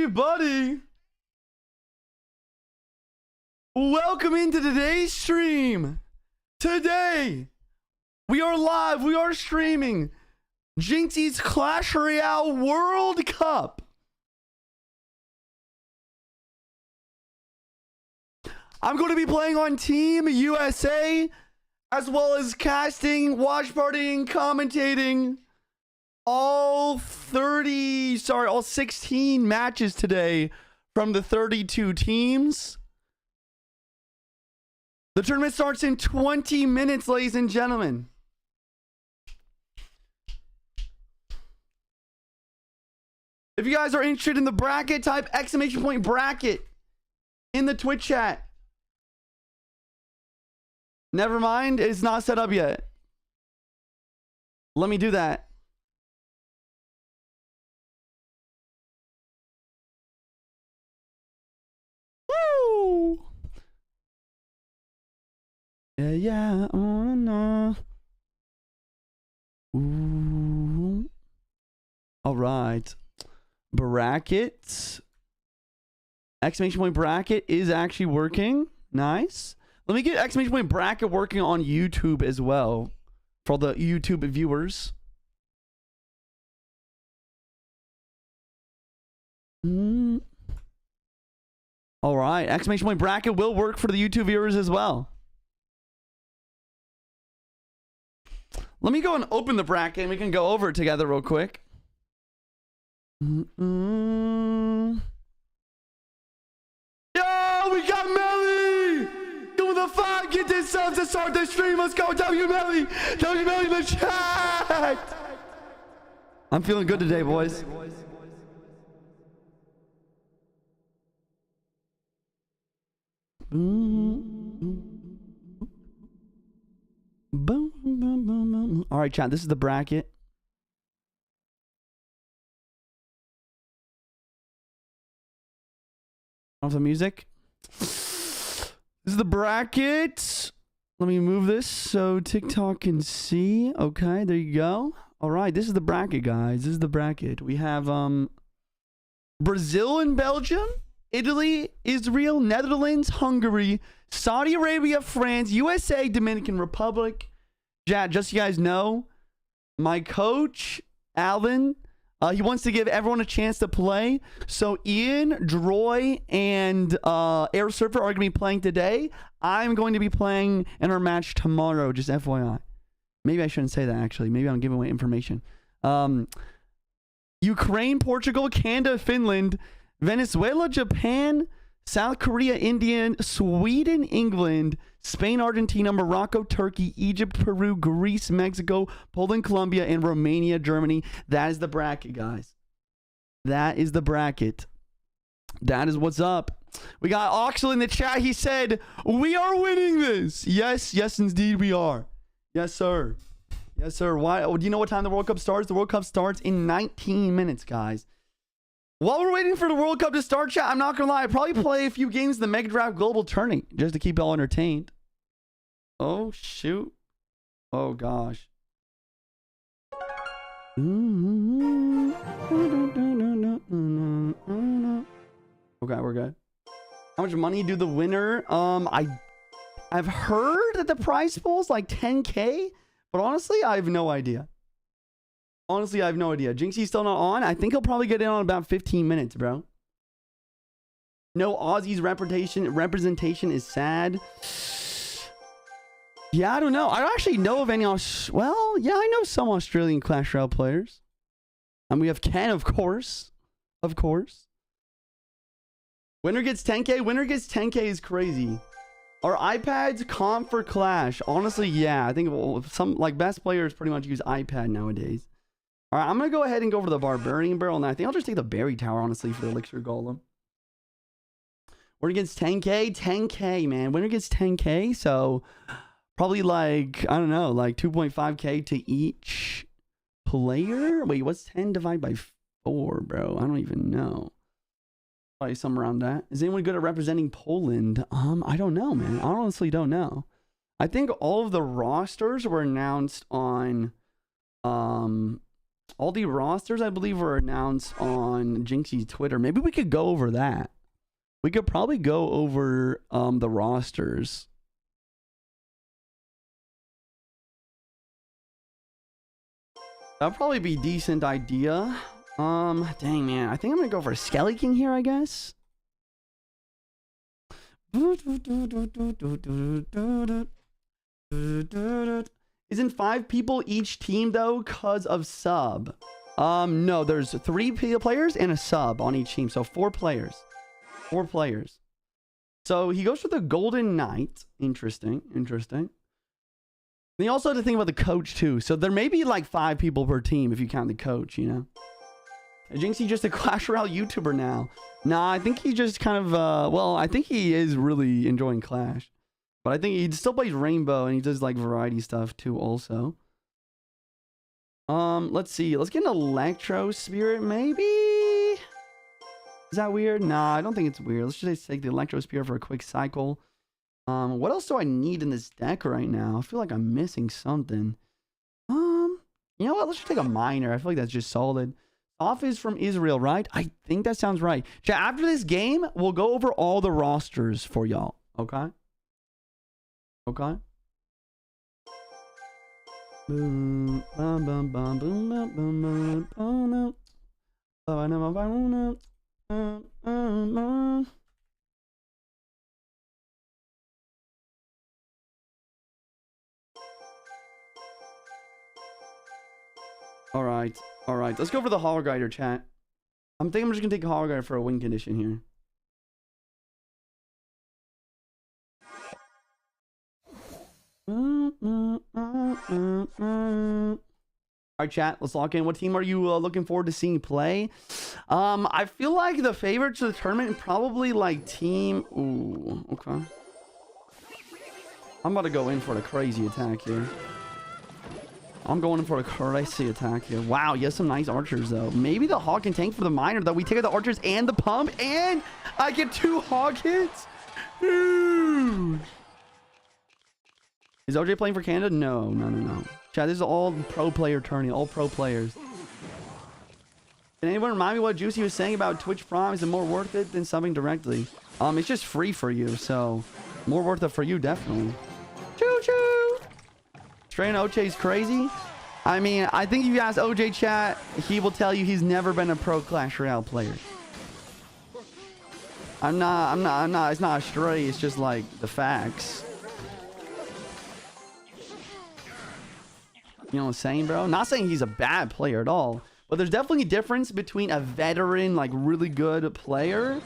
everybody? Welcome into today's stream. Today, we are live. We are streaming Jynxzi'S Clash Royale World Cup. I'm going to be playing on Team USA, as well as casting, watch partying, commentating all 16 matches today from the 32 teams. The tournament starts in 20 minutes, ladies and gentlemen. If you guys are interested in the bracket, type ! bracket in the Twitch chat. Never mind, it's not set up yet. Let me do that. Woo! Yeah, oh no. Ooh. All right. Bracket. ! Bracket is actually working. Nice. Let me get ! bracket working on YouTube as well for the YouTube viewers. All right. ! bracket will work for the YouTube viewers as well. Let me go and open the bracket and we can go over it together real quick. Yo, we got Melly! Give the 5, get this subs to start the stream. Let's go, W Melly! W Melly in the chat! I'm feeling good today, boys. All right, chat, this is the bracket. Off the music. This is the bracket. Let me move this so TikTok can see. Okay, there you go. All right, this is the bracket, guys. This is the bracket. We have Brazil and Belgium, Italy, Israel, Netherlands, Hungary, Saudi Arabia, France, USA, Dominican Republic. Just so you guys know, my coach, Alan, he wants to give everyone a chance to play. So Ian, Droy, and Air Surfer are going to be playing today. I'm going to be playing in our match tomorrow, just FYI. Maybe I shouldn't say that, actually. Maybe I'm giving away information. Ukraine, Portugal, Canada, Finland, Venezuela, Japan, South Korea, India, Sweden, England, Spain, Argentina, Morocco, Turkey, Egypt, Peru, Greece, Mexico, Poland, Colombia, and Romania, Germany. That is the bracket, guys. That is the bracket. That is what's up. We got Oxel in the chat. He said, we are winning this. Yes, yes, indeed we are. Yes, sir. Yes, sir. Why? Do you know what time the World Cup starts? The World Cup starts in 19 minutes, guys. While we're waiting for the World Cup to start, chat, I'm not going to lie. I'd probably play a few games in the Mega Draft Global Tourney just to keep y'all entertained. Oh, shoot. Oh, gosh. Okay, we're good. How much money do the winner? I've heard that the prize pool is like 10K, but honestly, I have no idea. Honestly, I have no idea. Jynxzi's still not on. I think he'll probably get in on about 15 minutes, bro. No Aussie's representation is sad. Yeah, I don't know. I don't actually know of any well, yeah, I know some Australian Clash Royale players. And we have Ken, of course. Of course. Winner gets 10K. Winner gets 10K is crazy. Are iPads comp for Clash? Honestly, yeah. I think some like best players pretty much use iPad nowadays. All right, I'm going to go ahead and go over the Barbarian Barrel. And I think I'll just take the Berry Tower, honestly, for the Elixir Golem. Winner gets 10K. 10K, man. Winner gets 10K. So probably like, I don't know, like 2.5K to each player. Wait, what's 10 divided by 4, bro? I don't even know. Probably somewhere around that. Is anyone good at representing Poland? I don't know, man. I honestly don't know. I think all of the rosters were announced on All the rosters, I believe, were announced on Jynxzi'S Twitter. Maybe we could go over that. We could probably go over the rosters. That'll probably be a decent idea. Dang, man. I think I'm going to go for a Skelly King here, I guess. Isn't 5 people each team, though, because of sub? No, there's 3 players and a sub on each team. So 4 players. 4 players. So he goes for the Golden Knight. Interesting. Interesting. And you also have to think about the coach, too. So there may be like 5 people per team if you count the coach, you know? Jynxzi just a Clash Royale YouTuber now. Nah, I think he just kind of, well, I think he is really enjoying Clash. But I think he still plays Rainbow and he does like variety stuff too also. Let's see. Let's get an Electro Spirit maybe? Is that weird? Nah, I don't think it's weird. Let's just take the Electro Spirit for a quick cycle. What else do I need in this deck right now? I feel like I'm missing something. You know what? Let's just take a Miner. I feel like that's just solid. Off is from Israel, right? I think that sounds right. Chat, after this game, we'll go over all the rosters for y'all. Okay? Okay? Boom, bum, bum, bum, boom, bum, bum, bum, bum, bum, bum, bum. All right. All right. Let's go for the Hologuider, chat. I'm thinking I'm just going to take a Hologuider for a win condition here. All right, chat. Let's lock in. What team are you looking forward to seeing play? I feel like the favorite to the tournament probably like team... Ooh, okay. I'm about to go in for a crazy attack here. I'm going in for a crazy attack here. Wow, he has some nice archers, though. Maybe the Hog can tank for the Miner, though. We take out the archers and the pump, and I get 2 Hog hits. Huge. Is OJ playing for Canada? No, no, no, no. Chat, this is all pro player tourney, all pro players. Can anyone remind me what Juicy was saying about Twitch Prime? Is it more worth it than subbing directly? It's just free for you, so more worth it for you, definitely. Choo-choo! Strain OJ's crazy. I mean, I think if you ask OJ chat, he will tell you he's never been a pro Clash Royale player. I'm not, it's not a stray, it's just like the facts. You know what I'm saying, bro? Not saying he's a bad player at all, but there's definitely a difference between a veteran, like really good player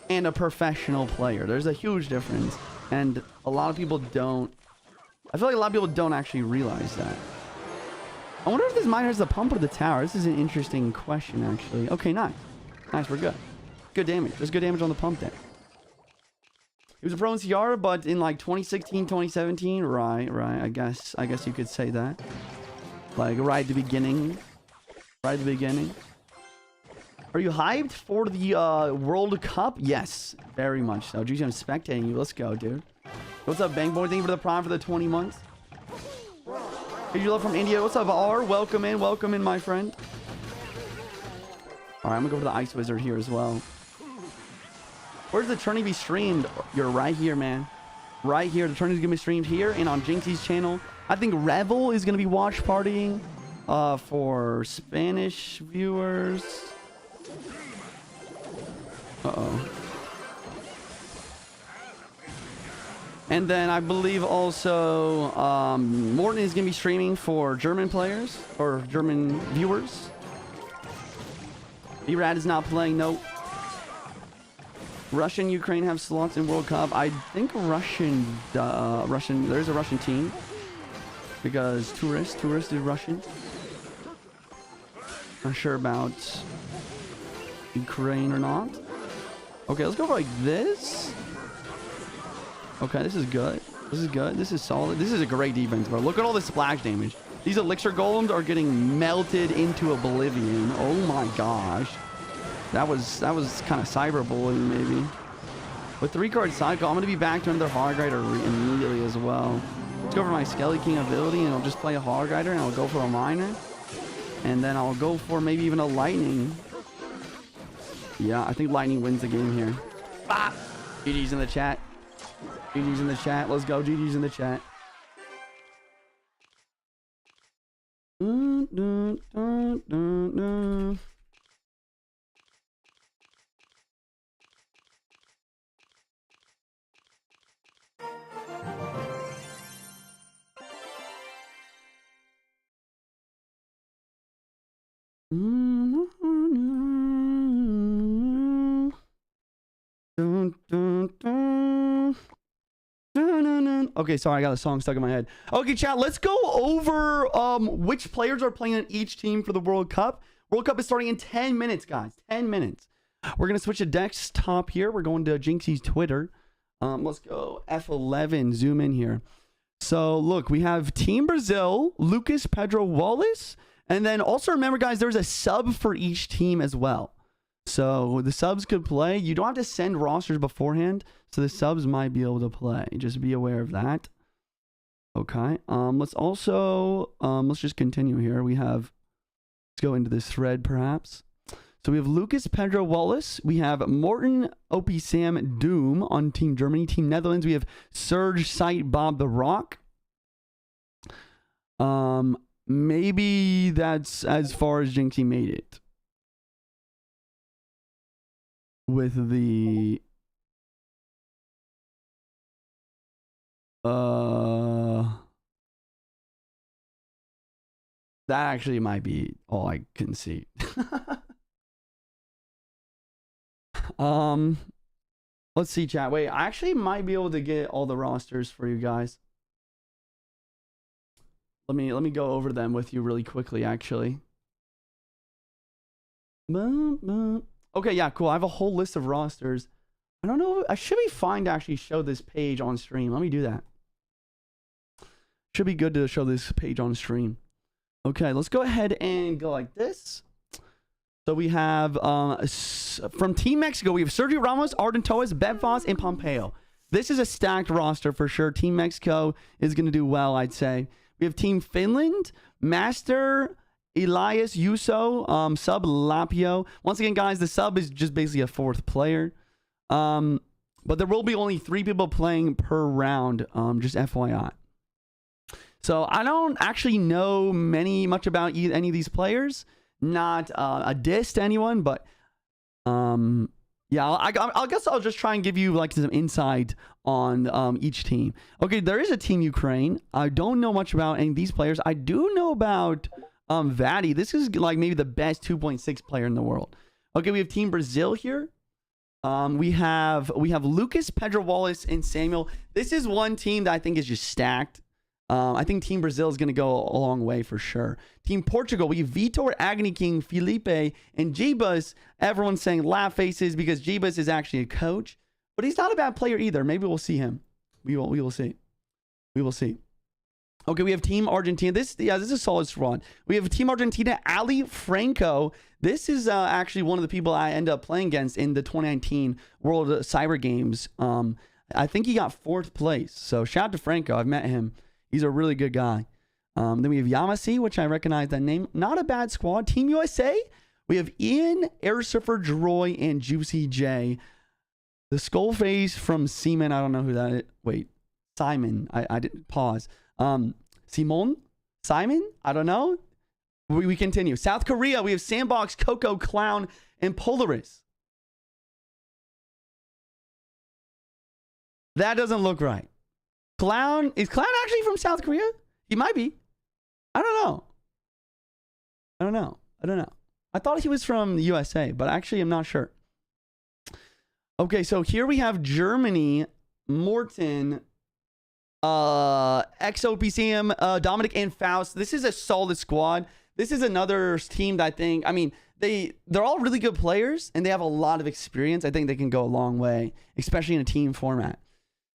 and a professional player. There's a huge difference. And a lot of people don't, I feel like a lot of people don't actually realize that. I wonder if this Miner has the pump or the tower. This is an interesting question, actually. Okay, nice. Nice, we're good. Good damage. There's good damage on the pump there. He was a pro in CR, but in like 2016, 2017, right. I guess you could say that. Like right at the beginning. Right at the beginning. Are you hyped for the World Cup? Yes, very much so. Juicy, I'm spectating you. Let's go, dude. What's up, Bang Boy? Thank you for the prime for the 20 months. Hey, you love from India. What's up, R? Welcome in, my friend. All right, I'm gonna go for the Ice Wizard here as well. Where's the tourney be streamed? You're right here, man. Right here. The tourney's gonna be streamed here and on Jynxzi'S channel. I think Revel is gonna be watch partying for Spanish viewers. Uh-oh. And then I believe also Morton is going to be streaming for German players or German viewers. B-Rad is not playing, nope. Russia and Ukraine have slots in World Cup. I think there's a Russian team because tourist is Russian. Not sure about Ukraine or not. Okay, let's go for like this. Okay, this is good. This is good. This is solid. This is a great defense, bro. Look at all the splash damage. These elixir golems are getting melted into oblivion. Oh my gosh. That was kind of cyberbullying, maybe. With 3-card cycle, I'm going to be back to another Hologuider immediately as well. Let's go for my Skelly King ability, and I'll just play a Hologuider, and I'll go for a Miner. And then I'll go for maybe even a lightning. Yeah, I think lightning wins the game here. Ah! GG's in the chat. GG's in the chat. Let's go. GG's in the chat. Okay, sorry, I got a song stuck in my head. Okay, chat, let's go over which players are playing on each team for the World Cup. World Cup is starting in 10 minutes, guys. 10 minutes. We're going to switch to desktop here. We're going to Jynxzi'S Twitter. Let's go F11, zoom in here. So, look, we have Team Brazil, Lucas Pedro Wallace, and then also remember, guys, there's a sub for each team as well. So the subs could play. You don't have to send rosters beforehand, so the subs might be able to play. Just be aware of that. Okay. Let's also let's just continue here. We have, let's go into this thread perhaps. So we have Lucas Pedro Wallace. We have Morten OP Sam Doom on Team Germany. Team Netherlands, we have Serge Sight Bob the Rock. Maybe that's as far as Jynxzi made it. With the that actually might be all I can see. Let's see, chat. Wait, I actually might be able to get all the rosters for you guys. Let me go over them with you really quickly, actually. Okay, yeah, cool. I have a whole list of rosters. I don't know. I should be fine to actually show this page on stream. Let me do that. Should be good to show this page on stream. Okay, let's go ahead and go like this. So we have, from Team Mexico, we have Sergio Ramos, Arden Toas, Bevos, and Pompeo. This is a stacked roster for sure. Team Mexico is going to do well, I'd say. We have Team Finland, Master, Elias Yuso, sub Lapio. Once again, guys, the sub is just basically a fourth player. But there will be only 3 people playing per round, just FYI. So I don't actually know much about any of these players. Not a diss to anyone, but yeah, I guess I'll just try and give you like some insight on each team. Okay, there is a Team Ukraine. I don't know much about any of these players. I do know about Vadi. This is like maybe the best 2.6 player in the world. Okay, we have Team Brazil here. We have Lucas, Pedro Wallace, and Samuel. This is one team that I think is just stacked. I think Team Brazil is going to go a long way for sure. Team Portugal, we have Vitor, Agony King, Felipe, and Jynxzi'S. Everyone's saying laugh faces because Jynxzi'S is actually a coach, but he's not a bad player either. Maybe we'll see him. We will see. We will see. Okay, we have Team Argentina. This is a solid squad. We have Team Argentina, Ali Franco. This is actually one of the people I ended up playing against in the 2019 World Cyber Games. I think he got 4th place. So shout out to Franco. I've met him. He's a really good guy. Then we have Yamasi, which I recognize that name. Not a bad squad. Team USA, we have Ian, Air Surfer, Droy, and JuicyJ. The skull face from Seaman. I don't know who that is. Wait, Simon. I didn't pause. Simon? Simon? I don't know. We continue. South Korea, we have Sandbox, Coco, Clown, and Polaris. That doesn't look right. Clown, is Clown actually from South Korea? He might be. I don't know. I don't know. I thought he was from the USA, but actually I'm not sure. Okay, so here we have Germany, Morten, XOPCM, Dominic, and Faust. This is a solid squad. This is another team that I think, I mean, they're all really good players, and they have a lot of experience. I think they can go a long way, especially in a team format.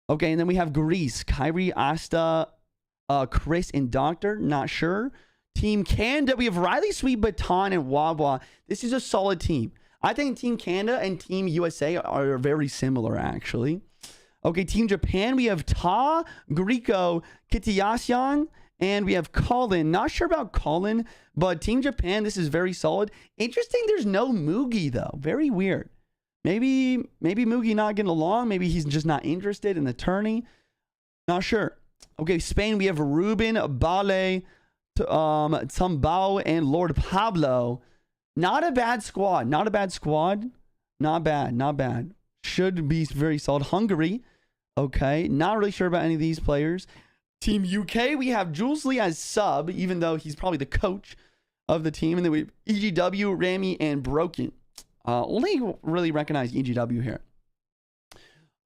Okay, and then we have Greece, Kyrie, Asta, Chris, and Doctor. Not sure. Team Canada, we have Riley, Sweet Baton, and Wawa. This is a solid team. I think Team Canada and Team USA are very similar, actually. Okay, Team Japan, we have Ta, Griko, Kitayasyan, And we have Colin. Not sure about Colin, but Team Japan, this is very solid. Interesting, there's no Mugi, though. Very weird. Maybe Mugi not getting along. Maybe he's just not interested in the tourney. Not sure. Okay, Spain, we have Ruben, Bale, Tumbao, and Lord Pablo. Not a bad squad. Not a bad squad. Not bad. Not bad. Should be very solid. Hungary. Okay. Not really sure about any of these players. Team UK, we have Jynxzi as sub, even though he's probably the coach of the team. And then we have EGW, Rami, and Broken. Only really recognize EGW here.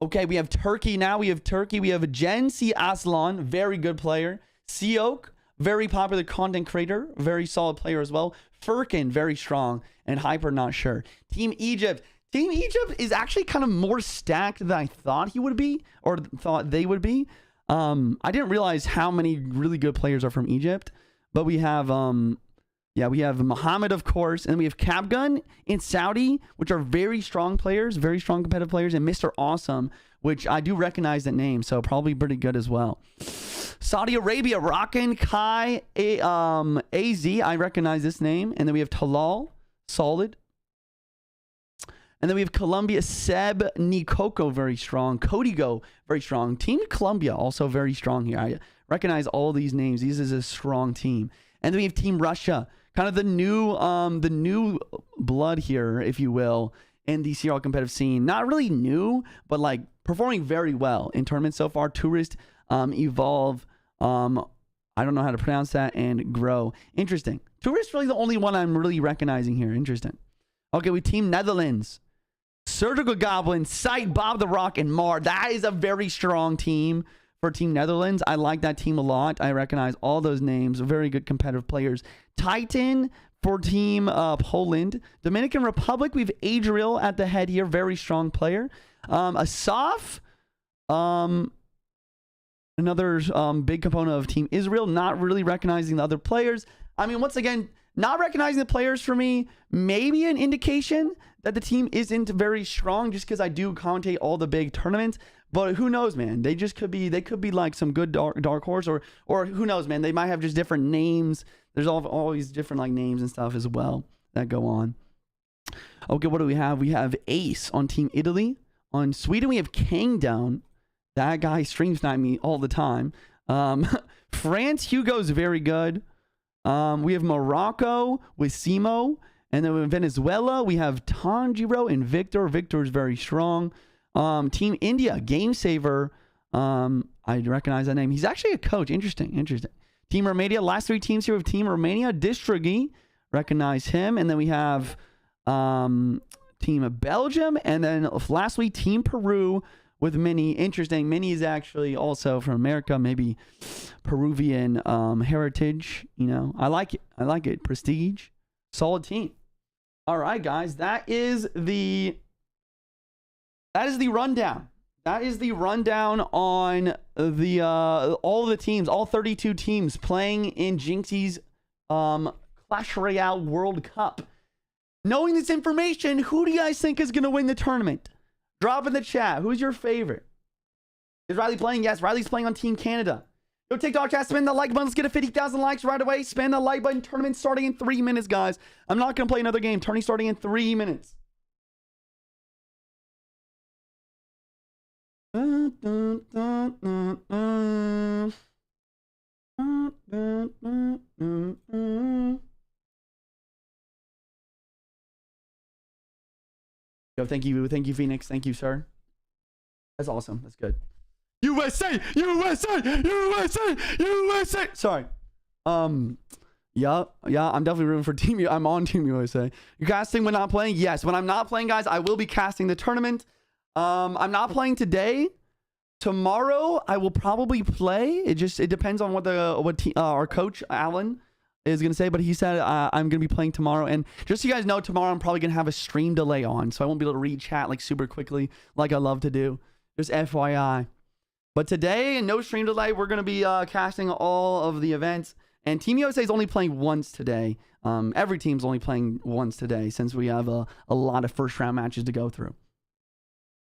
Okay, we have Turkey now. We have Jynxzi'S, very good player. Siok, very popular content creator, very solid player as well. Furkan, very strong. And Hyper, not sure. Team Egypt. Team Egypt is actually kind of more stacked than I thought he would be, or thought they would be. I didn't realize how many really good players are from Egypt. But we have, we have Muhammad, of course, and we have Capgun in Saudi, which are very strong players, very strong competitive players, and Mr. Awesome, which I do recognize that name, so probably pretty good as well. Saudi Arabia, Rockin' Kai AZ, I recognize this name, and then we have Talal, solid. And then we have Colombia, Seb Nikoko, very strong. Codigo, very strong. Team Colombia, also very strong here. I recognize all these names. This is a strong team. And then we have Team Russia, kind of the new blood here, if you will, in the CRL competitive scene. Not really new, but like performing very well in tournaments so far. Tourist, Evolve, I don't know how to pronounce that, and Grow. Interesting. Tourist really the only one I'm really recognizing here. Interesting. Okay, we Team Netherlands. Surgical Goblin, Sight, Bob the Rock, and Mar. That is a very strong team for Team Netherlands. I like that team a lot. I recognize all those names. Very good competitive players. Titan for Team Poland. Dominican Republic, we have Adriel at the head here. Very strong player. Asaf, another big component of Team Israel. Not really recognizing the other players. I mean, once again, not recognizing the players for me, maybe an indication that the team isn't very strong just because I do commentate all the big tournaments. But who knows, man? They could be like some good dark horse, or who knows, man? They might have just different names. There's always different like names and stuff as well that go on. Okay, what do we have? We have Ace on Team Italy. On Sweden, we have Kangdown. That guy stream snipe me all the time. France, Hugo's very good. We have Morocco with Simo. And then in Venezuela, we have Tanjiro and Victor. Victor is very strong. Team India, Game Saver. I recognize that name. He's actually a coach. Interesting. Team Romania. Last three teams here with Team Romania. Distrigi. Recognize him. And then we have Team Belgium. And then lastly, Team Peru with Minnie. Interesting. Minnie is actually also from America. Maybe Peruvian heritage. You know, I like it. Prestige. Solid team. All right, guys. That is the rundown. That is the rundown on the all the teams, all 32 teams playing in Jynxzi'S Clash Royale World Cup. Knowing this information, who do you guys think is going to win the tournament? Drop in the chat. Who's your favorite? Is Riley playing? Yes, Riley's playing on Team Canada. Yo, TikTok chat, spin the like button. Let's get a 50,000 likes right away. Spin the like button. Tournament starting in 3 minutes, guys. I'm not going to play another game. Tourney starting in 3 minutes. Yo, thank you, Phoenix. Thank you, sir. That's awesome. That's good. USA! Sorry. Yeah, I'm definitely rooting for Team U. I'm on Team USA. You're casting when not playing? Yes. When I'm not playing, guys, I will be casting the tournament. I'm not playing today. Tomorrow, I will probably play. It depends on what our coach, Alan, is going to say. But he said I'm going to be playing tomorrow. And just so you guys know, tomorrow I'm probably going to have a stream delay on. So I won't be able to read chat like super quickly like I love to do. Just FYI. But today, no stream delay, we're going to be casting all of the events. And Team USA is only playing once today. Every team's only playing once today since we have a lot of first round matches to go through.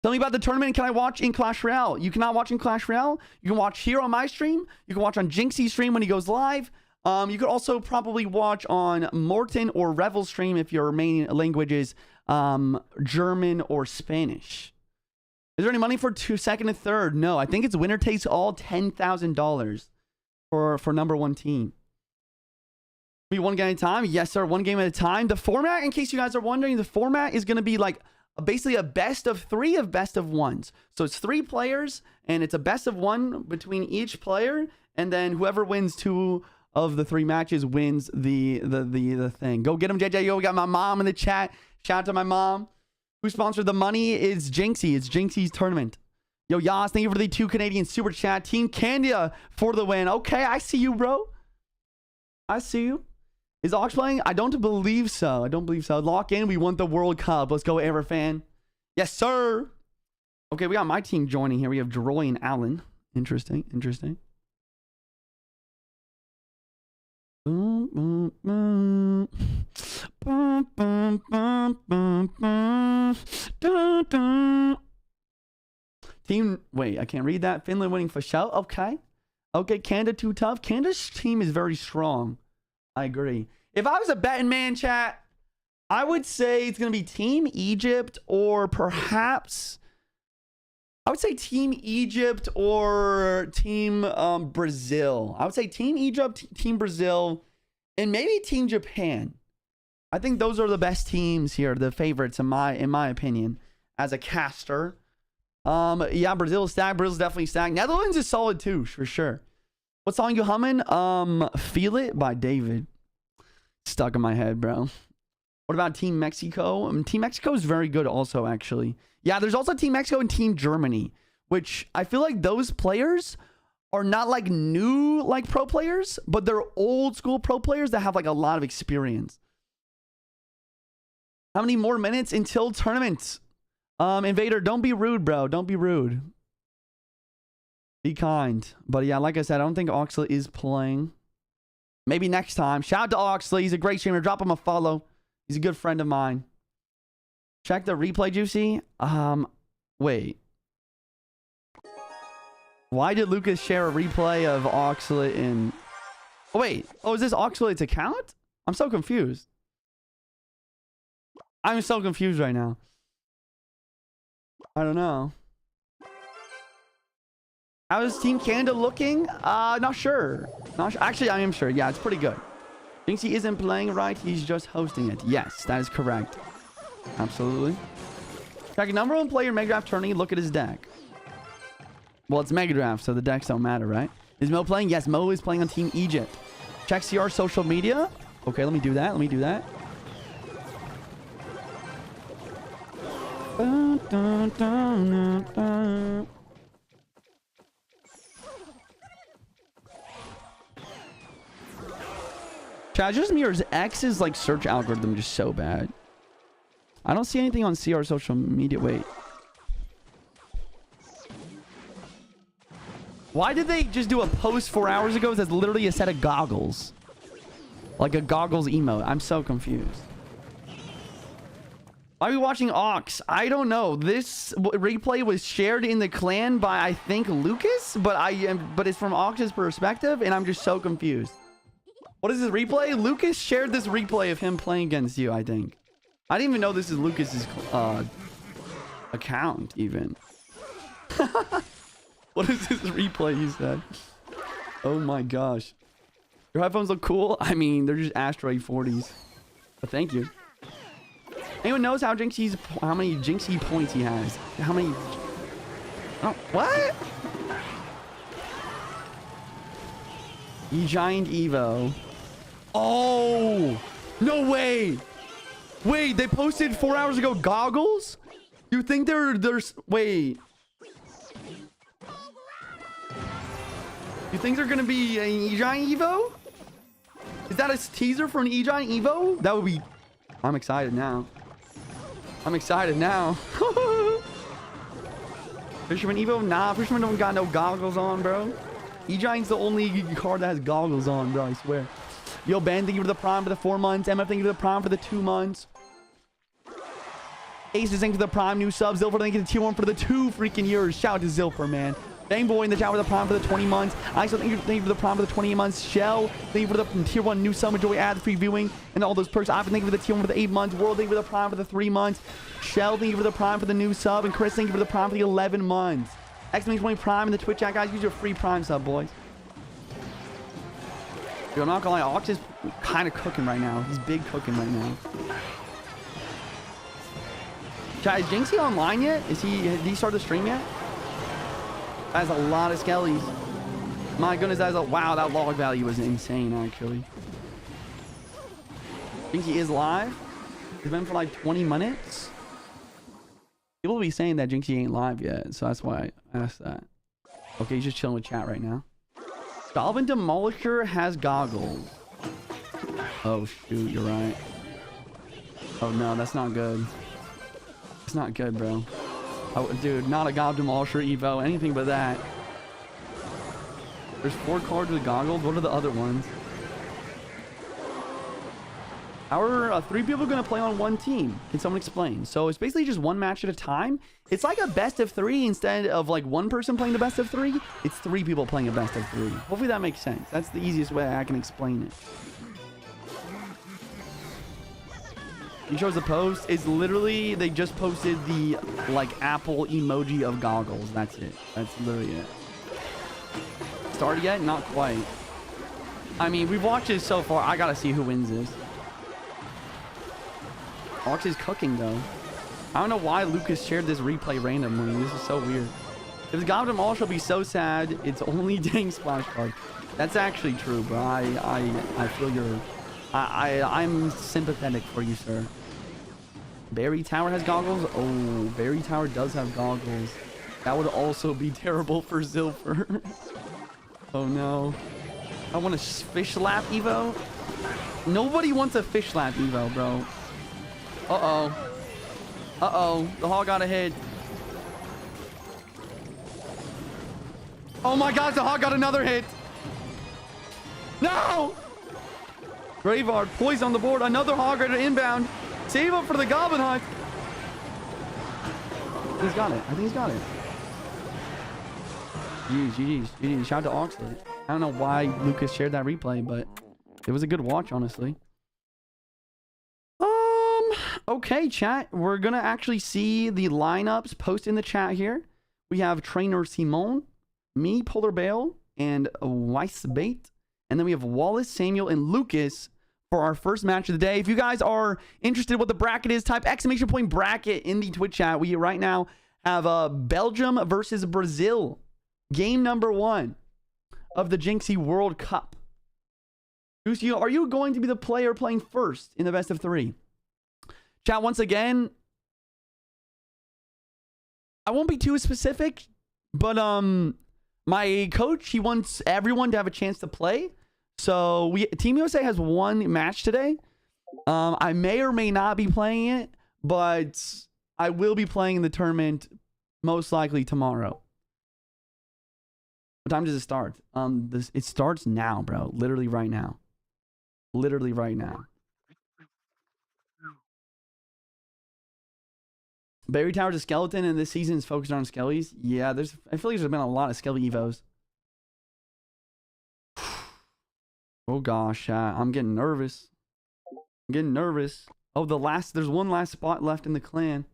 Tell me about the tournament. Can I watch in Clash Royale? You cannot watch in Clash Royale. You can watch here on my stream. You can watch on Jynxzi'S stream when he goes live. You could also probably watch on Morton or Revel's stream if your main language is German or Spanish. Is there any money for second and third? No, I think it's winner takes all $10,000 for number one team. Be one game at a time? Yes, sir. One game at a time. The format, in case you guys are wondering, the format is going to be like basically a best of 3 of best of 1s. So it's 3 players, and it's a best of 1 between each player, and then whoever wins 2 of the 3 matches wins the thing. Go get him, JJ. Yo, we got my mom in the chat. Shout out to my mom. Who sponsored the money is Jynxzi. It's Jynxzi's tournament. Yo, Yas, thank you for the 2 Canadian super chat. Team Candia for the win. Okay, I see you, bro. I see you. Is Ox playing? I don't believe so. I don't believe so. Lock in. We want the World Cup. Let's go, Everfan. Yes, sir. Okay, we got my team joining here. We have Droy and Allen. Interesting. Interesting. Team, wait, I can't read that. Finland winning for show. Okay. Okay, Canada too tough. Canada's team is very strong. I agree. If I was a betting man, chat, I would say it's going to be Team Egypt or perhaps... I would say Team Egypt or Team Brazil. I would say Team Egypt, Team Brazil, and maybe Team Japan. I think those are the best teams here, the favorites in my opinion, as a caster. Yeah, Brazil is stacked. Brazil's definitely stacked. Netherlands is solid too, for sure. What song you humming? Feel It by David. Stuck in my head, bro. What about Team Mexico? Team Mexico is very good also, actually. Yeah, there's also Team Mexico and Team Germany, which I feel like those players are not like new like pro players, but they're old school pro players that have like a lot of experience. How many more minutes until tournament? Invader, don't be rude, bro. Don't be rude. Be kind. But yeah, like I said, I don't think Oxley is playing. Maybe next time. Shout out to Oxley. He's a great streamer. Drop him a follow. He's a good friend of mine. Check the replay, Juicy. Wait. Why did Lucas share a replay of Oxley in... Oh, wait. Oh, is this Oxley's account? I'm so confused. I'm so confused right now. I don't know. How is Team Canada looking? Not sure. Not sure. Actually, I am sure. Yeah, it's pretty good. Jynxzi isn't playing right. He's just hosting it. Yes, that is correct. Absolutely. Check number 1 player Mega Draft tourney. Look at his deck. Well, it's Mega Draft, so the decks don't matter, right? Is Mo playing? Yes, Mo is playing on Team Egypt. Check CR social media. Okay, let me do that. Let me do that. Dun, dun, dun, dun, dun. Chat, just mirrors X's like search algorithm just so bad. I don't see anything on CR social media. Wait. Why did they just do a post 4 hours ago that's literally a set of goggles? Like a goggles emote. I'm so confused. Why are we watching Ox? I don't know. This replay was shared in the clan by, I think, Lucas, but it's from Ox's perspective, and I'm just so confused. What is this replay? Lucas shared this replay of him playing against you, I think. I didn't even know this is Lucas's account, even. What is this replay you said? Oh my gosh. Your headphones look cool. I mean, they're just Asteroid 40s. But thank you. Anyone knows how many Jynxzi points he has? How many? Oh, what? E-Giant Evo. Oh, no way. Wait, they posted 4 hours ago goggles? You think there's wait. You think they're gonna be an E-Giant Evo? Is that a teaser for an E-Giant Evo? That would be... I'm excited now. I'm excited now. Fisherman Evo? Nah, Fisherman don't got no goggles on, bro. E-Giant's the only card that has goggles on, bro, I swear. Yo, Ben, thank you for the prime for the 4 months. MF, thank you for the prime for the 2 months. Aces, thank you for the prime new sub. Zilfer, thank you to tier 1 for the 2 freaking years. Shout out to Zilfer, man. Bang Boy in the chat with the prime for the 20 months. ISO, thank you for the prime for the 28 months. Shell, thank you for the tier 1 new sub. Enjoy ad-free viewing and all those perks. Ivan, thank you for the tier 1 for the 8 months. World, thank you for the prime for the 3 months. Shell, thank you for the prime for the new sub. And Chris, thank you for the prime for the 11 months. X20 prime in the Twitch chat, guys. Use your free prime sub, boys. Dude, I'm not gonna lie, Ox is kind of cooking right now. He's big cooking right now. Chat, is Jynxzi online yet? Did he start the stream yet? That's a lot of skellies. My goodness, wow, that log value was insane, actually. Jynxzi is live. It's been for like 20 minutes. People will be saying that Jynxzi ain't live yet, so that's why I asked that. Okay, he's just chilling with chat right now. Goblin Demolisher has goggles. Oh, shoot, you're right. Oh, no, that's not good. It's not good, bro. Oh, dude, not a Goblin Demolisher Evo, anything but that. There's 4 cards with goggles. What are the other ones? How are 3 people going to play on 1 team? Can someone explain? So it's basically just 1 match at a time. It's like a best of 3 instead of like 1 person playing the best of 3. It's 3 people playing a best of 3. Hopefully that makes sense. That's the easiest way I can explain it. He shows the post. It's literally, they just posted the like Apple emoji of goggles. That's it. That's literally it. Started yet? Not quite. I mean, we've watched it so far. I gotta see who wins this. Ox is cooking though. I don't know why Lucas shared this replay randomly. This is so weird. If the Goblin All shall be so sad, it's only dang splash card. That's actually true, bro. I feel your... I'm sympathetic for you, sir. Barry Tower has goggles? Oh, Barry Tower does have goggles. That would also be terrible for Zilfer. Oh no. I want a fish lap Evo. Nobody wants a fish lap Evo, bro. Uh-oh. Uh-oh. The hog got a hit. Oh my gosh, the hog got another hit. No! Graveyard, poison on the board. Another hog ready to inbound. Save up for the Goblin Hunt. He's got it. I think he's got it. GG. Shout out to Oxford. I don't know why Lucas shared that replay, but it was a good watch, honestly. Okay, chat. We're going to actually see the lineups post in the chat here. We have Trainer Simone, me, Polar Bale, and Weissbait. And then we have Wallace, Samuel, and Lucas for our first match of the day. If you guys are interested in what the bracket is, type ! bracket in the Twitch chat. We right now have Belgium versus Brazil. Game number 1 of the Jynxzi World Cup. Juicy, are you going to be the player playing first in the best of 3? Chat, once again, I won't be too specific, but my coach, he wants everyone to have a chance to play. So Team USA has 1 match today. I may or may not be playing it, but I will be playing in the tournament most likely tomorrow. What time does it start? It starts now, bro. Literally right now. Literally right now. Barry Tower's a skeleton, and this season is focused on skellies. Yeah, I feel like there's been a lot of skelly evos. Oh gosh, I'm getting nervous. I'm getting nervous. Oh, there's one last spot left in the clan.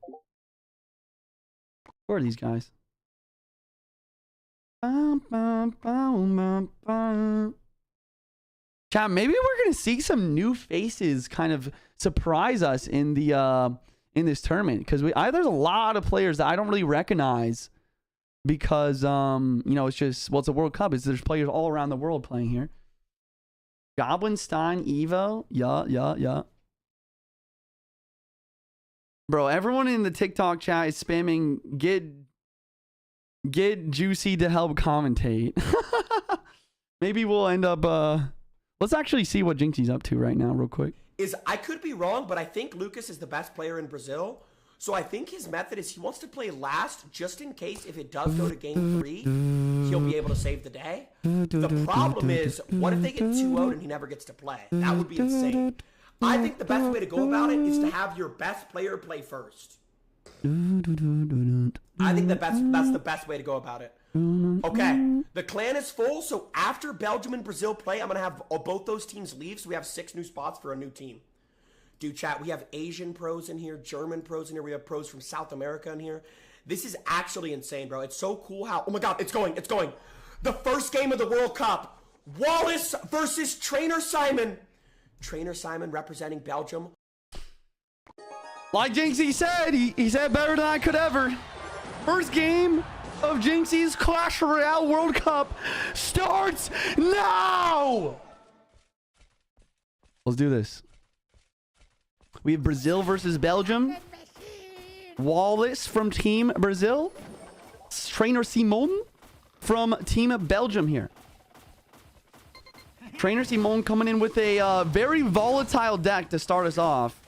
Who are these guys? Chat, maybe we're gonna see some new faces kind of surprise us in the in this tournament, because there's a lot of players that I don't really recognize because you know, it's just, well, it's a World Cup. There's players all around the world playing here. Goblinstein Evo, yeah. Bro, everyone in the TikTok chat is spamming get Juicy to help commentate. Maybe we'll end up let's actually see what Jynxzi's up to right now real quick. I could be wrong, but I think Lucas is the best player in Brazil. So I think his method is he wants to play last just in case if it does go to game 3, he'll be able to save the day. The problem is, what if they get 2-0'd and he never gets to play? That would be insane. I think the best way to go about it is to have your best player play first. I think that's the best way to go about it. Okay, the clan is full, so after Belgium and Brazil play, I'm going to have both those teams leave, so we have 6 new spots for a new team. Dude, chat, we have Asian pros in here, German pros in here, we have pros from South America in here. This is actually insane, bro. It's so cool how... Oh my god, it's going. The first game of the World Cup. Wallace versus Trainer Simon. Trainer Simon representing Belgium. Like Jynxzi said, he said better than I could ever. First game of Jynxzi'S Clash Royale World Cup starts now! Let's do this. We have Brazil versus Belgium. Wallace from Team Brazil. Trainer Simon from Team Belgium here. Trainer Simon coming in with a very volatile deck to start us off.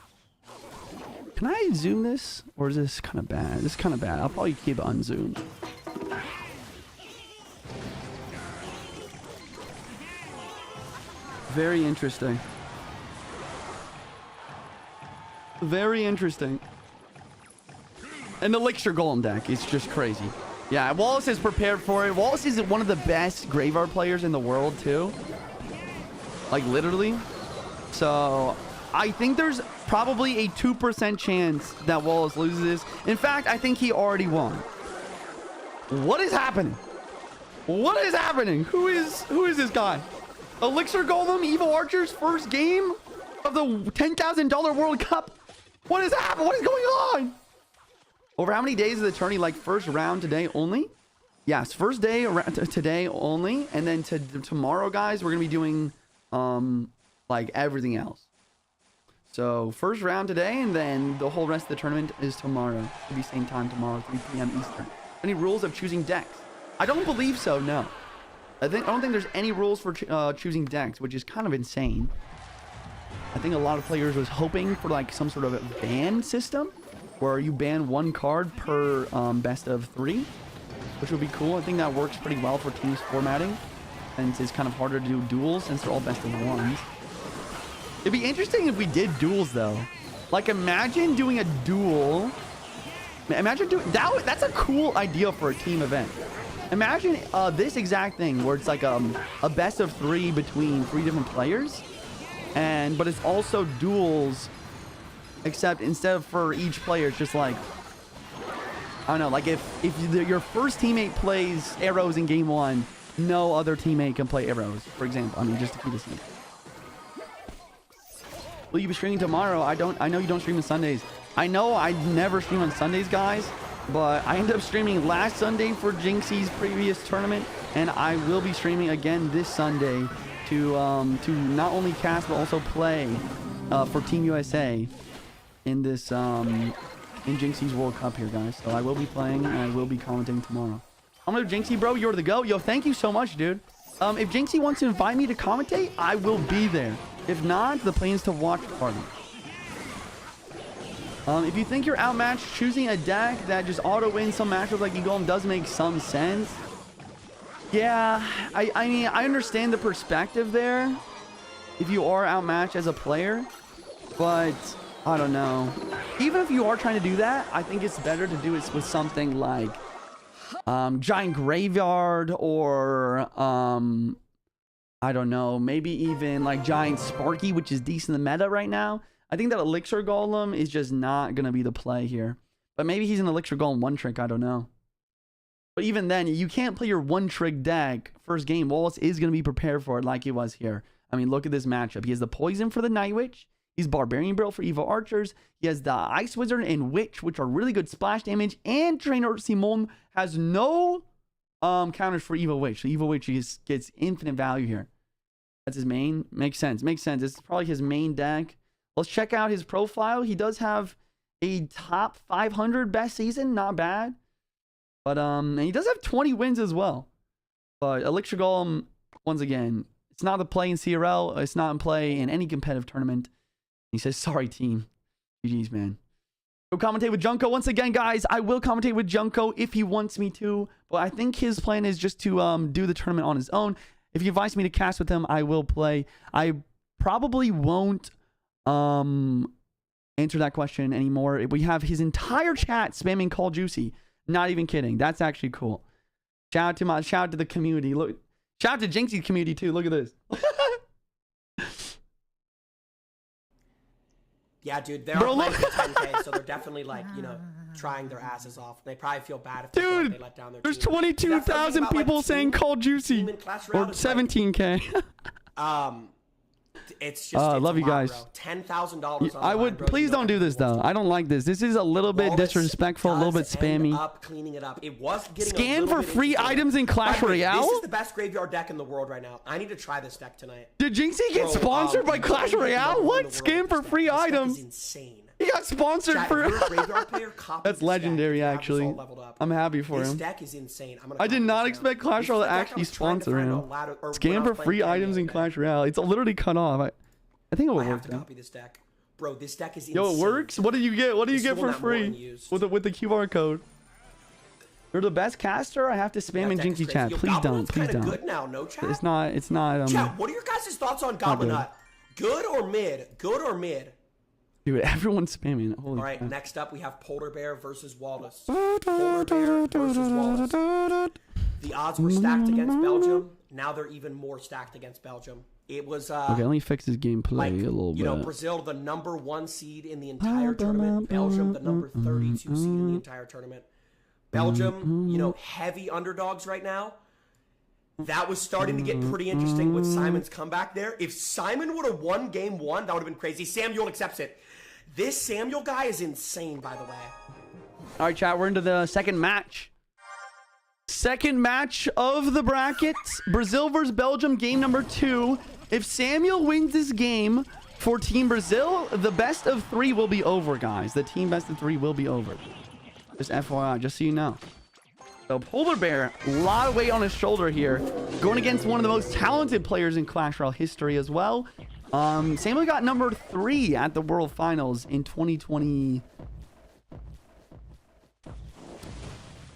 Can I zoom this? Or is this kind of bad? This is kind of bad. I'll probably keep it unzoomed. Very interesting. Very interesting. And the Elixir Golem deck is just crazy. Yeah, Wallace is prepared for it. Wallace is one of the best graveyard players in the world, too. Like, literally. So, I think there's probably a 2% chance that Wallace loses this. In fact, I think he already won. What is happening? What is happening? Who is this guy? Elixir Golem, Evil Archer's first game of the $10,000 World Cup. What is happening? What is going on? Over how many days is the tourney? Like first round today only? Yes, first day today only. And then tomorrow, guys, we're going to be doing like everything else. So first round today, and then the whole rest of the tournament is tomorrow. It'll be same time tomorrow, 3 p.m. Eastern. Any rules of choosing decks? I don't believe so, no. I don't think there's any rules for choosing decks, which is kind of insane. I think a lot of players was hoping for like some sort of a ban system where you ban 1 card per best of 3, which would be cool. I think that works pretty well for teams formatting, since it's kind of harder to do duels since they're all best of 1s. It'd be interesting if we did duels though. Like imagine doing a duel. Imagine doing that's a cool idea for a team event. Imagine this exact thing where it's like a best of 3 between 3 different players, but it's also duels, except instead of for each player, it's just like, I don't know, like if your first teammate plays arrows in game 1, no other teammate can play arrows, for example. I mean, just to keep it simple. Will you be streaming tomorrow? I know you don't stream on Sundays. I know I never stream on Sundays, guys, but I ended up streaming last Sunday for Jynxzi'S previous tournament, and I will be streaming again this Sunday to not only cast but also play for Team USA in this in Jynxzi'S World Cup here, guys. So I will be playing and I will be commenting tomorrow. I'm gonna Jynxzi, bro. You're the go. Yo, thank you so much, dude. If Jynxzi wants to invite me to commentate, I will be there. If not, the plans to watch party. If you think you're outmatched, choosing a deck that just auto wins some matchups like Golem does make some sense. Yeah, I mean, I understand the perspective there if you are outmatched as a player, but I don't know. Even if you are trying to do that, I think it's better to do it with something like Giant Graveyard or I don't know, maybe even like Giant Sparky, which is decent in the meta right now. I think that Elixir Golem is just not going to be the play here. But maybe he's an Elixir Golem one-trick, I don't know. But even then, you can't play your one-trick deck first game. Wallace is going to be prepared for it like he was here. I mean, look at this matchup. He has the Poison for the Night Witch. He's Barbarian Barrel for Evil Archers. He has the Ice Wizard and Witch, which are really good splash damage. And Trainer Simon has no counters for Evil Witch. So Evil Witch gets infinite value here. That's his main. Makes sense. Makes sense. It's probably his main deck. Let's check out his profile. He does have a top 500 best season. Not bad. But and he does have 20 wins as well. But Elixir Golem, once again, it's not the play in CRL. It's not in play in any competitive tournament. He says, sorry, team. GG's, man. Go commentate with Junko. Once again, guys, I will commentate with Junko if he wants me to. But I think his plan is just to do the tournament on his own. If he invites me to cast with him, I will play. I probably won't answer that question anymore. We have his entire chat spamming Call Juicy. Not even kidding. That's actually cool. Shout out to the community. Look, shout out to Jynxzi'S community too. Look at this. Yeah, dude, they're playing for 10K, so they're definitely like, you know, trying their asses off. They probably feel bad if they feel like they let down their there's team. 22,000 people saying Call Juicy. Or 17K. It's just it's love you guys. $10,000. I would please don't do this though. I don't like this. This is a little bit disrespectful, a little bit spammy. Cleaning it up. It was getting Scan for free items in Clash Royale. This is the best graveyard deck in the world right now. I need to try this deck tonight. Did Jynxzi get sponsored by Clash Royale? What? Scan for free items? Insane. He got sponsored for. That's legendary, actually. I'm happy for him. This deck is insane. I did not expect Clash Royale to actually sponsor him. Scan for free items in Clash Royale. It's literally cut off. I think it will work. I have to copy this deck, bro. This deck is insane. Yo, it works. What do you get? What do you get for free with the QR code? You're the best caster. I have to spam in Jynxzi chat. Please don't. Please don't. Good now, no chat. It's not. Chat. What are your guys' thoughts on Goblin Hut? Good or mid? Good or mid? Dude, everyone's spamming. Holy All right, crap. next up we have Polar Bear versus Wallace. Polar Bear versus Wallace. The odds were stacked against Belgium. Now they're even more stacked against Belgium. It was okay, let me fix his gameplay like, a little bit. You know, Brazil, the #1 seed in the entire tournament. Belgium, the #32 seed in the entire tournament. Belgium, you know, heavy underdogs right now. That was starting to get pretty interesting with Simon's comeback there. If Simon would have won game 1, that would have been crazy. Samuel accepts it. This Samuel guy is insane, by the way. All right, chat, we're into the second match. Second match of the bracket. Brazil versus Belgium, game number 2. If Samuel wins this game for Team Brazil, the best of 3 will be over, guys. The team best of 3 will be over. Just FYI, just so you know. So Polar Bear, a lot of weight on his shoulder here. Going against one of the most talented players in Clash Royale history as well. Samuel got number 3 at the World Finals in 2022?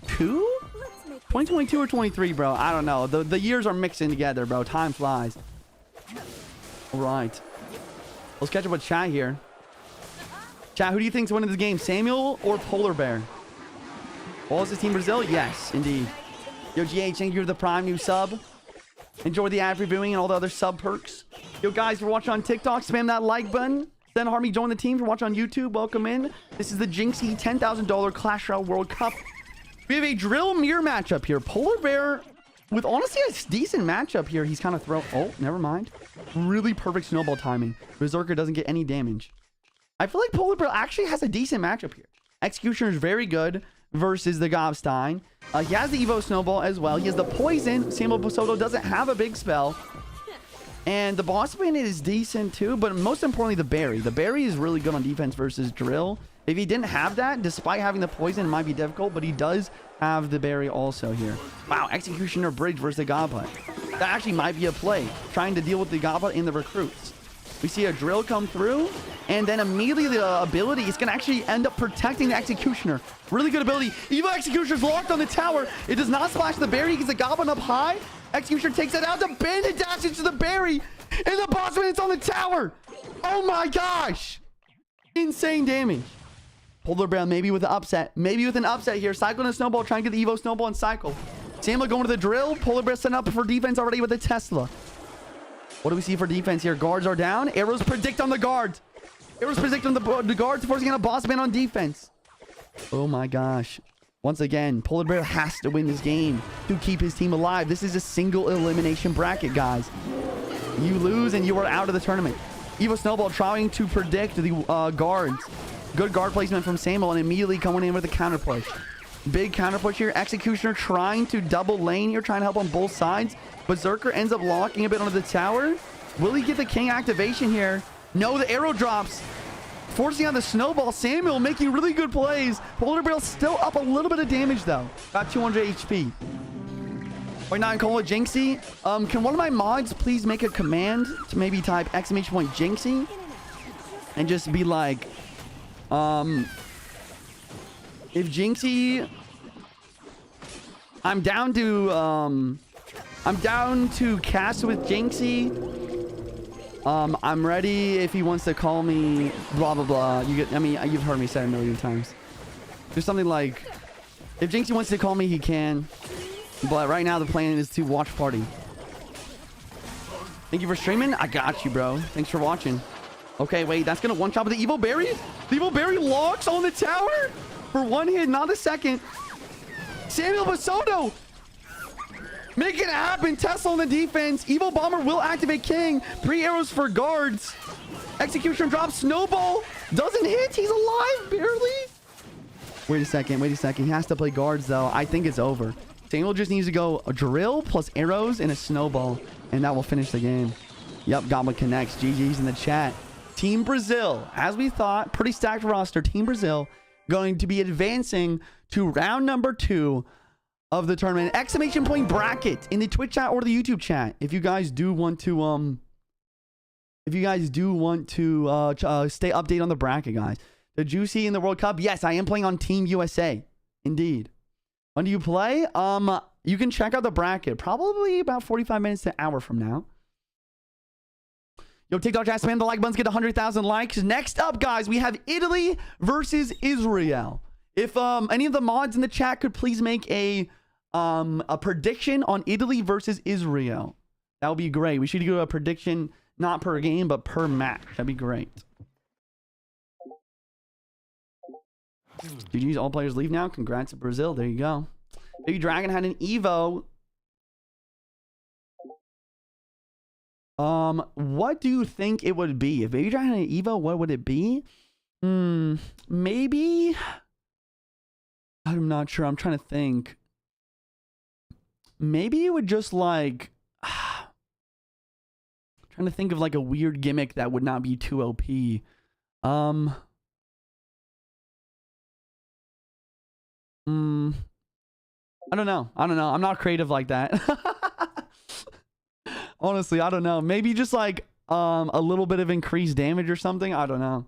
2022 or 23, bro. I don't know. The years are mixing together, bro. Time flies. All right. Let's catch up with chat here. Chat, who do you think's winning this game? Samuel or Polar Bear? Well, is this Team Brazil? Yes, indeed. Yo, GH, thank you for the Prime new sub. Enjoy the ad reviewing and all the other sub perks. Yo, guys, if you're watching on TikTok, spam that like button. Then Harmy, join the team. If you're watching on YouTube, welcome in. This is the Jynxzi $10,000 Clash Royale World Cup. We have a drill mirror matchup here. Polar Bear with honestly a decent matchup here. He's kind of oh, never mind. Really perfect snowball timing. Berserker doesn't get any damage. I feel like Polar Bear actually has a decent matchup here. Executioner is very good versus the Gobstein. He has the Evo Snowball as well. He has the Poison. Samuel Busoto doesn't have a big spell. And the Boss Man is decent too, but most importantly, the Berry. The Berry is really good on defense versus Drill. If he didn't have that, despite having the Poison, it might be difficult, but he does have the Berry also here. Wow, Executioner Bridge versus the Goblet. That actually might be a play, trying to deal with the Goblet and the recruits. We see a Drill come through, and then immediately the ability is going to actually end up protecting the Executioner. Really good ability. Evo Executioner's locked on the tower. It does not splash the Berry. He gets the Goblin up high. Executioner takes it out. The Bandit dashes to the Berry, and the Bossman is on the tower. Oh my gosh. Insane damage. Polar Bear maybe with an upset. Maybe with an upset here. Cycle and a Snowball. Trying to get the Evo Snowball and Cycle. Samuel going to the Drill. Polar Bear setting up for defense already with the Tesla. What do we see for defense here? Guards are down. Arrows predict on the guards. Arrows predict on the guards, forcing in a boss man on defense. Oh my gosh. Once again, Polar Bear has to win this game to keep his team alive. This is a single elimination bracket, guys. You lose and you are out of the tournament. Evo Snowball trying to predict the guards. Good guard placement from Samuel and immediately coming in with a counter push. Big counter push here. Executioner trying to double lane here, trying to help on both sides. Berserker ends up locking a bit onto the tower. Will he get the king activation here? No, the arrow drops. Forcing on the Snowball. Samuel making really good plays. Polar Bear still up a little bit of damage though. About 200 HP. Right now I'm calling it Jynxzi. Can one of my mods please make a command to maybe type !Jynxzi and just be like, if Jynxzi, I'm down to cast with Jynxzi I'm ready if he wants to call me blah blah blah. I mean, you've heard me say it a million times. There's something like, if Jynxzi wants to call me, he can. But right now the plan is to watch party. Thank you for streaming. I got you, bro. Thanks for watching. Okay, wait, that's gonna one shot with the Evo Berry. The Evo Berry locks on the tower for one hit, not a second. Samuel Basoto. Make it happen. Tesla on the defense. Evo Bomber will activate King. 3 arrows for guards. Execution drop. Snowball doesn't hit. He's alive, barely. Wait a second. Wait a second. He has to play guards, though. I think it's over. Samuel just needs to go a drill plus arrows and a snowball, and that will finish the game. Yep, Goblin connects. GG's in the chat. Team Brazil, as we thought, pretty stacked roster. Team Brazil going to be advancing to round number 2 of the tournament. Exclamation point bracket in the Twitch chat or the YouTube chat. If you guys do want to stay updated on the bracket, guys. The Juicy in the World Cup. Yes, I am playing on Team USA. Indeed. When do you play? You can check out the bracket probably about 45 minutes to an hour from now. Yo, TikTok chat, spam the like buttons, get 100,000 likes. Next up, guys, we have Italy versus Israel. If any of the mods in the chat could please make a prediction on Italy versus Israel, that would be great. We should do a prediction not per game but per match. That'd be great. GG's, all players leave now. Congrats to Brazil. There you go. Baby Dragon had an Evo. What do you think it would be? If Baby Dragon had an Evo, what would it be? Maybe. I'm not sure. I'm trying to think. Maybe it would just like trying to think of like a weird gimmick that would not be too OP. I don't know. I'm not creative like that. Honestly, I don't know. Maybe just like a little bit of increased damage or something. I don't know.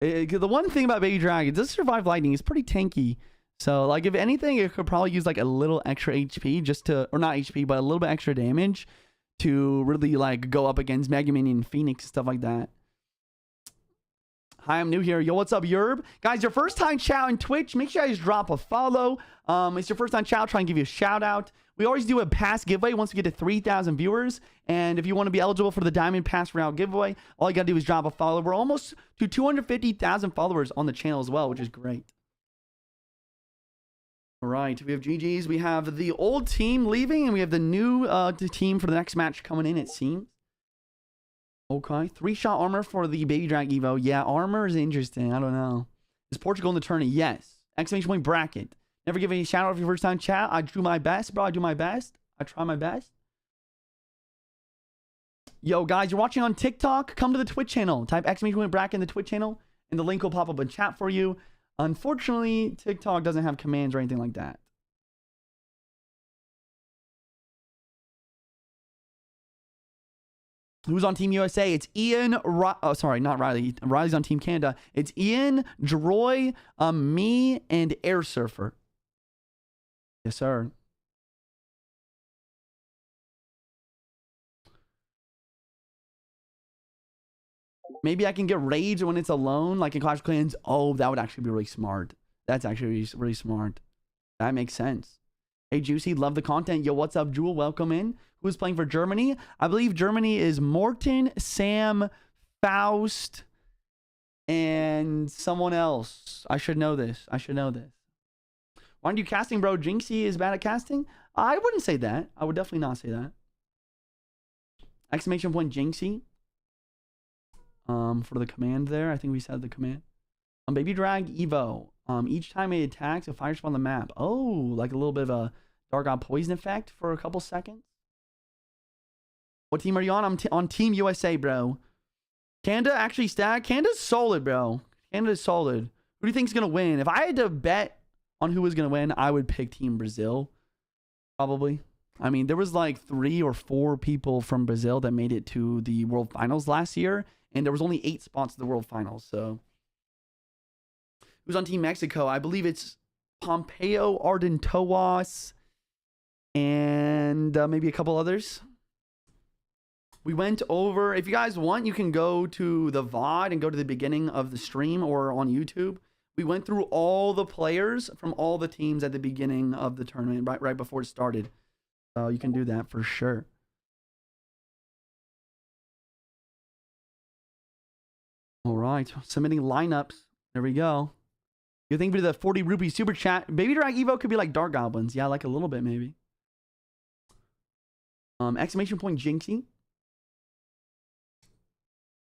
The one thing about Baby Dragon, it does survive lightning. It's pretty tanky. So like if anything, it could probably use like a little extra HP just to, or not HP, but a little bit extra damage to really like go up against Mega Minion, Phoenix, stuff like that. Hi, I'm new here. Yo, what's up, Yerb? Guys, your first time chat on Twitch, make sure you guys drop a follow. It's your first time chat, I'll try and give you a shout out. We always do a pass giveaway once we get to 3,000 viewers. And if you want to be eligible for the Diamond Pass Royale giveaway, all you got to do is drop a follow. We're almost to 250,000 followers on the channel as well, which is great. All right, we have GG's. We have the old team leaving, and we have the new team for the next match coming in, it seems. Okay, 3-shot armor for the Baby Drag Evo. Yeah, armor is interesting. I don't know. Is Portugal in the tourney? Yes. Exclamation point bracket. Never give any shout out for your first time chat. I do my best, bro. I do my best. I try my best. Yo, guys, you're watching on TikTok. Come to the Twitch channel. Type exclamation point bracket in the Twitch channel, and the link will pop up in chat for you. Unfortunately, TikTok doesn't have commands or anything like that. Who's on Team USA? It's Ian. Oh, sorry, not Riley. Riley's on Team Canada. It's Ian, Droy, me, and Air Surfer. Yes, sir. Maybe I can get Rage when it's alone, like in Clash of Clans. Oh, that would actually be really smart. That's actually really smart. That makes sense. Hey, Juicy, love the content. Yo, what's up, Jewel? Welcome in. Who's playing for Germany? I believe Germany is Morten, Sam, Faust, and someone else. I should know this. I should know this. Why aren't you casting, bro? Jynxzi is bad at casting? I wouldn't say that. I would definitely not say that. Exclamation point Jynxzi. For the command there. I think we said the command. Baby Drag Evo. Each time it attacks, it fires on the map. Oh, like a little bit of a Dark God Poison effect for a couple seconds. What team are you on? I'm on Team USA, bro. Canada actually stacked. Canada's solid, bro. Canada's solid. Who do you think's gonna win? If I had to bet on who was gonna win, I would pick Team Brazil. Probably. I mean, there was like 3 or 4 people from Brazil that made it to the World Finals last year, and there was only 8 spots in the World Finals. So, who's on Team Mexico? I believe it's Pompeo, Ardentoas, and maybe a couple others. We went over, if you guys want, you can go to the VOD and go to the beginning of the stream or on YouTube. We went through all the players from all the teams at the beginning of the tournament, right before it started. So you can do that for sure. All right, submitting lineups. There we go. You think for the 40 rupee super chat, Baby Drag Evo could be like Dark Goblins. Yeah, like a little bit maybe. Exclamation point Jynxzi.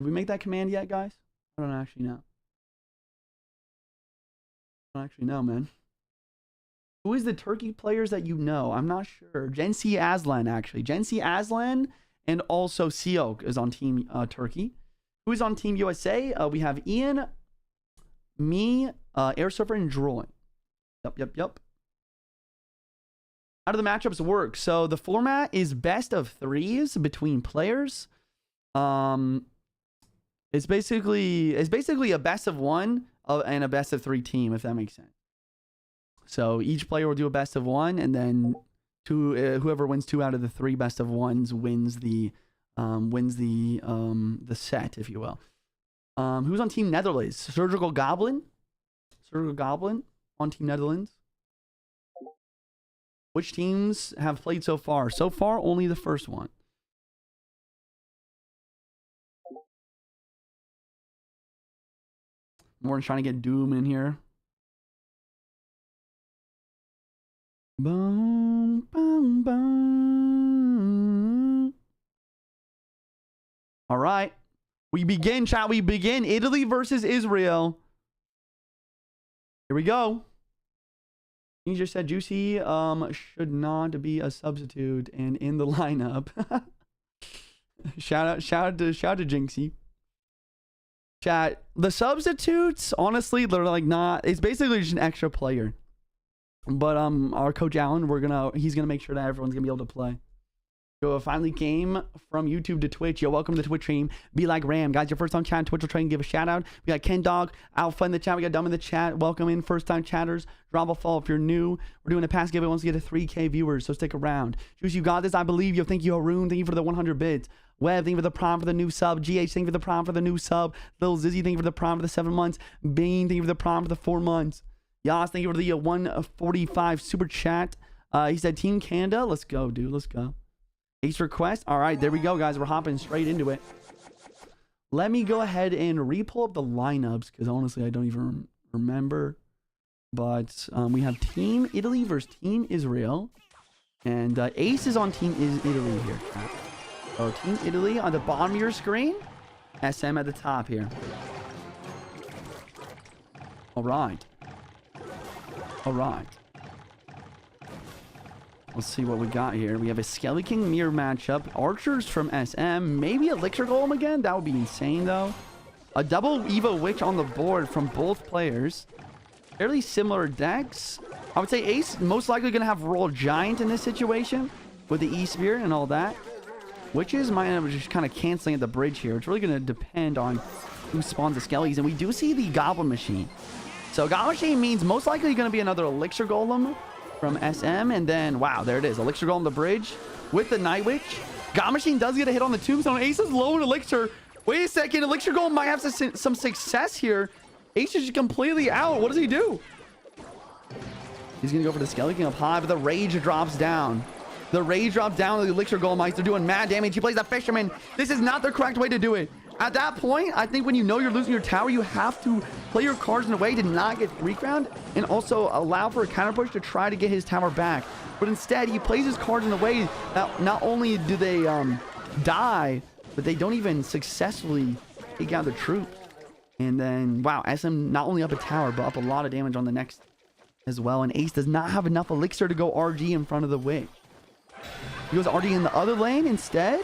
Did we make that command yet, guys? I don't actually know. I don't actually know, man. Who is the Turkey players that you know? I'm not sure. Jynxzi'S actually. Jynxzi'S and also Seok is on Team Turkey. Who is on Team USA? We have Ian, me, Air Surfer, and Droid. Yep. How do the matchups work? So the format is best of threes between players. It's basically a best of one and a best of three team, if that makes sense. So each player will do a best of one, and then whoever wins 2 out of the 3 best of ones wins the set, if you will. Who's on Team Netherlands? Surgical Goblin on Team Netherlands. Which teams have played so far? So far, only the first one. More trying to get Doom in here. Boom, boom, boom. All right. We begin, chat. We begin. Italy versus Israel. Here we go. You just said Juicy should not be a substitute and in the lineup. shout out to Jynxzi. Chat, the substitutes, honestly, they're like not, it's basically just an extra player. But our coach Alan, he's gonna make sure that everyone's gonna be able to play. So it finally came from YouTube to Twitch. Yo, welcome to the Twitch stream. Be like Ram. Guys, your first time chatting Twitch will try and give a shout out. We got Ken Dog, Alpha in the chat. We got Dumb in the chat. Welcome in first time chatters. Drop a follow if you're new. We're doing a past giveaway once we get to 3K viewers, so stick around. Juice, you got this. I believe you. Thank you, Haroon. Thank you for the 100 bits. Web, thank you for the prime for the new sub. GH, thank you for the prime for the new sub. Lil Zizzy, thank you for the prime for the 7 months. Bean, thank you for the prime for the 4 months. Yas, thank you for the 145 super chat. He said Team Canada. Let's go, dude. Let's go. Ace request. All right, there we go, guys. We're hopping straight into it. Let me go ahead and re-pull up the lineups because honestly, I don't even remember. But we have Team Italy versus Team Israel. And Ace is on Team Italy here. So Team Italy on the bottom of your screen. SM at the top here. All right. All right. Let's see what we got here. We have a Skelly King mirror matchup. Archers from SM. Maybe Elixir Golem again. That would be insane, though. A double Evo Witch on the board from both players. Fairly similar decks. I would say Ace most likely going to have Royal Giant in this situation with the E-Spear and all that. Witches might end up just kind of canceling at the bridge here. It's really going to depend on who spawns the Skellies. And we do see the Goblin Machine. So Goblin Machine means most likely going to be another Elixir Golem from SM, and then wow, there it is. Elixir Golem on the bridge with the Night Witch. Goblin Machine does get a hit on the Tombstone. Ace is low in Elixir. Wait a second, Elixir Golem might have some success here. Ace is just completely out. What does he do? He's gonna go for the Skelly King up high, but the Rage drops down. The Rage drops down to the Elixir Golem. They're doing mad damage. He plays the Fisherman. This is not the correct way to do it. At that point, I think when you know you're losing your tower, you have to play your cards in a way to not get recrowned and also allow for a counter push to try to get his tower back. But instead, he plays his cards in a way that not only do they die, but they don't even successfully take out the troops. And then, wow, SM not only up a tower, but up a lot of damage on the next as well. And Ace does not have enough Elixir to go RG in front of the Witch. He goes RG in the other lane instead.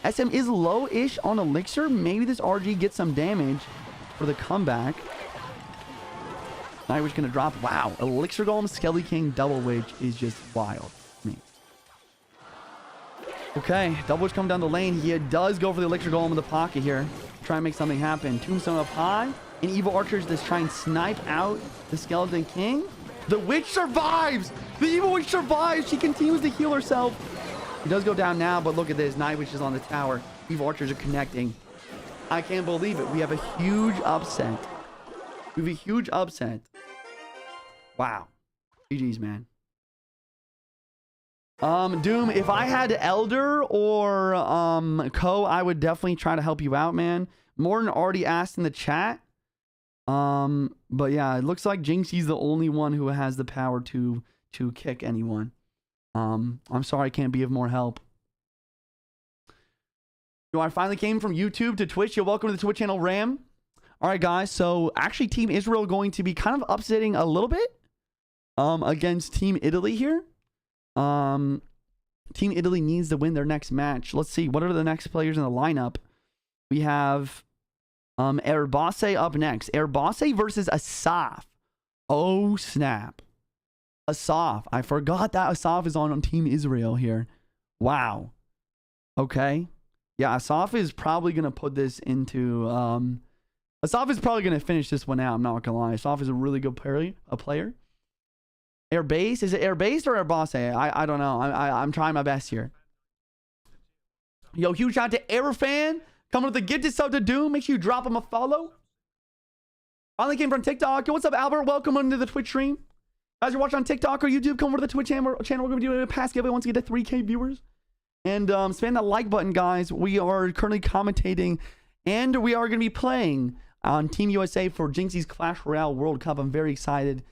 SM is low-ish on Elixir. Maybe this RG gets some damage for the comeback. Night Witch gonna drop. Wow, Elixir Golem, Skelly King, Double Witch is just wild. Okay, Double Witch coming down the lane. He does go for the Elixir Golem in the pocket here. Try and make something happen. Tombstone up high. And Evil Archers just try and snipe out the Skeleton King. The Witch survives! The Evil Witch survives! She continues to heal herself. He does go down now, but look at this. Night Witch is on the tower. Evil Archers are connecting. I can't believe it. We have a huge upset. We have a huge upset. Wow. GG's, man. Doom, if I had Elder or Co, I would definitely try to help you out, man. Morton already asked in the chat. But yeah, it looks like Jynxzi'S the only one who has the power to kick anyone. I'm sorry I can't be of more help. So I finally came from YouTube to Twitch. You're welcome to the Twitch channel, Ram. All right, guys. So actually, Team Israel going to be kind of upsetting a little bit against Team Italy here. Team Italy needs to win their next match. Let's see. What are the next players in the lineup? We have Airbase up next. Airbase versus Asaf. Oh, snap. Asaf. I forgot that Asaf is on Team Israel here. Wow. Okay. Yeah, Asaf is probably going to put this into... Asaf is probably going to finish this one out. I'm not going to lie. Asaf is a really good player. Airbase? Is it Airbase or Airbase? I don't know. I'm trying my best here. Yo, huge shout out to Airfan. Coming with the gifted sub to Doom. Make sure you drop him a follow. Finally came from TikTok. Yo, what's up, Albert? Welcome into the Twitch stream. Guys, you're watching on TikTok or YouTube, come over to the Twitch channel. We're going to be doing a pass giveaway once we get to 3K viewers. And spam that like button, guys. We are currently commentating, and we are going to be playing on Team USA for Jynxzi'S Clash Royale World Cup. I'm very excited.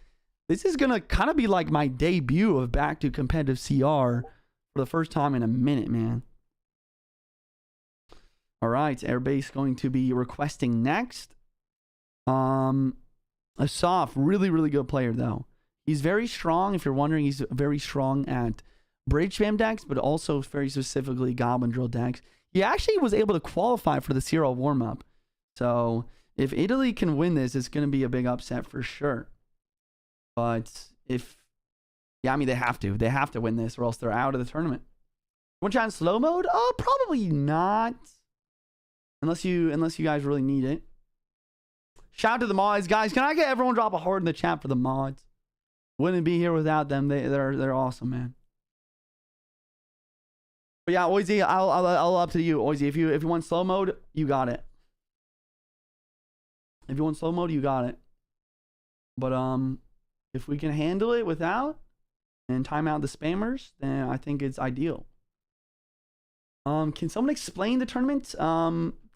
This is going to kind of be like my debut of back to competitive CR for the first time in a minute, man. All right, Airbase going to be requesting next. Asaf, really, really good player, though. He's very strong. If you're wondering, he's very strong at Bridge Spam decks, but also very specifically Goblin Drill decks. He actually was able to qualify for the CRL warm-up. So if Italy can win this, it's going to be a big upset for sure. But if... Yeah, I mean, they have to. They have to win this or else they're out of the tournament. Want to try in slow mode? Oh, probably not. Unless you guys really need it. Shout out to the mods. Guys, can I get everyone drop a heart in the chat for the mods? Wouldn't be here without them. They're awesome, man. But yeah, Oizy, I'll up to you, Oizy. If you want slow mode, you got it. If you want slow mode, you got it. But if we can handle it without and time out the spammers, then I think it's ideal. Can someone explain the tournament?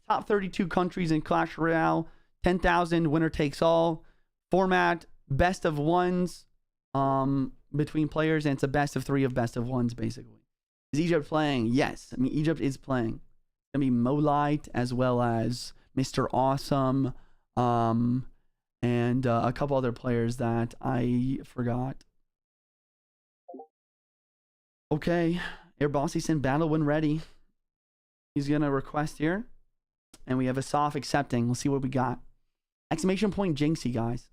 Top 32 countries in Clash Royale, 10,000 winner takes all format, best of ones between players, and it's a best of 3 of best of ones basically. Is Egypt playing? Yes. I mean, Egypt is playing. It's gonna be Molite as well as Mr. Awesome, and a couple other players that I forgot. Okay, Airbossi sent battle when ready. He's gonna request here, and we have Asaf accepting. We'll see what we got. Exclamation point Jynxzi, guys.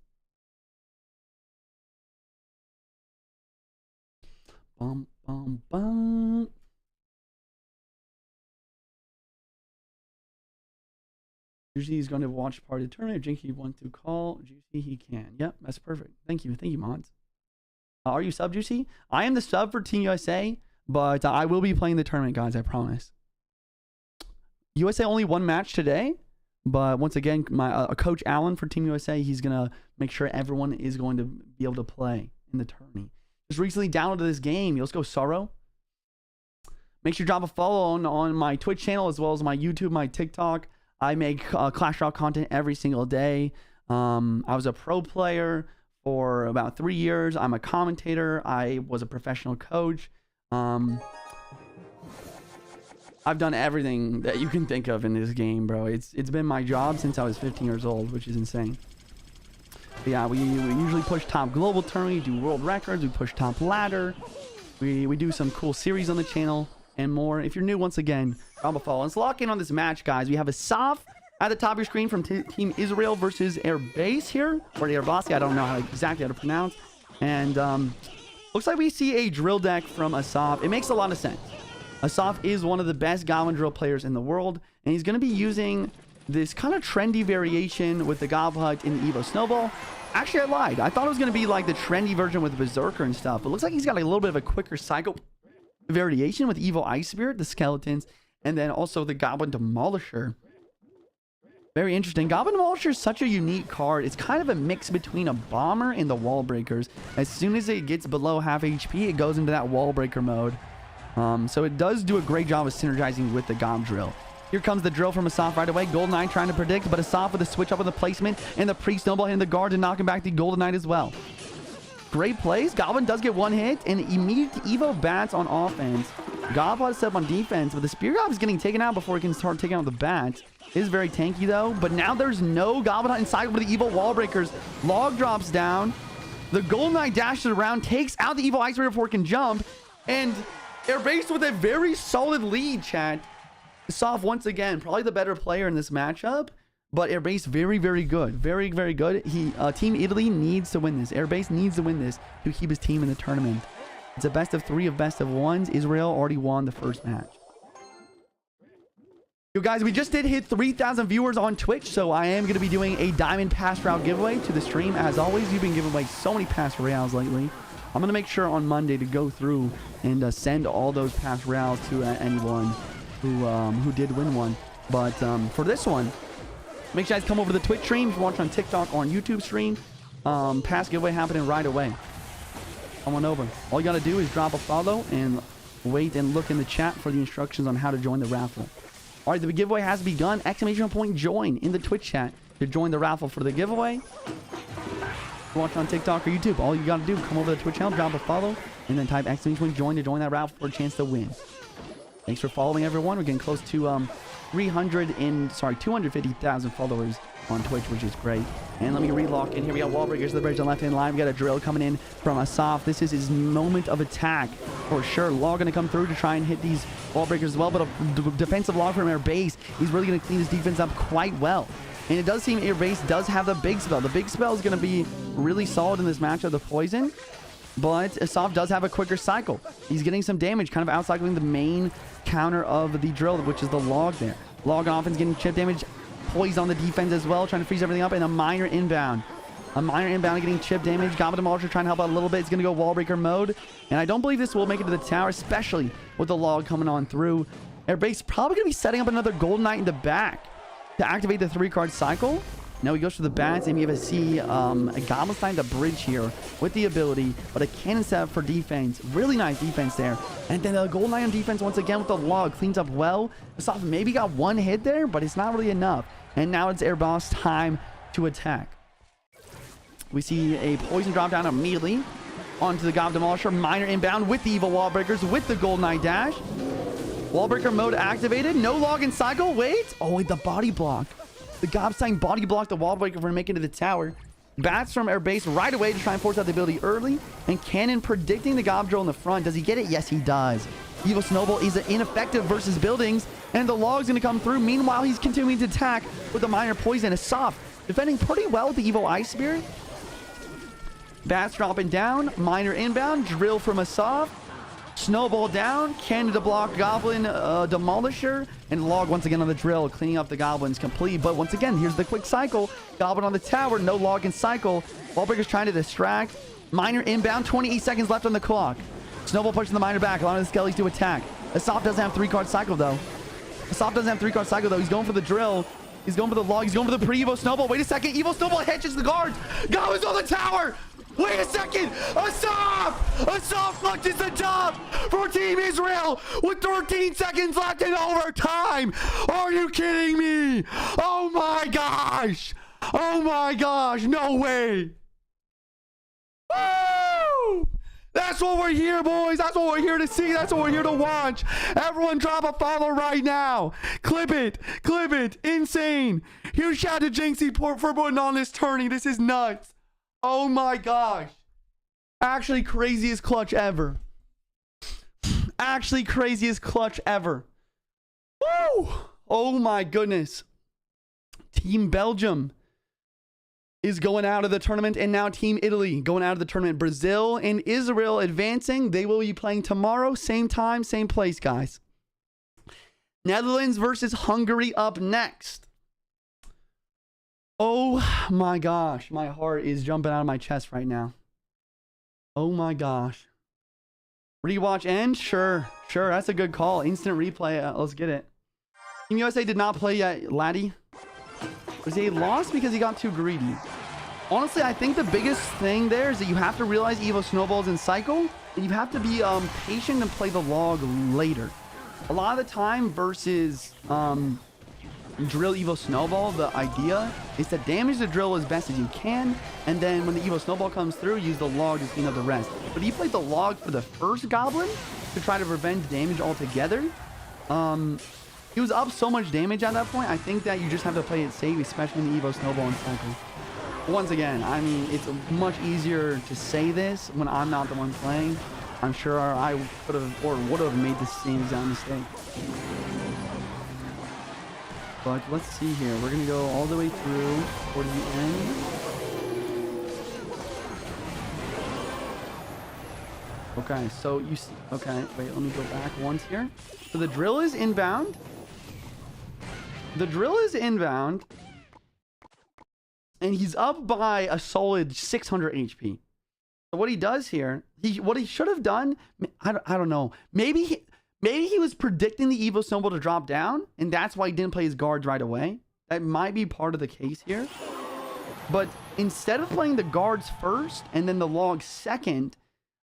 Bum bum bum. Usually he's going to watch part of the tournament. If Jynxzi wants to call Juicy, he can. Yep, that's perfect. Thank you, mods. Are you sub, Juicy? I am the sub for Team USA, but I will be playing the tournament, guys. I promise. USA only one match today, but once again, my coach Alan for Team USA, he's gonna make sure everyone is going to be able to play in the tourney. Just recently downloaded this game. Let's go, Sorrow. Make sure you drop a follow on my Twitch channel as well as my YouTube, my TikTok. I make Clash Royale content every single day. I was a pro player for about 3 years. I'm a commentator. I was a professional coach. I've done everything that you can think of in this game, bro. It's been my job since I was 15 years old, which is insane. But yeah, we usually push top global tournament, we do world records, we push top ladder. We do some cool series on the channel and more. If you're new, once again, drop a follow. Let's lock in on this match, guys. We have Asaf at the top of your screen from Team Israel versus Airbase here, or Airbase. I don't know exactly how to pronounce. And looks like we see a drill deck from Asaf. It makes a lot of sense. Asaf is one of the best Goblin Drill players in the world, and he's going to be using this kind of trendy variation with the Gob Hut in the Evo Snowball. Actually, I lied. I thought it was going to be like the trendy version with Berserker and stuff, but it looks like he's got a little bit of a quicker cycle variation with Evo Ice Spirit, the skeletons, And then also the Goblin Demolisher. Very interesting. Goblin Demolisher is such a unique card. It's kind of a mix between a Bomber and the Wall Breakers. As soon as it gets below half HP, it goes into that Wall Breaker mode. So it does do a great job of synergizing with the Gob Drill. Here comes the drill from Asaf right away. Golden Knight trying to predict, but Asaf with a switch up on the placement and the pre-snowball hitting the guard to knock him back the Golden Knight as well. Great plays. Goblin does get one hit and immediate Evo bats on offense. Goblin set up on defense, but the Spear Gob is getting taken out before he can start taking out the bats. It is very tanky though, but now there's no Goblin Hunt inside with the Evo Wall Breakers. Log drops down. The Golden Knight dashes around, takes out the Evo Ice Barrier before it can jump, and Airbase with a very solid lead, chat. Soft once again, probably the better player in this matchup, but Airbase very, very good. Very, very good. Team Italy needs to win this. Airbase needs to win this to keep his team in the tournament. It's a best of 3 of best of 1s. Israel already won the first match. Yo, guys, we just did hit 3,000 viewers on Twitch, so I am going to be doing a Diamond Pass Route giveaway to the stream. As always, you've been giving away so many Pass Royales lately. I'm going to make sure on Monday to go through and send all those Pass Royales to anyone who did win one. But for this one, make sure you guys come over to the Twitch stream. If you watch on TikTok or on YouTube stream, pass giveaway happening right away. Come on over. All you got to do is drop a follow and wait and look in the chat for the instructions on how to join the raffle. All right, the giveaway has begun. Exclamation point join in the Twitch chat to join the raffle for the giveaway. If you watch on TikTok or YouTube, all you got to do, come over to the Twitch channel, drop a follow, and then type exclamation point join to join that raffle for a chance to win. Thanks for following, everyone. We're getting close to 250,000 followers on Twitch, which is great. And let me relock in. Here we got Wall Breakers to the bridge on the left-hand line. We got a drill coming in from Asaf. This is his moment of attack for sure. Law going to come through to try and hit these Wall Breakers as well, but a defensive log from Airbase. He's really going to clean his defense up quite well. And it does seem Airbase does have the big spell. The big spell is going to be really solid in this match of the Poison. But Asaf does have a quicker cycle. He's getting some damage, kind of outcycling the main counter of the drill, which is the log there. Log on offense getting chip damage. Poise on the defense as well, trying to freeze everything up, and a minor inbound. Getting chip damage. Goblin Demolisher trying to help out a little bit. It's going to go wall breaker mode. And I don't believe this will make it to the tower, especially with the log coming on through. Airbase probably going to be setting up another Golden Knight in the back to activate the 3-card cycle. Now he goes for the bats, and we have a Goblin Stein the bridge here with the ability, but a cannon setup for defense. Really nice defense there. And then the Golden Knight on defense once again with the log. Cleans up well. Asaf maybe got one hit there, but it's not really enough. And now it's Airbase time to attack. We see a poison drop down immediately onto the Goblin Demolisher. Minor inbound with the evil wall breakers with the Golden Knight dash. Wall breaker mode activated. No log in cycle. Wait. Oh, wait, the body block. The Gobstein body blocked the wall breaker for making it to the tower. Bats from Airbase right away to try and force out the ability early. And Cannon predicting the Gob Drill in the front. Does he get it? Yes, he does. Evil Snowball is ineffective versus buildings. And the log's going to come through. Meanwhile, he's continuing to attack with a minor poison. Asaf defending pretty well with the Evil Ice Spirit. Bats dropping down. Minor inbound. Drill from Asaf. Snowball down. Cannon to block Goblin Demolisher. And log once again on the drill, cleaning up the goblins complete. But once again, here's the quick cycle. Goblin on the tower. No log in cycle. Wallbreaker's trying to distract. Minor inbound. 28 seconds left on the clock. Snowball pushing the minor back, allowing the Skellies to attack. Asaf doesn't have 3-card cycle, though. He's going for the drill. He's going for the log. He's going for the pre-Evo Snowball. Wait a second. Evo Snowball hitches the guards. Goblin's on the tower. Wait a second! Asaf! Asaf clutches the dub for Team Israel with 13 seconds left in overtime! Are you kidding me? Oh my gosh! Oh my gosh! No way! Woo! That's what we're here, boys! That's what we're here to see! That's what we're here to watch! Everyone drop a follow right now! Clip it! Clip it! Insane! Huge shout out to Jynxzi for putting on this tourney. This is nuts! Oh my gosh. Actually craziest clutch ever. Actually craziest clutch ever. Woo! Oh my goodness. Team Belgium is going out of the tournament, and now Team Italy going out of the tournament. Brazil and Israel advancing. They will be playing tomorrow. Same time, same place, guys. Netherlands versus Hungary up next. Oh my gosh, my heart is jumping out of my chest right now. Oh my gosh. Rewatch end? Sure, that's a good call. Instant replay, let's get it. Team USA did not play yet, laddie. Was he lost because he got too greedy? Honestly, I think the biggest thing there is that you have to realize Evo snowballs in cycle, and you have to be patient and play the log later. A lot of the time versus drill Evo snowball, the idea is to damage the drill as best as you can, and then when the Evo snowball comes through, use the log to clean up the rest. But he played the log for the first goblin to try to prevent damage altogether. He was up so much damage at that point. I think that you just have to play it safe, especially in the Evo snowball and cycle. Once again, I mean, it's much easier to say this when I'm not the one playing. I'm sure I could have or would have made the same exact mistake. But let's see here. We're gonna go all the way through toward the end. Okay, so you see. Okay, wait. Let me go back once here. So the drill is inbound. The drill is inbound. And he's up by a solid 600 HP. So what he does here, what he should have done, I don't know. Maybe he was predicting the Evo snowball to drop down, and that's why he didn't play his guards right away. That might be part of the case here. But instead of playing the guards first and then the log second,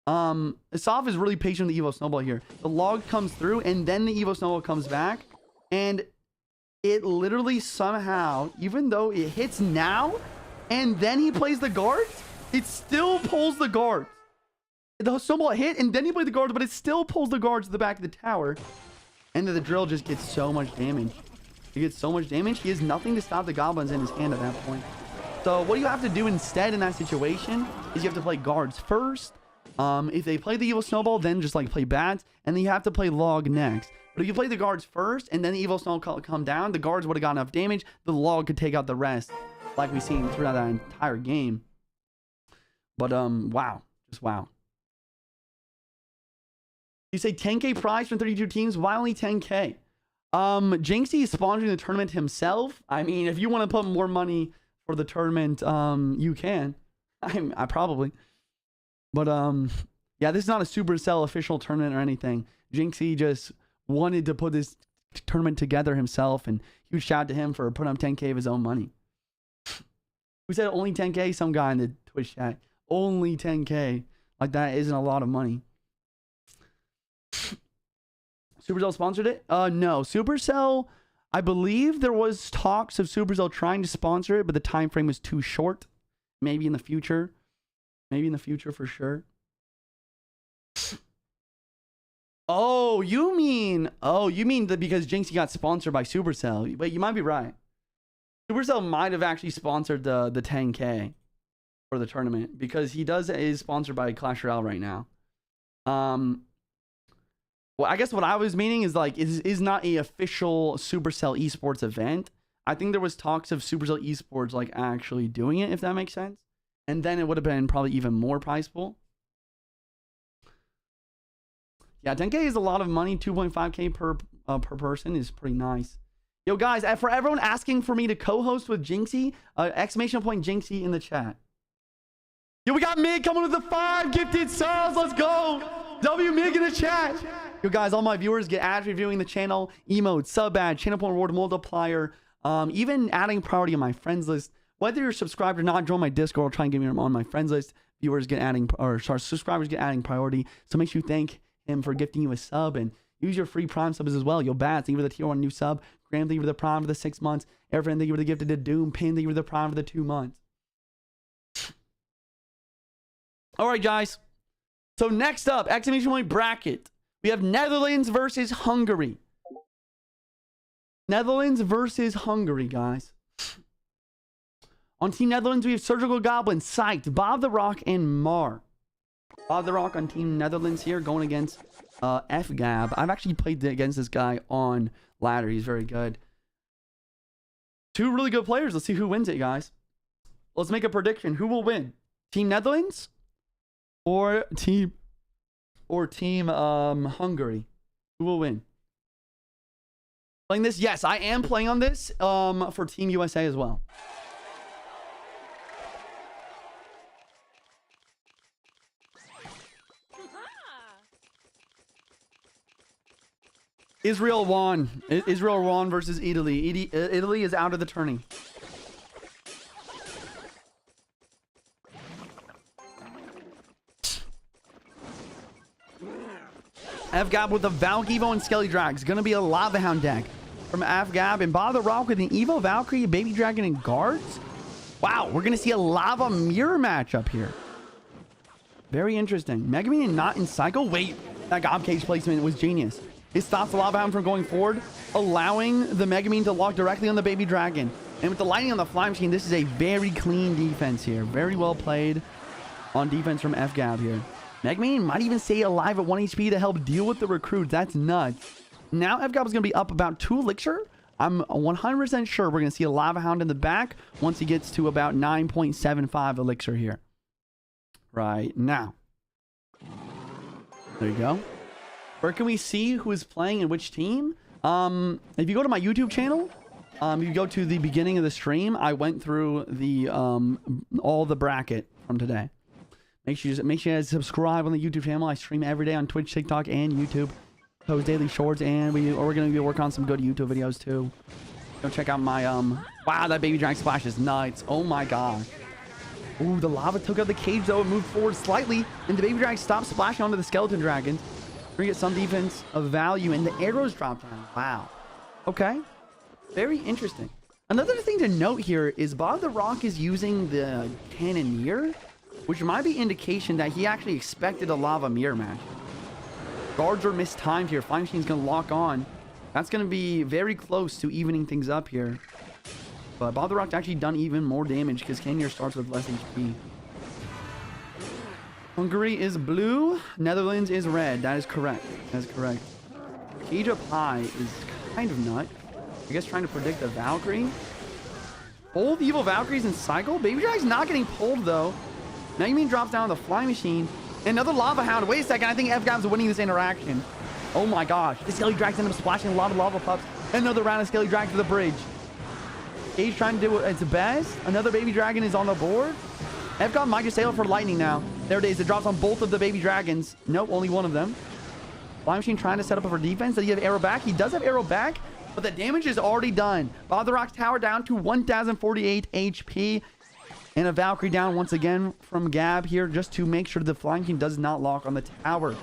Asaf is really patient with the Evo snowball here. The log comes through, and then the Evo snowball comes back, and it literally somehow, even though it hits now and then he plays the guards, it still pulls the guards. The snowball hit and then he played the guards, but it still pulls the guards to the back of the tower. And then the drill just gets so much damage. He gets so much damage. He has nothing to stop the goblins in his hand at that point. So what you have to do instead in that situation is you have to play guards first. If they play the Evo snowball, then just like play bats, and then you have to play log next. But if you play the guards first and then the Evo snowball come down, the guards would have got enough damage. The log could take out the rest, like we've seen throughout that entire game. But wow, just wow. You say 10K prize from 32 teams. Why only 10K? Jynxzi is sponsoring the tournament himself. I mean, if you want to put more money for the tournament, you can. I probably. But yeah, this is not a Supercell official tournament or anything. Jynxzi just wanted to put this tournament together himself, and huge shout out to him for putting up 10K of his own money. Who said only 10K? Some guy in the Twitch chat. Only 10K. Like, that isn't a lot of money. Supercell sponsored it? No. Supercell, I believe there was talks of Supercell trying to sponsor it, but the time frame was too short. Maybe in the future. Maybe in the future for sure. Oh, you mean that because Jynxzi got sponsored by Supercell. Wait, you might be right. Supercell might have actually sponsored the 10K for the tournament, because he is sponsored by Clash Royale right now. Well, I guess what I was meaning is like is not a official Supercell esports event. I think there was talks of Supercell esports like actually doing it, if that makes sense. And then it would have been probably even more prizeful. Yeah, 10K is a lot of money. 2.5K per person is pretty nice. Yo, guys, for everyone asking for me to co-host with Jynxzi, exclamation point Jynxzi in the chat. Yo, we got Mig coming with the 5 gifted subs. Let's go. W Mig in the chat. Yo, guys, all my viewers get ads reviewing the channel, emotes, sub ad, channel point reward multiplier, even adding priority on my friends list. Whether you're subscribed or not, join my Discord. I'll try and get me on my friends list. Viewers get subscribers get adding priority. So make sure you thank him for gifting you a sub, and use your free Prime subs as well. Yo, Bats, thank you for the tier 1 new sub. Graham, thank you for the Prime for the 6 months. Everyone, thank you for the gifted to Doom. Pin, thank you for the Prime for the 2 months. All right, guys. So next up, exclamation point bracket. We have Netherlands versus Hungary. Netherlands versus Hungary, guys. On Team Netherlands, we have Surgical Goblin, Psyched, Bob the Rock, and Mar. Bob the Rock on Team Netherlands here, going against FGab. I've actually played against this guy on ladder. He's very good. 2 really good players. Let's see who wins it, guys. Let's make a prediction. Who will win? Team Netherlands or Team Hungary? Who will win? Playing this? Yes, I am playing on this for Team USA as well. Israel won. Israel won versus Italy. Italy is out of the tourney. FGAB with the Valk Evo and Skelly Drag. It's going to be a Lava Hound deck from FGAB. And Bob the Rock with an Evo, Valkyrie, Baby Dragon, and Guards. Wow, we're going to see a Lava Mirror matchup here. Very interesting. Megaminion not in cycle. Wait, that Gob Cage placement was genius. It stops the Lava Hound from going forward, allowing the Megaminion to lock directly on the Baby Dragon. And with the lightning on the Fly Machine, this is a very clean defense here. Very well played on defense from FGAB here. Megaminion might even stay alive at 1 HP to help deal with the recruits. That's nuts. Now FGAB is going to be up about 2 Elixir. I'm 100% sure we're going to see a Lava Hound in the back once he gets to about 9.75 Elixir here. Right now. There you go. Where can we see who is playing in which team? If you go to my YouTube channel, if you go to the beginning of the stream, I went through the all the bracket from today. Make sure you guys subscribe on the YouTube channel. I stream every day on Twitch, TikTok, and YouTube. Post daily shorts, and we're going to be working on some good YouTube videos too. Go check out my wow, that Baby Dragon splash is nuts. Oh my god. Ooh, the lava took out the cage though. It moved forward slightly, and the Baby Dragon stopped splashing onto the Skeleton Dragons. We're gonna get some defense of value, and the arrows dropped down. Wow. Okay. Very interesting. Another thing to note here is Bob the Rock is using the Cannoneer, which might be indication that he actually expected a Lava Mirror match. Guards are mistimed here. Flying Machine's going to lock on. That's going to be very close to evening things up here. But Bob the Rock's actually done even more damage because Cannoneer starts with less HP. Hungary is blue. Netherlands is red. That is correct. That is correct. Cage up high is kind of nut. I guess trying to predict the Valkyrie. Both evil Valkyries in cycle. Baby Dragon's not getting pulled though. Megaminion drops down the Fly Machine. Another Lava Hound. Wait a second. I think FGAB's winning this interaction. Oh my gosh. The Skelly Dragons end up splashing a lot of Lava Pups. Another round of Skelly Drag to the bridge. Cage trying to do its best. Another Baby Dragon is on the board. FGAB might just sail for lightning now. There it is. It drops on both of the Baby Dragons. Nope, only one of them. Fly Machine trying to set up for defense. Does he have arrow back? He does have arrow back, but the damage is already done. Bob the Rock's tower down to 1,048 HP. And a Valkyrie down once again from Gab here just to make sure the Flying King does not lock on the tower.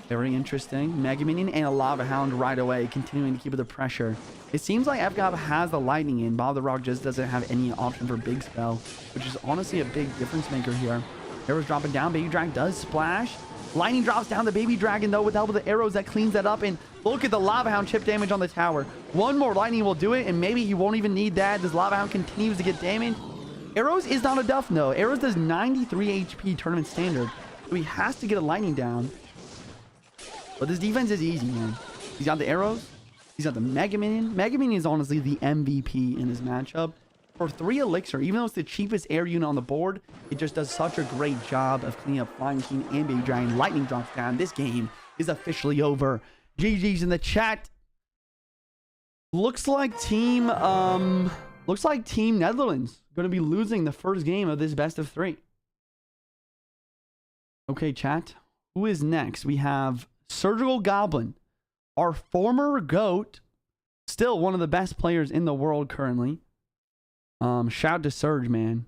Very interesting. Megaminion and a Lava Hound right away, continuing to keep the pressure. It seems like FGAB has the lightning in. Bob the Rock just doesn't have any option for big spell, which is honestly a big difference maker here. Arrows dropping down. Baby Dragon does splash. Lightning drops down the Baby Dragon though with the help of the arrows that cleans that up. And look at the Lava Hound chip damage on the tower. One more lightning will do it, and maybe he won't even need that. This Lava Hound continues to get damage. Arrows is not enough though. Arrows does 93 HP tournament standard, so he has to get a lightning down. But this defense is easy, man. He's got the arrows. He's got the Megaminion. Megaminion is honestly the MVP in this matchup. For 3 Elixir, even though it's the cheapest air unit on the board, it just does such a great job of cleaning up Flying Machine and Baby Dragon. Lightning drops down. This game is officially over. GG's in the chat. Looks like Team Netherlands going to be losing the first game of this best of 3. Okay, chat. Who is next? We have Surgical Goblin, our former GOAT, still one of the best players in the world currently. Shout to Surge, man.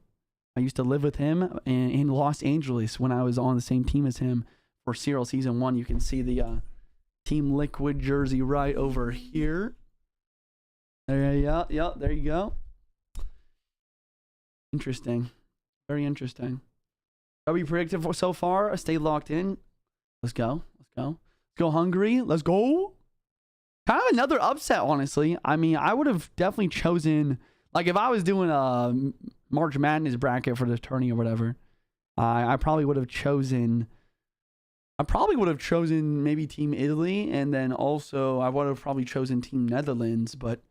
I used to live with him in Los Angeles when I was on the same team as him for Serial Season 1. You can see the Team Liquid jersey right over here. There you go. Yep, there you go. Interesting. Very interesting. Are we predicted for so far? Stay locked in. Let's go. Let's go. Let's go Hungary. Let's go. Kind of another upset, honestly. I mean, I would have definitely chosen, like if I was doing a March Madness bracket for the tourney or whatever, I probably would have chosen maybe Team Italy, and then also I would have probably chosen Team Netherlands, but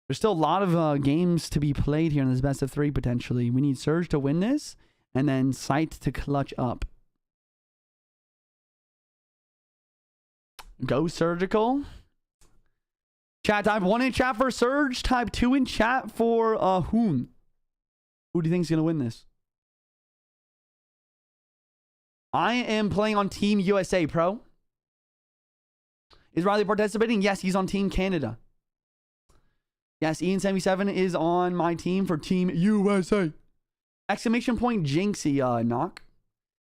there's still a lot of games to be played here in this best of 3 potentially. We need Surge to win this, and then Sight to clutch up. Go Surgical. Chat, type 1 in chat for Surge. Type 2 in chat for Hoon. Who do you think is going to win this? I am playing on Team USA, Pro. Is Riley participating? Yes, he's on Team Canada. Yes, Ian77 is on my team for Team USA. Exclamation point Jynxzi, knock.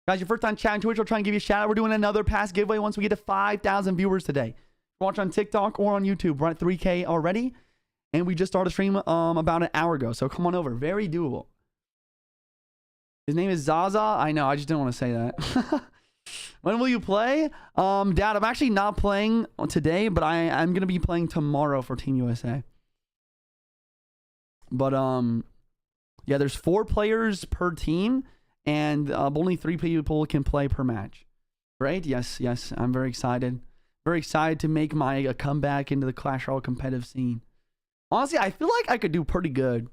Guys, your first time chatting Twitch, I'll try and give you a shout out. We're doing another pass giveaway once we get to 5,000 viewers today. Watch on TikTok or on YouTube. We're at 3K already. And we just started a stream about an hour ago. So come on over. Very doable. His name is Zaza. I know. I just didn't want to say that. When will you play? Dad, I'm actually not playing today, but I'm going to be playing tomorrow for Team USA. But, yeah, there's 4 players per team, and only 3 people can play per match. Right? Yes, yes. I'm very excited. Very excited to make my comeback into the Clash Royale competitive scene. Honestly, I feel like I could do pretty good.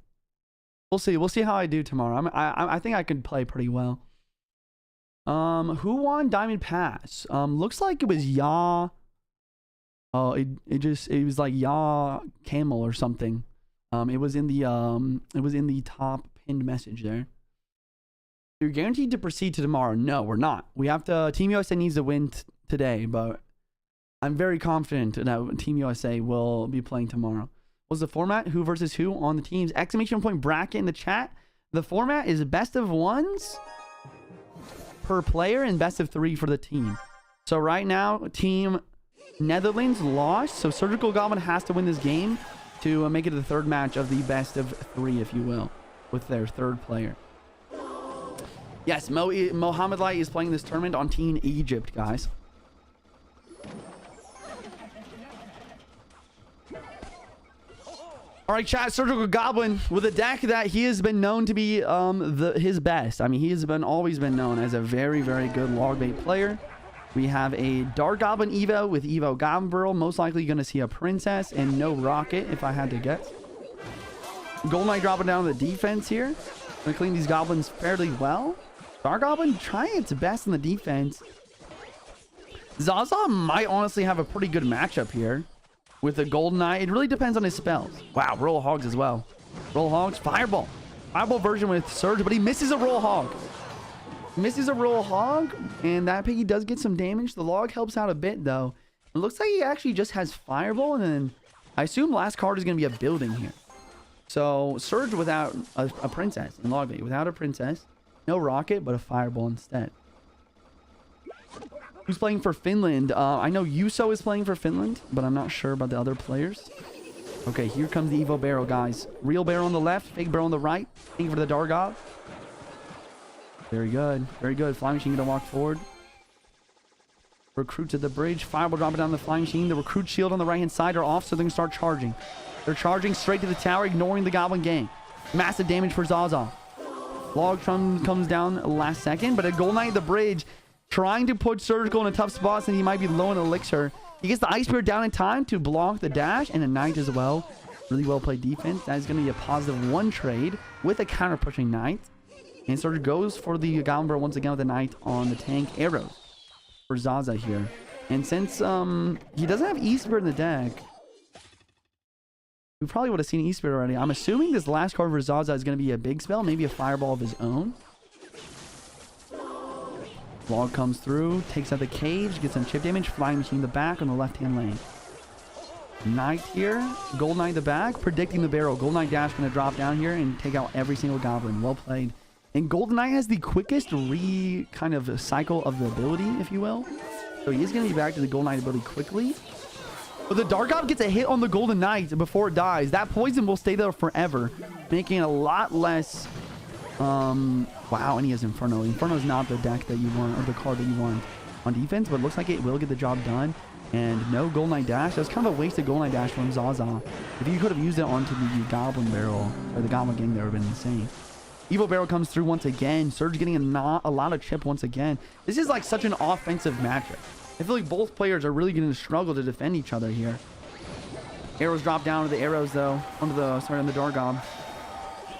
We'll see. We'll see how I do tomorrow. I think I could play pretty well. Who won Diamond Pass? Looks like it was Ya. Oh, it was like Ya Camel or something. It was in the top pinned message there. You're guaranteed to proceed to tomorrow. No, we're not. We have to. Team USA needs to win today, but I'm very confident that Team USA will be playing tomorrow. What's the format? Who versus who on the teams? Exclamation point bracket in the chat. The format is best of 1s per player and best of 3 for the team. So right now, Team Netherlands lost. So Surgical Goblin has to win this game to make it the 3rd match of the best of 3, if you will, with their 3rd player. Yes, Mohamed Light is playing this tournament on Team Egypt, guys. All right, chat. Surgical Goblin with a deck that he has been known to be his best. I mean, he has always been known as a very, very good log bait player. We have a Dark Goblin Evo with Evo Goblin Burrow. Most likely going to see a Princess and no Rocket, if I had to guess. Golden Knight dropping down the defense here. Going to clean these Goblins fairly well. Dark Goblin trying its best in the defense. Zaza might honestly have a pretty good matchup here with the Golden Knight. It really depends on his spells. Wow, Roll Hogs as well. Roll Hogs, Fireball. Fireball version with Surge, but he misses a Roll Hog. Misses a Roll Hog, and that piggy does get some damage. The log helps out a bit, though. It looks like he actually just has Fireball, and then I assume last card is going to be a building here. So, Surge without a Princess in log bait. Without a Princess, no Rocket, but a Fireball instead. Who's playing for Finland? I know Yuso is playing for Finland, but I'm not sure about the other players. Okay, here comes the Evo Barrel, guys. Real Barrel on the left, fake Barrel on the right. Thank you for the Dargob. Very good. Very good. Flying Machine going to walk forward. Recruits at the bridge. Fireball dropping down the Flying Machine. The Recruit shield on the right-hand side are off, so they're going to start charging. They're charging straight to the tower, ignoring the Goblin gang. Massive damage for Zaza. Log comes down last second, but a Golden Knight at the bridge trying to put Surgical in a tough spot, and he might be low in Elixir. He gets the Ice Spear down in time to block the dash, and a Knight as well. Really well played defense. That is going to be a positive 1 trade with a counter-pushing Knight. And Surge goes for the Goblin Burrow once again with the Knight on the tank arrows for Zaza here. And since he doesn't have E-Spear in the deck, we probably would have seen E-Spear already. I'm assuming this last card for Zaza is going to be a big spell, maybe a Fireball of his own. Log comes through, takes out the cage, gets some chip damage. Flying Machine in the back on the left-hand lane. Knight here. Gold Knight in the back, predicting the barrel. Gold Knight dash going to drop down here and take out every single Goblin. Well played. And Golden Knight has the quickest kind of cycle of the ability, if you will. So he is going to be back to the Golden Knight ability quickly. But the Dark Goblin gets a hit on the Golden Knight before it dies. That poison will stay there forever, making it a lot less... wow, and he has Inferno. Inferno is not the deck that you want, or the card that you want on defense, but it looks like it will get the job done. And no Golden Knight dash. That was kind of a wasted Golden Knight dash from Zaza. If you could have used it onto the Goblin Barrel, or the Goblin Gang, that would have been insane. Evil Barrel comes through once again. Surge getting a lot of chip once again. This is like such an offensive matchup. I feel like both players are really going to struggle to defend each other here. Arrows drop down to the arrows, though. On the Dargob.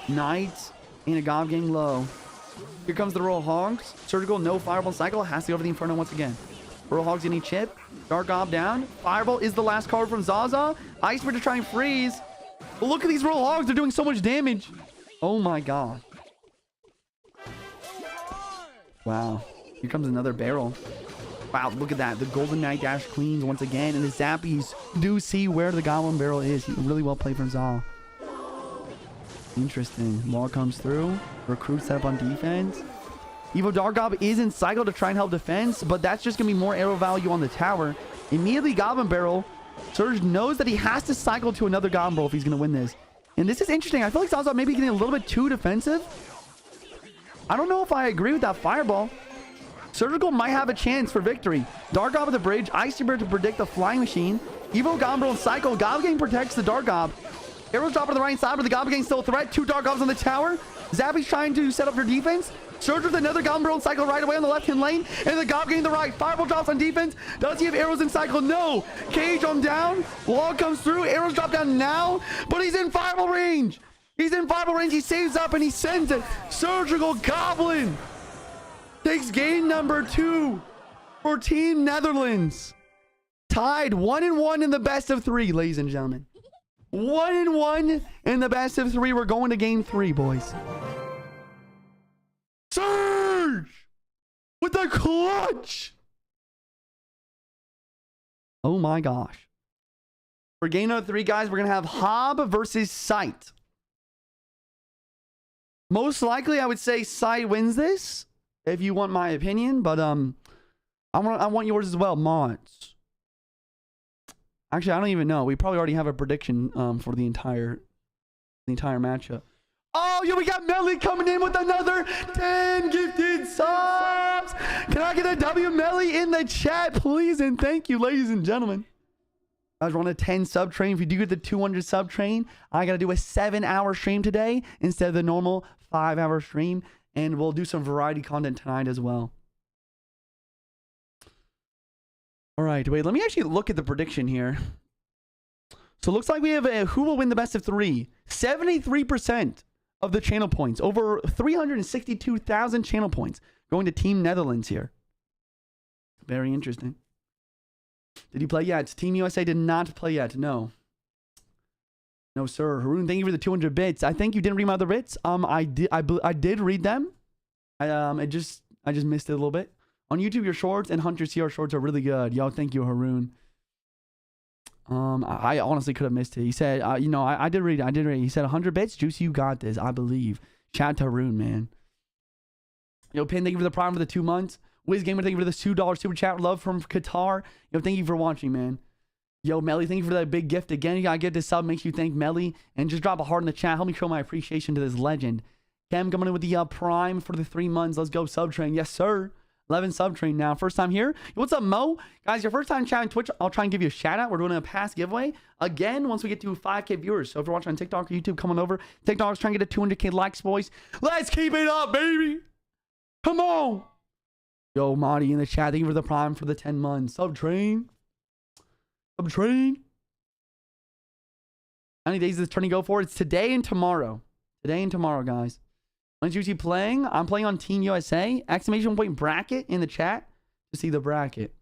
Knight and a Gob Gang low. Here comes the Royal Hogs. Surgical, no Fireball cycle. Has to go over the Inferno once again. Royal Hogs getting chip. Dark Gob down. Fireball is the last card from Zaza. Ice Spear to try and freeze. But look at these Royal Hogs. They're doing so much damage. Oh my god. Wow. Here comes another barrel. Wow, look at that. The Golden Knight dash cleans once again. And the Zappies do see where the Goblin Barrel is. Really well played from Zal. Interesting. Ball comes through. Recruit set up on defense. Evo Dargob is in cycle to try and help defense, but that's just going to be more arrow value on the tower. Immediately Goblin Barrel. Surge knows that he has to cycle to another Goblin Barrel if he's going to win this. And this is interesting. I feel like Zal's maybe getting a little bit too defensive. I don't know if I agree with that fireball. Surgical might have a chance for victory. Dargob at the bridge. Icy Bird to predict the flying machine. Evo Goblin Barrel and cycle. Goblin Gang protects the Dargob. Arrows drop on the right side, but the Goblin Gang still a threat. 2 Dargobs on the tower. Zappy's trying to set up for defense. Surge with another Goblin Barrel and cycle right away on the left-hand lane. And the Goblin Gang the right. Fireball drops on defense. Does he have arrows in cycle? No. Cage on down. Log comes through. Arrows drop down now. But he's in fireball range. He's in fireball range. He saves up and he sends it. Surgical Goblin takes game number 2 for Team Netherlands. Tied 1-1 in the best of 3, ladies and gentlemen. 1-1 in the best of 3. We're going to game 3, boys. Surge with the clutch. Oh my gosh. For game number 3, guys, we're going to have Hob versus Sight. Most likely, I would say Sight wins this, if you want my opinion, but I want yours as well, Mods. Actually, I don't even know. We probably already have a prediction for the entire matchup. Oh, yeah, we got Melly coming in with another 10 gifted subs. Can I get a W Melly in the chat, please? And thank you, ladies and gentlemen. I was on a 10 sub train. If you do get the 200 sub train, I got to do a 7-hour stream today instead of the normal 5-hour stream. And we'll do some variety content tonight as well. All right, wait, let me actually look at the prediction here. So it looks like we have a who will win the best of 3. 73% of the channel points. Over 362,000 channel points going to Team Netherlands here. Very interesting. Did you play yet? Team USA did not play yet. No. No, sir. Haroon, thank you for the 200 bits. I think you didn't read my other bits. I did read them. I just missed it a little bit. On YouTube, your shorts and Hunter CR shorts are really good. Yo, thank you, Haroon. I honestly could have missed it. He said, I did read it. He said 100 bits. Juicy, you got this. I believe. Shout out to Haroon, man. Yo, Pin, thank you for the prime for the 2 months. WizGamer, thank you for the $2 super chat. Love from Qatar. Yo, thank you for watching, man. Yo, Melly, thank you for that big gift again. You gotta get this sub. Makes you thank Melly. And just drop a heart in the chat. Help me show my appreciation to this legend. Cam coming in with the prime for the 3 months. Let's go, sub train. Yes, sir. 11 sub train now. First time here. What's up, Mo? Guys, your first time chatting Twitch, I'll try and give you a shout out. We're doing a past giveaway again once we get to 5K viewers. So if you're watching on TikTok or YouTube, come on over. TikTok's trying to get to 200K likes, boys. Let's keep it up, baby. Come on. Yo, Marty in the chat. Thank you for the prime for the 10 months. Sub train. Sub train. How many days is this turning go for? It's today and tomorrow. Today and tomorrow, guys. When's Juicy playing? I'm playing on Team USA. Exclamation point bracket in the chat to see the bracket.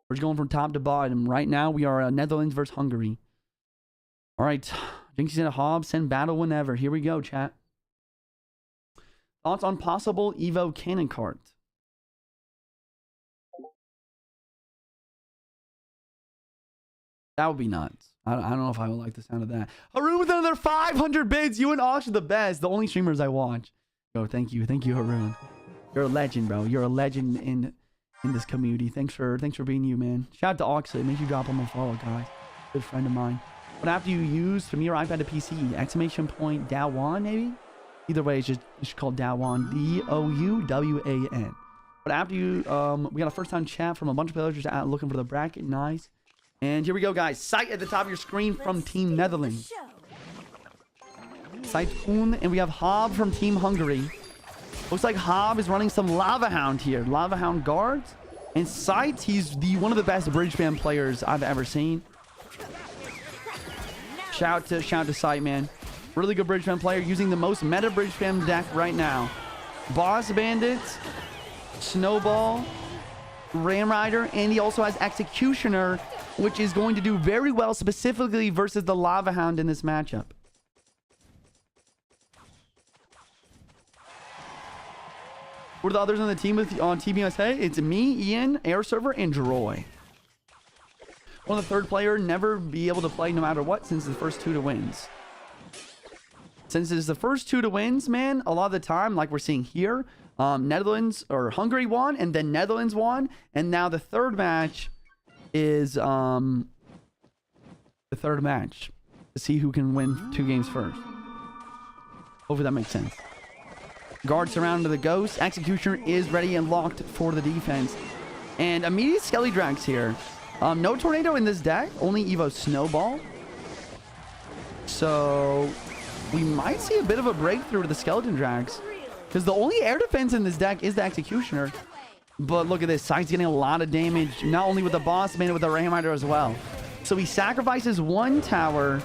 We're just going from top to bottom. Right now, we are Netherlands versus Hungary. All right. Jynxzi'S and Hobbs, send battle whenever. Here we go, chat. Thoughts on possible Evo cannon cart? That would be nuts. I don't know if I would like the sound of that. Haroon with another 500 bids. You and Osh are the best. The only streamers I watch. Yo, thank you. Thank you, Haroon. You're a legend, bro. You're a legend in this community. Thanks for being you, man. Shout out to Oxley. Make sure you drop him a follow, guys. Good friend of mine. But after you use from your iPad to PC, exclamation point Dawan, maybe? Either way, it's just called Dawan. D-O-U-W-A-N. But after you, we got a first time chat from a bunch of players just out looking for the bracket. Nice. And here we go, guys. Sight at the top of your screen from Team Netherlands. Sight Un, and we have Hob from Team Hungary. Looks like Hob is running some Lava Hound here. Lava Hound guards. And Sight, he's one of the best bridge spam players I've ever seen. Shout out to Sight, man. Really good bridge spam player using the most meta bridge spam deck right now. Boss Bandits, Snowball, Ram Rider, and he also has Executioner, which is going to do very well specifically versus the Lava Hound in this matchup. Who are the others on the team on Team USA? It's me, Ian, Air Server, and Droy. Will the third player never be able to play no matter what since the first 2 to wins? Since it's the first 2 to wins, man, a lot of the time, like we're seeing here, Netherlands or Hungary won, and then Netherlands won, and now the third match is the third match to see who can win 2 games first. Hopefully that makes sense. Guard surrounded the Ghost. Executioner is ready and locked for the defense. And immediate Skelly Drags here. No Tornado in this deck. Only Evo Snowball. So we might see a bit of a breakthrough to the Skeleton Drags. Because the only air defense in this deck is the Executioner. But look at this. Side's getting a lot of damage. Not only with the boss, but with the Ram Rider as well. So he sacrifices 1 tower.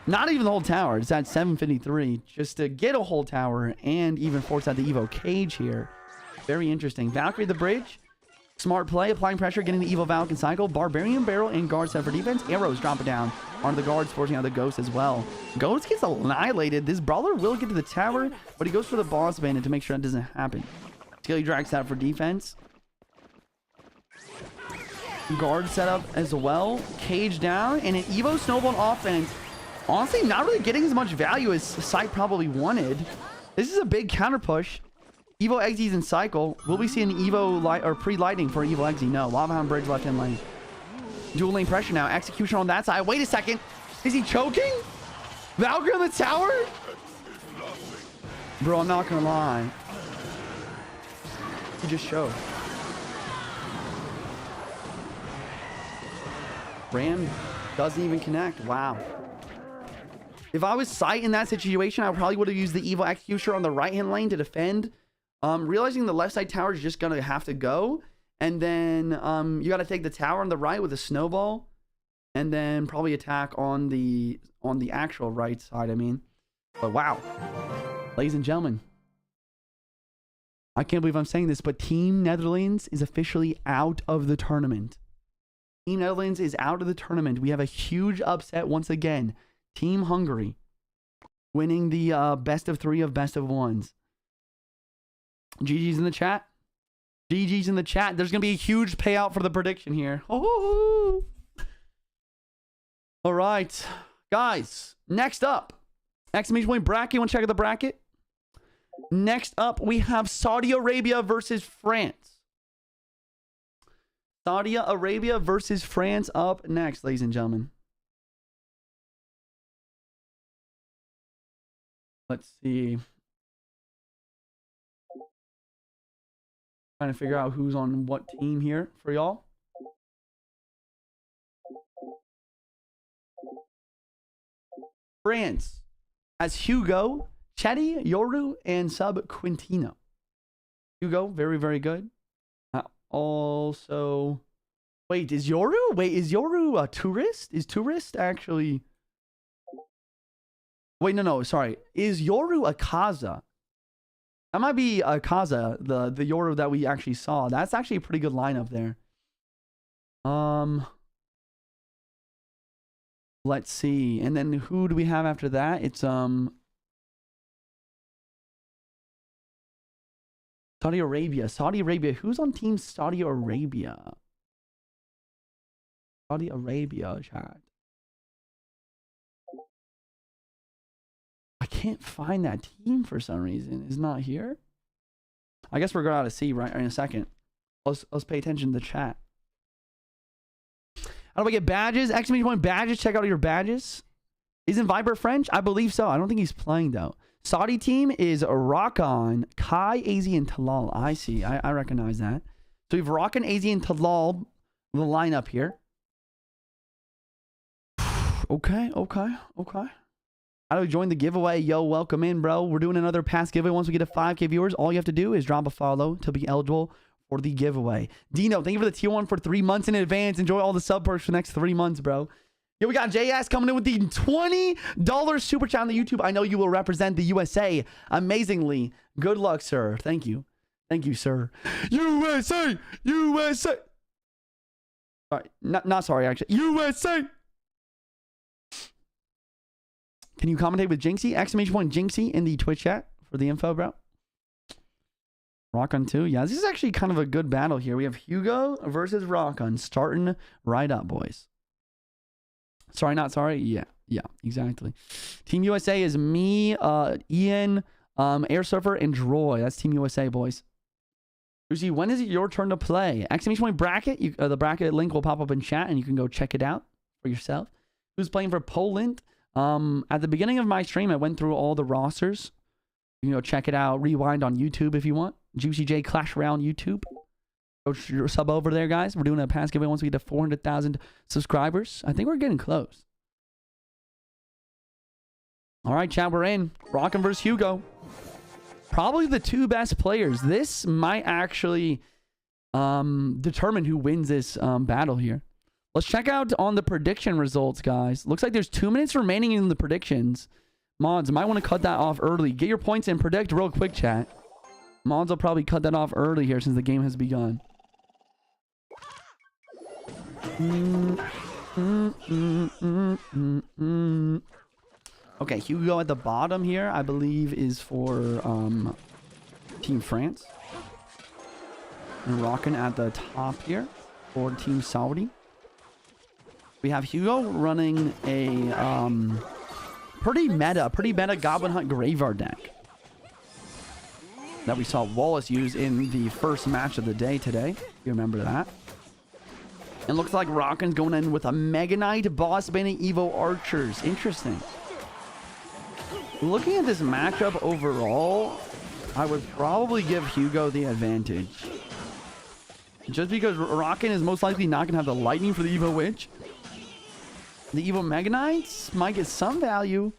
Not even the whole tower. It's at 753 just to get a whole tower and even force out the Evo Cage here. Very interesting. Valkyrie the bridge. Smart play. Applying pressure. Getting the Evo Valk and cycle. Barbarian Barrel and guard set for defense. Arrows drop it down on the guards, forcing out the Ghost as well. Ghost gets annihilated. This brawler will get to the tower, but he goes for the boss bandit to make sure that doesn't happen. Skelly drags out for defense. Guard setup as well. Cage down. And an Evo Snowball offense. Honestly, not really getting as much value as Sight probably wanted. This is a big counter push. Evo Exes in cycle. Will we see an Evo light or pre-lighting for Evo Exe? No. Lava Hound Bridge left in lane. Dual lane pressure now. Execution on that side. Wait a second. Is he choking? Valkyrie on the tower? Bro, I'm not gonna lie. He just showed. Ram doesn't even connect. Wow. If I was Sight in that situation, I probably would have used the Evo Executioner on the right-hand lane to defend. Realizing the left side tower is just going to have to go. And then you got to take the tower on the right with a snowball. And then probably attack on the actual right side, I mean. But wow. Ladies and gentlemen. I can't believe I'm saying this, but Team Netherlands is officially out of the tournament. Team Netherlands is out of the tournament. We have a huge upset once again. Team Hungary winning the best of 3 of best of 1s. GG's in the chat. GG's in the chat. There's going to be a huge payout for the prediction here. Oh. All right. Guys, next up. Exclamation point bracket. You want to check out the bracket? Next up, we have Saudi Arabia versus France. Saudi Arabia versus France up next, ladies and gentlemen. Let's see. Trying to figure out who's on what team here for y'all. France has Hugo, Chetty, Yoru, and Sub Quintino. Hugo, very, very good. Also, wait, is Yoru a tourist? Is tourist actually... Wait, no, sorry. Is Yoru a Kaza? That might be a Kaza, the Yoru that we actually saw. That's actually a pretty good lineup there. Let's see. And then who do we have after that? It's Saudi Arabia. Saudi Arabia. Who's on team Saudi Arabia? Saudi Arabia, chat. I can't find that team for some reason. It's not here. I guess we're going to see right in a second. Let's pay attention to the chat. How do I get badges? Exclamation point badges. Check out your badges. Isn't Viper French? I believe so. I don't think he's playing though. Saudi team is Rakan, Kai, AZ, and Talal. I see. I recognize that. So we have Rakan, AZ, and Talal, the lineup here. Okay. How do we join the giveaway? Yo, welcome in, bro. We're doing another past giveaway. Once we get to 5K viewers, all you have to do is drop a follow to be eligible for the giveaway. Dino, thank you for the tier 1 for 3 months in advance. Enjoy all the sub perks for the next 3 months, bro. Yo, we got JS coming in with the $20 super chat on the YouTube. I know you will represent the USA amazingly. Good luck, sir. Thank you. Thank you, sir. USA! USA! Sorry. Not sorry, actually. USA! Can you commentate with Jynxzi? Exclamation point Jynxzi in the Twitch chat for the info, bro. Rockon 2. Yeah, this is actually kind of a good battle here. We have Hugo versus Rockon starting right up, boys. Sorry, not sorry. Yeah, exactly. Team USA is me, Ian, Air Surfer, and Droy. That's Team USA, boys. Juicy, when is it your turn to play? Exclamation point bracket. The bracket link will pop up in chat, and you can go check it out for yourself. Who's playing for Poland? At the beginning of my stream, I went through all the rosters. You can go check it out. Rewind on YouTube if you want. JuicyJ Clash Royale on YouTube. Go sub over there, guys. We're doing a pass giveaway once we get to 400,000 subscribers. I think we're getting close. All right, chat, we're in. Rockon versus Hugo. Probably the two best players. This might actually determine who wins this battle here. Let's check out on the prediction results, guys. Looks like there's 2 minutes remaining in the predictions. Mods, might want to cut that off early. Get your points and predict real quick, chat. Mods will probably cut that off early here since the game has begun. Okay, Hugo at the bottom here, I believe, is for Team France. And Rockon at the top here for Team Saudi. We have Hugo running a pretty meta Goblin Hunt Graveyard deck that we saw Wallace use in the first match of the day today. You remember that? It looks like Rockon's going in with a Mega Knight, Boss Bandit, Evo Archers. Interesting. Looking at this matchup overall, I would probably give Hugo the advantage. Just because Rockon is most likely not going to have the Lightning for the Evo Witch. The Evo Mega Knights might get some value,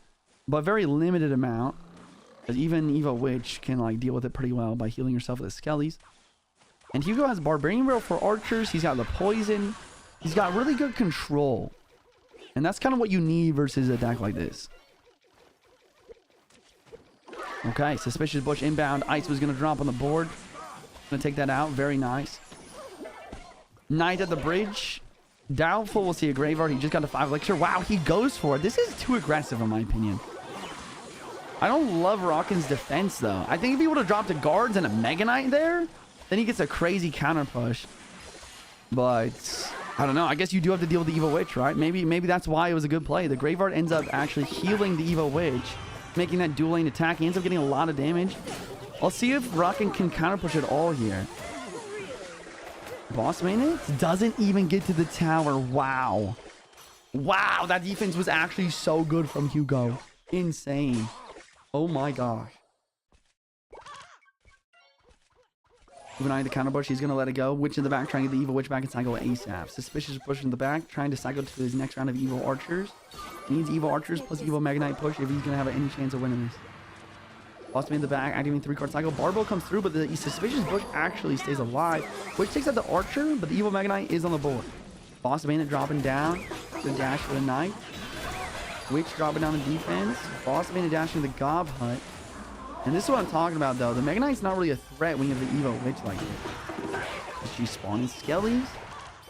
but very limited amount. Because even Evo Witch can like deal with it pretty well by healing herself with the Skellies. And Hugo has Barbarian Barrel for Archers. He's got the Poison. He's got really good control. And that's kind of what you need versus a deck like this. Okay, Suspicious Bush inbound. Ice was going to drop on the board. Going to take that out. Very nice. Knight at the bridge. Doubtful we'll see a Graveyard. He just got a 5 elixir. Wow, he goes for it. This is too aggressive in my opinion. I don't love Rockon's defense though. I think if he would have dropped a Guards and a Mega Knight there, then he gets a crazy counter push. But I don't know. I guess you do have to deal with the Evo Witch, right? Maybe that's why it was a good play. The Graveyard ends up actually healing the Evo Witch, making that dual lane attack. He ends up getting a lot of damage. Let's see if Rockon can counter push it all here. Boss maintenance doesn't even get to the tower. Wow. Wow, that defense was actually so good from Hugo. Insane. Oh my gosh. Moving on to the counter push, he's going to let it go. Witch in the back, trying to get the Evo Witch back and cycle ASAP. Suspicious push in the back, trying to cycle to his next round of Evo Archers. He needs Evo Archers plus Evo Mega Knight push if he's going to have any chance of winning this. Boss man in the back, activating 3-card cycle. Barbo comes through, but the Suspicious Bush actually stays alive. Witch takes out the Archer, but the Evo Mega Knight is on the board. Boss Bandit dropping down. The dash for the Knight. Witch dropping down the defense. Boss Bandit dashing the Gob Hut. And this is what I'm talking about, though. The Mega Knight's not really a threat when you have the Evo Witch like this. She's spawning Skellies.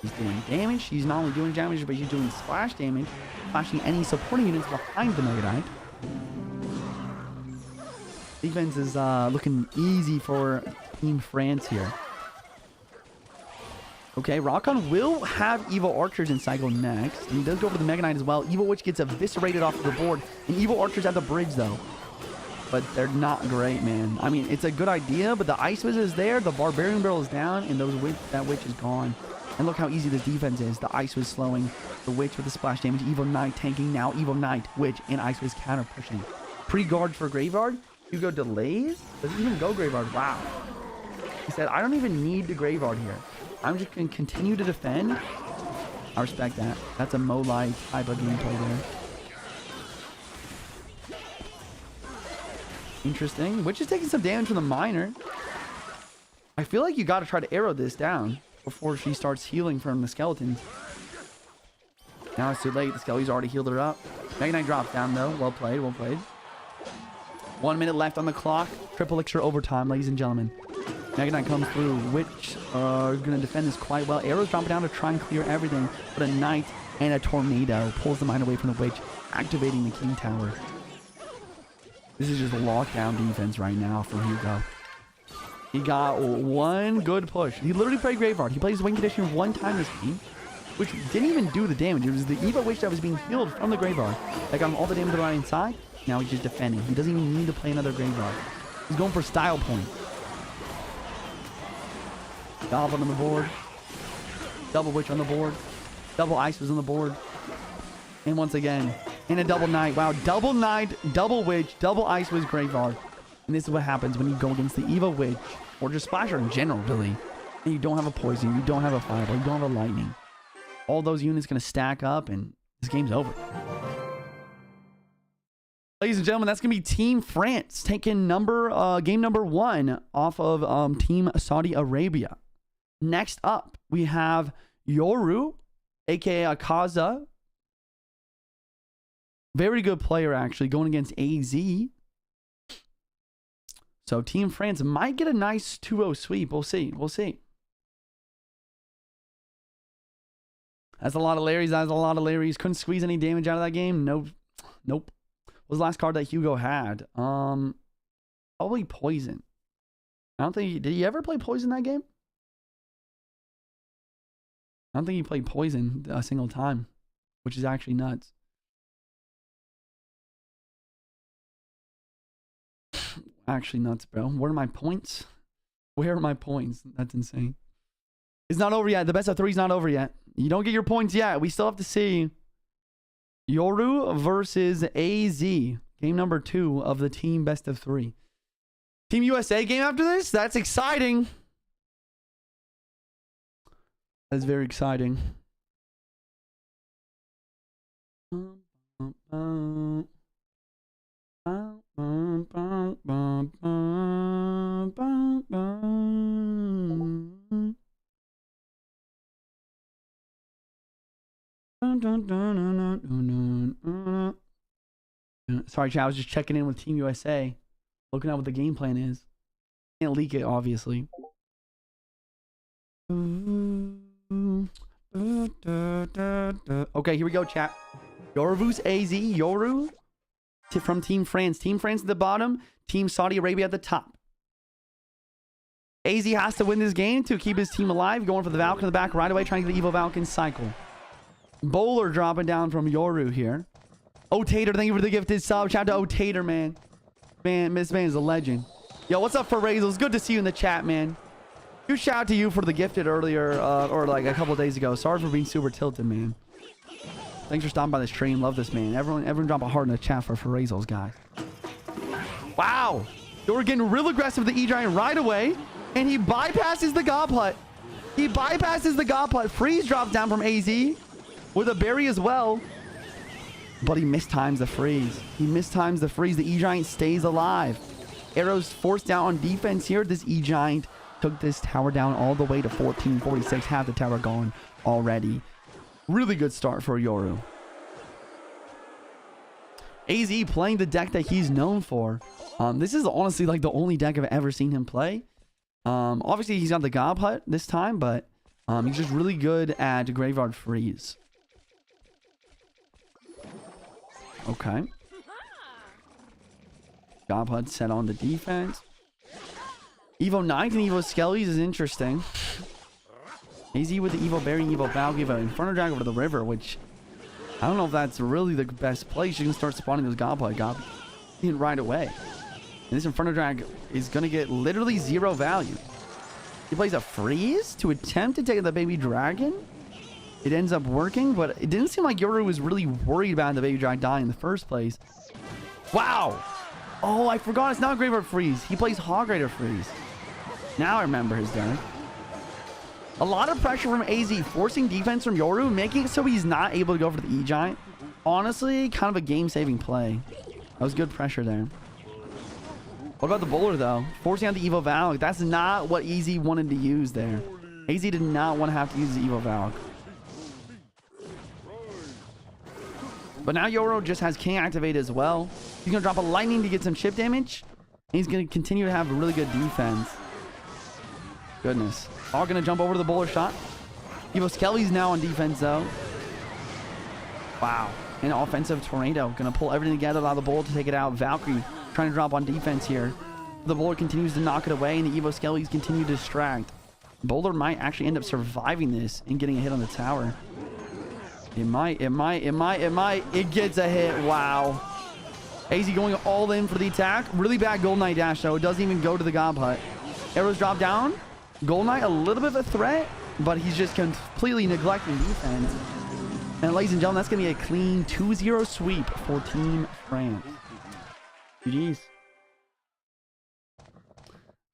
She's doing damage. She's not only doing damage, but she's doing splash damage. Flashing any supporting units behind the Mega Knight. Defense is looking easy for Team France here. Okay, Rockon will have Evo Archers in cycle next. And he does go for the Mega Knight as well. Evo Witch gets eviscerated off of the board. And Evo Archers at the bridge, though. But they're not great, man. I mean, it's a good idea, but the Ice Wizard is there. The Barbarian Barrel is down, and that Witch is gone. And look how easy this defense is. The Ice Wiz slowing. The Witch with the splash damage. Evo Knight tanking now. Evo Knight, Witch, and Ice Wiz counter pushing. Pre-guard for Graveyard. Hugo delays? Doesn't even go Graveyard. Wow. He said, I don't even need the Graveyard here. I'm just going to continue to defend. I respect that. That's a Mo-like type of gameplay there. Interesting. Witch is taking some damage from the Miner. I feel like you got to try to arrow this down before she starts healing from the Skeletons. Now it's too late. The Skelly's already healed her up. Mega Knight drops down, though. Well played. Well played. 1 minute left on the clock. Triple elixir overtime, ladies and gentlemen. Mega Knight comes through. Witch are going to defend this quite well. Arrows dropping down to try and clear everything. But a Knight and a Tornado pulls the Mine away from the Witch, activating the King Tower. This is just a lockdown defense right now from Hugo. He got one good push. He literally played Graveyard. He plays Wing Condition one time this game, which didn't even do the damage. It was the Evo Witch that was being healed from the Graveyard. That got him all the damage right inside. Now he's just defending. He doesn't even need to play another Graveyard. He's going for style point. Goblin on the board. Double Witch on the board. Double Ice was on the board. And once again, in a double Knight. Wow, double Knight, double Witch, double Ice was Graveyard. And this is what happens when you go against the Evo Witch, or just Splasher in general, really. And you don't have a Poison, you don't have a Fireball, you don't have a Lightning. All those units going to stack up, and this game's over. Ladies and gentlemen, that's going to be Team France taking game number 1 off of Team Saudi Arabia. Next up, we have Yoru, a.k.a. Akaza. Very good player, actually, going against AZ. So Team France might get a nice 2-0 sweep. We'll see. We'll see. That's a lot of Larrys. That's a lot of Larrys. Couldn't squeeze any damage out of that game. Nope. Nope. What was the last card that Hugo had? Probably Poison. I don't think did he ever play Poison that game? I don't think he played Poison a single time, which is actually nuts. Actually nuts, bro. Where are my points? Where are my points? That's insane. It's not over yet. The best of 3 is not over yet. You don't get your points yet. We still have to see Yoru versus AZ. Game number 2 of the team best of 3. Team USA game after this? That's exciting. That's very exciting. Sorry, chat. I was just checking in with Team USA, looking at what the game plan is. Can't leak it, obviously. Okay, here we go, chat. Yoru's AZ, Yoru from Team France. Team France at the bottom, Team Saudi Arabia at the top. AZ has to win this game to keep his team alive. Going for the Valk in the back right away, trying to get the Evo Valkyrie cycle. Bowler dropping down from Yoru here. Tater, thank you for the gifted sub. Shout out to Tater, man. Man, this man is a legend. Yo, what's up, Ferrazel? It's good to see you in the chat, man. Huge shout out to you for the gifted earlier, or like a couple days ago. Sorry for being super tilted, man. Thanks for stopping by the stream. Love this, man. Everyone drop a heart in the chat for Ferrazel's, guys. Wow. They were getting real aggressive with the E-Giant right away, and he bypasses the Goblet. He bypasses the Goblet. Freeze drops down from AZ with a berry as well. But he mistimes the freeze. He mistimes the freeze. The E-Giant stays alive. Arrows forced down on defense here. This E-Giant took this tower down all the way to 1446. Half the tower gone already. Really good start for Yoru. AZ playing the deck that he's known for. This is honestly like the only deck I've ever seen him play. Obviously, he's got the Gob Hut this time, but he's just really good at Graveyard Freeze. Okay. Gob Hut set on the defense. Evo 9 and Evo Skellies is interesting. AZ with the Evo Berry, Evo Valkyrie, Evo Inferno Drag over the river, which I don't know if that's really the best place. You can start spawning those Gob in right away. And this Inferno Drag is going to get literally 0 value. He plays a freeze to attempt to take the baby dragon. It ends up working, but it didn't seem like Yoru was really worried about the baby dragon dying in the first place. Wow. Oh, I forgot. It's not Graveyard Freeze. He plays Hog Rider Freeze. Now I remember his deck. A lot of pressure from AZ, forcing defense from Yoru, making it so he's not able to go for the E-Giant. Honestly, kind of a game-saving play. That was good pressure there. What about the bowler, though? Forcing out the Evo Valk. That's not what AZ wanted to use there. AZ did not want to have to use the Evo Valk. But now Yoru just has King activated as well. He's going to drop a Lightning to get some chip damage. And he's going to continue to have a really good defense. Goodness. All going to jump over to the bowler shot. Evo Skelly's now on defense, though. Wow. An offensive tornado. Going to pull everything together, allow the bowl to take it out. Valkyrie trying to drop on defense here. The Boulder continues to knock it away, and the Evo Skellies continue to distract. Boulder might actually end up surviving this and getting a hit on the tower. It might. It gets a hit. Wow. AZ going all in for the attack. Really bad Golden Knight dash, though. It doesn't even go to the Gob Hut. Arrows drop down. Golden Knight, a little bit of a threat, but he's just completely neglecting defense. And ladies and gentlemen, that's going to be a clean 2-0 sweep for Team France. GG's.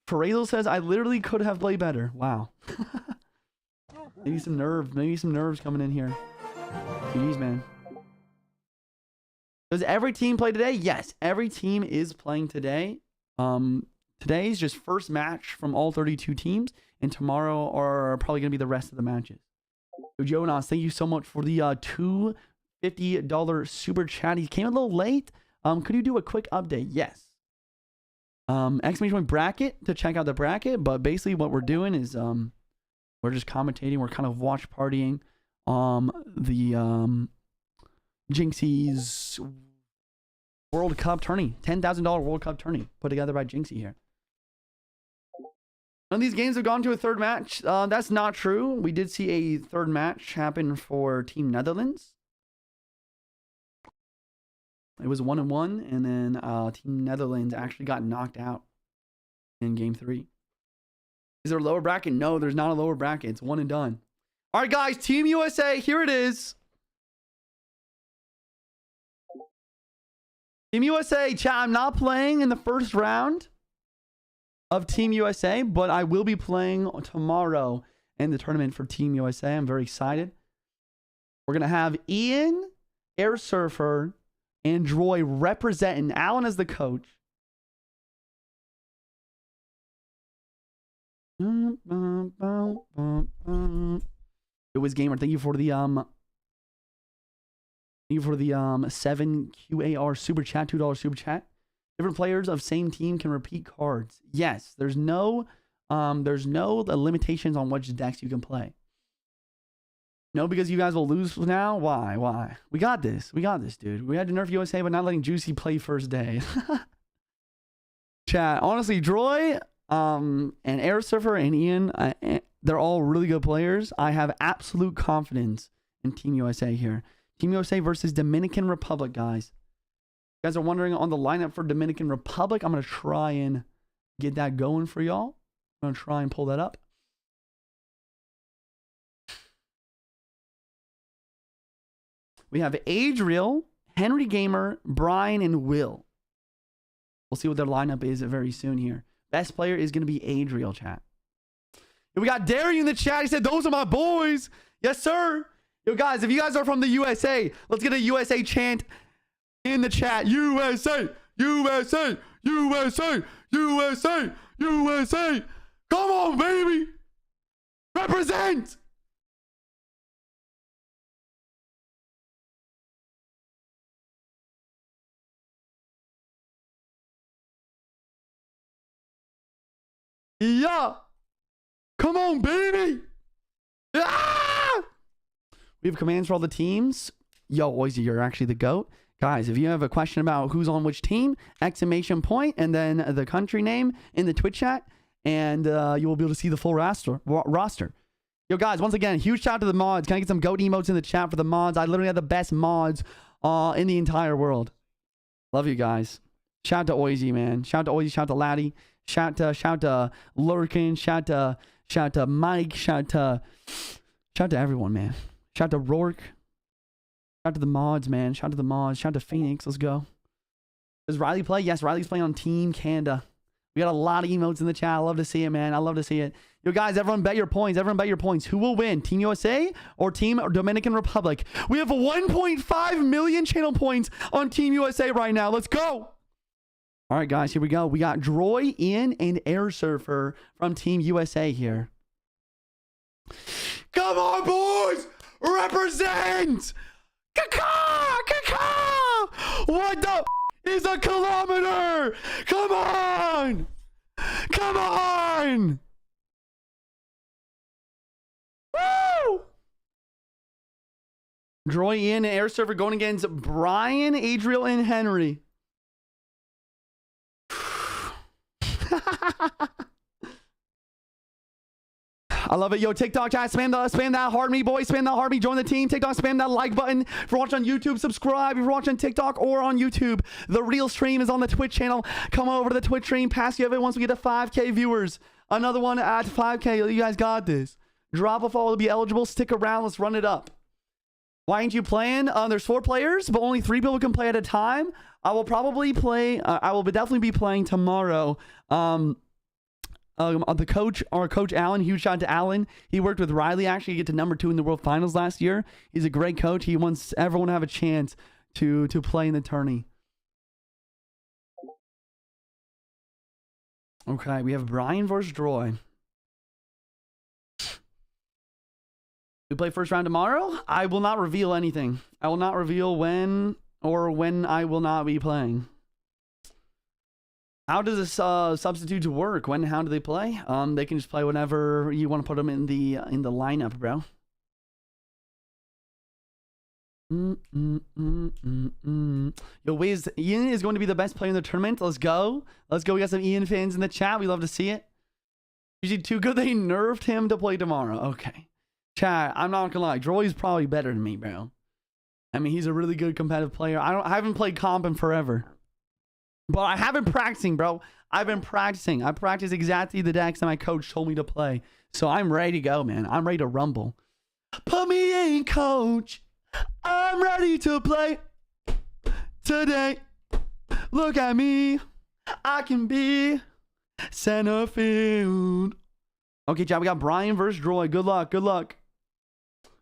Ferrazel says, I literally could have played better. Wow. Maybe some nerves coming in here. GG's, man. Does every team play today? Yes, every team is playing today. Today's just first match from all 32 teams, and tomorrow are probably going to be the rest of the matches. So Jonas, thank you so much for the $250 super chat. He came a little late. Could you do a quick update? Yes. Exclamation point bracket to check out the bracket, but basically what we're doing is we're just commentating. We're kind of watch partying the Jynxzi'S World Cup tourney, $10,000 World Cup tourney put together by Jynxzi here. None of these games have gone to a third match. That's not true. We did see a third match happen for Team Netherlands. It was 1-1, and then Team Netherlands actually got knocked out in Game 3. Is there a lower bracket? No, there's not a lower bracket. It's one and done. All right, guys, Team USA, here it is. Team USA, chat, I'm not playing in the first round of Team USA, but I will be playing tomorrow in the tournament for Team USA. I'm very excited. We're going to have Ian, Air Surfer, and Droy representing Alan as the coach. It was Gamer. Thank you for the 7 QAR super chat, $2 super chat. Different players of same team can repeat cards. Yes, there's no limitations on which decks you can play. No, because you guys will lose now. Why? We got this, dude. We had to nerf USA, but not letting Juicy play first day. Chat. Honestly, Droy, and Air Surfer and Ian, they're all really good players. I have absolute confidence in Team USA here. Team USA versus Dominican Republic, guys. You guys are wondering on the lineup for Dominican Republic. I'm going to try and get that going for y'all. I'm going to try and pull that up. We have Adriel, Henry Gamer, Brian, and Will. We'll see what their lineup is very soon here. Best player is going to be Adriel, chat. We got Derry in the chat. He said, those are my boys. Yes, sir. Yo, guys, if you guys are from the USA, let's get a USA chant in the chat. USA, USA, USA, USA, USA. Come on, baby. Represent. Yeah. Come on, baby. Ah! We have commands for all the teams. Yo, Oizy, you're actually the GOAT. Guys, if you have a question about who's on which team, exclamation point, and then the country name in the Twitch chat, and you will be able to see the full roster. Yo, guys, once again, huge shout out to the mods. Can I get some GOAT emotes in the chat for the mods? I literally have the best mods in the entire world. Love you guys. Shout out to Oizy, man. Shout out to Oizy. Shout out to Laddie. Shout out to Lurkin. Shout out to Mike. Shout out to everyone, man. Shout out to Rourke. Shout out to the mods, man. Shout out to the mods. Shout out to Phoenix. Let's go. Does Riley play? Yes, Riley's playing on Team Canada. We got a lot of emotes in the chat. I love to see it, man. I love to see it. Yo, guys, everyone bet your points. Everyone bet your points. Who will win? Team USA or Team Dominican Republic? We have 1.5 million channel points on Team USA right now. Let's go. All right, guys, here we go. We got Droy, Ian, and Air Surfer from Team USA here. Come on, boys! Represent! Caca! Caca! What the is a kilometer? Come on! Come on! Woo! Droy, Ian, and Air Surfer going against Brian, Adriel, and Henry. I love it. Yo, TikTok chat, spam that heart me, boys. Spam that heart me. Join the team. TikTok, spam that like button. If you're watching on YouTube, subscribe. If you're watching TikTok or on YouTube, the real stream is on the Twitch channel. Come over to the Twitch stream. Pass give it once we get to 5K viewers. Another one at 5K. You guys got this. Drop a follow to be eligible. Stick around. Let's run it up. Why ain't you playing? There's 4 players, but only 3 people can play at a time. I will probably play. I will definitely be playing tomorrow. The coach, our coach Alan, huge shout out to Alan. He worked with Riley actually to get to number 2 in the World Finals last year. He's a great coach. He wants everyone to have a chance to play in the tourney. Okay, we have Brian versus Droy. We play first round tomorrow. I will not reveal anything. I will not reveal when I will not be playing. How does this substitute work? How do they play? They can just play whenever you want to put them in the lineup, bro. Yo, Wiz, Ian is going to be the best player in the tournament. Let's go. Let's go. We got some Ian fans in the chat. We love to see it. Usually too good. They nerfed him to play tomorrow. Okay. Chat, I'm not gonna lie. Droy's probably better than me, bro. I mean, he's a really good competitive player. I haven't played comp in forever. But I have been practicing, bro. I've been practicing. I practice exactly the decks that my coach told me to play. So I'm ready to go, man. I'm ready to rumble. Put me in, coach. I'm ready to play today. Look at me. I can be center field. Okay, chat. We got Brian versus Droy. Good luck. Good luck.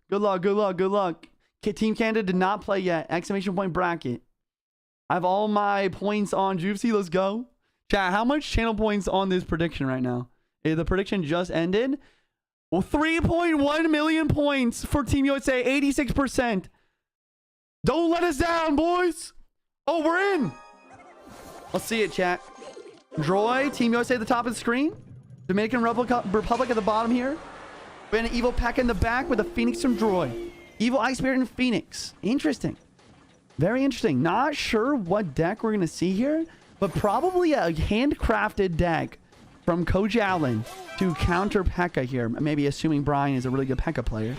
Good luck. Good luck. Good luck. Team Canada did not play yet. Exclamation point bracket. I have all my points on Jynxzi. Let's go. Chat, how much channel points on this prediction right now? The prediction just ended. Well, 3.1 million points for Team USA. 86%. Don't let us down, boys. Oh, we're in. Let's see it, chat. Droy, Team USA at the top of the screen. Dominican Republic at the bottom here. We have an Evil P.E.K.K.A in the back with a Phoenix from Droy. Evil Ice Spirit and Phoenix. Interesting. Very interesting. Not sure what deck we're going to see here, but probably a handcrafted deck from Coach Allen to counter P.E.K.K.A here. Maybe assuming Brian is a really good P.E.K.K.A player.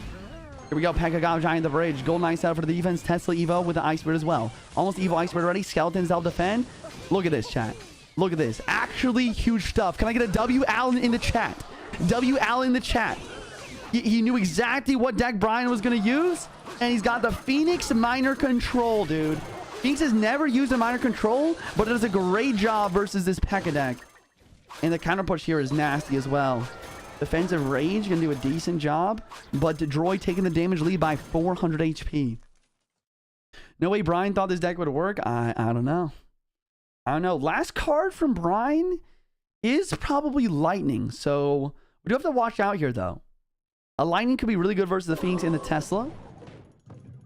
Here we go. P.E.K.K.A got Giant the bridge. Golden Ice out for the defense. Tesla Evo with the Ice Spirit as well. Almost Evil Ice Spirit already. Skeletons help defend. Look at this, chat. Look at this. Actually huge stuff. Can I get a W Allen in the chat? W Allen in the chat. He knew exactly what deck Brian was going to use. And he's got the Phoenix Minor Control, dude. Phoenix has never used a Minor Control, but it does a great job versus this P.E.K.K.A deck. And the counter push here is nasty as well. Defensive Rage can do a decent job, but Droid taking the damage lead by 400 HP. No way Brian thought this deck would work. I don't know. I don't know. Last card from Brian is probably Lightning. So we do have to watch out here, though. A Lightning could be really good versus the Phoenix and the Tesla.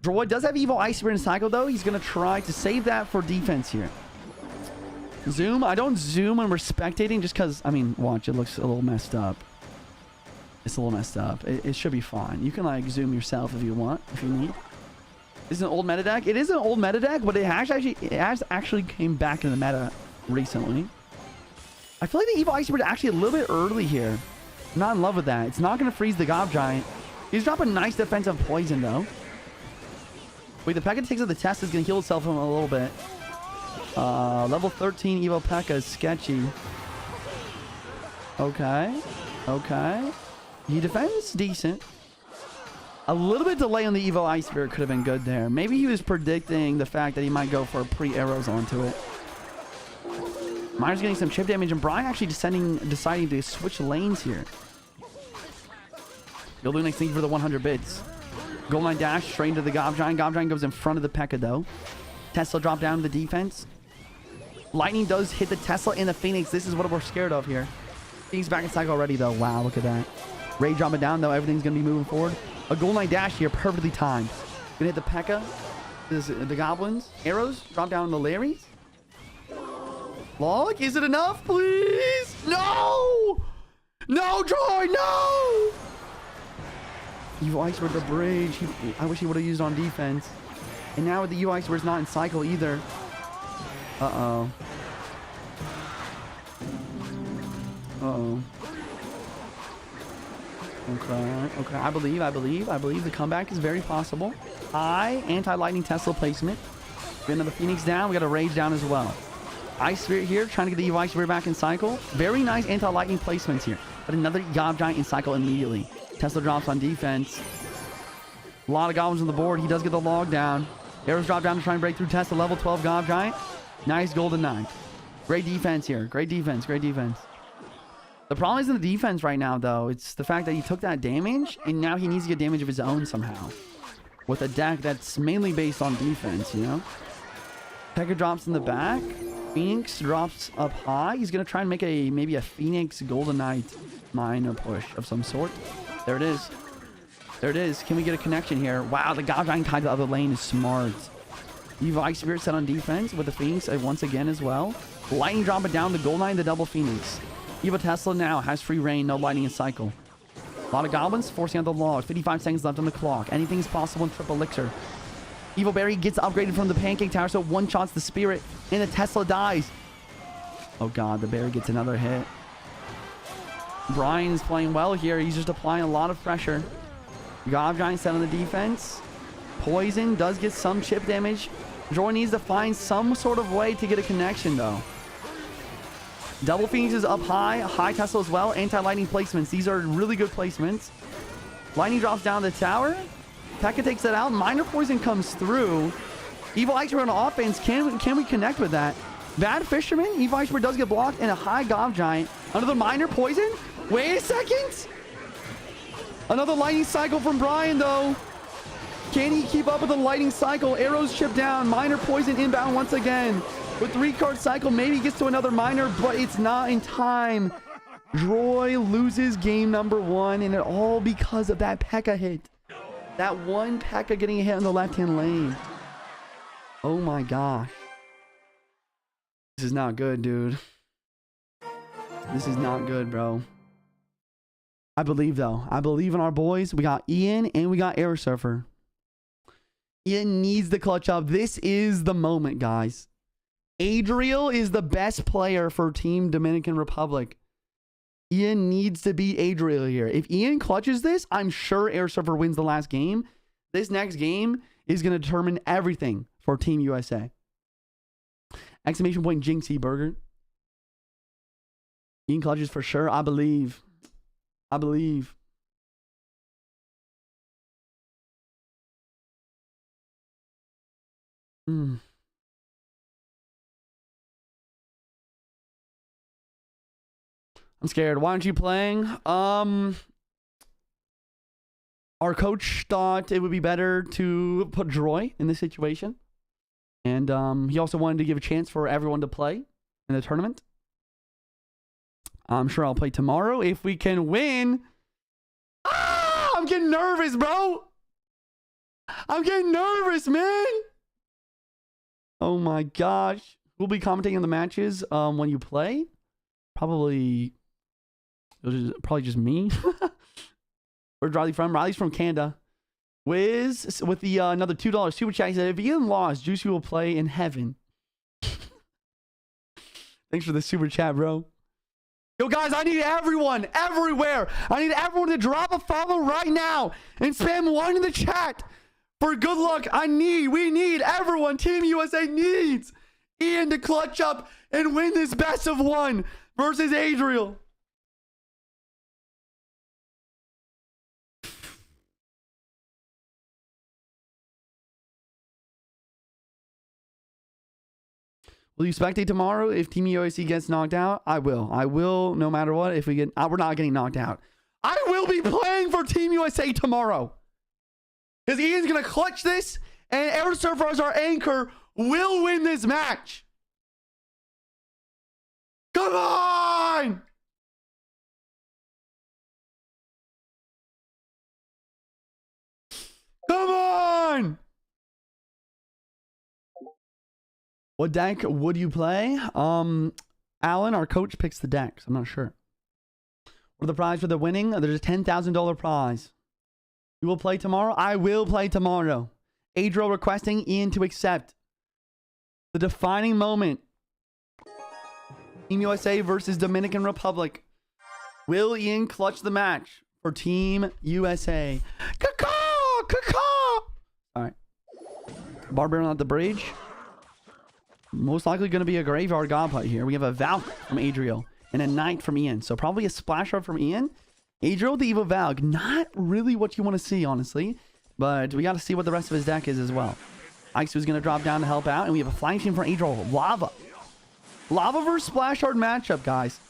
Droid does have Evil Ice Spirit and Cycle, though. He's going to try to save that for defense here. Zoom. I don't zoom when we're spectating just because, I mean, watch. It looks a little messed up. It's a little messed up. It should be fine. You can, like, zoom yourself if you want, if you need. This is an old meta deck. It is an old meta deck, but it has actually came back in the meta recently. I feel like the Evil Ice Spirit is actually a little bit early here. I'm not in love with that. It's not going to freeze the Gob Giant. He's dropping nice defensive poison, though. Wait, the P.E.K.K.A takes out the test is going to heal itself from a little bit. Level 13 Evo P.E.K.K.A is sketchy. Okay. Okay. He defends decent. A little bit delay on the Evo Ice Spirit could have been good there. Maybe he was predicting the fact that he might go for pre-arrows onto it. Miner's getting some chip damage, and Brian actually deciding to switch lanes here. You'll do next thing for the 100 bits. Gold line dash straight into the Gob Giant. Gob Giant goes in front of the P.E.K.K.A though. Tesla drop down to the defense. Lightning does hit the Tesla and the Phoenix. This is what we're scared of here. Phoenix back in cycle already though. Wow, look at that. Ray dropping down though. Everything's going to be moving forward. A gold line dash here, perfectly timed. Gonna hit the P.E.K.K.A. The goblins. Arrows drop down on the Larrys. Log, is it enough, please? No! No, Troy, no! Evil Ice with the bridge. I wish he would have used on defense. And now with the Evil Ice, where it's not in cycle either. Uh-oh. Uh-oh. Okay. I believe the comeback is very possible. High anti-lightning Tesla placement. We got another Phoenix down. We got a Rage down as well. Ice Spirit here, trying to get the Evil Ice Spirit back in cycle. Very nice anti-lightning placements here. But another Gob Giant in cycle immediately. Tesla drops on defense. A lot of goblins on the board. He does get the log down. Arrows drop down to try and break through Tesla. Level 12 Gob Giant. Nice golden 9. Great defense here. Great defense. The problem isn't the defense right now, though. It's the fact that he took that damage, and now he needs to get damage of his own somehow. With a deck that's mainly based on defense, you know? Pekka drops in the back. Phoenix drops up high. He's going to try and make maybe a Phoenix Golden Knight minor push of some sort. There it is. Can we get a connection here? Wow, the Gob Giant tied to the other lane is smart. Evil Ice Spirit set on defense with the Phoenix once again as well. Lightning drop it down. The Gold Knight, the double Phoenix. Evil Tesla now has free reign. No lightning in cycle. A lot of goblins forcing out the log. 55 seconds left on the clock. Anything is possible in triple elixir. Evil Berry gets upgraded from the Pancake Tower, so one-shots the Spirit, and the Tesla dies. Oh god, the Berry gets another hit. Brian's playing well here. He's just applying a lot of pressure. Gob Giant set on the defense. Poison does get some chip damage. Joy needs to find some sort of way to get a connection, though. Double Phoenix is up high. High Tesla as well. Anti-lightning placements. These are really good placements. Lightning drops down the tower. Pekka takes that out. Minor Poison comes through. Evil Ice Spirit on offense. Can we connect with that? Bad Fisherman. Evil Ice Spirit does get blocked. And a high Gob Giant. Another Minor Poison. Wait a second. Another lightning cycle from Brian, though. Can he keep up with the lightning cycle? Arrows chip down. Minor Poison inbound once again. With 3-card cycle, maybe he gets to another minor, but it's not in time. Droy loses game number 1, and it all because of that Pekka hit. That one Pekka getting a hit in the left-hand lane. Oh my gosh. This is not good, dude. This is not good, bro. I believe, though. I believe in our boys. We got Ian and we got Air Surfer. Ian needs the clutch up. This is the moment, guys. Adriel is the best player for Team Dominican Republic. Ian needs to beat Adriel here. If Ian clutches this, I'm sure Air Surfer wins the last game. This next game is going to determine everything for Team USA. Exclamation point Jynxzi Burger. Ian clutches for sure. I believe. I'm scared. Why aren't you playing? Our coach thought it would be better to put Droy in this situation. And he also wanted to give a chance for everyone to play in the tournament. I'm sure I'll play tomorrow if we can win. Ah! I'm getting nervous, bro. I'm getting nervous, man. Oh my gosh. We'll be commentating on the matches when you play. Probably just me. Where's Riley from? Riley's from Canada. Wiz with the another $2 super chat. He said, if Ian lost, Juicy will play in heaven. Thanks for the super chat, bro. Yo, guys, I need everyone, everywhere. I need everyone to drop a follow right now and spam 1 in the chat for good luck. We need everyone. Team USA needs Ian to clutch up and win this best of 1 versus Adriel. Will you spectate tomorrow if Team USA gets knocked out? I will. I will, no matter what. If we get, we're not getting knocked out. I will be playing for Team USA tomorrow. Because Ian's going to clutch this, and Air Surfer as our anchor will win this match. Come on! Come on! What deck would you play? Alan, our coach, picks the decks. I'm not sure. What are the prize for the winning? There's a $10,000 prize. You will play tomorrow? I will play tomorrow. Adriel requesting Ian to accept. The defining moment. Team USA versus Dominican Republic. Will Ian clutch the match for Team USA? Caw-caw! Caw-caw! All right. Barbarian at the bridge. Most likely going to be a graveyard godput here. We have a Valk from Adriel and a Knight from Ian. So probably a splash up from Ian. Adriel, the Evo Valk. Not really what you want to see, honestly. But we got to see what the rest of his deck is as well. Ike's going to drop down to help out. And we have a flying team from Adriel. Lava. Lava versus splash hard matchup, guys.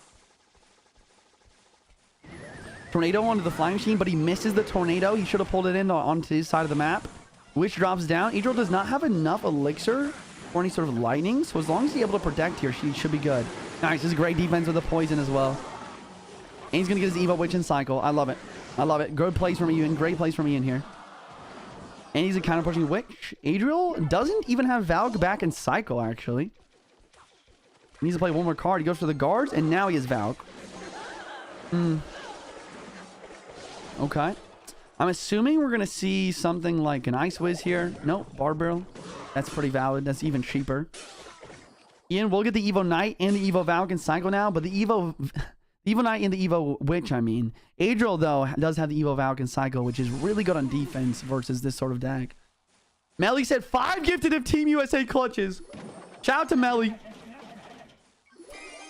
Tornado onto the flying machine, but he misses the tornado. He should have pulled it in onto his side of the map. Which drops down. Adriel does not have enough elixir or any sort of lightning, so as long as he's able to protect here, she should be good. Nice, this is great defense with the poison as well. And he's gonna get his Evo Witch and Cycle. I love it. I love it. Good plays from Ian. Great plays from Ian here. And he's a counter pushing Witch. Adriel doesn't even have Valk back in Cycle, actually. He needs to play one more card. He goes for the guards, and now he has Valk. Okay. I'm assuming we're gonna see something like an Ice Wiz here. Nope, Bar Barrel. That's pretty valid. That's even cheaper. Ian, we'll get the Evo Knight and the Evo Valk in Cycle now, but the Evo Knight and the Evo Witch, I mean. Adriel, though, does have the Evo Valk in Cycle, which is really good on defense versus this sort of deck. Melly said 5 gifted if Team USA clutches. Shout out to Melly.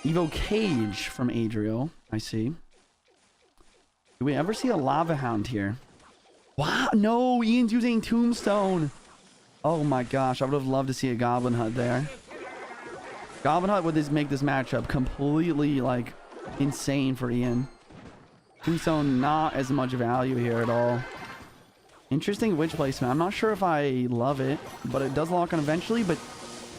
Evo Cage from Adriel. I see. Do we ever see a Lava Hound here? Wow, no, Ian's using Tombstone. Oh my gosh, I would have loved to see a Goblin Hut there. Goblin Hut would make this matchup completely, like, insane for Ian. Tombstone, not as much value here at all. Interesting Witch placement. I'm not sure if I love it, but it does lock on eventually, but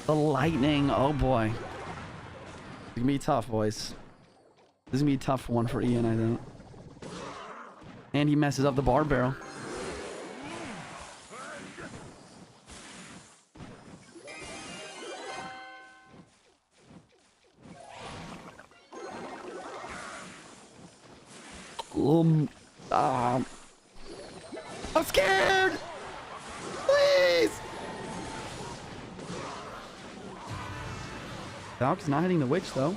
the lightning, oh boy. It's gonna be tough, boys. This is gonna be a tough one for Ian, I think. And he messes up the Bar Barrel. I'm scared! Please! Valk's not hitting the Witch, though.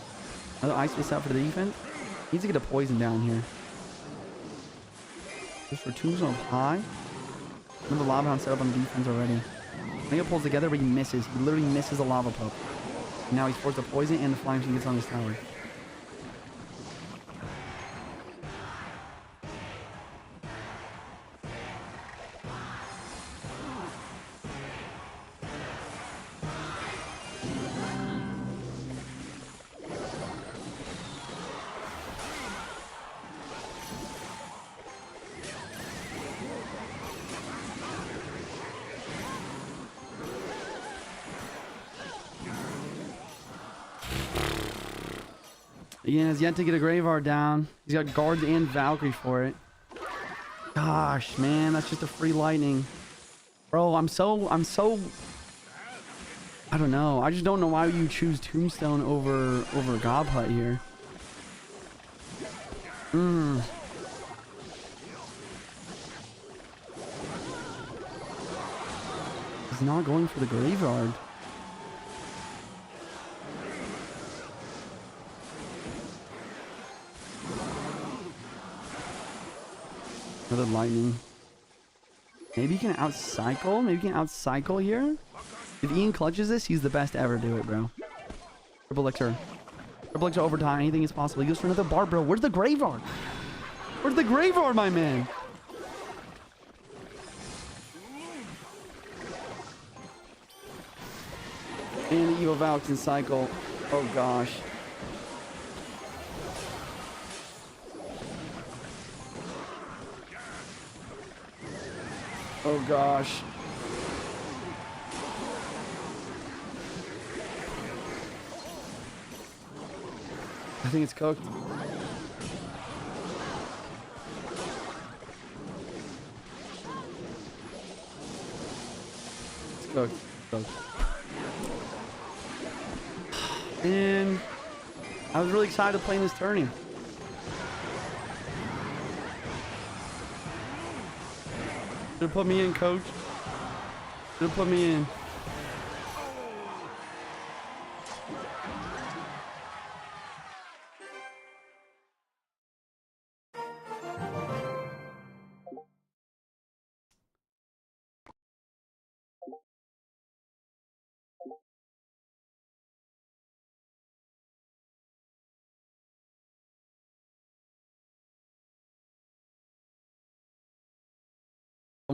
Another Ice Fist out for the defense. Needs to get a poison down here. Just for Tombstone high. Another Lava Hound set up on the defense already. Tornado pulls together, but he misses. He literally misses the Lava Pup. Now he's forced to poison, and the Flying Machine gets on his tower. Ian has yet to get a Graveyard down. He's got Guards and Valkyrie for it. Gosh, man, that's just a free lightning. Bro, I'm so... I don't know. I just don't know why you choose Tombstone over Gobhut here. He's not going for the Graveyard. Another lightning. Maybe he can outcycle. Maybe he can outcycle here. If Ian clutches this, he's the best to ever do it, bro. Triple elixir. Triple elixir overtime. Anything is possible. He goes for another bar, bro. Where's the Graveyard? Where's the Graveyard, my man? And the Evo Valk can cycle. Oh gosh. Oh gosh. I think it's cooked. It's cooked. Cooked. And I was really excited playing this tourney. Should have put me in, coach. Should have put me in.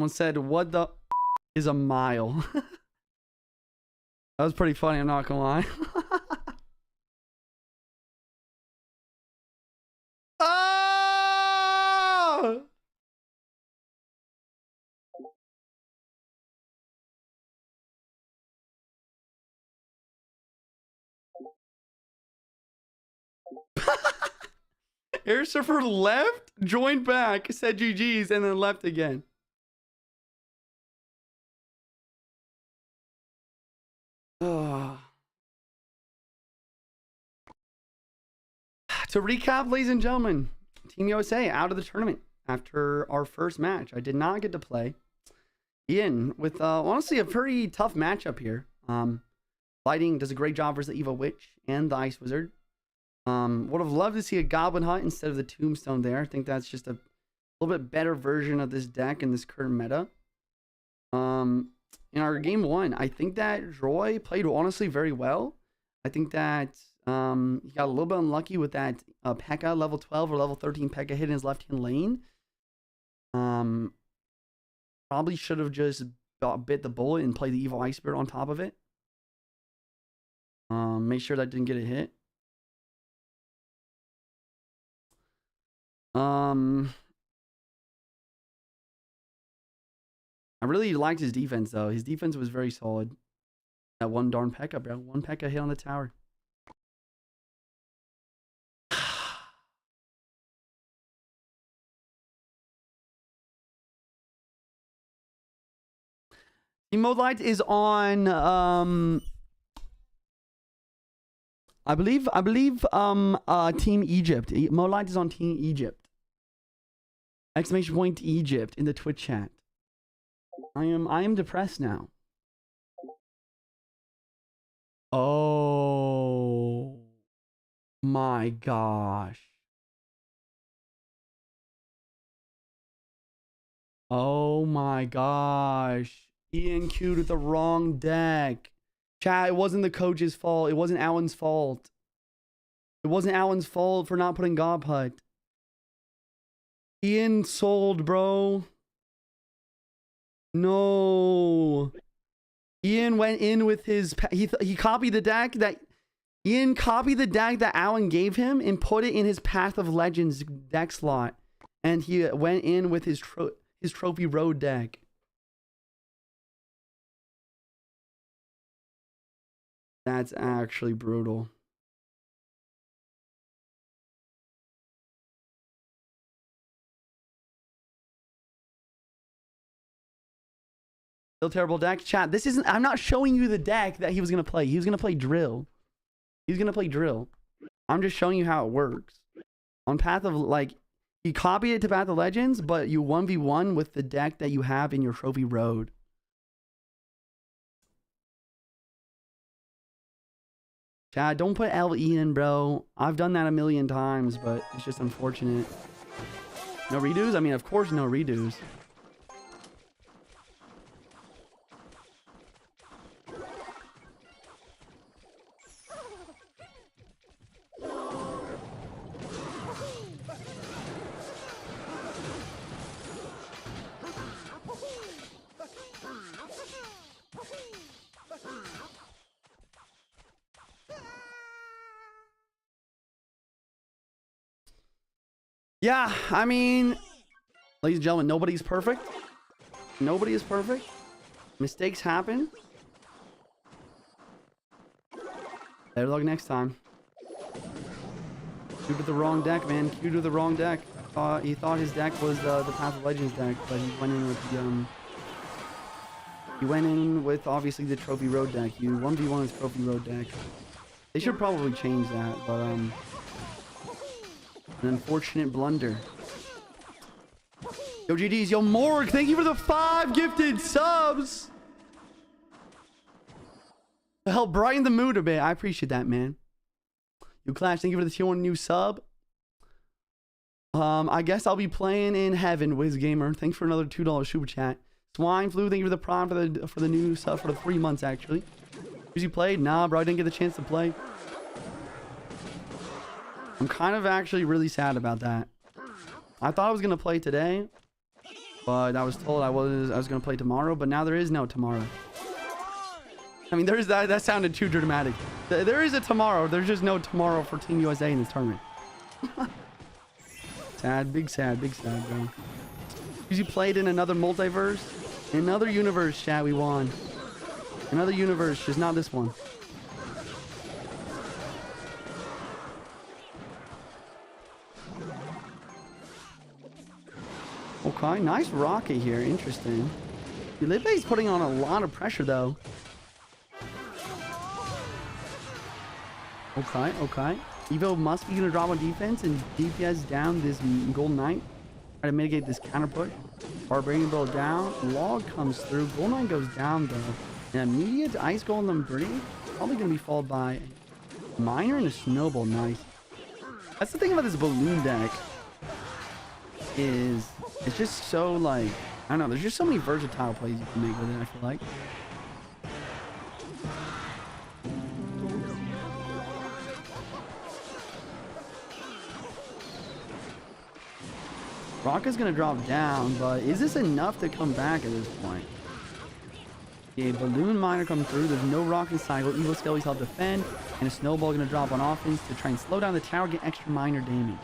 Someone said, what the is a mile? That was pretty funny, I'm not gonna lie. Oh! Air Surfer left, joined back, said GG's, and then left again. Oh. To recap, ladies and gentlemen, Team USA out of the tournament after our first match. I did not get to play. Ian, with honestly a pretty tough matchup here. Lighting does a great job versus the Evil Witch and the Ice Wizard. Would have loved to see a Goblin Hut instead of the Tombstone there. I think that's just a little bit better version of this deck in this current meta. In our game one, I think that Roy played honestly very well. I think that he got a little bit unlucky with that P.E.K.K.A level 12 or level 13 P.E.K.K.A hit in his left-hand lane. Probably should have just bit the bullet and played the Evil Ice Spirit on top of it. Make sure that didn't get a hit. I really liked his defense though. His defense was very solid. That one darn P.E.K.K.A, bro. One P.E.K.K.A hit on the tower. Team Mode Light is on I believe Team Egypt. Mode Light is on Team Egypt. Exclamation point Egypt in the Twitch chat. I am depressed now. Oh my gosh. Oh my gosh. Ian queued with the wrong deck. Chat, it wasn't the coach's fault. It wasn't Alan's fault. It wasn't Alan's fault for not putting God Putt. Ian sold, bro. No. Ian went in with his... He copied the deck that... Ian copied the deck that Alan gave him and put it in his Path of Legends deck slot. And he went in with his Trophy Road deck. That's actually brutal. Still terrible deck. Chat, this isn't... I'm not showing you the deck that he was going to play. He was going to play Drill. He's going to play Drill. I'm just showing you how it works. On Path of... Like, you copy it to Path of Legends, but you 1v1 with the deck that you have in your Trophy Road. Chad, don't put LE in, bro. I've done that a million times, but it's just unfortunate. No redos? I mean, of course no redos. Yeah, I mean, ladies and gentlemen, nobody's perfect. Nobody is perfect. Mistakes happen. Better luck next time. Queued with the wrong deck, man. Queued with the wrong deck. He thought his deck was the Path of Legends deck, but he went in with the he went in with obviously the Trophy Road deck. You 1v1 his Trophy Road deck. They should probably change that, but an unfortunate blunder. Yo, GDs. Yo, Morg, thank you for the 5 gifted subs. To help brighten the mood a bit. I appreciate that, man. Yo, Clash, thank you for the tier 1 new sub. I guess I'll be playing in heaven, Wiz Gamer. Thanks for another $2 super chat. Swine Flu, thank you for the prime for the new sub for the 3 months, actually. Who's you played? Nah, bro, I didn't get the chance to play. I'm kind of actually really sad about that. I thought I was going to play today. But I was told I was gonna play tomorrow, but now there is no tomorrow. I mean, there's that sounded too dramatic. There is a tomorrow. There's just no tomorrow for Team USA in this tournament. Sad, big sad, bro. You played in another multiverse, another universe, chat. We won. Another universe, just not this one. Okay, nice rocket here. Interesting. Felipe's putting on a lot of pressure, though. Okay. Evo must be going to drop on defense and DPS down this Golden Knight. Try to mitigate this counter push. Barbarian Build down. Log comes through. Golden Knight goes down, though. An immediate Ice Golem Bridge. Probably going to be followed by Miner and a Snowball. Nice. That's the thing about this balloon deck. Is it's just so like, I don't know, there's just so many versatile plays you can make with it, I feel like. Rocket's gonna drop down, but is this enough to come back at this point? A balloon miner come through, there's no rocket cycle, Evil Skelly's help defend, and a snowball gonna drop on offense to try and slow down the tower, get extra miner damage.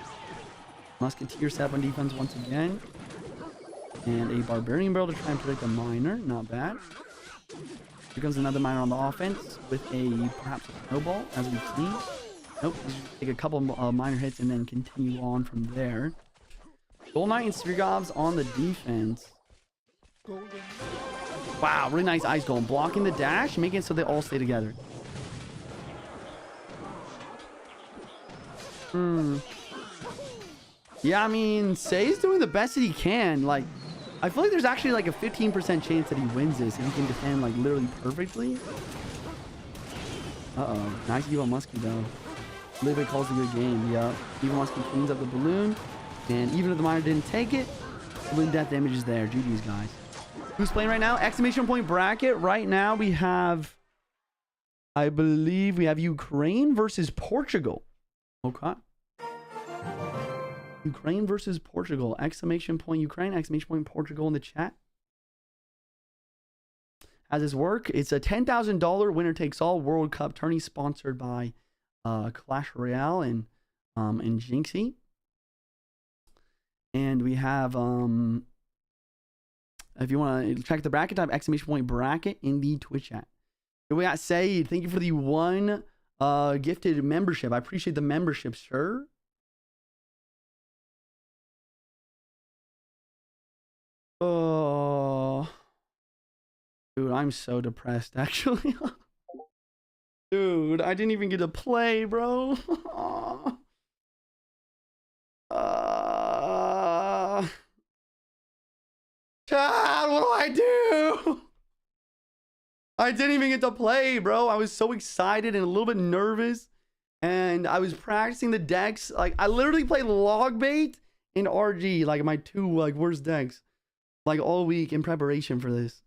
Musketeer set up on defense once again. And a Barbarian Barrel to try and protect the miner. Not bad. Here comes another miner on the offense with perhaps a snowball, as we've seen. Nope, take a couple miner hits and then continue on from there. Golden Knight and Strategygames on the defense. Wow, really nice Ice Golem. Blocking the dash, making it so they all stay together. Yeah, I mean, Say's doing the best that he can. Like, I feel like there's actually like a 15% chance that he wins this if he can defend like literally perfectly. Uh-oh. Nice Evo Muskie though. Felipe calls a good game. Yup. Evo Muskie cleans up the balloon. And even if the miner didn't take it, balloon death damage is there. GG's, guys. Who's playing right now? Exclamation point bracket. Right now we have, I believe we have Ukraine versus Portugal. Okay. Ukraine versus Portugal. Exclamation point Ukraine, exclamation point Portugal in the chat. How does this work? It's a $10,000 winner takes all World Cup tourney sponsored by Clash Royale and Jynxzi. And we have if you want to check the bracket, type exclamation point bracket in the Twitch chat. Here we got Saeed. Thank you for the one gifted membership. I appreciate the membership, sir. Oh, dude, I'm so depressed, actually. Dude, I didn't even get to play, bro. Chad, what do I do? I didn't even get to play, bro. I was so excited and a little bit nervous, and I was practicing the decks. Like, I literally played Logbait and RG, like my two like worst decks, like all week in preparation for this.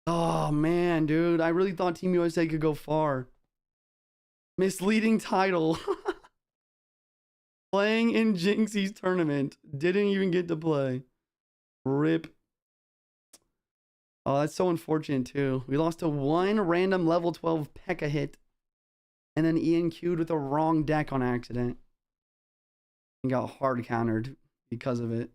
Oh man, dude, I really thought Team USA could go far. Misleading title. Playing in Jynxzi'S tournament. Didn't even get to play. RIP. Oh, that's so unfortunate too. We lost to one random level 12 P.E.K.K.A hit. And then Ian queued with the wrong deck on accident. And got hard countered because of it.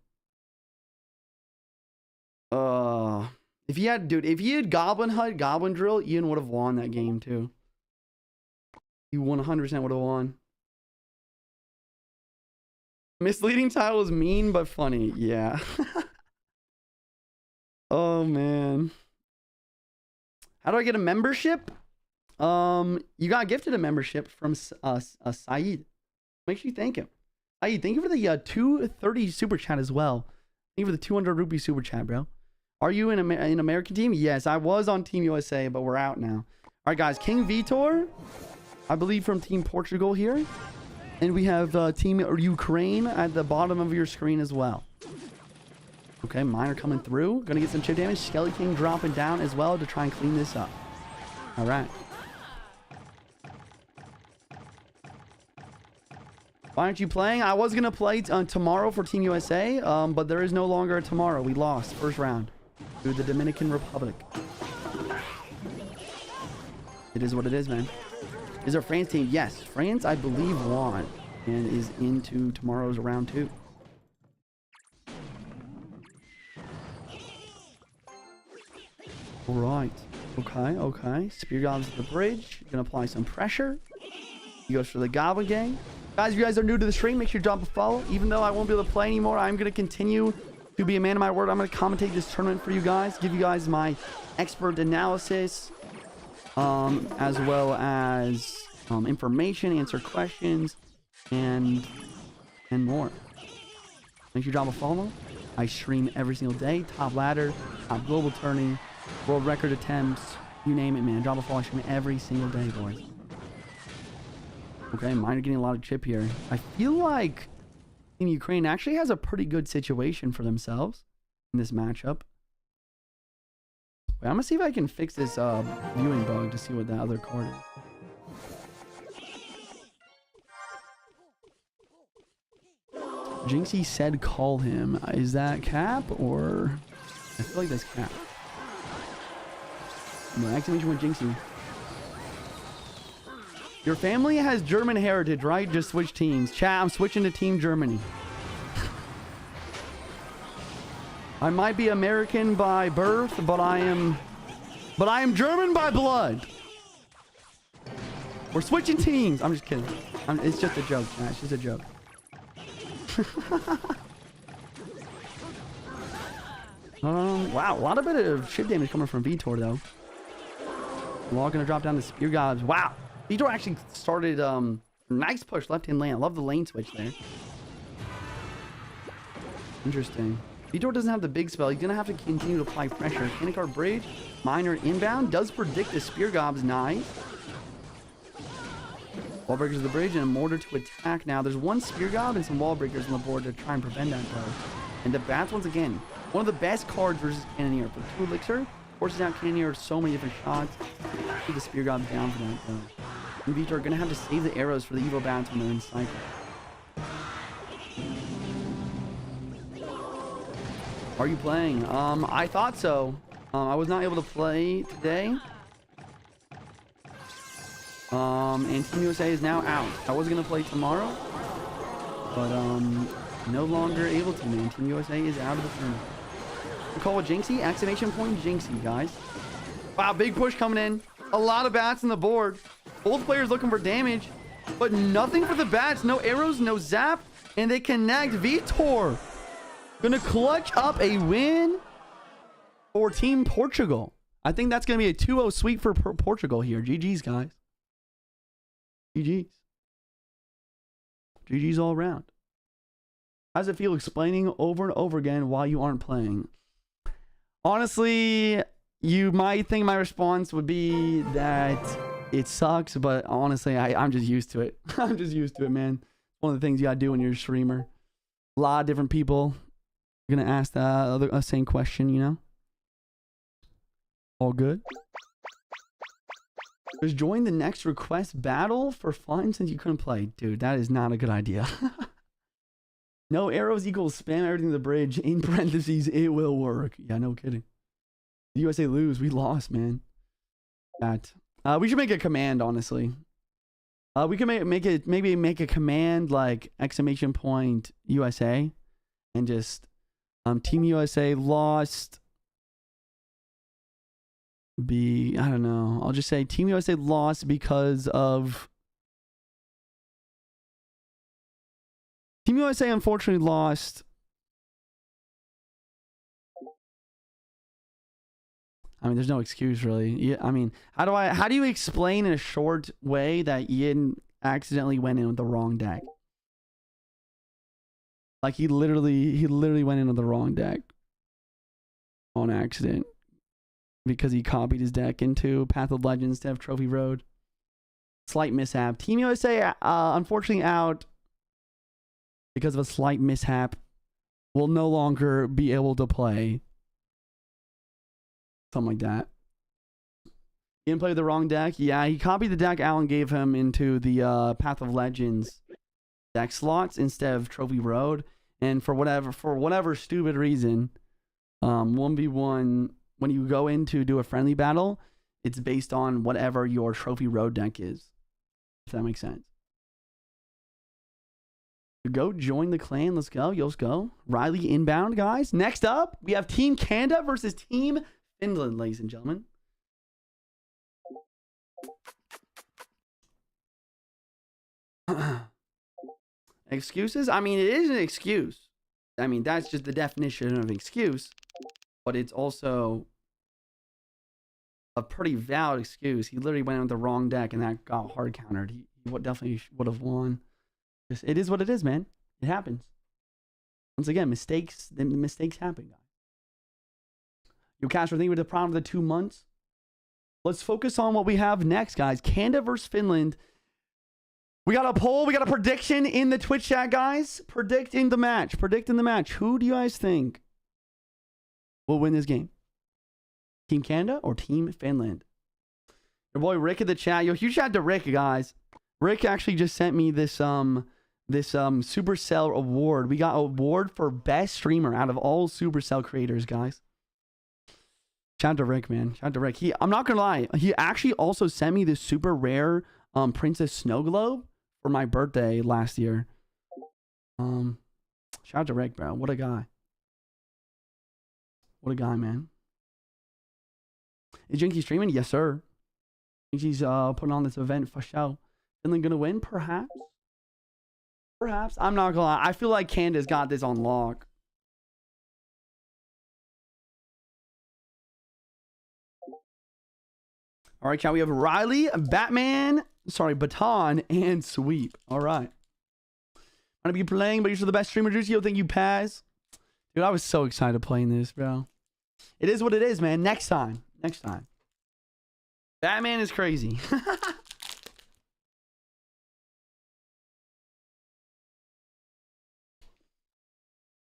If he had Goblin Hut, Goblin Drill, Ian would have won that game too. He 100% would have won. Misleading title is mean but funny. Yeah. Oh man. How do I get a membership? You got gifted a membership from Saeed. Make sure you thank him. Saeed, thank you for the 230 super chat as well. Thank you for the 200 rupee super chat, bro. Are you in an American team? Yes, I was on Team USA, but we're out now. All right, guys. King Vitor, I believe from Team Portugal here. And we have Team Ukraine at the bottom of your screen as well. Okay, miner coming through. Gonna get some chip damage. Skelly King dropping down as well to try and clean this up. All right. Why aren't you playing? I was gonna play tomorrow for Team USA, but there is no longer a tomorrow. We lost first round to the Dominican Republic. It is what it is, man. Is our France team? Yes, France, I believe, won and is into tomorrow's round 2. All right. Okay. Spear Goblins at the bridge. Gonna apply some pressure. He goes for the Goblin Gang. Guys, if you guys are new to the stream, make sure you drop a follow. Even though I won't be able to play anymore, I'm gonna continue to be a man of my word. I'm gonna commentate this tournament for you guys, give you guys my expert analysis, as well as information, answer questions, and more. Make sure you drop a follow. I stream every single day. Top ladder, top global tourney, world record attempts, you name it, man. Drop a follow. I stream every single day, boys. Okay, mine are getting a lot of chip here. I feel like Team Ukraine actually has a pretty good situation for themselves in this matchup. Wait, I'm gonna see if I can fix this viewing bug to see what the other card is. Jynxzi said call him. Is that cap or... I feel like that's cap. No, exclamation with Jynxzi. Your family has German heritage, right? Just switch teams. Chat, I'm switching to Team Germany. I might be American by birth, but I am German by blood. We're switching teams. I'm just kidding. It's just a joke, chat. It's just a joke. Wow, a lot of bit of ship damage coming from Vitor though. We're all gonna drop down the Spear Gods. Wow, Vitor actually started nice push left hand lane. I love the lane switch there. Interesting. Vitor doesn't have the big spell. He's gonna have to continue to apply pressure. Cannon card bridge, minor inbound does predict the Spear Gobs. Nice. Wall breakers of the bridge and a mortar to attack now. There's one Spear Gob and some wall breakers on the board to try and prevent that though. And the bats once again, one of the best cards versus Cannoneer. For 2 elixir, forces out Cannoneer so many different shots. Keep the Spear Gob down for that though. And Vitor are gonna have to save the arrows for the evil bats when they're in cycle. Are you playing? I thought so. I was not able to play today. And Team USA is now out. I was gonna play tomorrow, but no longer able to, man. Team USA is out of the tournament. We call it Jynxzi, exclamation point Jynxzi, guys. Wow, big push coming in. A lot of bats on the board. Both players looking for damage, but nothing for the bats. No arrows, no zap, and they connect. Vitor gonna clutch up a win for Team Portugal. I think that's gonna be a 2-0 sweep for Portugal here. GG's, guys. GG's. GG's all around. How does it feel explaining over and over again why you aren't playing? Honestly, you might think my response would be that it sucks, but honestly, I'm just used to it. I'm just used to it, man. One of the things you gotta do when you're a streamer. A lot of different people are gonna ask the same question, you know? All good. Just join the next request battle for fun since you couldn't play. Dude, that is not a good idea. No arrows equals spam everything to the bridge. In parentheses, it will work. Yeah, no kidding. The USA lose. We lost, man. That. We should make a command, honestly. We can maybe make a command like exclamation point USA and just Team USA lost. I don't know. I'll just say Team USA lost because of... Team USA unfortunately lost. I mean, there's no excuse really. I mean, how do you explain in a short way that Ian accidentally went in with the wrong deck? Like he literally went in with the wrong deck on accident. Because he copied his deck into Path of Legends instead of Trophy Road. Slight mishap. Team USA, unfortunately out because of a slight mishap. Will no longer be able to play. Something like that. He didn't play the wrong deck. Yeah, he copied the deck Alan gave him into the Path of Legends. deck slots instead of Trophy Road. And for whatever stupid reason, 1v1, when you go in to do a friendly battle, it's based on whatever your Trophy Road deck is. If that makes sense. Go join the clan. Let's go. Let's go. Riley inbound, guys. Next up, we have Team Canada versus Team Finland, ladies and gentlemen. Excuses? I mean, it is an excuse. I mean, that's just the definition of excuse. But it's also a pretty valid excuse. He literally went with the wrong deck and that got hard countered. He definitely would have won. It is what it is, man. It happens. Once again, mistakes happen, guys. You Castro, think with the problem of the 2 months. Let's focus on what we have next, guys. Canada versus Finland. We got a poll. We got a prediction in the Twitch chat, guys. Predicting the match. Who do you guys think will win this game? Team Canada or Team Finland? Your boy Rick in the chat. Yo, huge shout out to Rick, guys. Rick actually just sent me this Supercell award. We got an award for best streamer out of all Supercell creators, guys. Shout out to Rick, man. Shout out to Rick. I'm not gonna lie. He actually also sent me this super rare Princess Snow Globe for my birthday last year. Shout out to Rick, bro. What a guy. What a guy, man. Is Jynxzi streaming? Yes, sir. Jynxzi's putting on this event for show. Finland gonna win? Perhaps. Perhaps. I'm not gonna lie. I feel like Canada's got this on lock. All right, chat. We have Riley, Baton, and Sweep. All right. I'm gonna be playing, but you're still the best streamer, Juicy. Thank you, Paz. Dude, I was so excited playing this, bro. It is what it is, man. Next time. Batman is crazy.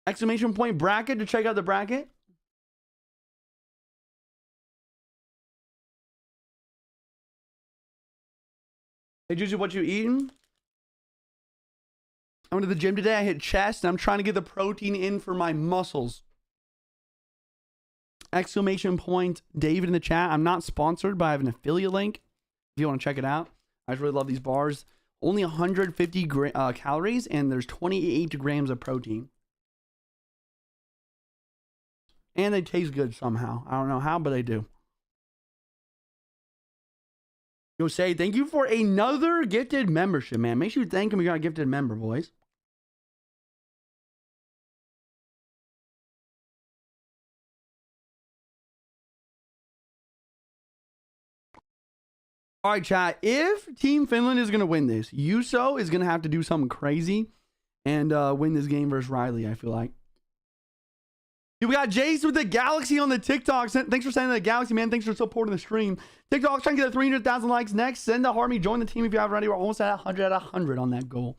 Exclamation point bracket to check out the bracket. Hey, Juicy, what you eating? I went to the gym today. I hit chest, and I'm trying to get the protein in for my muscles. Exclamation point David in the chat. I'm not sponsored, but I have an affiliate link if you want to check it out. I just really love these bars. Only 150 calories, and there's 28 grams of protein. And they taste good somehow. I don't know how, but they do. Yo, say thank you for another gifted membership, man. Make sure you thank him. We got a gifted member, boys. All right, chat. If Team Finland is going to win this, Yuso is going to have to do something crazy and win this game versus Riley, I feel like. We got Jace with the Galaxy on the TikTok. Thanks for sending the Galaxy, man. Thanks for supporting the stream. TikTok's trying to get 300,000 likes next. Send the Harmy. Join the team if you haven't already. We're almost at 100 on that goal.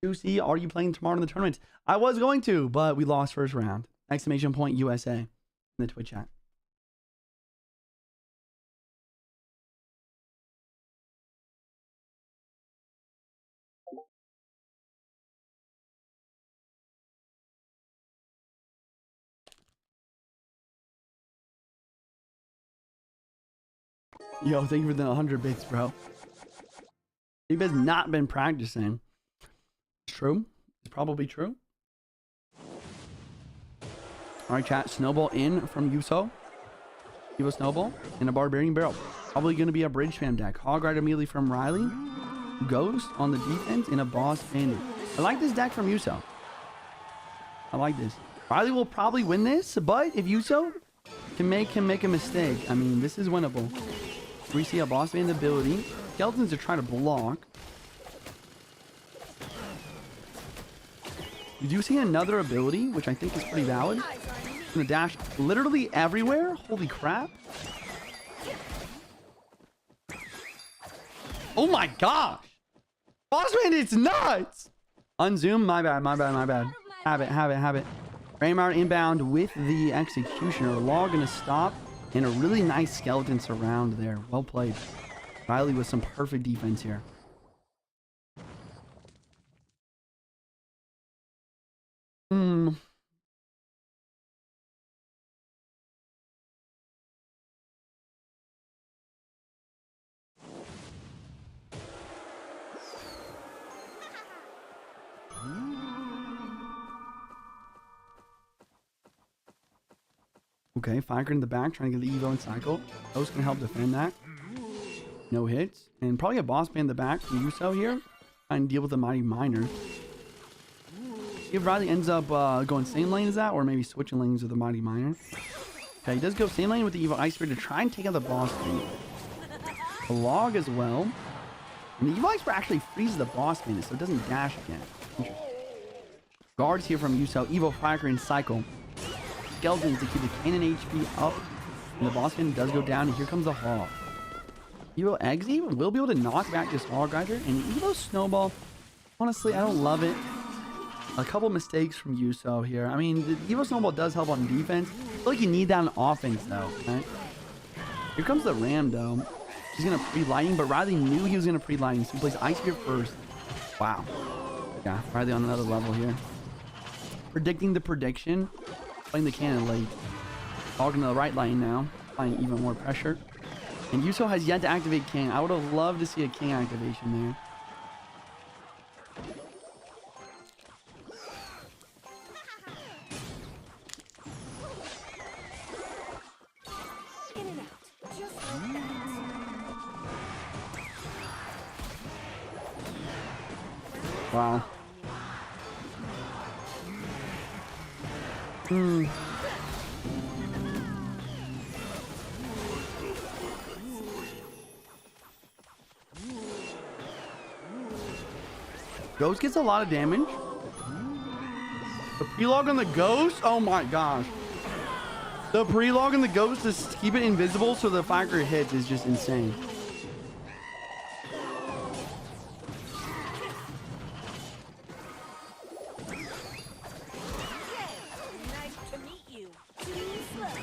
Juicy, are you playing tomorrow in the tournament? I was going to, but we lost first round. Exclamation point USA in the Twitch chat. Yo, thank you for the 100 bits, bro. You've has not been practicing. It's true. It's probably true. All right, chat. Snowball in from Yuso. Evo Snowball and a Barbarian Barrel. Probably going to be a bridge spam deck. Hog Ride immediately from Riley. Ghost on the defense and a Boss Bandit. I like this deck from Yuso. I like this. Riley will probably win this, but if Yuso can make a mistake, I mean, this is winnable. We see a Boss Bandit ability. Skeletons are trying to block. You do see another ability, which I think is pretty valid. It's gonna dash literally everywhere. Holy crap. Oh my gosh. Boss Bandit's nuts. Unzoom. My bad. Have it. Raymar inbound with the Executioner. Law gonna stop. And a really nice skeleton surround there. Well played. Riley with some perfect defense here. Okay, Firecracker in the back, trying to get the Evo and cycle. Those can help defend that. No hits. And probably a boss man in the back from Yuso here. Trying to deal with the Mighty Miner. If Riley ends up going same lane as that, or maybe switching lanes with the Mighty Miner. Okay, he does go same lane with the Evo Ice Spirit to try and take out the boss man. A log as well. And the Evo Ice Spirit actually freezes the boss man, so it doesn't dash again. Guards here from Yuso. Evo Firecracker and cycle. Skeletons to keep the cannon HP up. And the boss man does go down, and here comes the Hog. Evo Eggsy will be able to knock back this Hog Rider. And Evo Snowball, honestly, I don't love it. A couple mistakes from Yuso here. I mean, the Evo Snowball does help on defense. I feel like you need that on offense, though. Right? Here comes the Ram, though. He's going to pre-lightning, but Riley knew he was going to pre-lightning, so he plays Ice Spear first. Wow. Yeah, Riley on another level here. Predicting the prediction. Playing the cannon late. Hogging to the right lane now. Applying even more pressure. And Yuso has yet to activate King. I would have loved to see a King activation there. Wow. Ghost gets a lot of damage. The pre-log on the Ghost? Oh my gosh. The pre-log on the Ghost to keep it invisible so the Firecracker hits is just insane.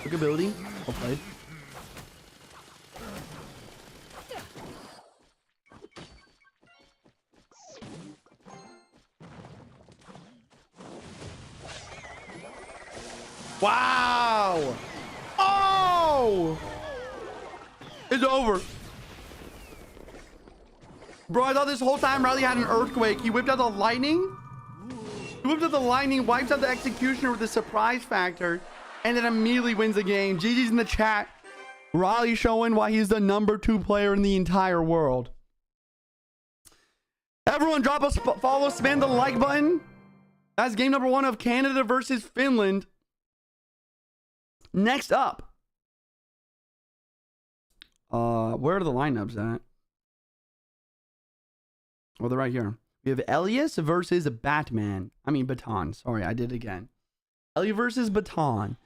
Quick ability. Well played. Wow! Oh! It's over. Bro, I thought this whole time Riley had an earthquake. He whipped out the lightning. He whipped out the lightning, wipes out the executioner with the surprise factor, and then immediately wins the game. GG's in the chat. Riley showing why he's the #2 player in the entire world. Everyone drop a follow, spam the like button. That's game #1 of Canada versus Finland. Next up. Where are the lineups at? Oh, they're right here. We have Elias versus Batman. I mean, Baton. Sorry, I did it again. Elias versus Baton.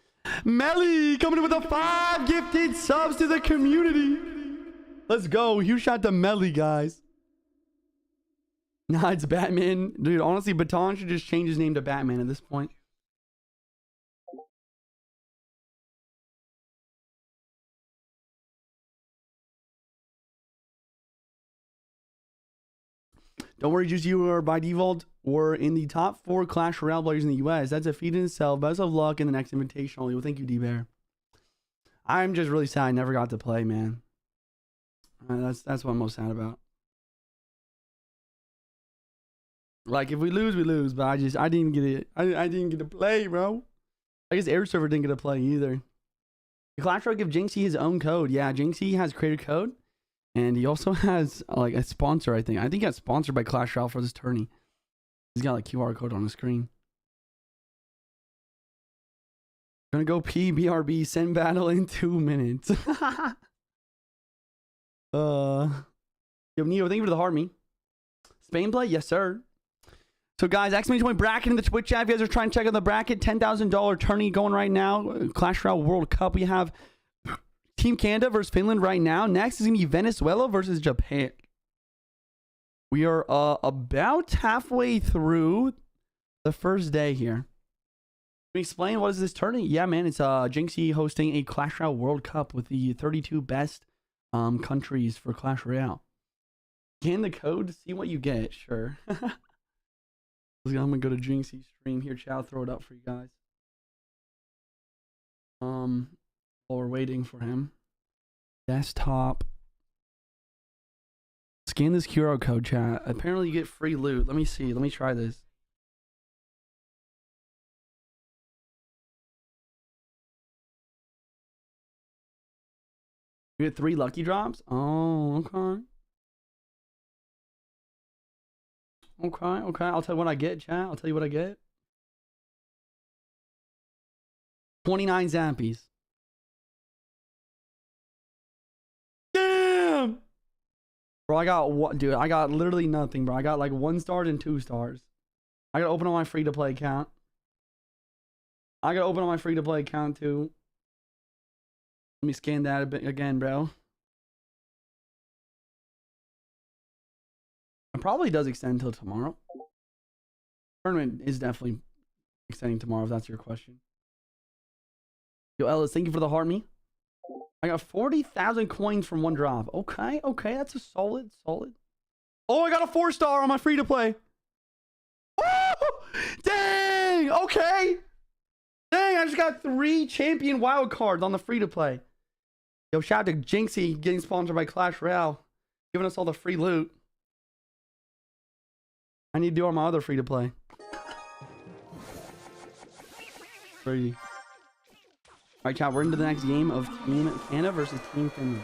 Melly coming in with a 5 gifted subs to the community. Let's go. Huge shot to Melly, guys. Nah, it's Batman. Dude, honestly, Baton should just change his name to Batman at this point. Don't worry, just you are by default were in the top 4 Clash Royale players in the US. That's a feat in itself. Best of luck in the next invitational. Well, thank you, D-Bear. I'm just really sad I never got to play, man. That's what I'm most sad about. Like, if we lose, we lose. But I didn't get it. I didn't get to play, bro. I guess Air Server didn't get to play either. The Clash Royale give Jynxzi his own code. Yeah, Jynxzi has created code. And he also has like a sponsor, I think. I think he got sponsored by Clash Royale for this tourney. He's got like QR code on the screen. Gonna go PBRB, send battle in 2 minutes. Yo, Neo, thank you for the heart me. Spain play? Yes, sir. So guys, exclamation point bracket in the Twitch chat. If you guys are trying to check out the bracket, $10,000 tourney going right now. Clash Royale World Cup. We have Team Canada versus Finland right now. Next is going to be Venezuela versus Japan. We are about halfway through the first day here. Can we explain what is this tournament? Yeah, man, it's Jynxzi hosting a Clash Royale World Cup with the 32 best countries for Clash Royale. Scan the code to see what you get. Sure. I'm going to go to Jynxzi's stream here. Chat, I'll throw it up for you guys. While we're waiting for him. Desktop. Scan this QR code, chat. Apparently you get free loot. Let me see. Let me try this. You get 3 lucky drops? Oh, okay. Okay. I'll tell you what I get, chat. I'll tell you what I get. 29 Zappies. Damn! Bro, I got what, dude? I got literally nothing, bro. I got like 1 star and 2 stars. I gotta open on my free-to-play account. I gotta open on my free-to-play account too. Let me scan that a bit again, bro. It probably does extend until tomorrow. Tournament is definitely extending tomorrow, if that's your question. Yo, Ellis, thank you for the heart me. I got 40,000 coins from 1 drop. Okay, that's a solid. Oh, I got a 4-star on my free-to-play. Dang, okay. Dang, I just got 3 champion wild cards on the free-to-play. Yo, shout out to Jynxzi getting sponsored by Clash Royale, giving us all the free loot. I need to do on my other free-to-play. Crazy. Alright, chat, we're into the next game of Team Canada versus Team Finland.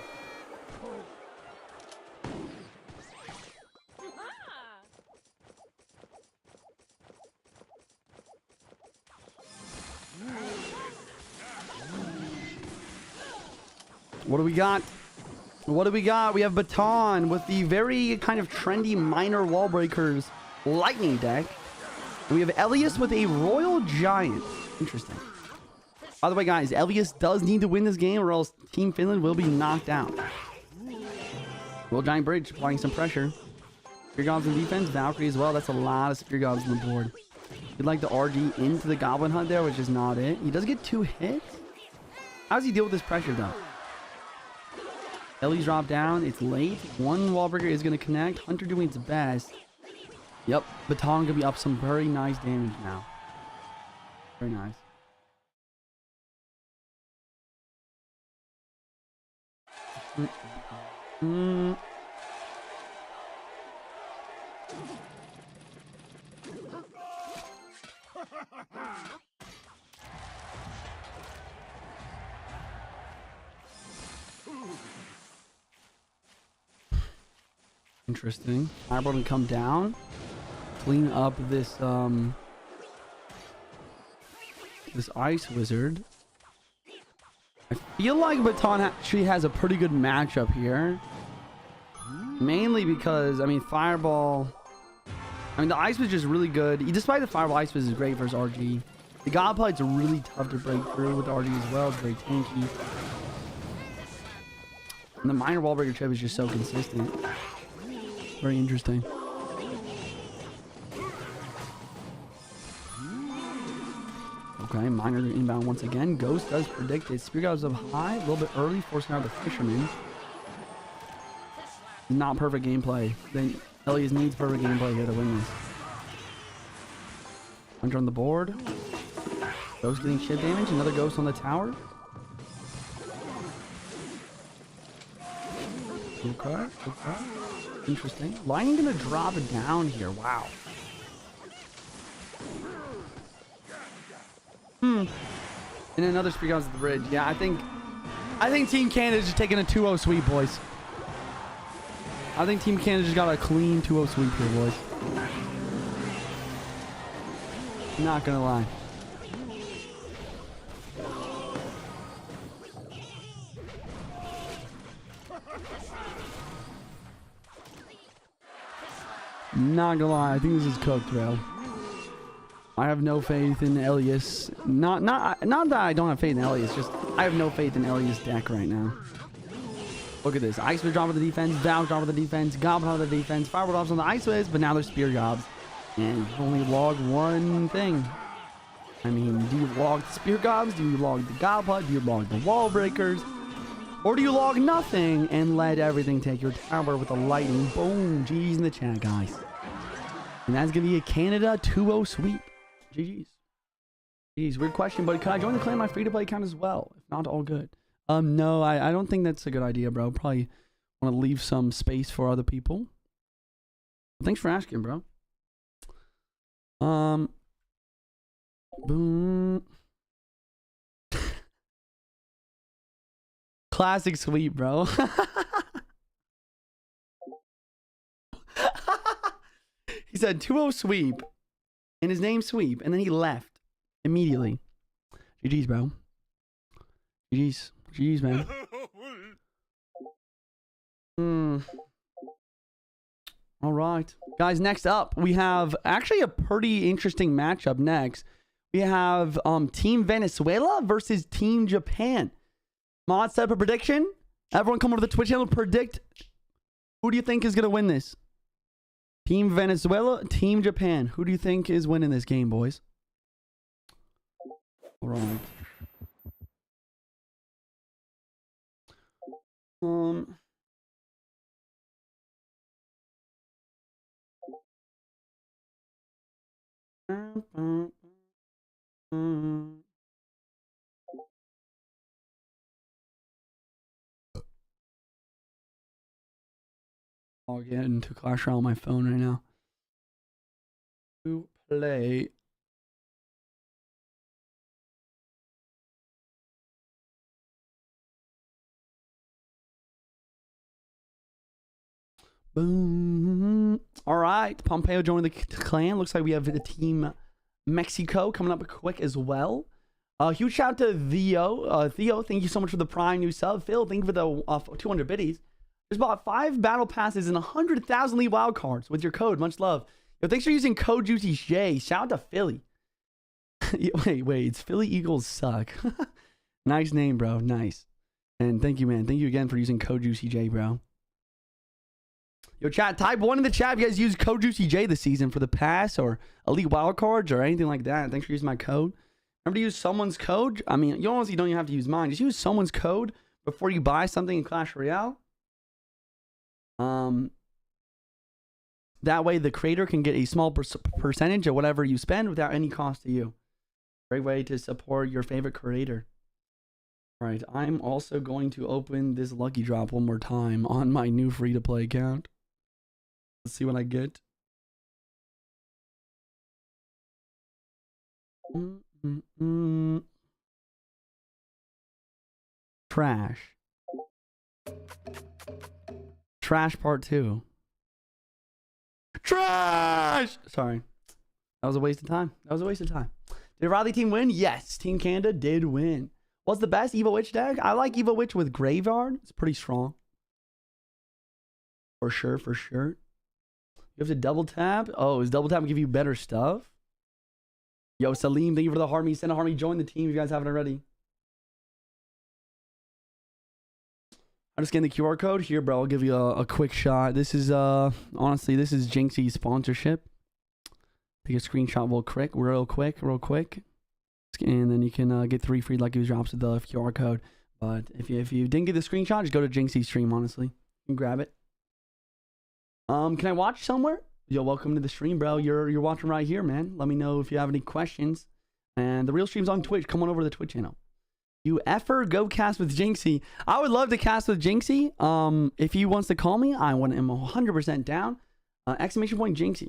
What do we got? What do we got? We have Baton with the very kind of trendy minor wall breakers lightning deck. And we have Elias with a Royal Giant. Interesting. By the way, guys, Elias does need to win this game or else Team Finland will be knocked out. Royal Giant Bridge applying some pressure. Spear Gobs in defense, Valkyrie as well. That's a lot of Spear Gobs on the board. He'd like the RG into the Goblin Hunt there, which is not it. He does get 2 hits. How does he deal with this pressure, though? Ellie's dropped down. It's late. 1 wall breaker is going to connect. Hunter doing its best. Yep. Baton going to be up some very nice damage now. Very nice. Interesting. Fireball can come down, clean up this this ice wizard. I feel like Baton actually has a pretty good matchup here. Mainly because, I mean, Fireball... I mean, the Ice Wizard is really good. Despite the Fireball, Ice Wizard is great versus RG. The Godplight's really tough to break through with RG as well. It's very tanky. And the minor wall breaker trip is just so consistent. Very interesting. Okay, Miner inbound once again. Ghost does predict it. Spear goes up high, a little bit early, forcing out the Fisherman. Not perfect gameplay. Then Elias needs perfect gameplay here to win this. Hunter on the board. Ghost getting shit damage. Another Ghost on the tower. Okay. Interesting. Lightning gonna drop it down here. Wow. And another Spear goes at the bridge. Yeah, I think Team Canada's just taking a 2-0 sweep, boys. I think Team Canada just got a clean 2-0 sweep here, boys. Not gonna lie. Not gonna lie, I think this is cooked, bro. I have no faith in Elias. Not that I don't have faith in Elias, just I have no faith in Elias' deck right now. Look at this. Ice Wizard drop with the defense, Valve drop with the defense, Goblin on the defense, Fireball drops on the Ice Wizard, but now they're Spear Gobs. And you only log one thing. I mean, do you log the Spear Gobs? Do you log the Goblin? Do you log the Wall Breakers? Or do you log nothing and let everything take your tower with the lightning? Boom. GG's in the chat, guys. And that's going to be a Canada 2-0 sweep. GG's. GG's. Weird question, but could I join the clan on my free-to-play account as well? If not, all good. No, I don't think that's a good idea, bro. Probably want to leave some space for other people. Thanks for asking, bro. Boom. Classic sweep, bro. He said 2-0 sweep. And his name sweep. And then he left immediately. GG's, bro. GG's. GG's, man. All right. Guys, next up, we have actually a pretty interesting matchup next. We have Team Venezuela versus Team Japan. Mod, set up a prediction. Everyone come over to the Twitch channel, predict. Who do you think is going to win this? Team Venezuela, Team Japan. Who do you think is winning this game, boys? All right. I'll get into Clash Royale on my phone right now. To play. Boom. All right. Pompeo joined the clan. Looks like we have the Team Mexico coming up quick as well. Huge shout out to Theo. Theo, thank you so much for the Prime new sub. Phil, thank you for the 200 biddies. Just bought 5 battle passes and 100,000 league wild cards with your code. Much love. Yo, thanks for using code JuicyJ. Shout out to Philly. wait. It's Philly Eagles suck. Nice name, bro. Nice. And thank you, man. Thank you again for using code JuicyJ, bro. Yo, chat, type 1 in the chat if you guys use code JuicyJ this season for the pass or elite wild cards or anything like that. Thanks for using my code. Remember to use someone's code. I mean, you honestly don't even have to use mine. Just use someone's code before you buy something in Clash Royale. That way the creator can get a small percentage of whatever you spend without any cost to you. Great way to support your favorite creator. All right, I'm also going to open this lucky drop one more time on my new free-to-play account. Let's see what I get. Trash. Trash part 2. Trash! Sorry. That was a waste of time. Did Riley team win? Yes. Team Canada did win. What's the best Evo Witch deck? I like Evo Witch with Graveyard. It's pretty strong. For sure. You have to double tap. Oh, is double tap give you better stuff? Yo, Salim, thank you for the Harmony. Send a Harmony. Join the team if you guys haven't already. I just scanned the QR code here, bro. I'll give you a quick shot. This is honestly, this is Jynxzi'S sponsorship. Take a screenshot real quick. And then you can get 3 free lucky drops with the QR code. But if you didn't get the screenshot, just go to Jynxzi'S stream, honestly. You can grab it. Can I watch somewhere? Yo, welcome to the stream, bro. You're watching right here, man. Let me know if you have any questions. And the real stream's on Twitch. Come on over to the Twitch channel. You effer go cast with Jynxzi. I would love to cast with Jynxzi. If he wants to call me, I am 100% down. Exclamation point Jynxzi.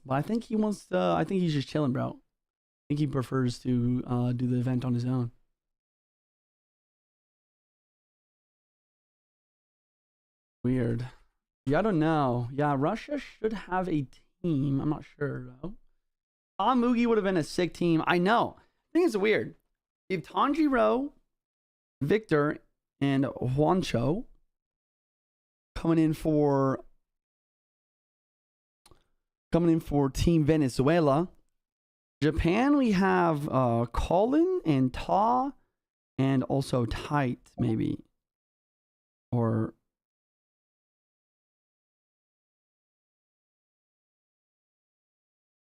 But I think he wants to, I think he's just chilling, bro. I think he prefers to do the event on his own. Weird. Yeah, I don't know. Yeah, Russia should have a team. I'm not sure, though. Mugi would have been a sick team. I know. I think it's weird. If Tanjiro, Victor, and Juancho coming in for Team Venezuela. Japan, we have Colin and Ta, and also Tight, maybe. Or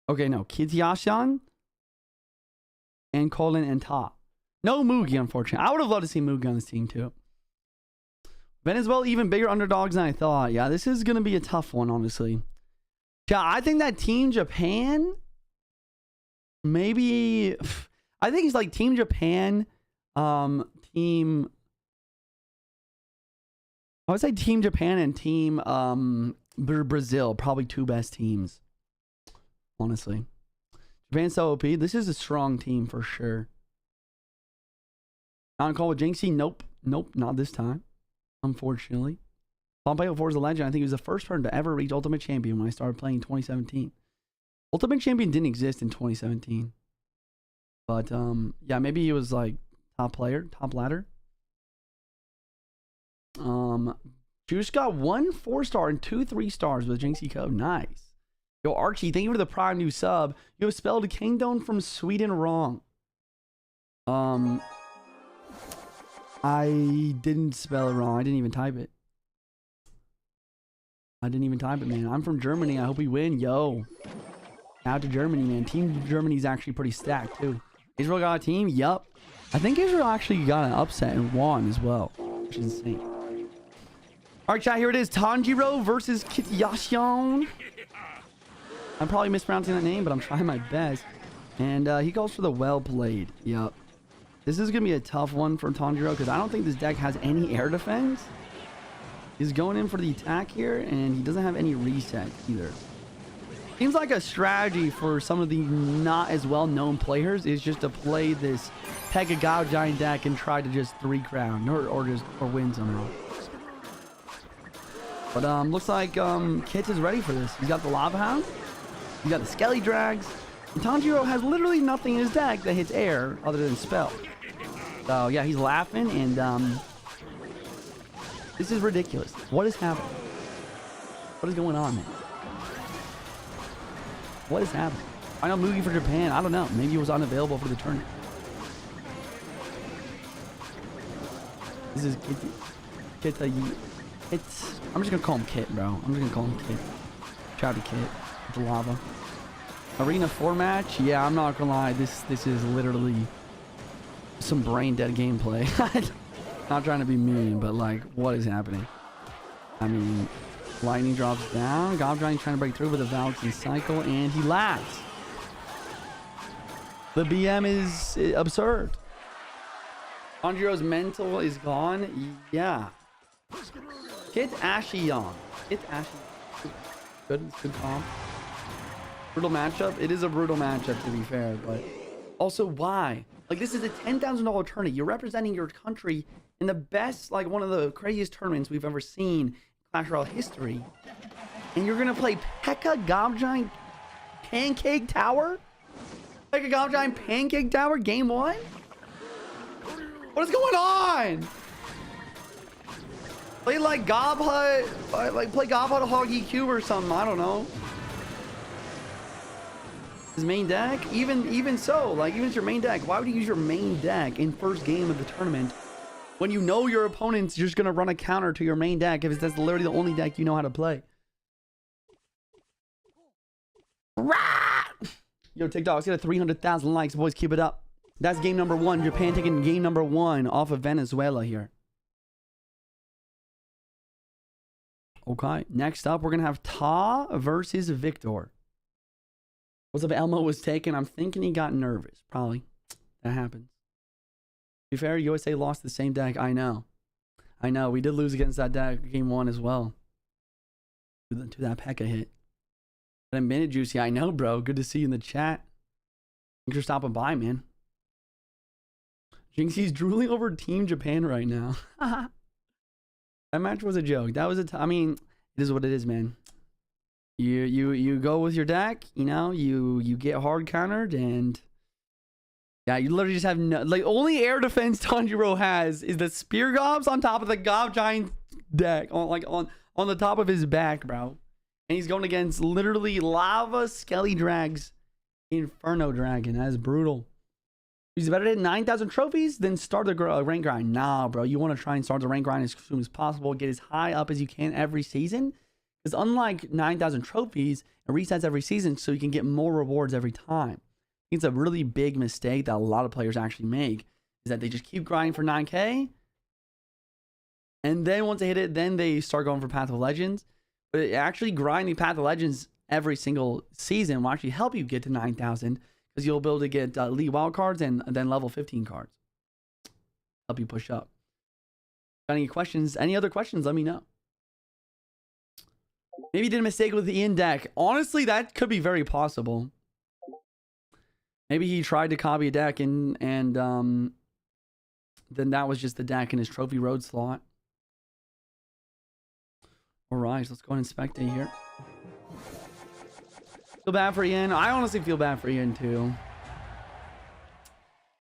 okay, no, Kityashan and Colin and Ta. No Mugi, unfortunately. I would have loved to see Mugi on this team, too. Venezuela, even bigger underdogs than I thought. Yeah, this is going to be a tough one, honestly. Yeah, I think that Team Japan, maybe... I think it's like Team Japan, Team... I would say Team Japan and Team Brazil. Probably 2 best teams, honestly. Japan's so OP. This is a strong team for sure. On call with Jynxzi? Nope. Nope, not this time. Unfortunately. Pompeo 4 is a legend. I think he was the first person to ever reach Ultimate Champion when I started playing in 2017. Ultimate Champion didn't exist in 2017. But, yeah, maybe he was, like, top player, top ladder. Juice got 1 4-star and 2 3-stars with Jynxzi code. Nice. Yo, Archie, thank you for the prime new sub. You have spelled Kingdom from Sweden wrong. I didn't spell it wrong. I didn't even type it. Man. I'm from Germany. I hope we win. Yo. Out to Germany, man. Team Germany's actually pretty stacked, too. Israel got a team? Yup. I think Israel actually got an upset and won as well, which is insane. All right, chat, here it is. Tanjiro versus Kityashion. I'm probably mispronouncing that name, but I'm trying my best. And he goes for the well played. Yup. This is going to be a tough one for Tanjiro because I don't think this deck has any air defense. He's going in for the attack here, and he doesn't have any reset either. Seems like a strategy for some of the not as well-known players is just to play this Pekka Gao Giant deck and try to just 3-crown or win somehow. But looks like Kit is ready for this. He's got the Lava Hound. He's got the Skelly Drags. And Tanjiro has literally nothing in his deck that hits air other than spell. So yeah, he's laughing, and this is ridiculous. What is happening? What is going on, man? What is happening? I know Mugi for Japan. I don't know. Maybe he was unavailable for the tournament. This is Kit. I'm just gonna call him Kit, bro. I'm just gonna call him Kit. Shout out to Kit with the lava. Arena 4 match. Yeah, I'm not gonna lie. This is literally some brain dead gameplay. Not trying to be mean, but like, what is happening? I mean, lightning drops down. Gobgiant trying to break through with a Valkyrie cycle, and he laughs. The BM is absurd. Tanjiro's mental is gone. Yeah. Kit Ashion. Good comp. Brutal matchup. It is a brutal matchup, to be fair, but also why? Like, this is a $10,000 tournament. You're representing your country in the best, like, one of the craziest tournaments we've ever seen in Clash Royale history. And you're gonna play Pekka Gobgiant Pancake Tower? Pekka Gobgiant Pancake Tower game 1? What is going on? Play like Gob Hut, like play Gob Hut Hog EQ or something. I don't know. His main deck, even so, like, even if your main deck, why would you use your main deck in first game of the tournament when you know your opponent's just gonna run a counter to your main deck if that's literally the only deck you know how to play? Rah! Yo, TikTok, let's get a 300,000 likes, boys. Keep it up. That's game number 1. Japan taking game number 1 off of Venezuela here. Okay, next up, we're gonna have Ta versus Victor. What's up, Elmo was taken? I'm thinking he got nervous. Probably. That happens. To be fair, USA lost the same deck. I know. We did lose against that deck game 1 as well. To that Pekka hit. But a minute, Juicy. I know, bro. Good to see you in the chat. Thanks for stopping by, man. Jynxzi's drooling over Team Japan right now. That match was a joke. That was I mean, it is what it is, man. You go with your deck, you know, you get hard countered, and yeah, you literally just have no, like, only air defense Tanjiro has is the Spear Gobs on top of the Gob Giant deck, on the top of his back, bro. And he's going against literally Lava Skelly Drags Inferno Dragon. That is brutal. He's better at 9,000 trophies than start the rank grind. Nah, bro, you want to try and start the rank grind as soon as possible. Get as high up as you can every season. Because unlike 9,000 trophies, it resets every season so you can get more rewards every time. I think it's a really big mistake that a lot of players actually make, is that they just keep grinding for 9K, and then once they hit it, then they start going for Path of Legends. But actually grinding Path of Legends every single season will actually help you get to 9,000, because you'll be able to get Elite Wild cards and then level 15 cards. Help you push up. Got any questions? Any other questions? Let me know. Maybe he did a mistake with the Ian deck. Honestly, that could be very possible. Maybe he tried to copy a deck and then that was just the deck in his trophy road slot. All right, let's go and inspect it here. Feel bad for Ian. I honestly feel bad for Ian too.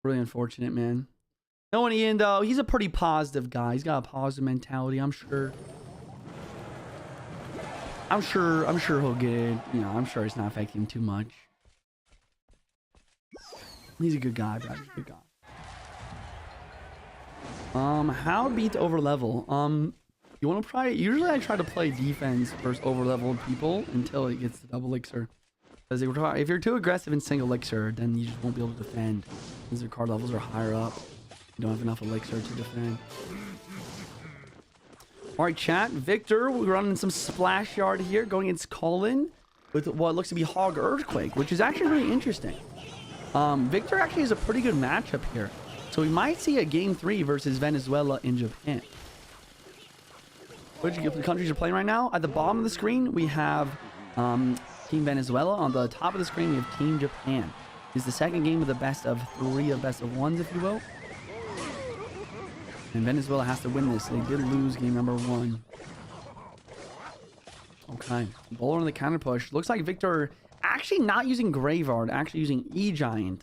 Really unfortunate, man. Knowing Ian though, he's a pretty positive guy. He's got a positive mentality, I'm sure. I'm sure he'll get it. You know, I'm sure it's not affecting him too much. He's a good guy, bro. He's a good guy. How beat over level? You want to try? Usually I try to play defense versus over leveled people until it gets to double elixir. Because if you're too aggressive in single elixir, then you just won't be able to defend. Because your card levels are higher up. You don't have enough elixir to defend. All right, chat. Victor, we're running some splash yard here, going against Colin with what looks to be Hog Earthquake, which is actually really interesting. Victor actually has a pretty good matchup here. So we might see a game 3 versus Venezuela and Japan. Which countries are playing right now? At the bottom of the screen, we have Team Venezuela. On the top of the screen, we have Team Japan. It's the second game of the best of 3 of best of 1s, if you will. And Venezuela has to win this. They did lose game number 1. Okay. Bowler on the counter push. Looks like Victor actually not using Graveyard, actually using E-Giant.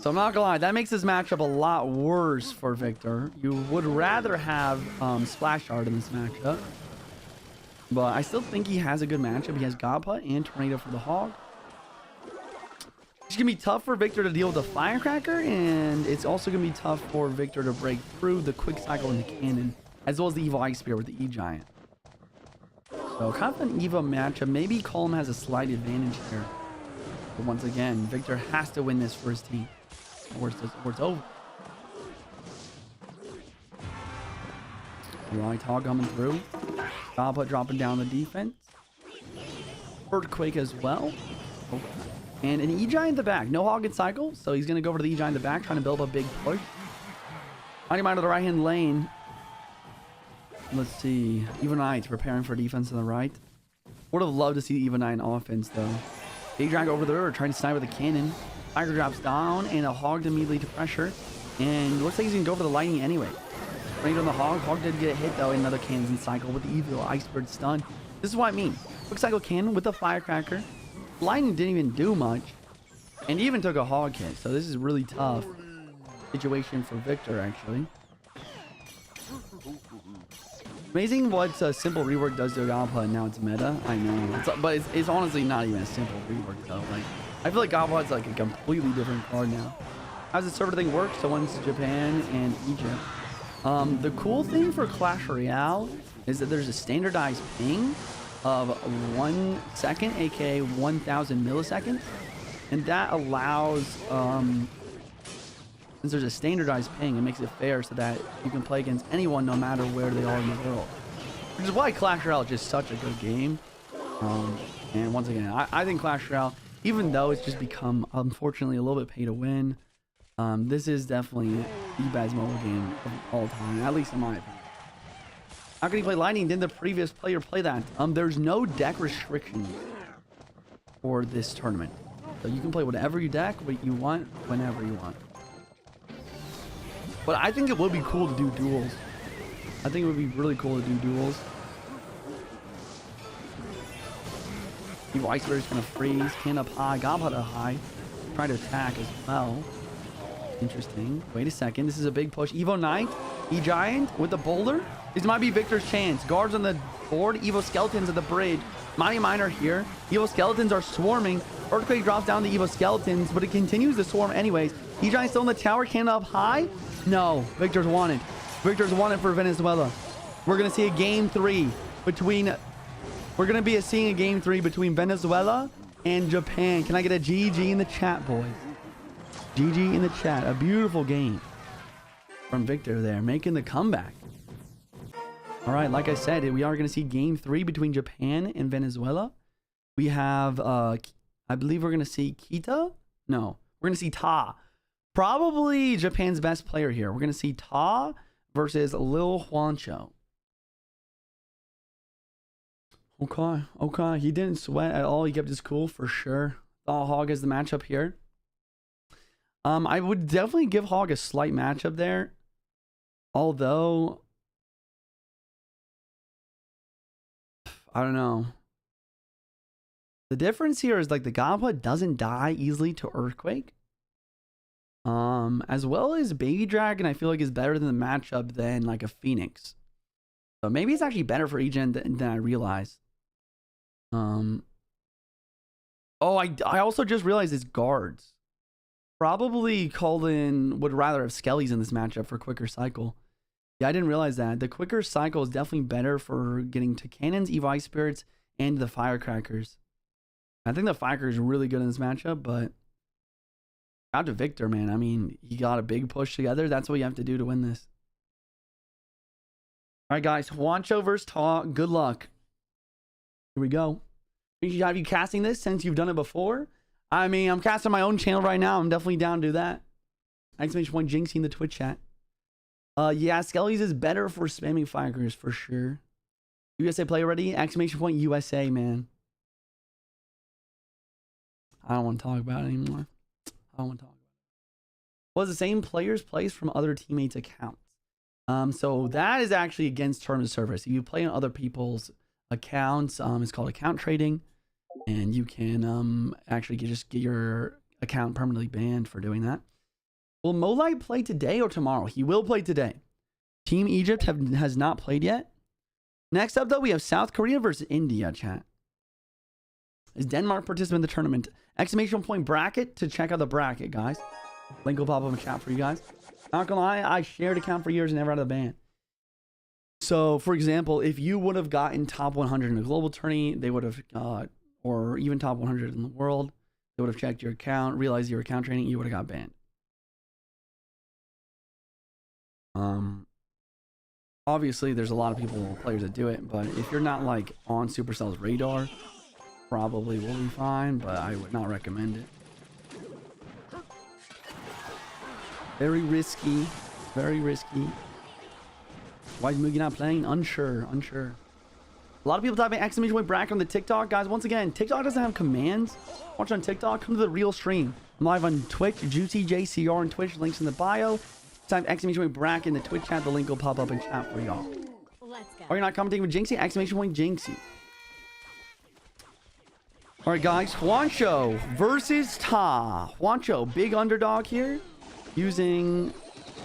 So I'm not gonna lie, that makes this matchup a lot worse for Victor. You would rather have Splash Yard in this matchup. But I still think he has a good matchup. He has Gappa and Tornado for the Hog. It's gonna be tough for Victor to deal with the Firecracker, and it's also gonna be tough for Victor to break through the Quick Cycle and the Cannon, as well as the Evil Ice Spear with the E-Giant. So kind of an Evo matchup. Maybe Colm has a slight advantage here. But once again, Victor has to win this for his team, or it's over. Right, Hog coming through. Gappa dropping down the defense. Earthquake as well. Okay. And an E-Giant in the back. No Hog in cycle, so he's going to go over to the E-Giant in the back, trying to build up a big push. Mighty Mine to the right-hand lane. Let's see. Evil preparing for defense on the right. Would have loved to see Evil offense, though. E-Giant over there, trying to snipe with a cannon. Tiger drops down, and a Hog immediately to pressure. And looks like he's going to go for the lightning anyway. Right on the Hog. Hog did get hit, though, in another cannons in cycle with the Evil Iceberg stun. This is what I mean. Quick cycle cannon with the Firecracker. Lightning didn't even do much, and even took a Hog hit, so this is a really tough situation for Victor, actually. Amazing what simple rework does to Gappa, and now it's meta. I know, but it's honestly not even a simple rework, though. Like, I feel like Gappa is like a completely different card now. How does the server thing work? So one's Japan and Egypt. The cool thing for Clash Royale is that there's a standardized ping of 1 second, aka 1000 milliseconds, and that allows since there's a standardized ping, it makes it fair so that you can play against anyone no matter where they are in the world, which is why Clash Royale is just such a good game. And once again, I think Clash Royale, even though it's just become unfortunately a little bit pay to win, this is definitely the best mobile game of all time, at least in my opinion. How can he play Lightning? Didn't the previous player play that? There's no deck restrictions for this tournament. So you can play whatever you deck, what you want, whenever you want. But I think it would be cool to do duels. I think it would be really cool to do duels. Evil Iceberg is going to freeze. Can up high. Gappa to high. Try to attack as well. Interesting. Wait a second. This is a big push. Evo Knight. E-Giant with the boulder. This might be Victor's chance. Guards on the board. Evo Skeletons at the bridge. Mighty Miner here. Evo Skeletons are swarming. Earthquake drops down the Evo Skeletons, but it continues to swarm anyways. E-Giant still in the tower. Can up high. No. Victor's won it. Victor's won it for Venezuela. We're going to see a game 3 between... We're going to be seeing a game 3 between Venezuela and Japan. Can I get a GG in the chat, boys? GG in the chat. A beautiful game from Victor there, making the comeback. All right, like I said, we are going to see game 3 between Japan and Venezuela. We have, I believe we're going to see Kita. No, we're going to see Ta. Probably Japan's best player here. We're going to see Ta versus Lil Juancho. Okay. He didn't sweat at all. He kept his cool for sure. Thought Hog has the matchup here. I would definitely give Hog a slight matchup there. Although, I don't know. The difference here is like the Goblet doesn't die easily to Earthquake. As well as Baby Dragon, I feel like is better than the matchup than like a Phoenix. So maybe it's actually better for Egen than I realized. Oh, I also just realized it's guards. Probably Colin would rather have Skellies in this matchup for quicker cycle. Yeah, I didn't realize that. The quicker cycle is definitely better for getting to cannons, Evi Spirits, and the Firecrackers. I think the Firecrackers are really good in this matchup, but out to Victor, man. I mean, he got a big push together. That's what you have to do to win this. All right, guys. Juancho versus Ta. Good luck. Here we go. Have you casting this since you've done it before? I mean, I'm casting my own channel right now. I'm definitely down to do that. Exclamation point Jynxzi in the Twitch chat. Yeah, Skellies is better for spamming Firecrackers for sure. USA play already? Exclamation point USA, man. I don't want to talk about it anymore. I don't want to talk about it. Was the same players plays from other teammates' accounts. So that is actually against terms of service. If you play on other people's accounts, it's called account trading, and you can actually just get your account permanently banned for doing that. Will Molite play today or tomorrow? He will play today. Team Egypt has not played yet. Next up, though, we have South Korea versus India, chat. Is Denmark participant in the tournament? Exclamation point bracket to check out the bracket, guys. Link will pop up in the chat for you guys. Not gonna lie, I shared account for years and never out of the ban. So, for example, if you would have gotten top 100 in a global tourney, they would have, or even top 100 in the world, they would have checked your account, realized your account training, you would have got banned. Obviously, there's a lot of players that do it, but if you're not like on Supercell's radar, probably will be fine, but I would not recommend it. Very risky. Very risky. Why is Mugi not playing? Unsure. A lot of people typing exclamation point bracket on the TikTok. Guys, once again, TikTok doesn't have commands. Watch on TikTok. Come to the real stream. I'm live on Twitch. JuicyJ, CR on Twitch. Links in the bio. Type exclamation point bracket in the Twitch chat. The link will pop up in chat for y'all. Let's go. Are you not commenting with Jynxzi? Exclamation point Jynxzi. All right, guys. Juancho versus Ta. Juancho, big underdog here. Using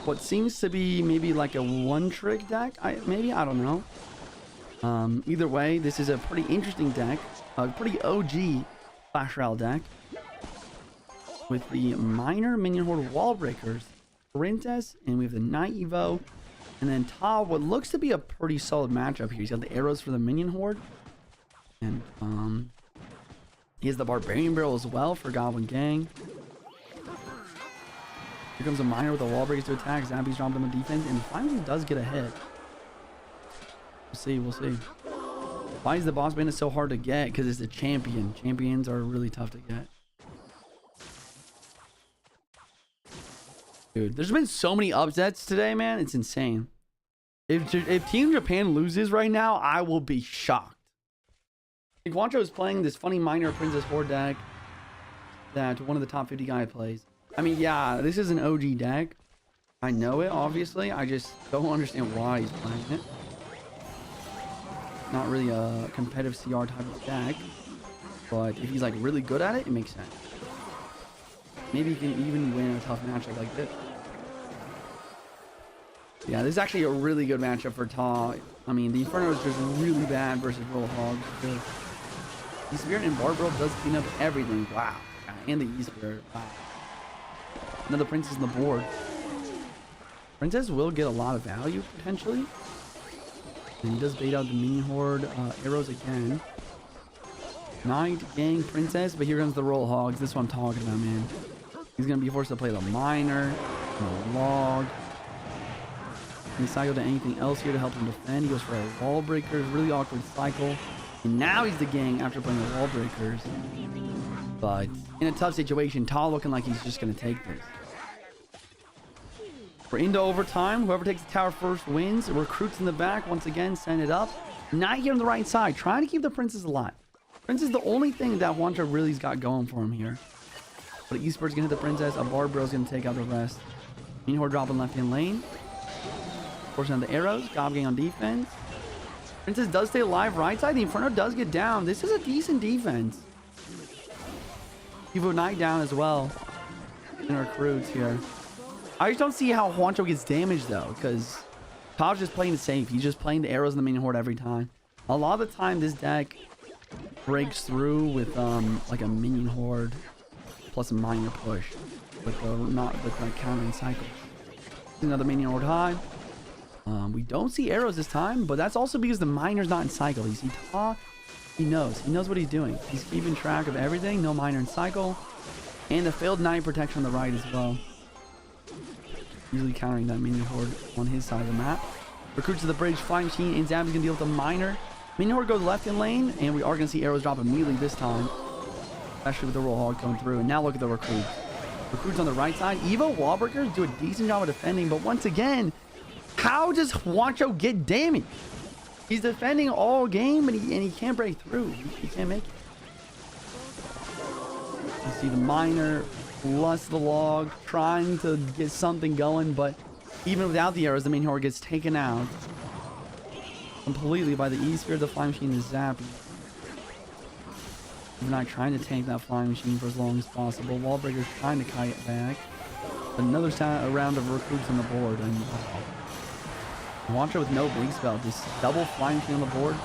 what seems to be maybe like a one-trick deck. I don't know. Either way, this is a pretty interesting deck. A pretty OG Clash Royale deck. With the minor minion horde wall breakers. Princess, and we have the Night Evo. And then Ta, what looks to be a pretty solid matchup here. He's got the arrows for the minion horde. And he has the Barbarian Barrel as well for Goblin Gang. Here comes a miner with the wall breakers to attack. Zappy's dropped him on defense, and finally does get a hit. We'll see. Why is the boss bandit so hard to get? Because it's a champion. Champions are really tough to get. Dude, there's been so many upsets today, man. It's insane. If Team Japan loses right now, I will be shocked. Like, Juancho is playing this funny minor Princess Horde deck that one of the top 50 guys plays. I mean, yeah, this is an OG deck. I know it, obviously. I just don't understand why he's playing it. Not really a competitive CR type of deck. But if he's, like, really good at it, it makes sense. Maybe he can even win a tough matchup like this. Yeah, this is actually a really good matchup for Ta. I mean, the Inferno is just really bad versus Roll Hog. The Spirit and Barbaro does clean up everything. Wow. And the E-Spirit. Wow. Another Princess on the board. Princess will get a lot of value, potentially. And he does bait out the Minion Horde arrows again. Knight, Gang, Princess, but here comes the Roll Hogs. This is what I'm talking about, man. He's going to be forced to play the Miner, the Log. Can he cycle to anything else here to help him defend? He goes for a Wall Breakers, really awkward cycle. And now he's the Gang after playing the Wall Breakers. But in a tough situation, Ta looking like he's just going to take this. We're into overtime. Whoever takes the tower first wins. Recruits in the back, once again, send it up. Knight here on the right side, trying to keep the Princess alive. Princess is the only thing that Juancho really's got going for him here. But Esports gonna hit the princess. A Barbro's gonna take out the rest. Minion Horde dropping left hand lane. Forcing on the arrows. Gob gang on defense. Princess does stay alive right side. The Inferno does get down. This is a decent defense. Evo Knight down as well. In recruits here. I just don't see how Juancho gets damaged though, because Taj's just playing it safe. He's just playing the arrows in the Minion Horde every time. A lot of the time this deck breaks through with like a Minion Horde plus a minor push with like countering cycle. Another Minion Horde high. We don't see arrows this time, but that's also because the miner's not in cycle. You see Ta, he knows what he's doing. He's keeping track of everything. No miner in cycle, and the failed Knight protection on the right as well. Usually countering that Minion Horde on his side of the map. Recruits to the bridge, Flying Machine, and Zabby's gonna deal with the miner. Minion Horde goes left in lane, and we are gonna see arrows drop immediately this time. Especially with the Royal Hog coming through. And now look at the recruits. Recruits on the right side. Evo Wallbreakers do a decent job of defending, but once again, how does Juancho get damaged? He's defending all game, and he can't break through. He can't make it. You see the miner plus the log trying to get something going, but even without the arrows, the Minion Horde gets taken out completely by the E-Sphere. The Flying Machine is zapped. We're not trying to tank that Flying Machine for as long as possible. Wallbreaker's trying to kite it back. Another round of recruits on the board, and Juancho with no big spell. This double Flying Machine on the board.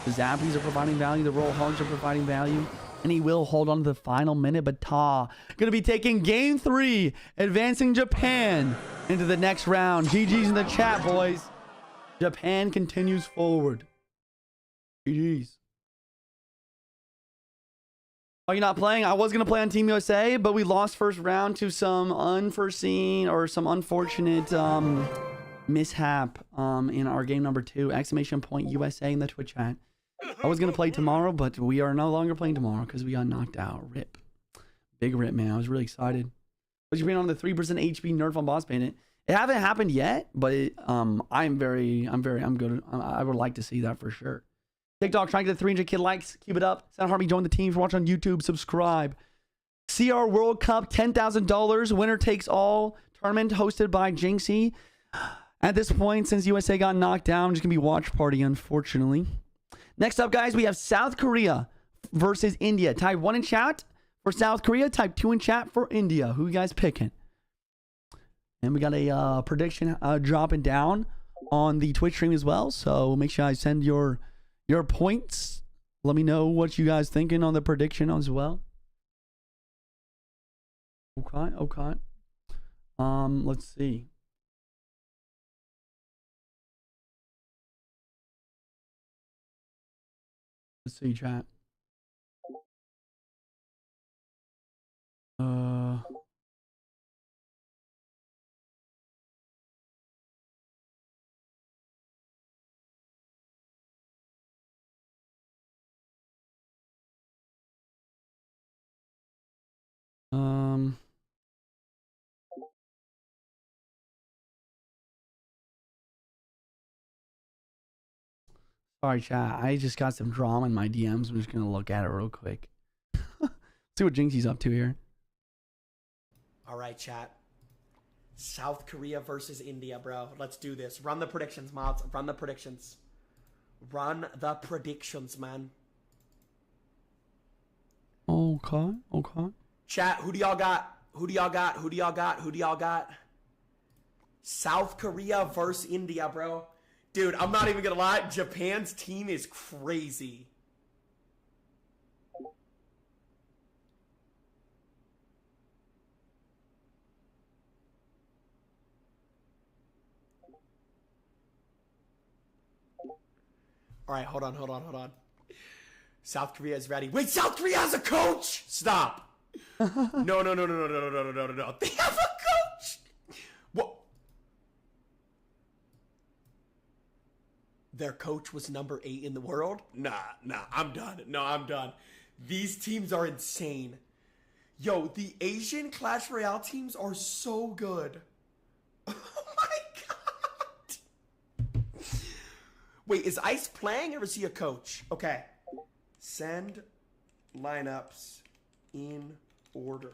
The Zappies are providing value. The Royal Hogs are providing value. And he will hold on to the final minute. But Ta going to be taking game 3, advancing Japan into the next round. GG's in the chat, boys. Japan continues forward. GG's. Oh, you're not playing? I was going to play on Team USA, but we lost first round to some unforeseen or some unfortunate mishap in our game number 2. Exclamation point USA in the Twitch chat. I was going to play tomorrow, but we are no longer playing tomorrow because we got knocked out. Rip. Big rip, man. I was really excited. But you're being on the 3% HP nerf on Boss Bandit. It haven't happened yet, but I'm good. I would like to see that for sure. TikTok trying to get 300k likes. Keep it up. Sound Harvey, join the team. If you're watching on YouTube, subscribe. CR World Cup, $10,000. Winner takes all. Tournament hosted by Jynxzi. At this point, since USA got knocked down, just going to be watch party, unfortunately. Next up, guys, we have South Korea versus India. Type 1 in chat for South Korea. Type 2 in chat for India. Who you guys picking? And we got a prediction dropping down on the Twitch stream as well. So make sure I send your points. Let me know what you guys thinking on the prediction as well. Okay. Let's see. Let's see, chat. Sorry, chat. I just got some drama in my DMs. I'm just gonna look at it real quick. See what Jynxzi's up to here. All right, chat. South Korea versus India, bro. Let's do this. Run the predictions, mods. Run the predictions. Run the predictions, man. Okay. Chat, who do y'all got? Who do y'all got? Who do y'all got? Who do y'all got? South Korea versus India, bro. Dude, I'm not even gonna lie. Japan's team is crazy. All right, hold on. South Korea is ready. Wait, South Korea has a coach? Stop. No. They have a coach. What? Their coach was number 8 in the world? Nah, I'm done. No, I'm done. These teams are insane. Yo, the Asian Clash Royale teams are so good. Oh my god. Wait, is Ice playing or is he a coach? Okay. Send lineups in order.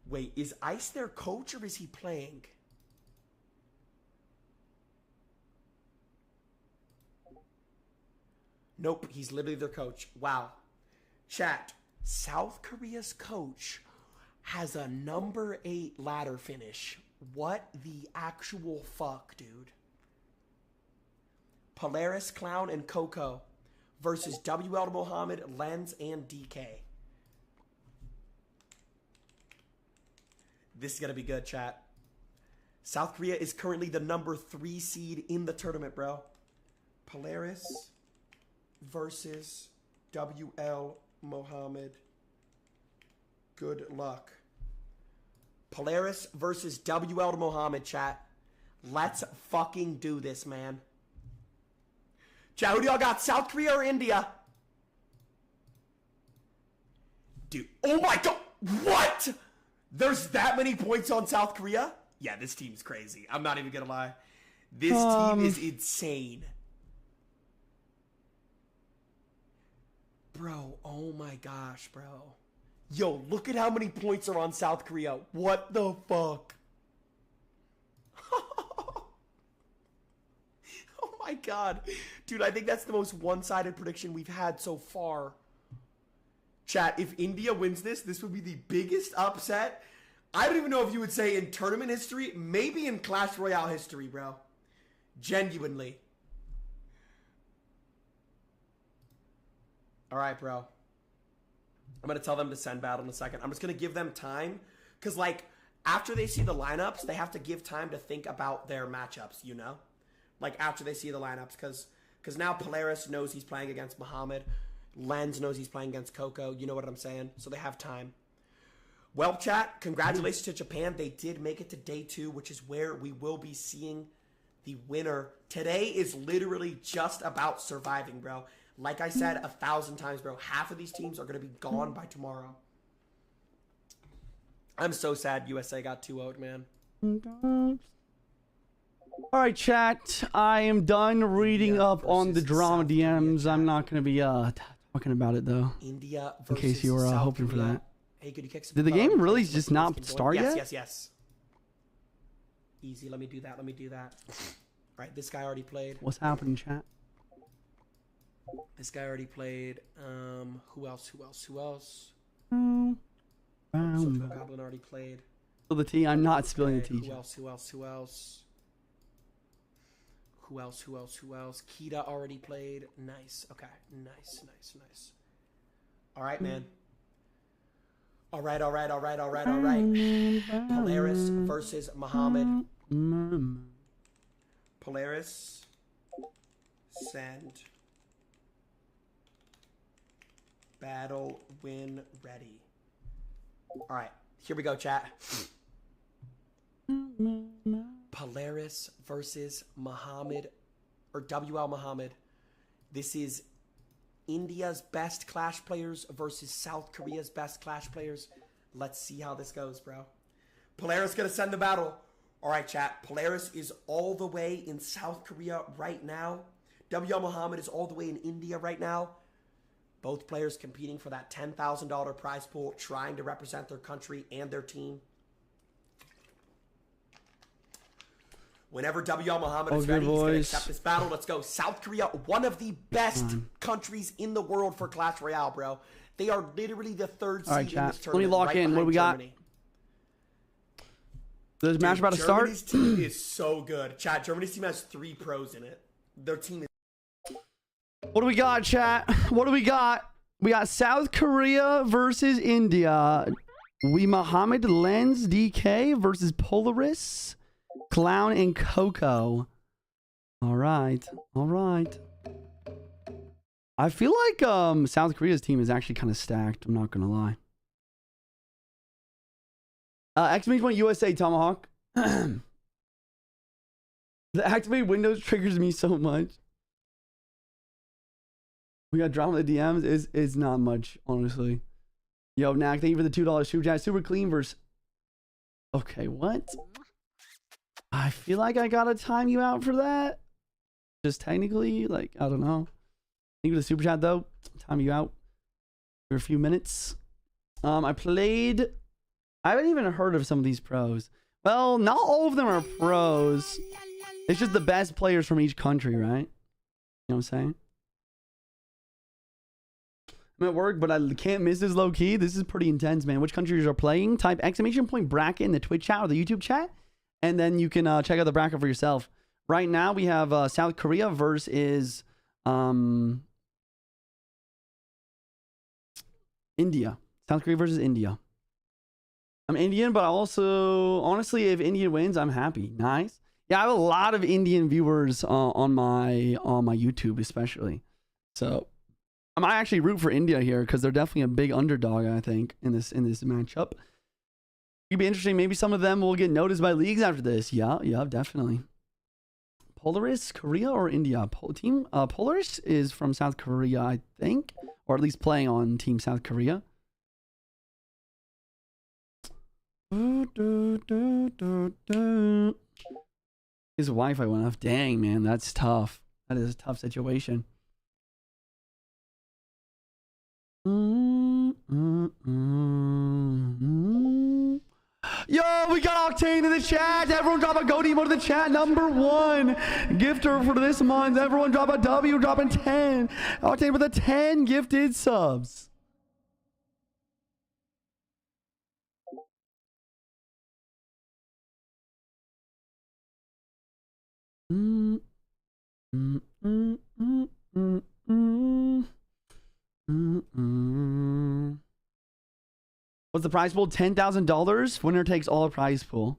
Wait, is Ice their coach or is he playing? Nope, he's literally their coach. Wow. Chat, South Korea's coach has a number 8 ladder finish. What the actual fuck, dude? Polaris, Clown, and Coco versus WL Mohammed, Lens, and DK. This is going to be good, chat. South Korea is currently the number 3 seed in the tournament, bro. Polaris versus WL Mohammed. Good luck. Polaris versus WL Mohammed, chat. Let's fucking do this, man. Chat, who do y'all got? South Korea or India? Dude, oh my god. What? There's that many points on South Korea? Yeah, this team's crazy. I'm not even gonna lie. This team is insane. Bro, oh my gosh, bro. Yo, look at how many points are on South Korea. What the fuck? Oh my god. Dude, I think that's the most one-sided prediction we've had so far. Chat, if India wins this, this would be the biggest upset. I don't even know if you would say in tournament history, maybe in Clash Royale history, bro. Genuinely. All right, bro. I'm going to tell them to send battle in a second. I'm just going to give them time. Because, like, after they see the lineups, they have to give time to think about their matchups, you know? Like, after they see the lineups. Because now Polaris knows he's playing against Muhammad. Lens knows he's playing against Coco. You know what I'm saying? So they have time. Well, chat, congratulations to Japan. They did make it to day 2, which is where we will be seeing the winner. Today is literally just about surviving, bro. Like I said 1,000 times, bro, half of these teams are going to be gone by tomorrow. I'm so sad USA got 2-0'd, man. All right, chat. I am done reading up on the drama DMs. I'm not going to be talking about it, though. India in case you were hoping for that. Hey, could you kick some Did the game really just not start yet? Yes. Easy. Let me do that. All right, this guy already played. What's happening, chat? This guy already played. Who else? Goblin already played. So the tea. I'm not spilling the tea. Who else? Kita already played. Nice. Okay. Nice. All right, man. All right. Polaris versus Muhammad. Polaris. Send. Battle win ready. All right. Here we go, chat. Polaris versus Muhammad, or WL Muhammad. This is India's best Clash players versus South Korea's best Clash players. Let's see how this goes, bro. Polaris gonna send the battle. All right, chat. Polaris is all the way in South Korea right now. WL Muhammad is all the way in India right now. Both players competing for that $10,000 prize pool, trying to represent their country and their team. Whenever WL Muhammad is ready, he's going to accept this battle. Let's go. South Korea, one of the best countries in the world for Clash Royale, bro. They are literally the 3rd seed in this tournament. Let me lock in. What do we got? There's match about to start. Germany's team is so good. Chat, Germany's team has 3 pros in it. Their team is... What do we got, chat? What do we got? We got South Korea versus India. We Muhammad, Lens, DK versus Polaris, Clown, and Coco. All right. I feel like South Korea's team is actually kind of stacked. I'm not gonna lie. Activate one USA Tomahawk. The activate Windows triggers me so much. We got drama in the DMs. Is not much, honestly. Yo, Knack, thank you for the $2 super chat. Super clean versus... Okay, what? I feel like I gotta time you out for that. Just technically, like, I don't know. Thank you for the super chat, though. Time you out for a few minutes. I haven't even heard of some of these pros. Well, not all of them are pros. It's just the best players from each country, right? You know what I'm saying? I'm at work, but I can't miss this low key. This is pretty intense, man. Which countries are playing? Type ! bracket in the Twitch chat or the YouTube chat, and then you can check out the bracket for yourself. Right now, we have South Korea versus India. South Korea versus India. I'm Indian, but also, honestly, if India wins, I'm happy. Nice. Yeah, I have a lot of Indian viewers on my YouTube, especially. So I might actually root for India here because they're definitely a big underdog, I think, in this matchup. It'd be interesting. Maybe some of them will get noticed by leagues after this. Yeah, definitely. Polaris, Korea or India? Polaris is from South Korea, I think, or at least playing on Team South Korea. His Wi-Fi went off. Dang, man, that's tough. That is a tough situation. Yo, we got Octane in the chat. Everyone drop a goat emote in the chat. Number 1 gifter for this month. Everyone drop a W, dropping 10. Octane with a 10 gifted subs. What's the prize pool? $10,000. Winner takes all prize pool.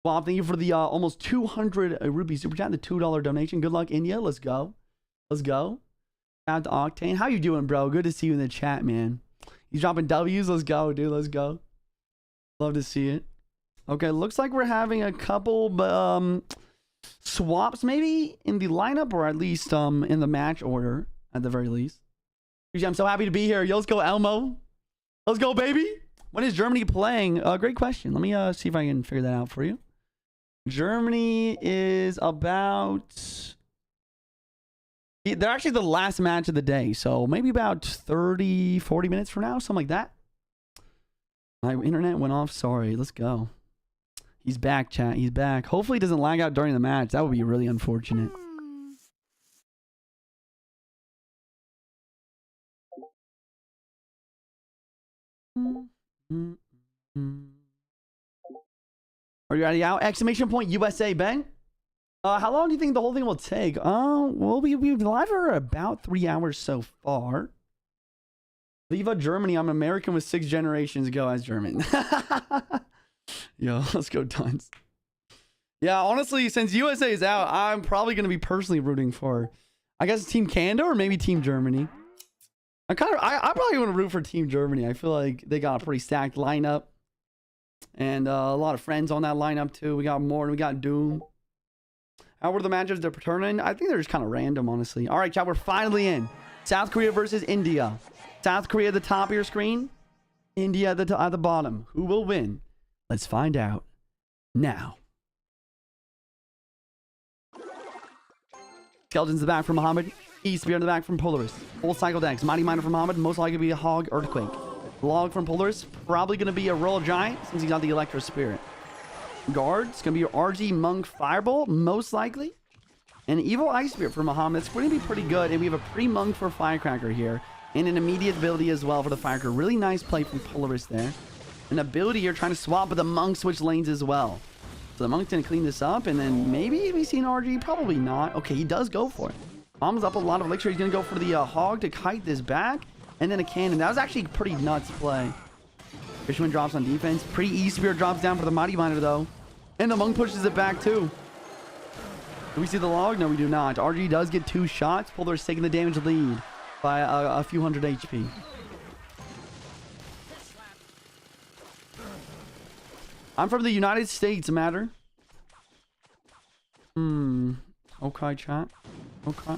Well, thank you for the almost 200 rupee super chat, the $2 donation. Good luck, India. Let's go. Let's go. Shout out to Octane. How you doing, bro? Good to see you in the chat, man. He's dropping W's. Let's go, dude. Let's go. Love to see it. Okay, looks like we're having a couple swaps maybe in the lineup, or at least in the match order at the very least. I'm so happy to be here. Yo, let's go, Elmo. Let's go, baby. When is Germany playing? Great question. Let me see if I can figure that out for you. Germany is about... They're actually the last match of the day, so maybe about 30, 40 minutes from now, something like that. My internet went off. Sorry. Let's go. He's back, chat. He's back. Hopefully he doesn't lag out during the match. That would be really unfortunate. Are you ready out? Exclamation point USA, bang. How long do you think the whole thing will take? Well, we've been live for about 3 hours so far. Viva Germany. I'm American with 6 generations ago as German. Yo, let's go tons. Yeah, honestly, since USA is out, I'm probably going to be personally rooting for, I guess, Team Canada or maybe Team Germany. I probably want to root for Team Germany. I feel like they got a pretty stacked lineup. And a lot of friends on that lineup, too. We got Morton, we got Doom. How were the matchups they're returning? I think they're just kind of random, honestly. All right, chat, we're finally in. South Korea versus India. South Korea at the top of your screen. India at the bottom. Who will win? Let's find out now. Skeletons in the back from Muhammad. Spear in the back from Polaris. Full cycle decks. Mighty Miner from Muhammad. Most likely to be a Hog Earthquake. Log from Polaris. Probably going to be a Royal Giant since he's got the Electro Spirit. Guard. It's going to be your RG Monk Fireball. Most likely. And Evil Ice Spirit for Muhammad. It's going to be pretty good. And we have a pre-Monk for Firecracker here. And an immediate ability as well for the Firecracker. Really nice play from Polaris there. An ability here trying to swap, but the Monk switch lanes as well. So the Monk's going to clean this up, and then maybe we see an RG. Probably not. Okay, he does go for it. Bombs up a lot of elixir. He's going to go for the Hog to kite this back, and then a cannon. That was actually a pretty nuts play. Fishman drops on defense. Pre-E-Spear drops down for the Mighty Miner, though. And the Monk pushes it back, too. Do we see the log? No, we do not. RG does get 2 shots. Polar's taking the damage lead by a few hundred HP. I'm from the United States, matter. Okay, chat. Okay.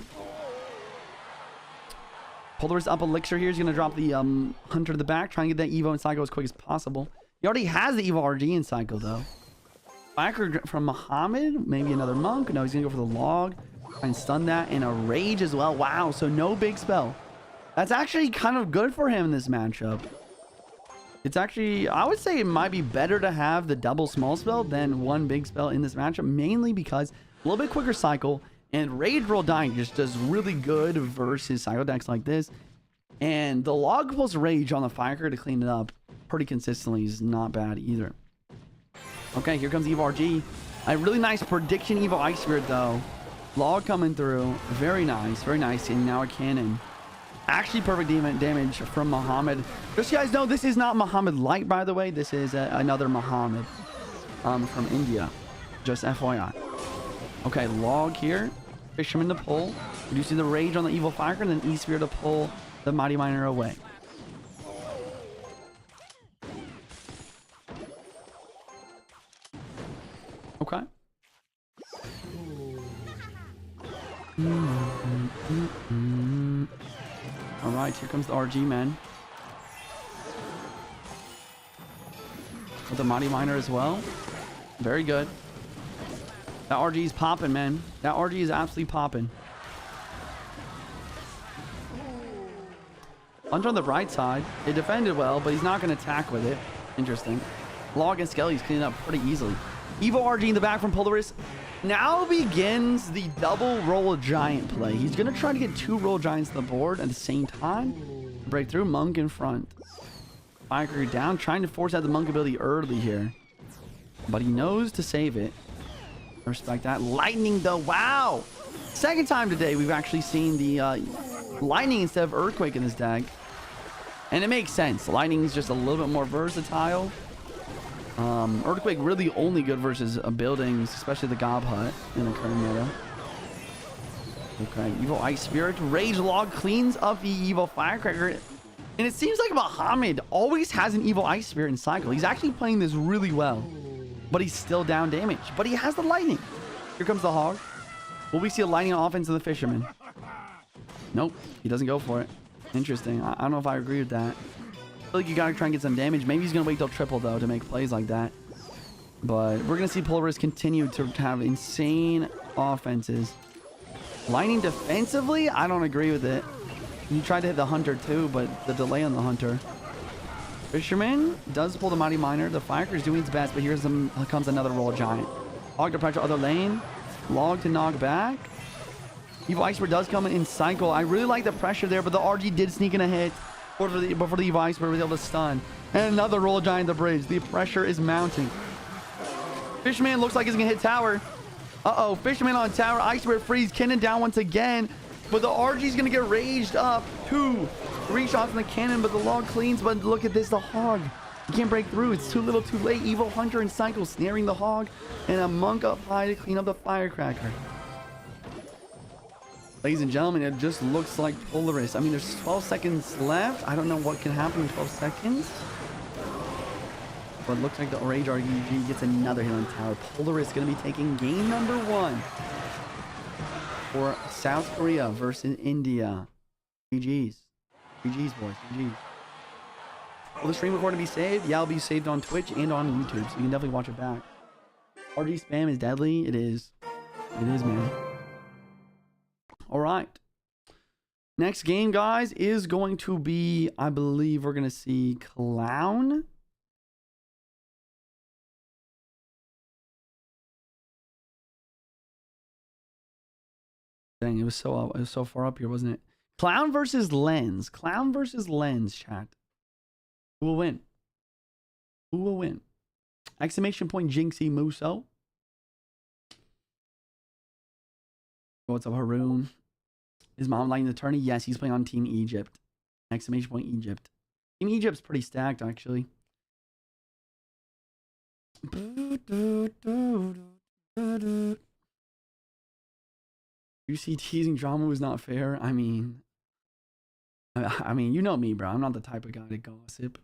Polaris up elixir here. He's going to drop the Hunter to the back. Trying to get that Evo and Psycho as quick as possible. He already has the Evo RG and Psycho, though. Backer from Muhammad. Maybe another Monk. No, he's going to go for the Log. Try and stun that. And a Rage as well. Wow, so no big spell. That's actually kind of good for him in this matchup. It's actually, I would say it might be better to have the double small spell than one big spell in this matchup, mainly because a little bit quicker cycle, and Rage Roll Dying just does really good versus cycle decks like this. And the Log plus Rage on the Firecracker to clean it up pretty consistently is not bad either. Okay, here comes Evo RG. A really nice prediction Evo Ice Spirit though. Log coming through. Very nice, very nice. And now a cannon. Actually perfect damage from Muhammad. Just so you guys know, this is not Muhammad Light, by the way. This is another Muhammad from India. Just FYI. Okay, Log here. Fisherman to pull. Reducing the rage on the Evil Firecracker, and then E-Sphere to pull the Mighty Miner away. Okay. All right, here comes the RG, man. With the Mighty Miner as well. Very good. That RG is popping, man. That RG is absolutely popping. Lunge on the right side. It defended well, but he's not going to attack with it. Interesting. Log and Skelly's cleaning up pretty easily. Evo RG in the back from Polaris. Now begins the double roll giant play. He's going to try to get 2 roll giants on the board at the same time. Breakthrough. Monk in front. Firecracker down. Trying to force out the Monk ability early here. But he knows to save it. Respect that. Lightning though. Wow. Second time today we've actually seen the lightning instead of earthquake in this deck. And it makes sense. Lightning is just a little bit more versatile. Earthquake really only good versus buildings, especially the Gob Hut in the current meta. Okay, Evil Ice Spirit. Rage Log cleans up the Evil Firecracker. And it seems like Muhammad always has an Evil Ice Spirit in cycle. He's actually playing this really well. But he's still down damage. But he has the lightning. Here comes the Hog. Will we see a lightning offense of the Fisherman? Nope. He doesn't go for it. Interesting. I don't know if I agree with that. I feel like you gotta try and get some damage. Maybe he's gonna wait till triple though to make plays like that. But we're gonna see Polaris continue to have insane offenses. Lightning defensively, I don't agree with it. He tried to hit the Hunter too, but the delay on the Hunter. Fisherman does pull the Mighty Miner. The Firecracker is doing its best, but here comes another Roll Giant. Hog to pressure other lane. Log to knock back. Evil Ice Spirit does come in cycle. I really like the pressure there, but the RG did sneak in a hit before the Evil Ice Spirit was able to stun. And another Roll Giant the bridge. The pressure is mounting. Fisherman looks like he's going to hit tower. Uh-oh. Fisherman on tower. Ice Spirit freeze. Cannon down once again. But the RG is going to get raged up. 3 shots in the cannon, but the Log cleans. But look at this. The Hog. You can't break through. It's too little too late. Evil Hunter and cycle snaring the Hog. And a Monk up high to clean up the Firecracker. Ladies and gentlemen, it just looks like Polaris. I mean, there's 12 seconds left. I don't know what can happen in 12 seconds. But it looks like the Rage RG gets another hit on tower. Polaris going to be taking game number 1 for South Korea versus India. GG's. GG's, boys. GG's. Will the stream recording be saved? Yeah, it'll be saved on Twitch and on YouTube, so you can definitely watch it back. RG spam is deadly. It is. It is, man. All right. Next game, guys, is going to be, I believe we're going to see Clown. Dang, it was so far up here, wasn't it? Clown versus Lens. Clown versus Lens, chat. Who will win? Who will win? Exclamation point Jynxzi Muso. What's up, Haroon? Is Mom liking the tourney? Yes, he's playing on Team Egypt. Exclamation point Egypt. Team Egypt's pretty stacked, actually. You see, teasing drama was not fair. I mean, you know me, bro. I'm not the type of guy to gossip.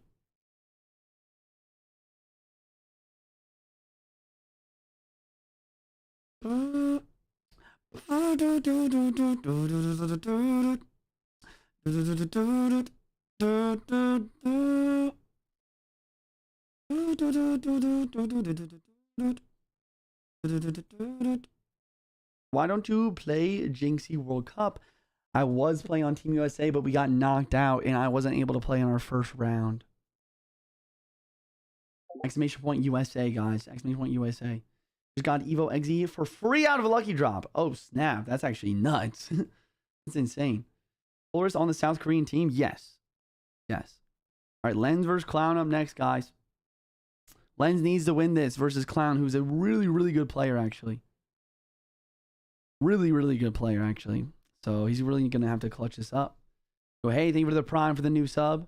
Why don't you play Jynxzi World Cup? I was playing on Team USA, but we got knocked out and I wasn't able to play in our first round. Exclamation point USA, guys. Exclamation point USA. Just got Evo Exi for free out of a lucky drop. Oh, snap. That's actually nuts. That's insane. Flores on the South Korean team? Yes. Yes. All right, Lens versus Clown up next, guys. Lens needs to win this versus Clown, who's a really, really good player, actually. Really, really good player, actually. So he's really going to have to clutch this up. So, hey, thank you for the prime for the new sub.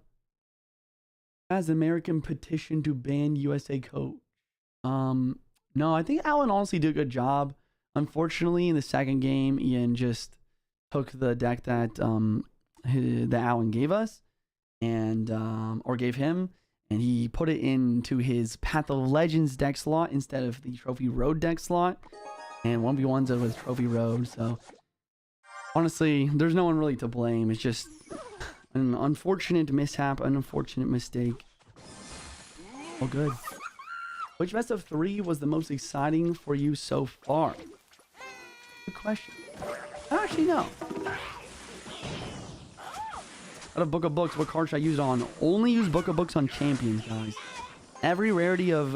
Has American petition to ban USA coach? No, I think Alan honestly did a good job. Unfortunately, in the second game, Ian just took the deck that Alan gave us, and or gave him, and he put it into his Path of Legends deck slot instead of the Trophy Road deck slot, and 1v1's it with Trophy Road. So honestly, there's no one really to blame. It's just an unfortunate mishap, an unfortunate mistake. Oh, good. Which best of 3 was the most exciting for you so far? Good question. I don't actually know. Out of Book of Books, what card should I use on? Only use Book of Books on champions, guys. Every rarity of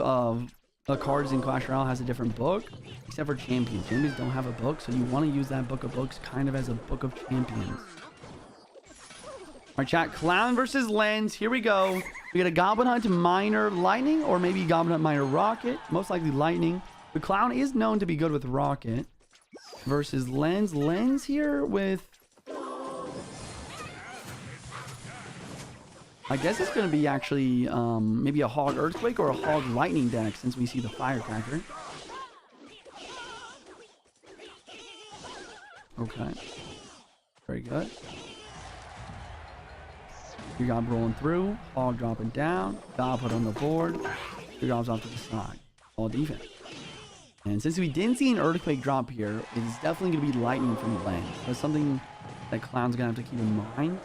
the cards in Clash Royale has a different book, except for champions. Champions don't have a book, so you want to use that Book of Books kind of as a Book of Champions. All right, chat. Clown versus Lens. Here we go. We got a Goblin Hunt Miner Lightning, or maybe Goblin Hunt Miner Rocket. Most likely Lightning. The Clown is known to be good with Rocket. Versus Lens. Lens here with... I guess it's going to be actually maybe a Hog Earthquake or a Hog Lightning deck, since we see the Firecracker. Okay. Very good. Your Gob rolling through. Hog dropping down. Gob put on the board. Your Gob's off to the side. All defense. And since we didn't see an Earthquake drop here, it's definitely going to be Lightning from the lane. That's something that Clown's going to have to keep in mind.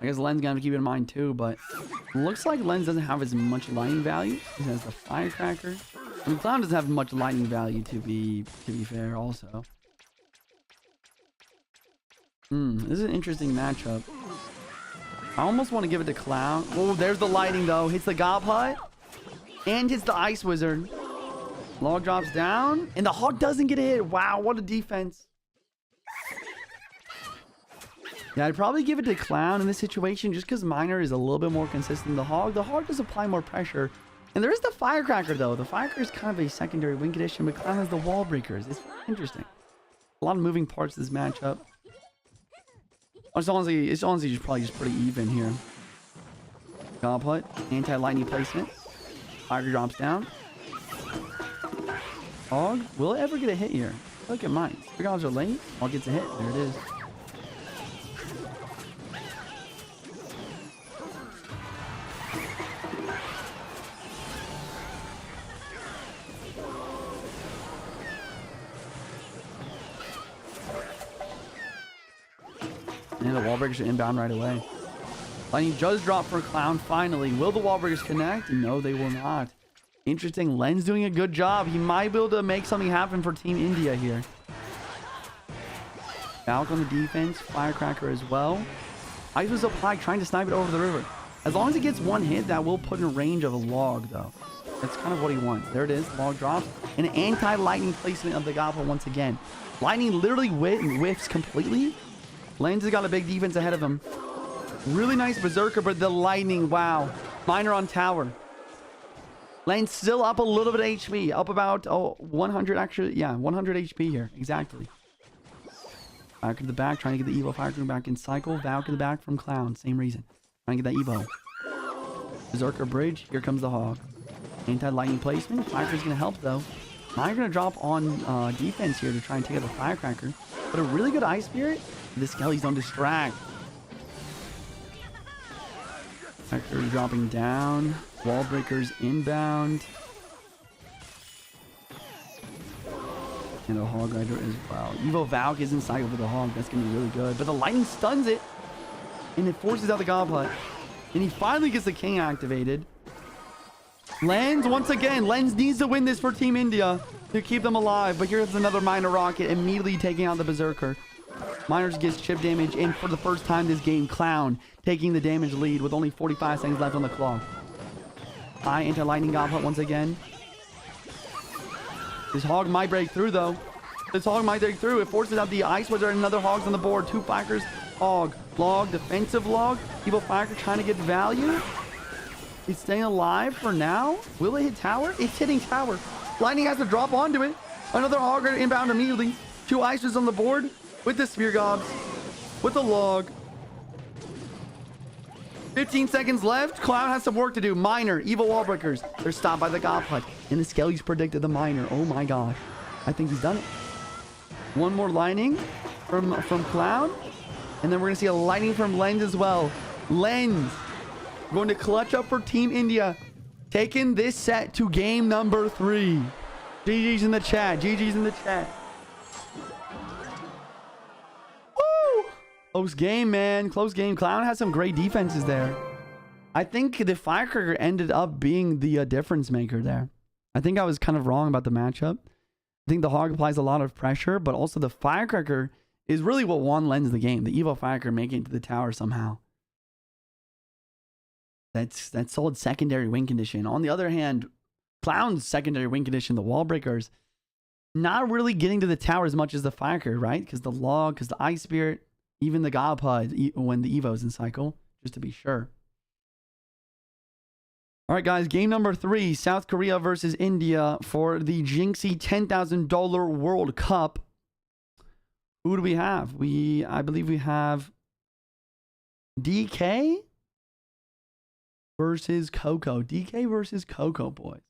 I guess Len's going to have to keep it in mind too, but it looks like Lens doesn't have as much lightning value. He has the Firecracker. I mean, Clown doesn't have much lightning value to be fair also. This is an interesting matchup. I almost want to give it to Clown. Oh, there's the lightning though. Hits the Gob Hut. And hits the Ice Wizard. Log drops down. And the Hog doesn't get a hit. Wow, what a defense. Yeah, I'd probably give it to Clown in this situation just because Miner is a little bit more consistent than the Hog. The Hog does apply more pressure. And there is the Firecracker though. The Firecracker is kind of a secondary win condition, but Clown has the Wall Breakers. It's interesting. A lot of moving parts to this matchup. It's honestly just probably just pretty even here. Gob Hut, anti-lightning placement. Fire drops down. Hog, will it ever get a hit here? Look at mine. Three Gobs are late. Hog gets a hit. There it is. And the wall breakers are inbound right away. Lightning does drop for Clown finally. Will the wall breakers connect? No, they will not. Interesting. Len's doing a good job. He might be able to make something happen for Team India here. Valk on the defense. Firecracker as well. Ice was up high trying to snipe it over the river. As long as it gets one hit, that will put in range of a log though. That's kind of what he wants. There it is. Log drops. An anti-lightning placement of the Goblin once again. Lightning literally whiffs completely. Lens has got a big defense ahead of him. Really nice Berserker, but the Lightning, wow. Miner on tower. Lens still up a little bit of HP. Up about 100 actually. Yeah, 100 HP here. Exactly. Valk in the back, trying to get the Evo Firecracker back in cycle. Valk in the back from Clown. Same reason. Trying to get that Evo. Berserker bridge. Here comes the Hog. Anti-lightning placement. Firecracker's going to help though. Miner going to drop on defense here to try and take out the Firecracker. But a really good Ice Spirit. The Skellies don't distract. Firecracker dropping down. Wall breakers inbound. And a Hog Rider as well. Evo Valk is in cycle for the Hog. That's going to be really good. But the Lightning stuns it. And it forces out the Gob Hut. And he finally gets the King activated. Lens, once again. Lens needs to win this for Team India to keep them alive. But here's another Miner Rocket immediately taking out the Berserker. Miners gets chip damage, and for the first time this game, Clown taking the damage lead with only 45 seconds left on the clock. High anti-lightning goblet once again. This hog might break through, though. This hog might break through. It forces out the ice wizard and another hogs on the board. 2 flankers. Hog. Log. Defensive log. Evil flanker trying to get value. It's staying alive for now. Will it hit tower? It's hitting tower. Lightning has to drop onto it. Another hog inbound immediately. 2 ices on the board with the spear gobs. With the log. 15 seconds left. Clown has some work to do. Miner. Evil wall breakers. They're stopped by the goblet. And the Skellies predicted the miner. Oh my gosh. I think he's done it. One more lightning from Clown. And then we're going to see a lightning from Lens as well. Lens going to clutch up for Team India. Taking this set to game number 3. GG's in the chat. GG's in the chat. Woo! Close game, man. Close game. Clown has some great defenses there. I think the Firecracker ended up being the difference maker there. I think I was kind of wrong about the matchup. I think the Hog applies a lot of pressure, but also the Firecracker is really what won Lens the game. The Evo Firecracker making it to the tower somehow. That's solid secondary win condition. On the other hand, Clown's secondary win condition, the wall breakers, not really getting to the tower as much as the Firecracker, right? Because the log, because the Ice Spirit, even the Godpod when the Evo's in cycle, just to be sure. All right, guys, game number 3, South Korea versus India for the Jynxzi $10,000 World Cup. Who do we have? I believe we have DK versus Coco. DK versus Coco, boys.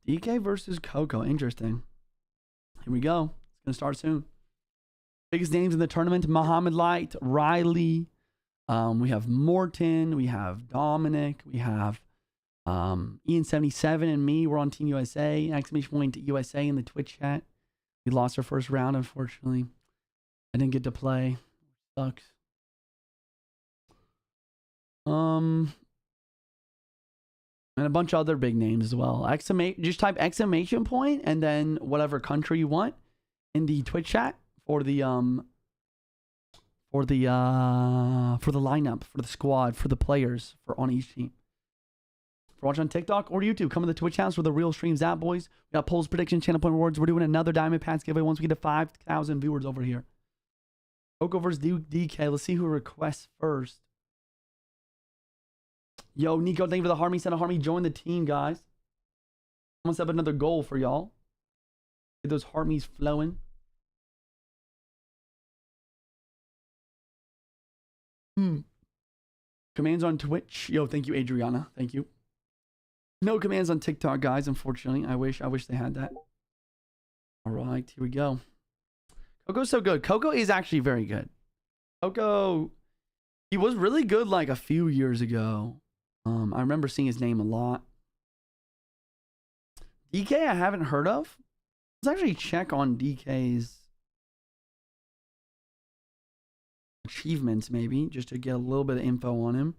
DK versus Coco. Interesting. Here we go. It's going to start soon. Biggest names in the tournament: Muhammad Light, Riley. We have Morton. We have Dominic. We have Ian77 and me. We're on Team USA. Exclamation point USA in the Twitch chat. We lost our first round, unfortunately. I didn't get to play. Sucks. And a bunch of other big names as well. Just type exclamation point and then whatever country you want in the Twitch chat for the lineup, for the squad, for the players, for on each team. For watching on TikTok or YouTube, come to the Twitch house where the real streams at, boys. We got polls, predictions, channel point rewards. We're doing another Diamond Pass giveaway once we get to 5,000 viewers over here. Coco versus DK. Let's see who requests first. Yo, Nico, thank you for the Harmy. Send a Harmy. Join the team, guys. I'm gonna set up another goal for y'all. Get those Harmies flowing. Commands on Twitch. Yo, thank you, Adriana. Thank you. No commands on TikTok, guys, unfortunately. I wish they had that. All right, here we go. Coco's so good. Coco is actually very good. Coco, he was really good like a few years ago. I remember seeing his name a lot. DK I haven't heard of. Let's actually check on DK's achievements maybe, just to get a little bit of info on him.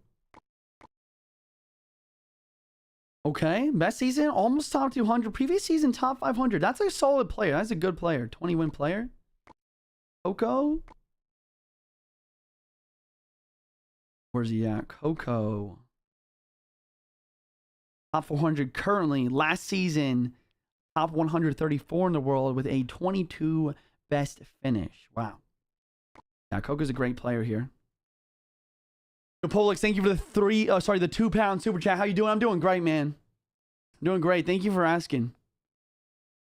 Okay, best season, almost top 200. Previous season, top 500. That's a solid player. That's a good player. 20-win player. Coco. Where's he at? Coco. Top 400 currently. Last season, top 134 in the world with a 22 best finish. Wow. Yeah, Coco's a great player here. Polix, thank you for the the £2 super chat. How you doing? I'm doing great, man. I'm doing great. Thank you for asking.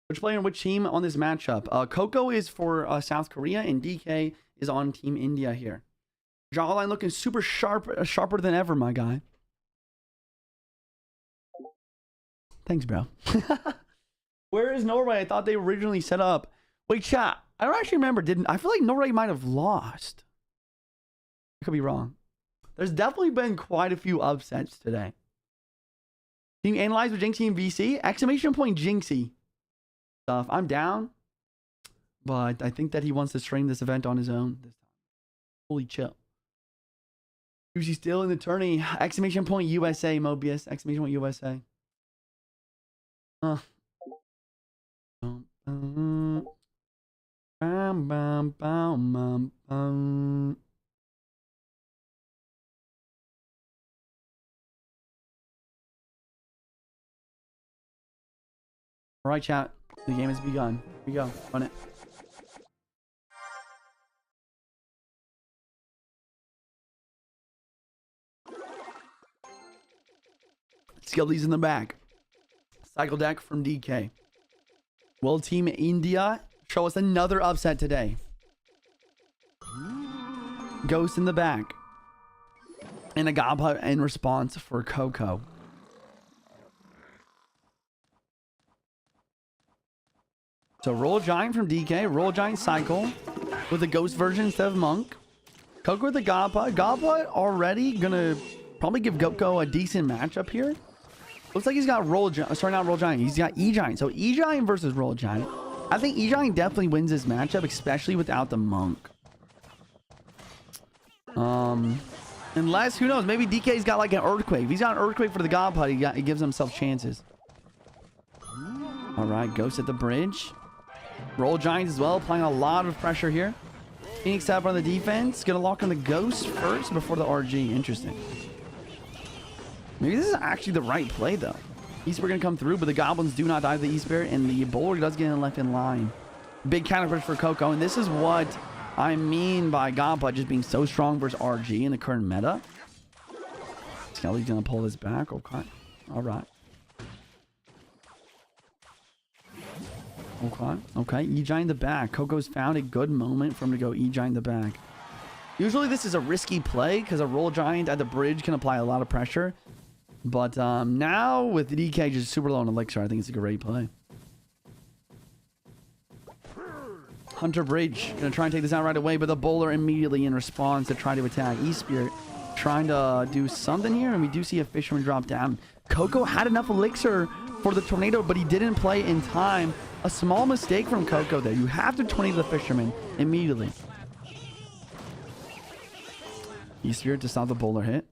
Which player and which team on this matchup? Coco is for South Korea and DK is on Team India here. Jawline looking super sharp, sharper than ever, my guy. Thanks, bro. Where is Norway? I thought they originally set up. Wait, chat. I don't actually remember. I feel like Norway might have lost. I could be wrong. There's definitely been quite a few upsets today. Team Analyze with Jynxzi and VC. Exclamation point Jynxzi. Stuff. I'm down. But I think that he wants to stream this event on his own this time. Holy chill. Juicy still in the tourney. Exclamation point USA, Mobius. Exclamation point USA. Bum, bum, bum, bum, bum. All right, chat. The game has begun. Here we go. Run it. Skelly's in the back. Cycle deck from DK. Will Team India show us another upset today? Ghost in the back. And a Goblet in response for Coco. So roll Giant from DK. Roll Giant Cycle with a Ghost version instead of Monk. Coco with the Goblet. Goblet already gonna probably give Coco a decent matchup here. Looks like he's got Roll Giant. Sorry, not Roll Giant. He's got E-Giant. So E-Giant versus Roll Giant. I think E-Giant definitely wins this matchup, especially without the Monk. Unless, who knows, maybe DK's got like an Earthquake. If he's got an Earthquake for the Goblet, he gives himself chances. All right, Ghost at the bridge. Roll Giant as well, applying a lot of pressure here. Phoenix up on the defense. Gonna lock on the Ghost first before the RG. Interesting. Maybe this is actually the right play, though. E-Spirit gonna come through, but the Goblins do not die to the E-Spirit, and the Bowler does get left in line. Big counter push for Coco, and this is what I mean by Goblet just being so strong versus RG in the current meta. Skelly's gonna pull this back. Okay. All right. Okay. E-Giant in the back. Coco's found a good moment for him to go E-Giant in the back. Usually this is a risky play because a Roll Giant at the bridge can apply a lot of pressure. But now with the DK just super low on Elixir, I think it's a great play. Hunter Bridge gonna try and take this out right away, but the Bowler immediately in response to try to attack. E-Spirit trying to do something here, and we do see a Fisherman drop down. Coco had enough Elixir for the Tornado, but he didn't play in time. A small mistake from Coco there. You have to tornado the Fisherman immediately. E-Spirit to stop the Bowler hit.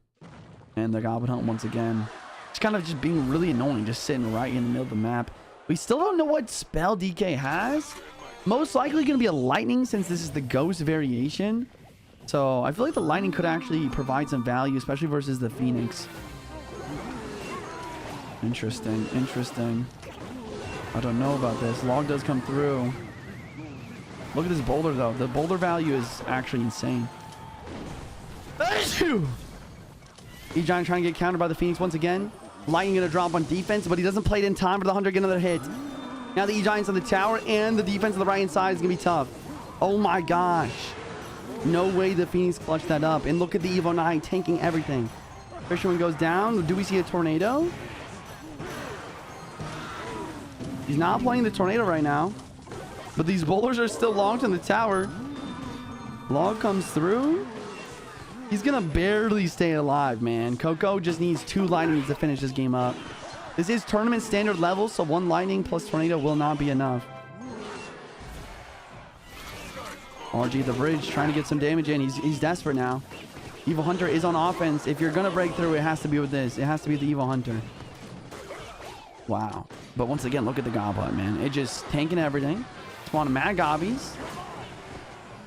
And the Goblin Hunt once again. It's kind of just being really annoying, just sitting right in the middle of the map. We still don't know what spell DK has. Most likely going to be a Lightning since this is the Ghost variation. So I feel like the Lightning could actually provide some value, especially versus the Phoenix. Interesting. I don't know about this. Log does come through. Look at this Boulder, though. The Boulder value is actually insane. E-Giant trying to get countered by the Phoenix once again. Lightning going to drop on defense, but he doesn't play it in time for the Hunter to get another hit. Now the E-Giant's on the tower, and the defense on the right-hand side is going to be tough. Oh my gosh. No way the Phoenix clutched that up. And look at the Evo 9 tanking everything. Fisherman goes down. Do we see a Tornado? He's not playing the Tornado right now. But these Bowlers are still locked in the tower. Log comes through. He's going to barely stay alive, man. Coco just needs 2 Lightnings to finish this game up. This is tournament standard level, so 1 Lightning plus Tornado will not be enough. RG at the bridge trying to get some damage in. He's desperate now. Evil Hunter is on offense. If you're going to break through, it has to be with this. It has to be the Evil Hunter. Wow. But once again, look at the Goblet, man. It just tanking everything. Spawn mad Gobbies.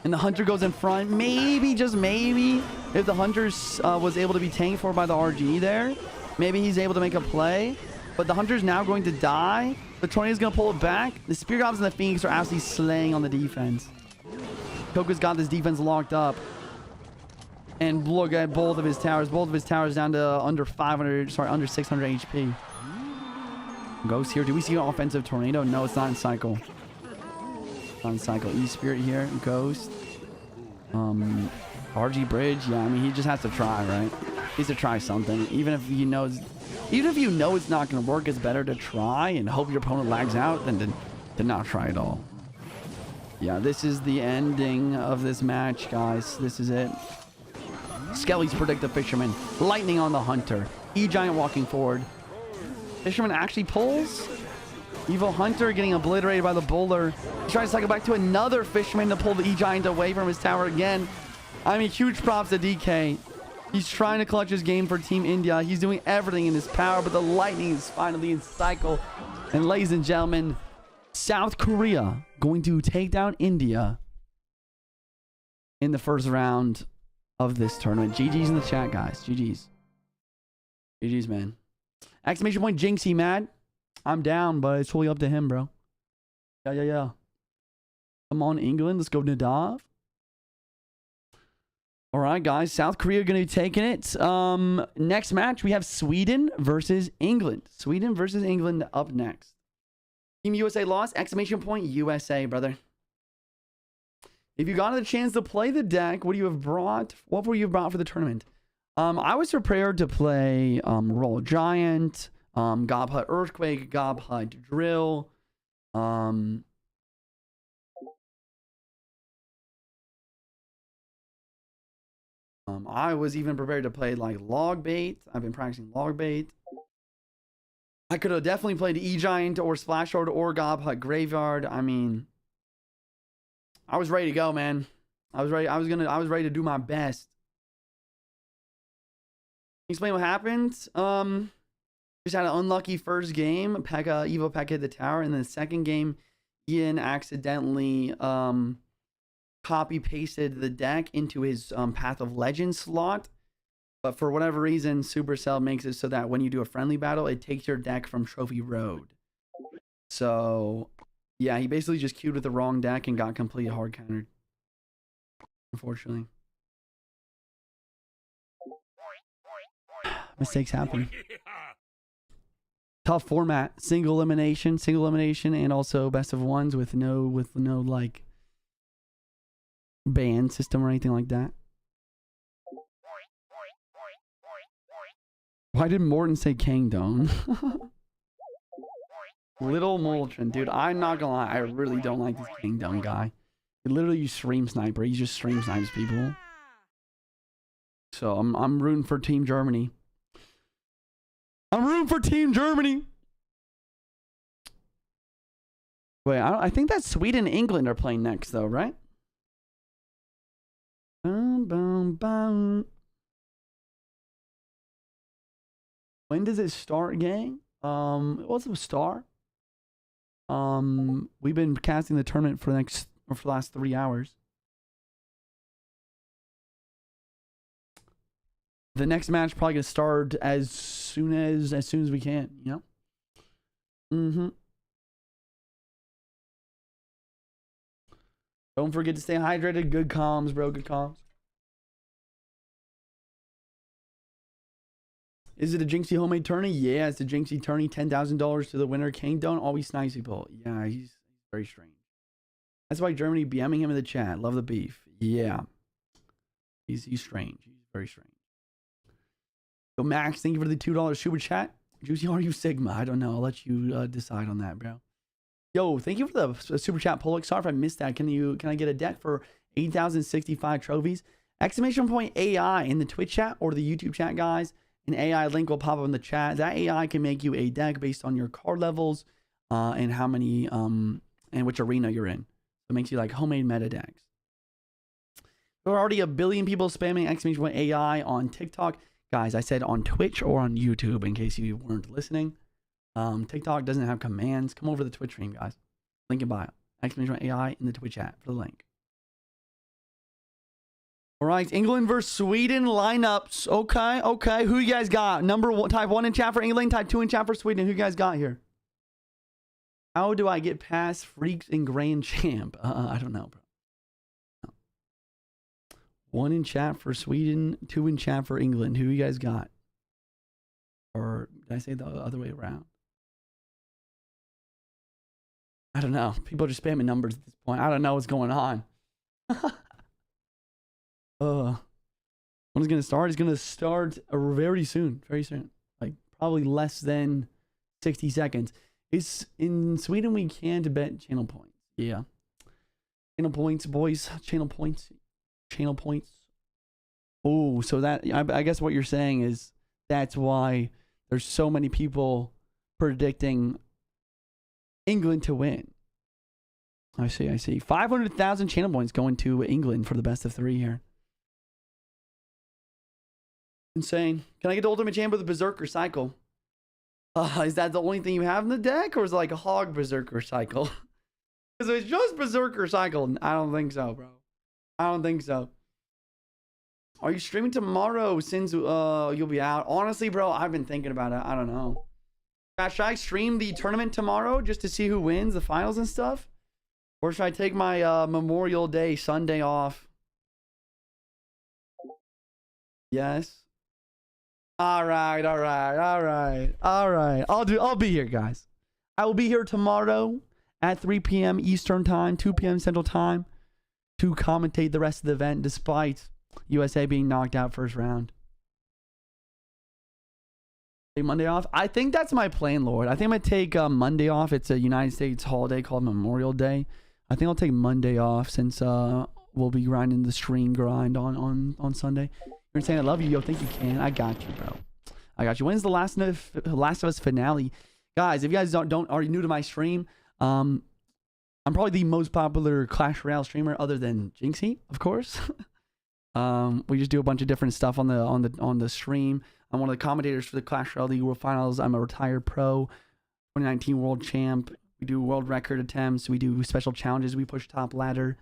And the Hunter goes in front. Maybe, just maybe, if the Hunter was able to be tanked for by the RG there, maybe he's able to make a play. But the Hunter's now going to die. The Tornado's going to pull it back. The Spear Goblins and the Phoenix are absolutely slaying on the defense. Coco's got this defense locked up. And look at both of his towers. Both of his towers down to under 600 HP. Ghost here. Do we see an offensive Tornado? No, it's not in cycle. On cycle. E-Spirit here. Ghost. RG Bridge. Yeah, I mean, he just has to try, right? He has to try something. Even if you know it's not going to work, it's better to try and hope your opponent lags out than to not try at all. Yeah, this is the ending of this match, guys. This is it. Skelly's predict the Fisherman. Lightning on the Hunter. E-Giant walking forward. Fisherman actually pulls. Evil Hunter getting obliterated by the Bowler. He tries to cycle back to another Fisherman to pull the E-Giant away from his tower again. I mean, huge props to DK. He's trying to clutch his game for Team India. He's doing everything in his power, but the lightning is finally in cycle. And ladies and gentlemen, South Korea going to take down India in the first round of this tournament. GG's in the chat, guys. GG's. GG's, man. Exclamation point Jynxzi, mad. I'm down, but it's totally up to him, bro. Yeah. Come on, England. Let's go, Nadav. All right, guys. South Korea going to be taking it. Next match, we have Sweden versus England. Sweden versus England up next. Team USA lost. Exclamation point USA, brother. If you got the chance to play the deck, what do you have brought? What were you brought for the tournament? I was prepared to play Roll Giant, Gob Hut Earthquake, Gob Hut Drill. I was even prepared to play like Log Bait. I've been practicing Log Bait. I could have definitely played E-Giant or Splash Lord or Gob Hut Graveyard. I mean, I was ready to go, man. I was ready. I was ready to do my best. Explain what happened. Just had an unlucky first game. Evo Pekka hit the tower, and then the second game, Ian accidentally copy pasted the deck into his Path of Legends slot. But for whatever reason, Supercell makes it so that when you do a friendly battle, it takes your deck from Trophy Road. So yeah, he basically just queued with the wrong deck and got completely hard countered. Unfortunately. Mistakes happen. Tough format. Single elimination, and also best of ones with no like ban system or anything like that. Why did Morton say Kangdong? Little Moltron, dude. I'm not gonna lie, I really don't like this Kangdong guy. He literally used stream sniper. He just stream snipes people. So I'm rooting for Team Germany. I'm rooting for Team Germany. Wait, I think that Sweden and England are playing next, though, right? Boom, boom, boom. When does it start, gang? What's the star? We've been casting the tournament for the last 3 hours. The next match probably gonna start as soon as we can, you know? Don't forget to stay hydrated. Good comms, bro. Good comms. Is it a Jynxzi homemade tourney? Yeah, it's a Jynxzi tourney. $10,000 to the winner. Kane don't always nice people. Yeah, he's very strange. That's why Germany BMing him in the chat. Love the beef. Yeah. He's strange. He's very strange. So Max, thank you for the $2 super chat. Juicy, are you Sigma? I don't know. I'll let you decide on that, bro. Yo, thank you for the super chat, Pollock. Sorry if I missed that. Can I get a deck for 8,065 trophies? Exclamation point AI in the Twitch chat or the YouTube chat, guys. An AI link will pop up in the chat. That AI can make you a deck based on your card levels and how many and which arena you're in. So it makes you like homemade meta decks. There are already a billion people spamming exclamation point AI on TikTok. Guys, I said on Twitch or on YouTube in case you weren't listening. TikTok doesn't have commands. Come over to the Twitch stream, guys. Link in bio. Exclamation point AI in the Twitch chat for the link. All right, England versus Sweden lineups. Okay. Who you guys got? Type 1 in chat for England, type 2 in chat for Sweden. Who you guys got here? How do I get past Freaks and Grand Champ? I don't know, bro. No. 1 in chat for Sweden, 2 in chat for England. Who you guys got? Or did I say the other way around? I don't know. People are just spamming numbers at this point. I don't know what's going on. When it's going to start? It's going to start very soon. Very soon. Like probably less than 60 seconds. It's in Sweden we can to bet channel points. Yeah. Channel points, boys. Channel points. Channel points. Oh, so that I guess what you're saying is that's why there's so many people predicting England to win. I see. 500,000 channel points going to England for the best of 3 here. Insane. Can I get the ultimate champ with a berserker cycle? Is that the only thing you have in the deck, or is it like a hog berserker cycle? Because if it's just berserker cycle, I don't think so, bro. I don't think so. Are you streaming tomorrow since you'll be out? Honestly, bro, I've been thinking about it. I don't know. Should I stream the tournament tomorrow just to see who wins the finals and stuff? Or should I take my Memorial Day Sunday off? Yes. All right. I'll be here, guys. I will be here tomorrow at 3 p.m. Eastern time, 2 p.m. Central time to commentate the rest of the event despite USA being knocked out first round. Take Monday off? I think that's my plan, Lord. I think I'm going to take Monday off. It's a United States holiday called Memorial Day. I think I'll take Monday off since we'll be grinding the stream grind on Sunday. You're saying I love you. Yo, think you can. I got you, bro. I got you. When's the Last of Us finale? Guys, if you guys don't are new to my stream, I'm probably the most popular Clash Royale streamer other than Jynxzi, of course. We just do a bunch of different stuff on the stream. I'm one of the commentators for the Clash Royale League World Finals. I'm a retired pro, 2019 world champ. We do world record attempts. We do special challenges. We push top ladder.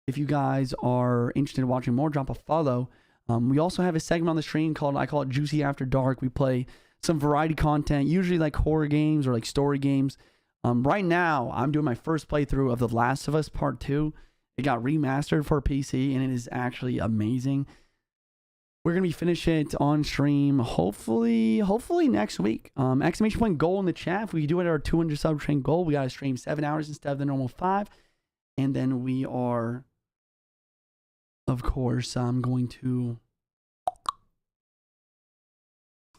If you guys are interested in watching more, drop a follow. We also have a segment on the stream called, I call it Juicy After Dark. We play some variety content, usually like horror games or like story games. Right now, I'm doing my first playthrough of The Last of Us Part 2. It got remastered for PC, and it is actually amazing. We're going to be finishing it on stream, hopefully next week. Exclamation point goal in the chat. If we do it at our 200 sub train goal, we got to stream 7 hours instead of the normal 5. And then we are, of course, I'm going to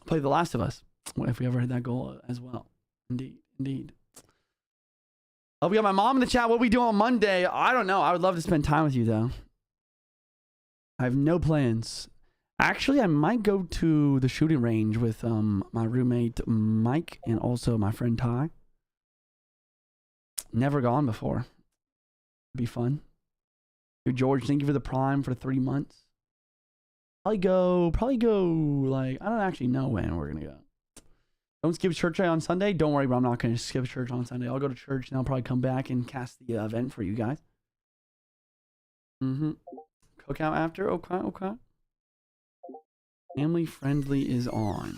play The Last of Us, if we ever hit that goal as well. Indeed. Oh, we got my mom in the chat. What we do on Monday? I don't know. I would love to spend time with you, though. I have no plans. Actually, I might go to the shooting range with my roommate Mike and also my friend Ty. Never gone before. It'd be fun. Dude, George, thank you for the Prime for 3 months. Probably go like, I don't actually know when we're gonna go. Don't skip church on Sunday. Don't worry, bro. I'm not gonna skip church on Sunday. I'll go to church and I'll probably come back and cast the event for you guys. Cookout after. Okay. Family friendly is on.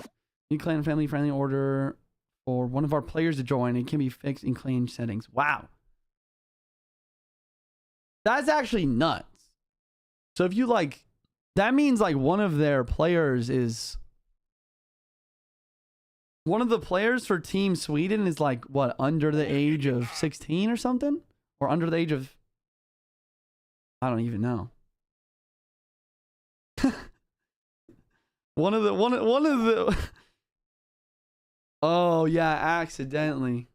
New clan family friendly order for one of our players to join. It can be fixed in clan settings. Wow. That's actually nuts. So if you like, that means like one of their players is, one of the players for Team Sweden is like, what, under the age of 16 or something? Or under the age of, I don't even know. One of the oh yeah, accidentally.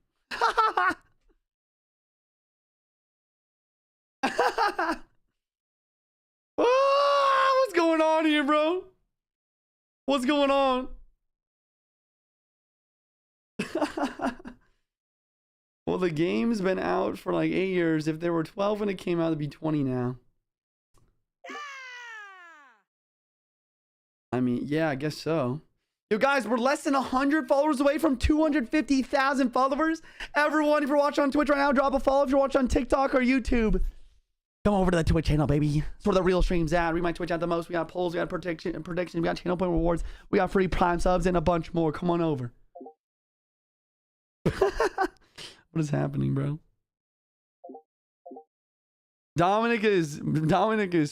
What's going on here, bro? What's going on? Well, the game's been out for like 8 years. If there were 12 when it came out, it'd be 20 now. I mean, yeah, I guess so. You guys, we're less than 100 followers away from 250,000 followers. Everyone, if you're watching on Twitch right now, drop a follow. If you're watching on TikTok or YouTube, come over to the Twitch channel, baby. That's where the real stream's at. Read my Twitch out the most. We got polls, we got predictions, we got channel point rewards, we got free Prime subs, and a bunch more. Come on over. What is happening, bro? Dominic is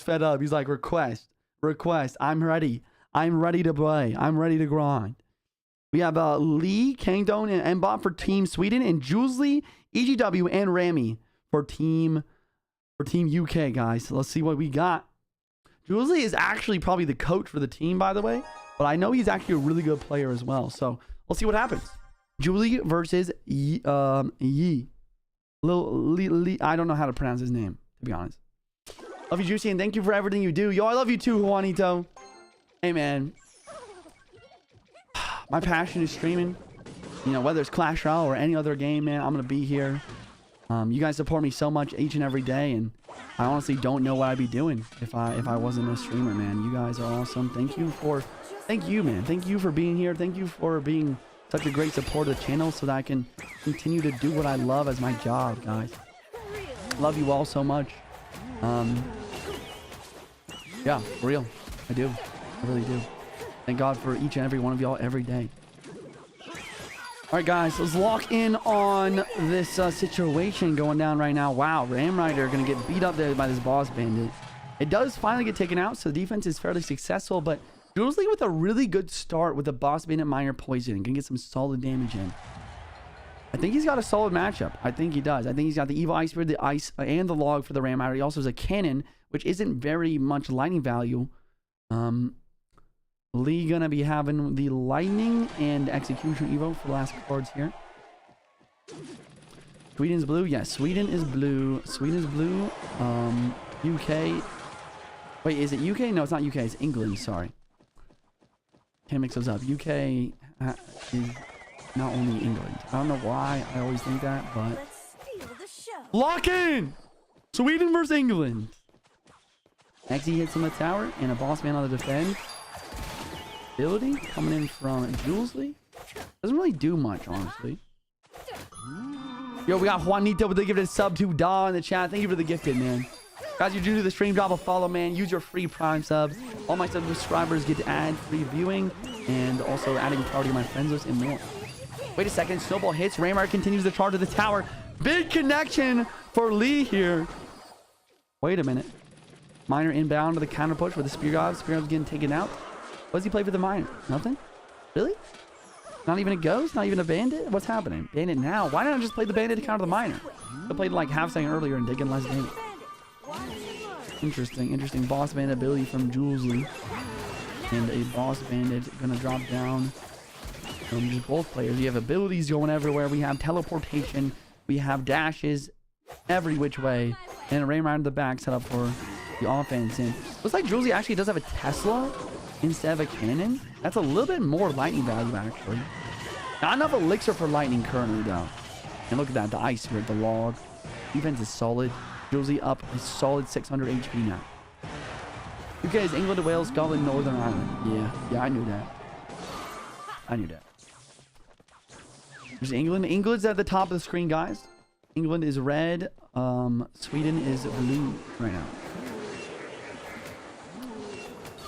fed up. He's like, request. I'm ready to play. I'm ready to grind. We have Lee, Kangdon, and Mbot for Team Sweden, and Jynxzi'S, EGW, and Rami for Team UK, guys. So let's see what we got. Jynxzi'S is actually probably the coach for the team, by the way, but I know he's actually a really good player as well. So let's see what happens. Jynxzi'S versus Yi. I don't know how to pronounce his name, to be honest. Love you, Juicy, and thank you for everything you do. Yo, I love you too, Juanito. Hey, man. My passion is streaming. You know, whether it's Clash Royale or any other game, man, I'm going to be here. You guys support me so much each and every day, and I honestly don't know what I'd be doing if I wasn't a streamer, man. You guys are awesome. Thank you, man. Thank you for being here. Thank you for being such a great support of the channel so that I can continue to do what I love as my job, guys. Love you all so much. Yeah, for real. I do. I really do. Thank God for each and every one of y'all every day. All right, guys, let's lock in on this situation going down right now. Wow, Ram Rider going to get beat up there by this boss bandit. It does finally get taken out, so the defense is fairly successful, but Jynxzi with a really good start with the boss bandit minor poison. Can get some solid damage in. I think he's got a solid matchup. I think he does. I think he's got the evil ice spirit, the ice, and the log for the Ram Rider. He also has a cannon, which isn't very much lightning value. Lee gonna be having the lightning and execution evo for the last cards here. Sweden's blue. Yes, Sweden is blue. Sweden is blue. UK. Wait, is it UK? No, it's not UK. It's England. Sorry. Can't mix those up. UK is not only England. I don't know why I always think that, but lock in. Sweden versus England. Exy hits on the tower and a boss man on the defense. Ability coming in from Jynxzi. Doesn't really do much, honestly. Yo, we got Juanito with the gifted sub to Da in the chat. Thank you for the gifted, man. Guys, you're due to the stream, drop a follow, man. Use your free Prime subs. All my subscribers get ad-free viewing and also adding priority to my friends list and more. Wait a second. Snowball hits. Raymar continues to charge to the tower. Big connection for Lee here. Wait a minute. Miner inbound to the counter push with the Spear God. Spear God's getting taken out. What does he play for the miner? Nothing? Really? Not even a ghost? Not even a bandit? What's happening? Bandit now? Why not just play the bandit to counter the miner? I played like half a second earlier and taking less damage. Interesting. Interesting. Boss bandit ability from Jynxzi. And a boss bandit gonna drop down from just both players. You have abilities going everywhere. We have teleportation. We have dashes every which way. And a Ram Rider in the back set up for the offense. And looks like Jynxzi actually does have a Tesla instead of a cannon. That's a little bit more lightning value, actually. Not enough elixir for lightning currently, though. And look at that, the ice spirit, the log. Defense is solid. Jynxzi up a solid 600 HP now. UK is England, Wales, Scotland, Northern Ireland. Yeah, I knew that. I knew that. There's England. England's at the top of the screen, guys. England is red. Sweden is blue right now.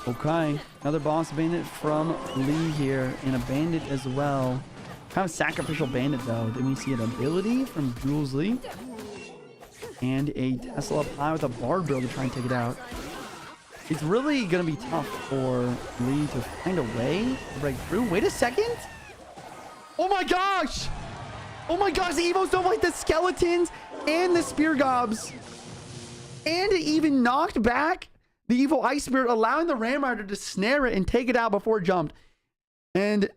Okay, another boss bandit from Lee here, and a bandit as well. Kind of sacrificial bandit though. Then we see an ability from Jynxzi, and a Tesla up high with a bard build to try and take it out. It's really gonna be tough for Lee to find a way to break through. Wait a second! Oh my gosh! Oh my gosh, the Evos don't like the skeletons and the spear gobs, and it even knocked back the evil ice spirit, allowing the Ram Rider to snare it and take it out before it jumped. And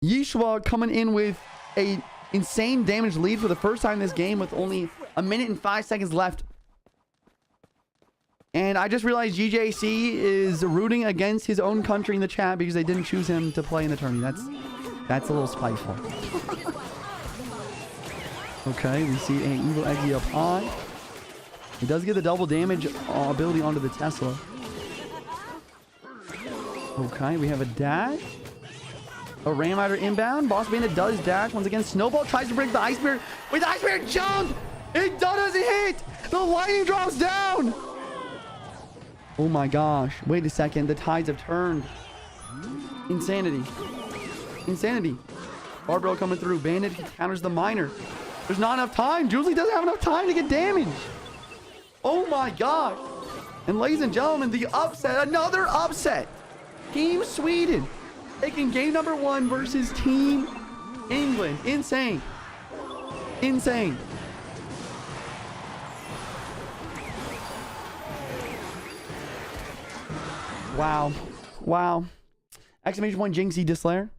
Yishwa coming in with a insane damage lead for the first time in this game with only 1 minute and 5 seconds left. And I just realized JJC is rooting against his own country in the chat because they didn't choose him to play in the tourney. That's a little spiteful. Okay, we see an evil Eggy up high. He does get the double damage ability onto the Tesla. Okay, we have a dash. A Ram Rider inbound. Boss Bandit does dash. Once again, Snowball tries to break the Ice Spirit. Wait, the Ice Spirit jumped! It doesn't hit! The lightning drops down! Oh my gosh. Wait a second. The tides have turned. Insanity. Insanity. Barbell coming through. Bandit counters the miner. There's not enough time. Jynxzi doesn't have enough time to get damage. Oh my gosh. And ladies and gentlemen, the upset. Another upset. Team Sweden taking game number 1 versus Team England. Insane. Insane. Wow. Wow. Exclamation point Jynxzi Dislayer.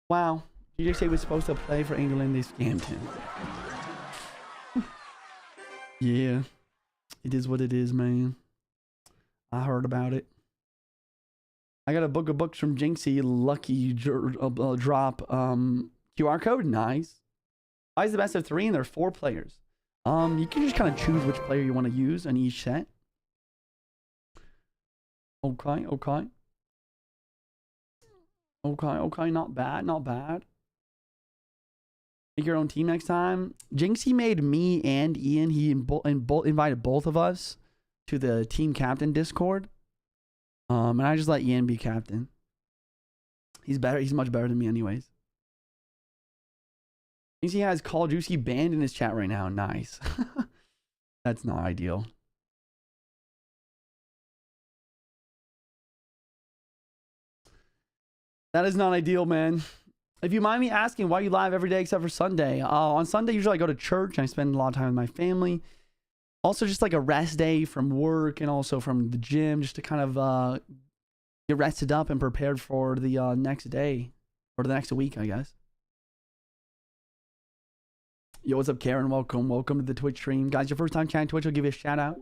Wow. JJC was supposed to play for England. They scammed him. Yeah. It is what it is, man. I heard about it. I got a book of books from Jynxzi. Lucky drop. QR code. Nice. Why is the best of 3 and there are 4 players? You can just kind of choose which player you want to use in each set. Okay, okay. Okay, okay, not bad, not bad. Make your own team next time. Jynxzi made me and Ian. He invited both of us to the team captain Discord. And I just let Ian be captain. He's better. He's much better than me anyways. Jynxzi has Call Juicy banned in his chat right now. Nice. That's not ideal. That is not ideal, man. If you mind me asking, why you live every day except for Sunday? On Sunday, usually I go to church and I spend a lot of time with my family. Also, just like a rest day from work and also from the gym, just to kind of get rested up and prepared for the next day or the next week, I guess. Yo, what's up, Karen? Welcome. Welcome to the Twitch stream. Guys, your first time chatting Twitch, I'll give you a shout out.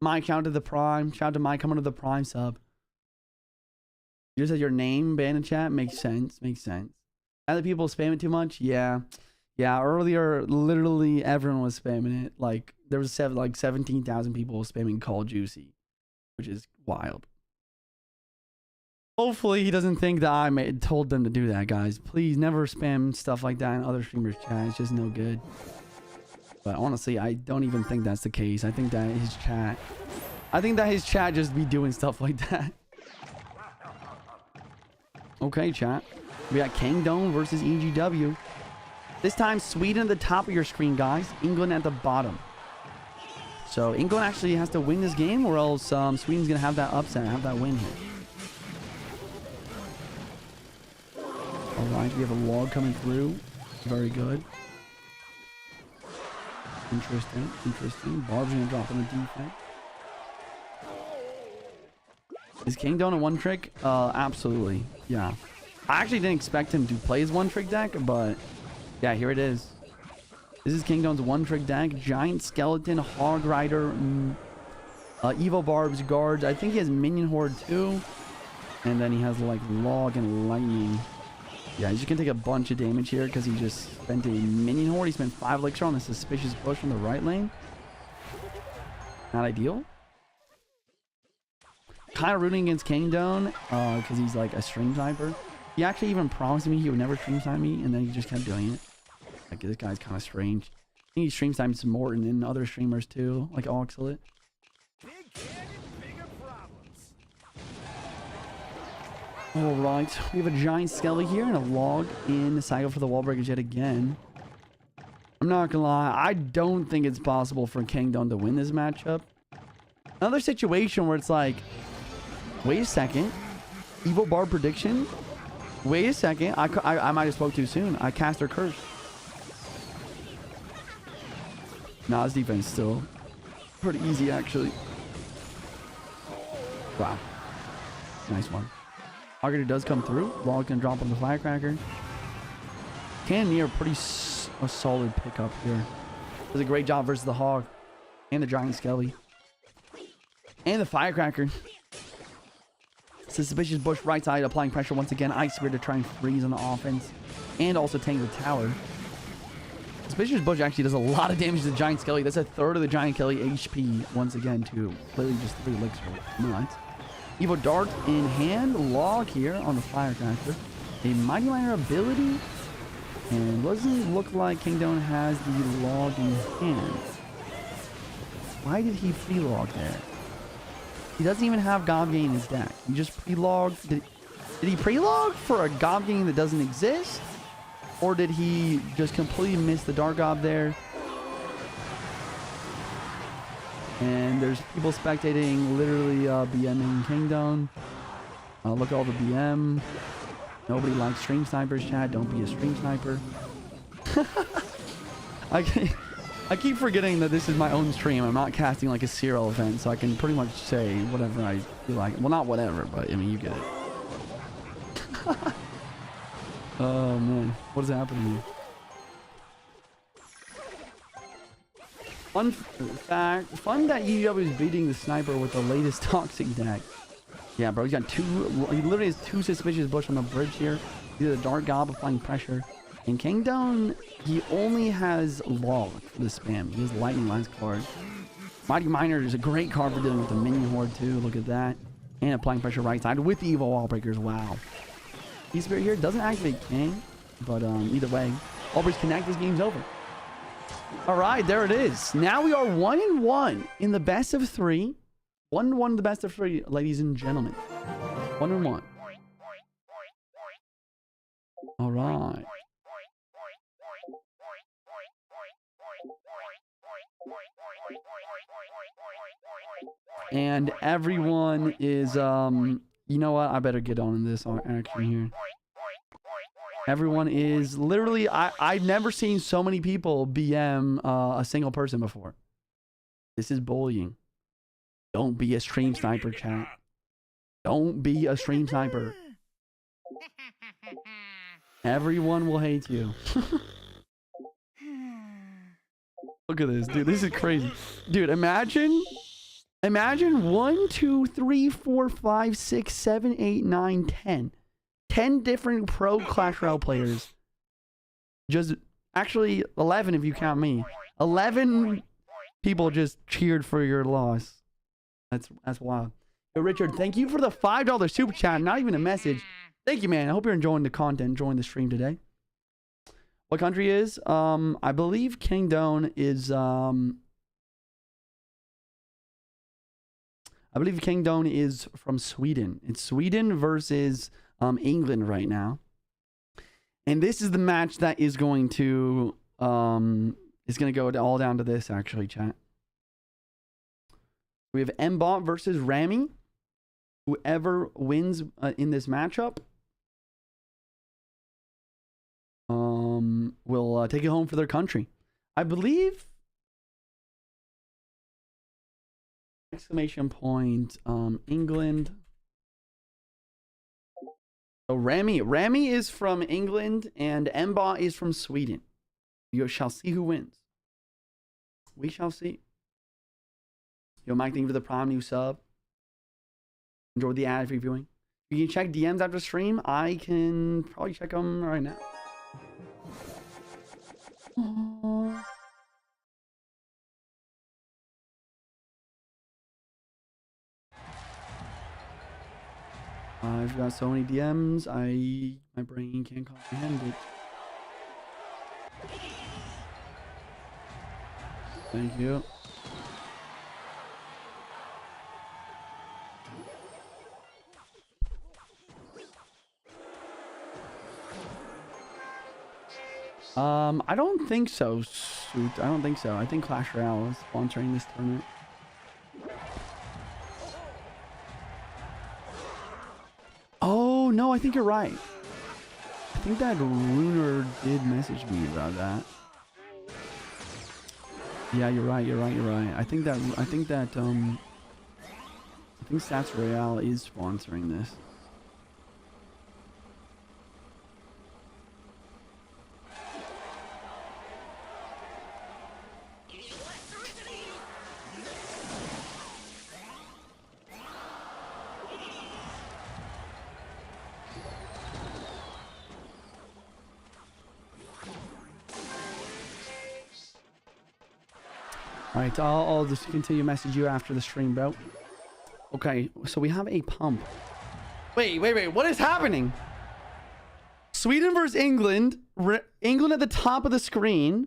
Mike, shout out to the Prime. Shout out to Mike coming to the Prime sub. You just said your name banned in chat. Makes sense. Makes sense. Other people spamming too much? Yeah. Yeah, earlier, literally everyone was spamming it. Like, there was like 17,000 people spamming Call Juicy, which is wild. Hopefully he doesn't think that I told them to do that, guys. Please never spam stuff like that in other streamers' chat. It's just no good. But honestly, I don't even think that's the case. I think that his chat just be doing stuff like that. Okay, chat. We got Kingdom versus EGW. This time, Sweden at the top of your screen, guys. England at the bottom. So England actually has to win this game, or else Sweden's gonna have that upset, have that win here. All right, we have a log coming through. Very good. Interesting, interesting. Barb's gonna drop on the defense. Is Kingdom a one trick? Absolutely. Yeah. I actually didn't expect him to play his one trick deck, but yeah, here it is. This is Kingdom's one trick deck. Giant Skeleton, Hog Rider, Evo Barbs, Guards. I think he has Minion Horde too. And then he has like Log and Lightning. Yeah, he's just gonna take a bunch of damage here because he just spent a Minion Horde. He spent 5 elixir on the Suspicious Bush on the right lane. Not ideal. Kind of rooting against Kingdom because he's like a stream sniper. He actually even promised me he would never stream snipe me, and then he just kept doing it. Like, this guy's kind of strange. I think he stream snipes Morton and other streamers too, like Oxalit. Alright, we have a giant skelly here and a log in the cycle for the wall breakers yet again. I'm not gonna lie, I don't think it's possible for Kingdom to win this matchup. Another situation where it's like, wait a second, Evil Barb prediction? Wait a second, I might have spoke too soon. I cast her curse. Nah, his defense is still pretty easy, actually. Wow. Nice one. Augury does come through. Log can drop on the Firecracker. Cannoneer, pretty a solid pickup here. Does a great job versus the Hog. And the Giant Skelly. And the Firecracker. Suspicious Bush right side applying pressure once again. Ice Spear to try and freeze on the offense. And also tank the tower. Suspicious Bush actually does a lot of damage to the Giant Skelly. That's a third of the Giant Skelly HP once again to literally just 3 elixir. Nuts. Evo Dart in hand. Log here on the Firecracker. A Mighty Miner ability. And doesn't look like Kingdom has the log in hand. Why did he pre-log there? He doesn't even have Gobgain in his deck. He just pre-logged. Did he pre-log for a Gobgain that doesn't exist? Or did he just completely miss the Dark Gob there? And there's people spectating, literally BMing Kingdom. Look at all the BM. Nobody likes stream snipers, chat. Don't be a stream sniper. I keep forgetting that this is my own stream. I'm not casting like a serial event, so I can pretty much say whatever I feel like. Well, not whatever, but I mean, you get it. Oh man, what is happening here? Fun fact, fun that EW is beating the sniper with the latest toxic deck. Yeah, bro, he literally has 2 Suspicious Bush on the bridge here. He's a Dark Gob applying pressure. And Kingdom, he only has Log for the spam. He has Lightning last card. Mighty Miner is a great card for dealing with the minion horde too. Look at that. And applying pressure right side with the Evil Wall Breakers. Wow. E-Spirit here doesn't activate King, but either way, Wall Breakers connect. This game's over. All right, there it is. Now we are 1-1 in the best of 3. 1-1 in the best of 3, ladies and gentlemen. 1-1. All right. And everyone is, you know what? I better get on in this action here. Everyone is literally, I've never seen so many people BM a single person before. This is bullying. Don't be a stream sniper, chat. Don't be a stream sniper. Everyone will hate you. Look at this, dude. This is crazy. Dude, imagine 1, 2, 3, 4, 5, 6, 7, 8, 9, 10. 10 different pro Clash Royale players. Just, actually, 11 if you count me. 11 people just cheered for your loss. That's wild. Yo, Richard, thank you for the $5 super chat. Not even a message. Thank you, man. I hope you're enjoying the content, enjoying the stream today. What country is? I believe Kingdom is, I believe Kingdom is from Sweden. It's Sweden versus England right now. And this is the match that is going to go all down to this, actually, chat. We have Mbot versus Rami. Whoever wins in this matchup will take it home for their country. I believe... Exclamation point, England. So Rami is from England and Mbot is from Sweden. You shall see who wins. We shall see. Yo, Mike, thank you for the prime new sub. Enjoy the ad reviewing. You can check DMs after stream. I can probably check them right now. I've got so many DMs, my brain can't comprehend it. Thank you. I don't think so, Suit. I don't think so. I think Clash Royale is sponsoring this tournament. Oh, no, I think you're right. I think that Lunar did message me about that. Yeah, you're right. I think Stats Royale is sponsoring this. Alright, I'll just continue to message you after the stream, bro. Okay, so we have a pump. Wait, what is happening? Sweden versus England. England at the top of the screen.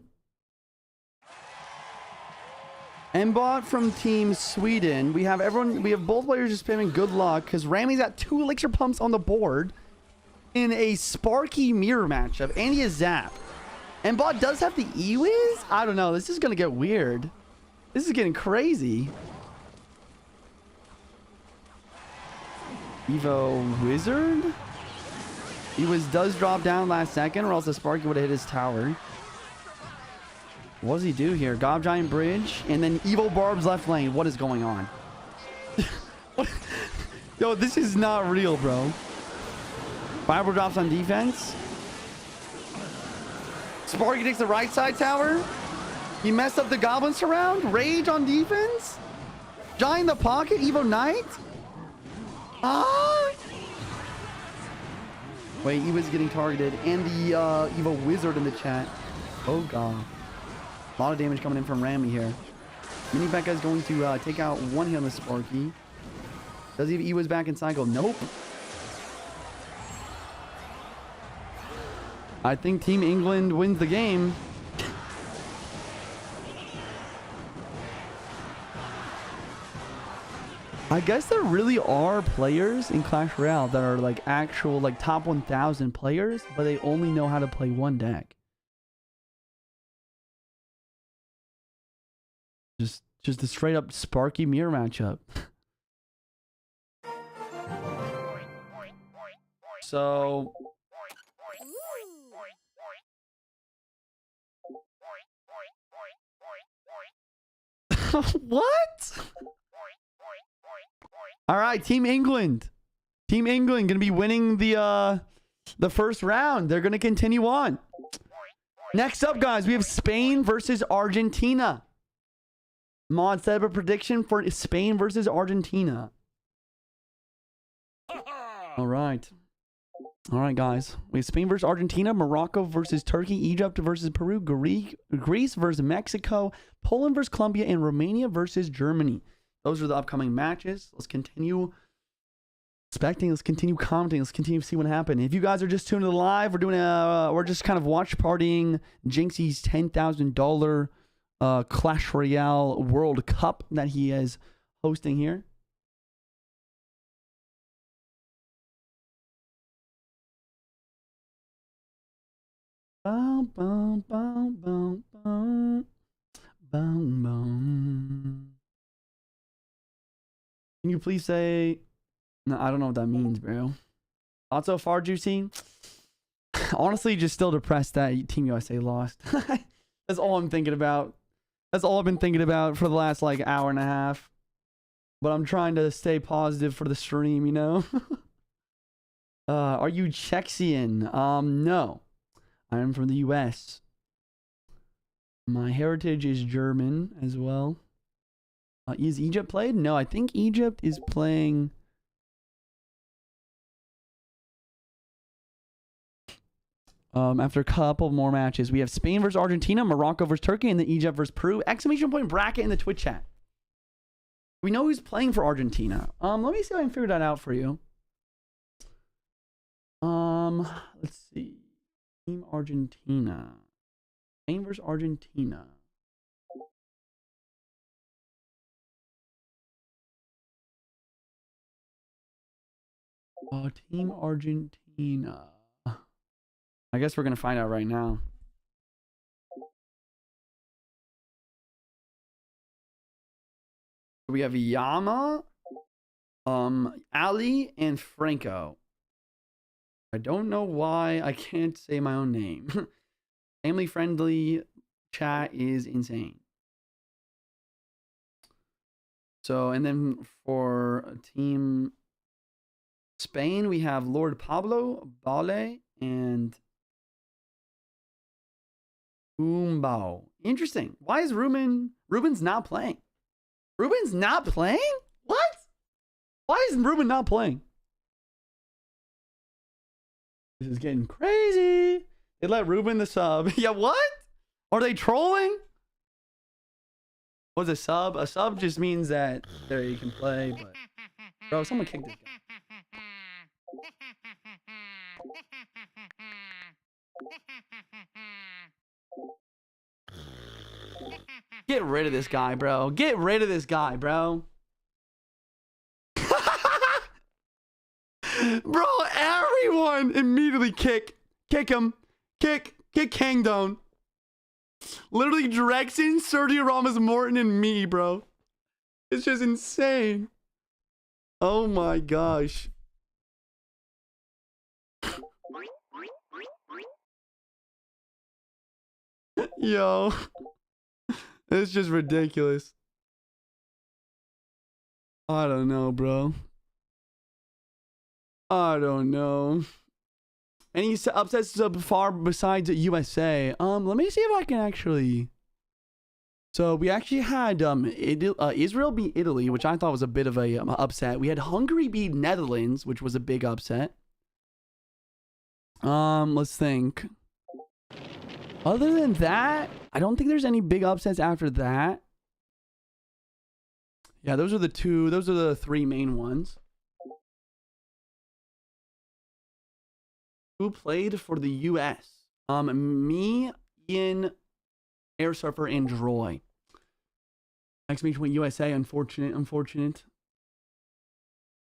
Mbot from Team Sweden. We have both players just spamming good luck because Rami's got 2 elixir pumps on the board in a Sparky mirror matchup. And he has Zap. Mbot does have the E-Wiz? I don't know. This is going to get weird. This is getting crazy. Evo Wizard? E-Wiz does drop down last second or else the Sparky would have hit his tower. What does he do here? Gob Giant Bridge and then Evo Barb's left lane. What is going on? Yo, this is not real, bro. Fiber drops on defense. Sparky takes the right side tower. He messed up the Goblin Surround. Rage on defense. Giant in the pocket. Evo Knight. Ah. Wait, Eva's getting targeted. And the Eva Wizard in the chat. Oh, God. A lot of damage coming in from Rami here. Mini Becca is going to take out one hit on the Sparky. Does he have Eva's back in cycle? Nope. I think Team England wins the game. I guess there really are players in Clash Royale that are like actual like top 1,000 players, but they only know how to play one deck. Just a straight up Sparky mirror matchup. So what? All right, Team England. Team England gonna be winning the first round. They're gonna continue on. Next up, guys, we have Spain versus Argentina. Mod, set up a prediction for Spain versus Argentina. All right. All right, guys. We have Spain versus Argentina, Morocco versus Turkey, Egypt versus Peru, Greece versus Mexico, Poland versus Colombia, and Romania versus Germany. Those are the upcoming matches. Let's continue expecting. Let's continue commenting. Let's continue to see what happened. If you guys are just tuning in live, we're just kind of watch partying Jynxzi'S $10,000 Clash Royale World Cup that he is hosting here. Boom, boom, boom, boom, boom, boom, boom. Can you please say... No, I don't know what that means, bro. Thoughts so far, Juicy? Honestly, just still depressed that Team USA lost. That's all I'm thinking about. That's all I've been thinking about for the last, like, hour and a half. But I'm trying to stay positive for the stream, you know? Are you Jynxzi'S? No. I am from the US. My heritage is German as well. Is Egypt played? No, I think Egypt is playing... after a couple more matches, we have Spain versus Argentina, Morocco versus Turkey, and then Egypt versus Peru. Exclamation point bracket in the Twitch chat. We know who's playing for Argentina. Let me see if I can figure that out for you. Let's see. Team Argentina. Spain versus Argentina. Team Argentina. I guess we're going to find out right now. We have Yama, Ali, and Franco. I don't know why I can't say my own name. Family friendly chat is insane. So, and then for Team Spain, we have Lord Pablo, Bale, and Umbao. Interesting. Why is Ruben's not playing? Ruben's not playing? What? Why is Ruben not playing? This is getting crazy. They let Ruben the sub. Yeah, what? Are they trolling? What's a sub? A sub just means that there you can play, but... Bro, someone kicked this guy. Get rid of this guy, bro. Get rid of this guy, bro. Bro, everyone immediately kick him. Kick Kang down. Literally Drexen, Sergio Ramos, Morton, and me, bro. It's just insane. Oh my gosh. Yo. It's just ridiculous. I don't know, bro. I don't know. Any upsets so far besides USA? Let me see if I can actually... So we actually had Israel beat Italy, which I thought was a bit of a upset. We had Hungary beat Netherlands, which was a big upset. Let's think. Other than that, I don't think there's any big upsets after that. Yeah, those are the three main ones. Who played for the US? Me, Ian, Air Surfer, and Droy. Exclamation point USA, unfortunate.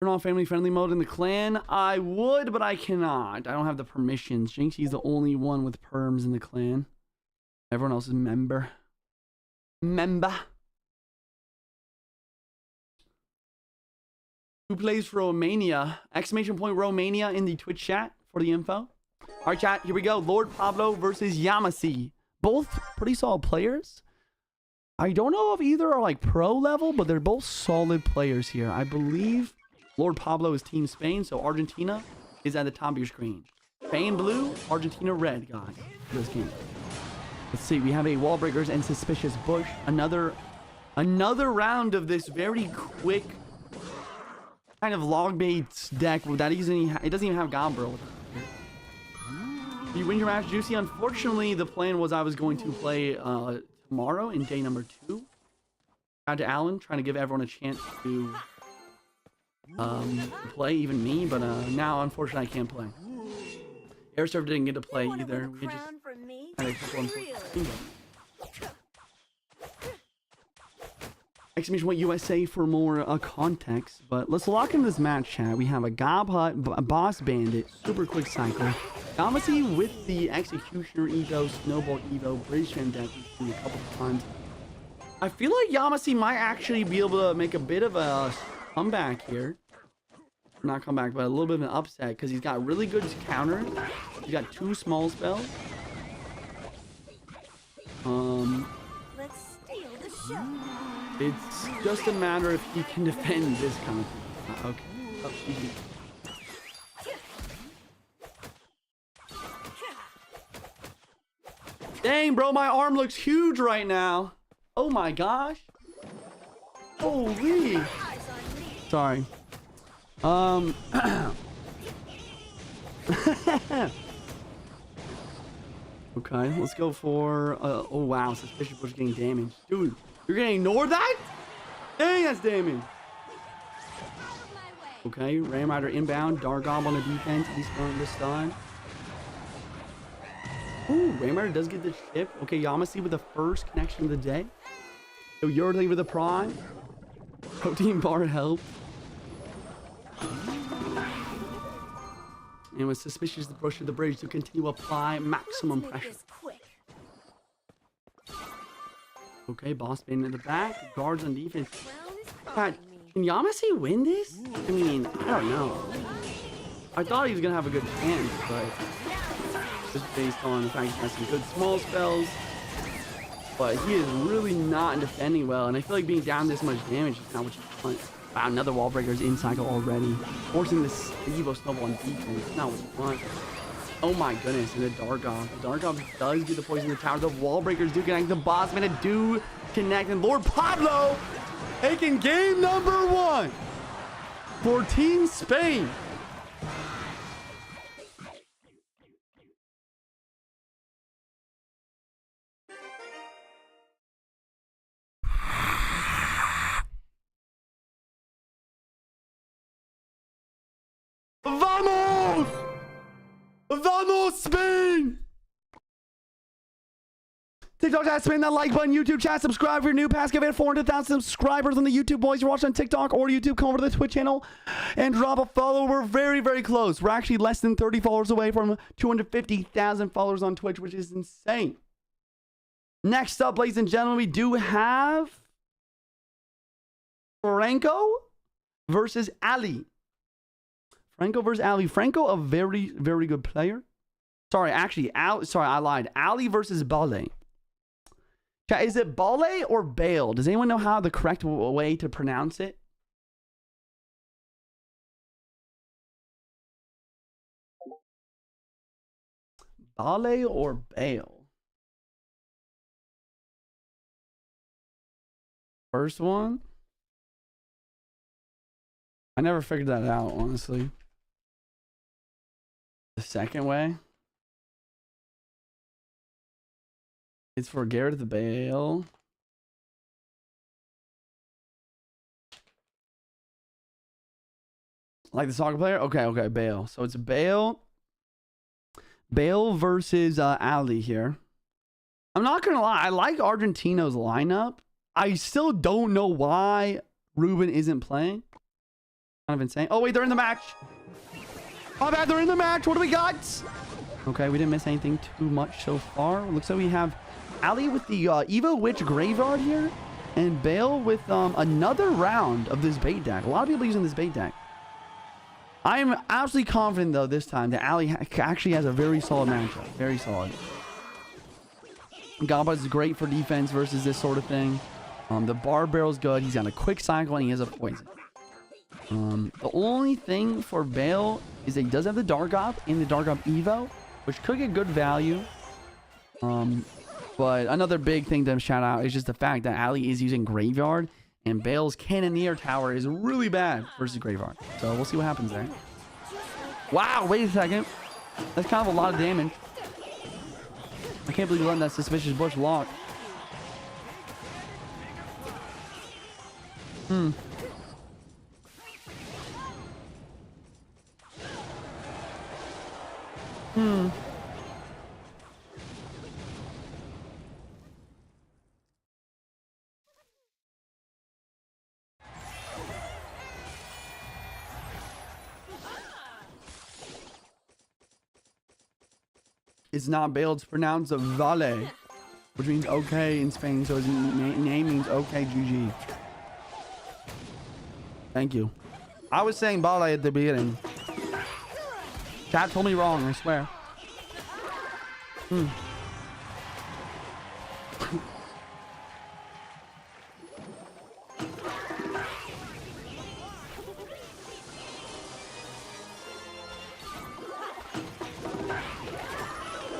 Turn on family friendly mode in the clan. I would, but I cannot. I don't have the permissions. Jynxzi'S the only one with perms in the clan. Everyone else is member. Who plays for Romania? Exclamation point Romania in the Twitch chat for the info. All right, chat, here we go. Lord Pablo versus Jynxzi'S. Both pretty solid players. I don't know if either are like pro level, but they're both solid players here. I believe Lord Pablo is Team Spain, so Argentina is at the top of your screen. Spain blue, Argentina red, guys. This game. Let's see, we have a wall breakers and suspicious bush. Another round of this very quick kind of log bait deck that it doesn't even have Goblin. You win your match, Juicy. Unfortunately, the plan was I was going to play tomorrow in day number 2. Shout out to Alan, trying to give everyone a chance to play, even me, but now unfortunately I can't play. Airsurf didn't get to play either. We just had a couple unfortunate. Exclamation point USA for more context, but let's lock into this match, chat. We have a Gob Hut, a Boss Bandit, super quick cycle. Jynxzi'S with the Executioner Evo, Snowball Evo, British Vendetta a couple of times. I feel like Jynxzi'S might actually be able to make a bit of a comeback here. Not comeback, but a little bit of an upset, because he's got really good counters. He's got 2 small spells. Let's steal the show. It's just a matter if he can defend this kind of thing. Okay. Oh, easy. Dang, bro, my arm looks huge right now. Oh my gosh. Holy. Sorry. Okay, let's go for oh wow, suspicious bush getting damaged. Dude, you're gonna ignore that? Dang, that's damage. Okay, Ram Rider inbound, Dargob on the defense, he's going this time. Ooh, Ram Rider does get the ship. Okay, Jynxzi'S with the first connection of the day. So Yardley with the prime. Protein bar help. And with suspicious approach to the bridge to continue to apply maximum pressure. Okay, boss bane in the back, guards on defense. God, can Jynxzi'S win this? I mean, I don't know. I thought he was gonna have a good chance, but just based on the fact he has some good small spells. But he is really not defending well, and I feel like being down this much damage is not what you want. Wow, another wall breaker is in cycle already. Forcing this Evo snowball on defense. Not what you want. Oh my goodness, and the Dargob. The Dargob does get the poison in the tower. The wall breakers do connect. The boss man do connect. And Lord Pablo taking game number 1 for Team Spain. Vamos! Vamos, Spain! TikTok chat, spam that like button. YouTube chat, subscribe if you're new. Past give it 400,000 subscribers on the YouTube, boys. You're watching on TikTok or YouTube. Come over to the Twitch channel and drop a follow. We're very, very close. We're actually less than 30 followers away from 250,000 followers on Twitch, which is insane. Next up, ladies and gentlemen, we do have Franco versus Ali. Franco versus Ali. Franco, a very, very good player. Sorry, actually, I lied. Ali versus Bale. Is it Bale or Bale? Does anyone know how the correct way to pronounce it? Bale or Bale? First one? I never figured that out, honestly. The second way is for Gareth Bale. Like the soccer player? Okay, Bale. So it's Bale versus Ali here. I'm not gonna lie, I like Argentino's lineup. I still don't know why Ruben isn't playing. Kind of insane. Oh wait, they're in the match. My bad, they're in the match. What do we got? Okay, we didn't miss anything too much so far. Looks like we have Ali with the Evo Witch Graveyard here, and Bale with another round of this bait deck. A lot of people using this bait deck. I am absolutely confident though this time that Ali actually has a very solid matchup. Very solid. Gaba is great for defense versus this sort of thing. The bar barrel's good. He's got a quick cycle and he has a poison. The only thing for Bale is that he does have the Dark Op in the Dark Op Evo, which could get good value. But another big thing to shout out is just the fact that Ali is using Graveyard, and Bale's Cannoneer Tower is really bad versus Graveyard. So we'll see what happens there. Wow, wait a second. That's kind of a lot of damage. I can't believe you're letting that Suspicious Bush lock. It's not Bale, it's pronounced Vale, which means okay in Spain, so his name means okay GG. Thank you. I was saying Vale at the beginning. Chat told me wrong, I swear.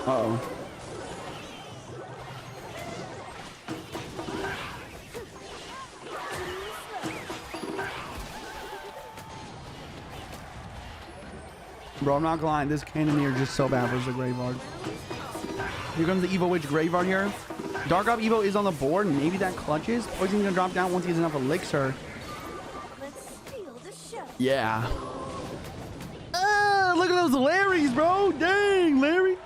Uh-oh. Bro, I'm not gonna lie, this Cannoneer is just so bad versus the Graveyard. Here comes the Evo Witch Graveyard here. Dark Op Evo is on the board, maybe that clutches. Poison's gonna drop down once he has enough elixir. Let's steal the show. Yeah. Look at those Larrys, bro. Dang, Larry.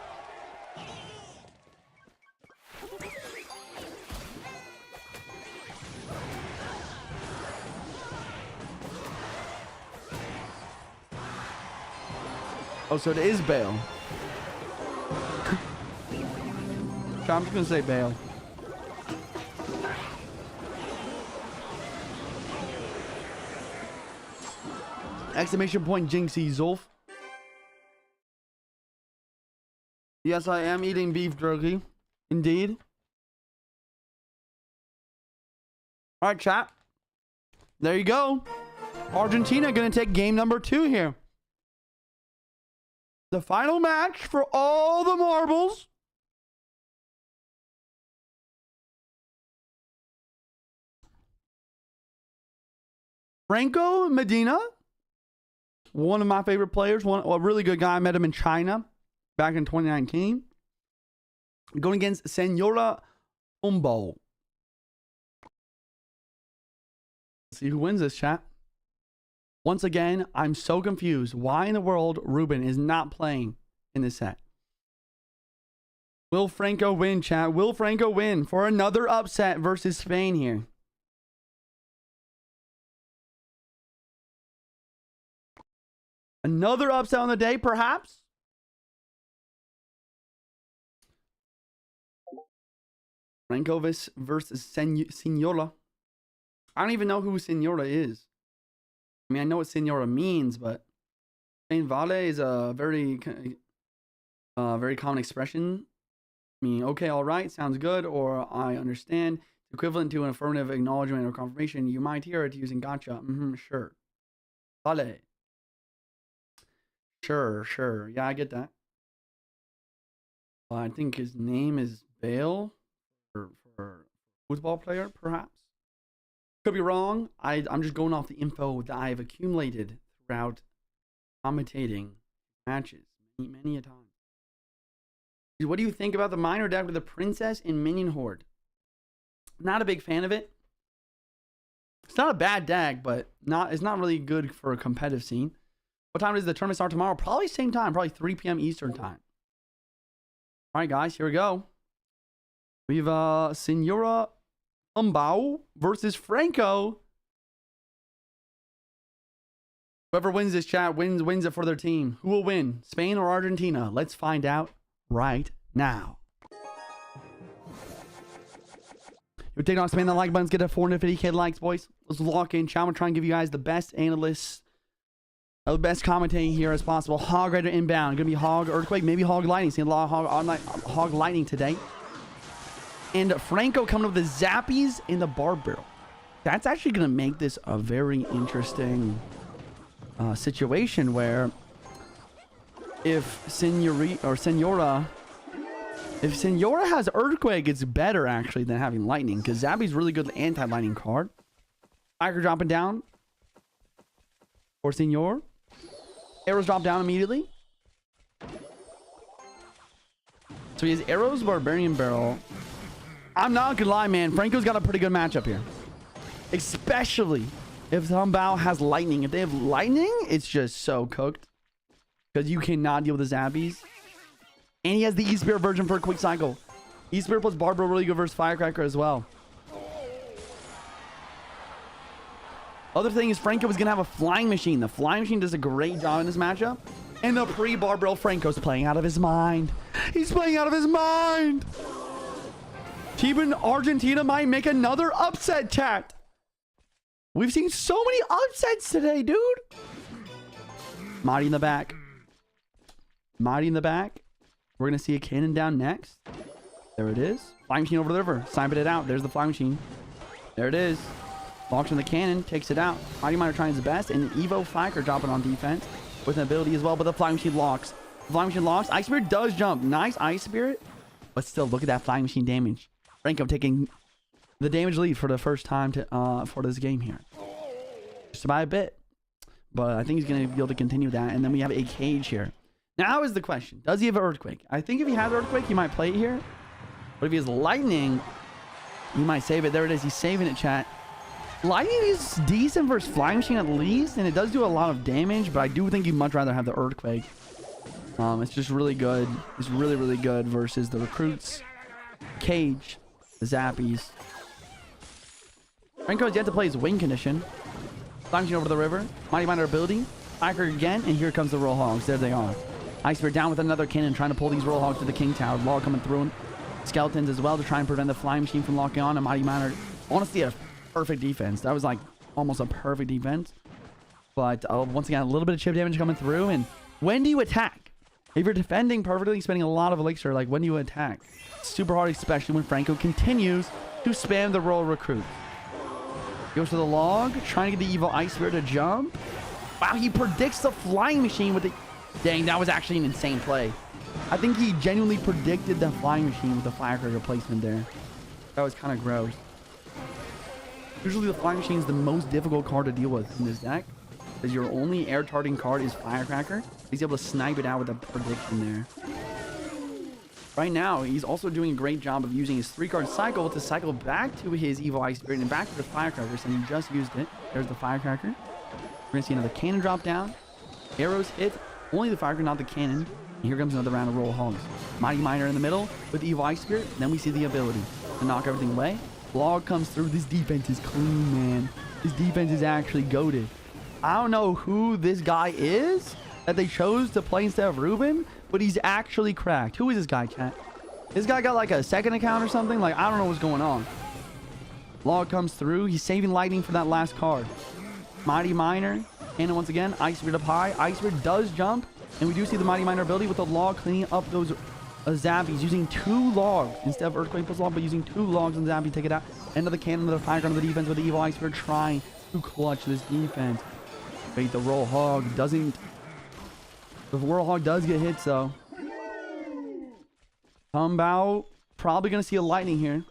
Oh, so it is Bale. I'm just gonna say Bale. Exclamation point Jynxzi'S. Yes, I am eating beef jerky. Indeed. All right, chat. There you go. Argentina gonna take game number 2 here. The final match for all the marbles. Franco Medina, one of my favorite players, a really good guy. I met him in China back in 2019. Going against Senora Umbo. Let's see who wins this, chat. Once again, I'm so confused. Why in the world Ruben is not playing in this set? Will Franco win, chat? Will Franco win for another upset versus Spain here? Another upset on the day, perhaps? Franco versus Senora. I don't even know who Senora is. I mean, I know what Senora means, but Spain Vale is a very common expression. I mean, okay, all right, sounds good, or I understand. Equivalent to an affirmative acknowledgement or confirmation. You might hear it using gotcha. Sure. Vale. Sure. Yeah, I get that. I think his name is Bale for football player, perhaps. Could be wrong. I'm just going off the info that I've accumulated throughout commentating matches Many a time. What do you think about the minor deck with the princess and minion horde? Not a big fan of it. It's not a bad deck, but it's not really good for a competitive scene. What time does the tournament start tomorrow? Probably same time, probably 3 p.m. Eastern time. All right, guys, here we go. We have Senora Umbao versus Franco. Whoever wins this chat wins it for their team. Who will win, Spain or Argentina? Let's find out right now. You're taking off Spain. The like buttons, get to 450k likes, boys. Let's lock in. I'm gonna try and give you guys the best analysts, the best commentating here as possible. Hog Rider inbound. Gonna be Hog Earthquake, maybe Hog Lightning. Seeing a lot of Hog Lightning today. And Franco coming up with the Zappies in the Barb Barrel. That's actually gonna make this a very interesting situation where if Senora has Earthquake, it's better actually than having Lightning, because Zappy's really good anti-lightning card. Tiger dropping down for Senor. Arrows drop down immediately. So he has Arrows, Barbarian Barrel. I'm not gonna lie, man. Franco's got a pretty good matchup here. Especially if Humbao has Lightning. If they have Lightning, it's just so cooked. Because you cannot deal with the Zappies. And he has the E-Spirit version for a quick cycle. E-Spirit plus Barbara really good versus Firecracker as well. Other thing is Franco is going to have a Flying Machine. The Flying Machine does a great job in this matchup. And the pre-Barbell Franco's playing out of his mind. He's playing out of his mind. Team Argentina might make another upset, chat. We've seen so many upsets today, dude. Mighty in the back. Mighty in the back. We're going to see a cannon down next. There it is. Flying Machine over the river. Snipe it out. There's the Flying Machine. There it is. Locks on the cannon. Takes it out. Mighty Miner trying his best. And Evo Fiker dropping on defense with an ability as well. But the Flying Machine locks. The Flying Machine locks. Ice Spirit does jump. Nice Ice Spirit. But still, look at that Flying Machine damage. Franco taking the damage lead for the first time for this game here. Just by a bit. But I think he's going to be able to continue that. And then we have a cage here. Now is the question. Does he have an Earthquake? I think if he has Earthquake, he might play it here. But if he has Lightning, he might save it. There it is. He's saving it, chat. Lightning is decent versus Flying Machine at least. And it does do a lot of damage. But I do think you'd much rather have the Earthquake. It's just really good. It's really, really good versus the Recruits, Cage, the Zappies. Franco has yet to play his Wing Condition. Flying Machine over the river. Mighty Miner ability. Fiker again. And here comes the Roll Hogs. There they are. Ice Spirit down with another cannon, trying to pull these Roll Hogs to the King Tower. Log coming through him. Skeletons as well to try and prevent the Flying Machine from locking on. And Mighty Miner, honestly, a perfect defense. That was like almost a perfect defense. But once again, a little bit of chip damage coming through. And when do you attack? If you're defending perfectly, spending a lot of elixir, like when do you attack? Super hard, especially when Franco continues to spam the Roll Recruit. Goes to the log, trying to get the evil Ice Spirit to jump. Wow, he predicts the Flying Machine with the... Dang, that was actually an insane play. I think he genuinely predicted the Flying Machine with the Firecracker placement there. That was kind of gross. Usually the Flying Machine is the most difficult card to deal with in this deck, because your only air targeting card is Firecracker. He's able to snipe it out with a prediction there. Right now, he's also doing a great job of using his 3-card cycle to cycle back to his Evil Ice Spirit and back to the Firecracker, so he just used it. There's the Firecracker. We're going to see another cannon drop down. Arrows hit. Only the Firecracker, not the cannon. And here comes another round of Roll Hogs. Mighty Miner in the middle with Evil Ice Spirit. Then we see the ability to knock everything away. Log comes through. This defense is clean, man. This defense is actually goated. I don't know who this guy is that they chose to play instead of Ruben, but he's actually cracked. Who is this guy, chat? This guy got like a second account or something? Like, I don't know what's going on. Log comes through. He's saving Lightning for that last card. Mighty Miner. Cannon once again. Ice Spirit up high. Ice Spirit does jump. And we do see the Mighty Miner ability with the log cleaning up those Zappies. Using 2 logs instead of Earthquake plus log, but using 2 logs on Zappy. Take it out. End of the cannon. Another Firecracker on the defense with the Evil Ice Spirit trying to clutch this defense. Wait, the Roll Hog doesn't... The Roll Hog does get hit, so... Humbao probably going to see a Lightning here.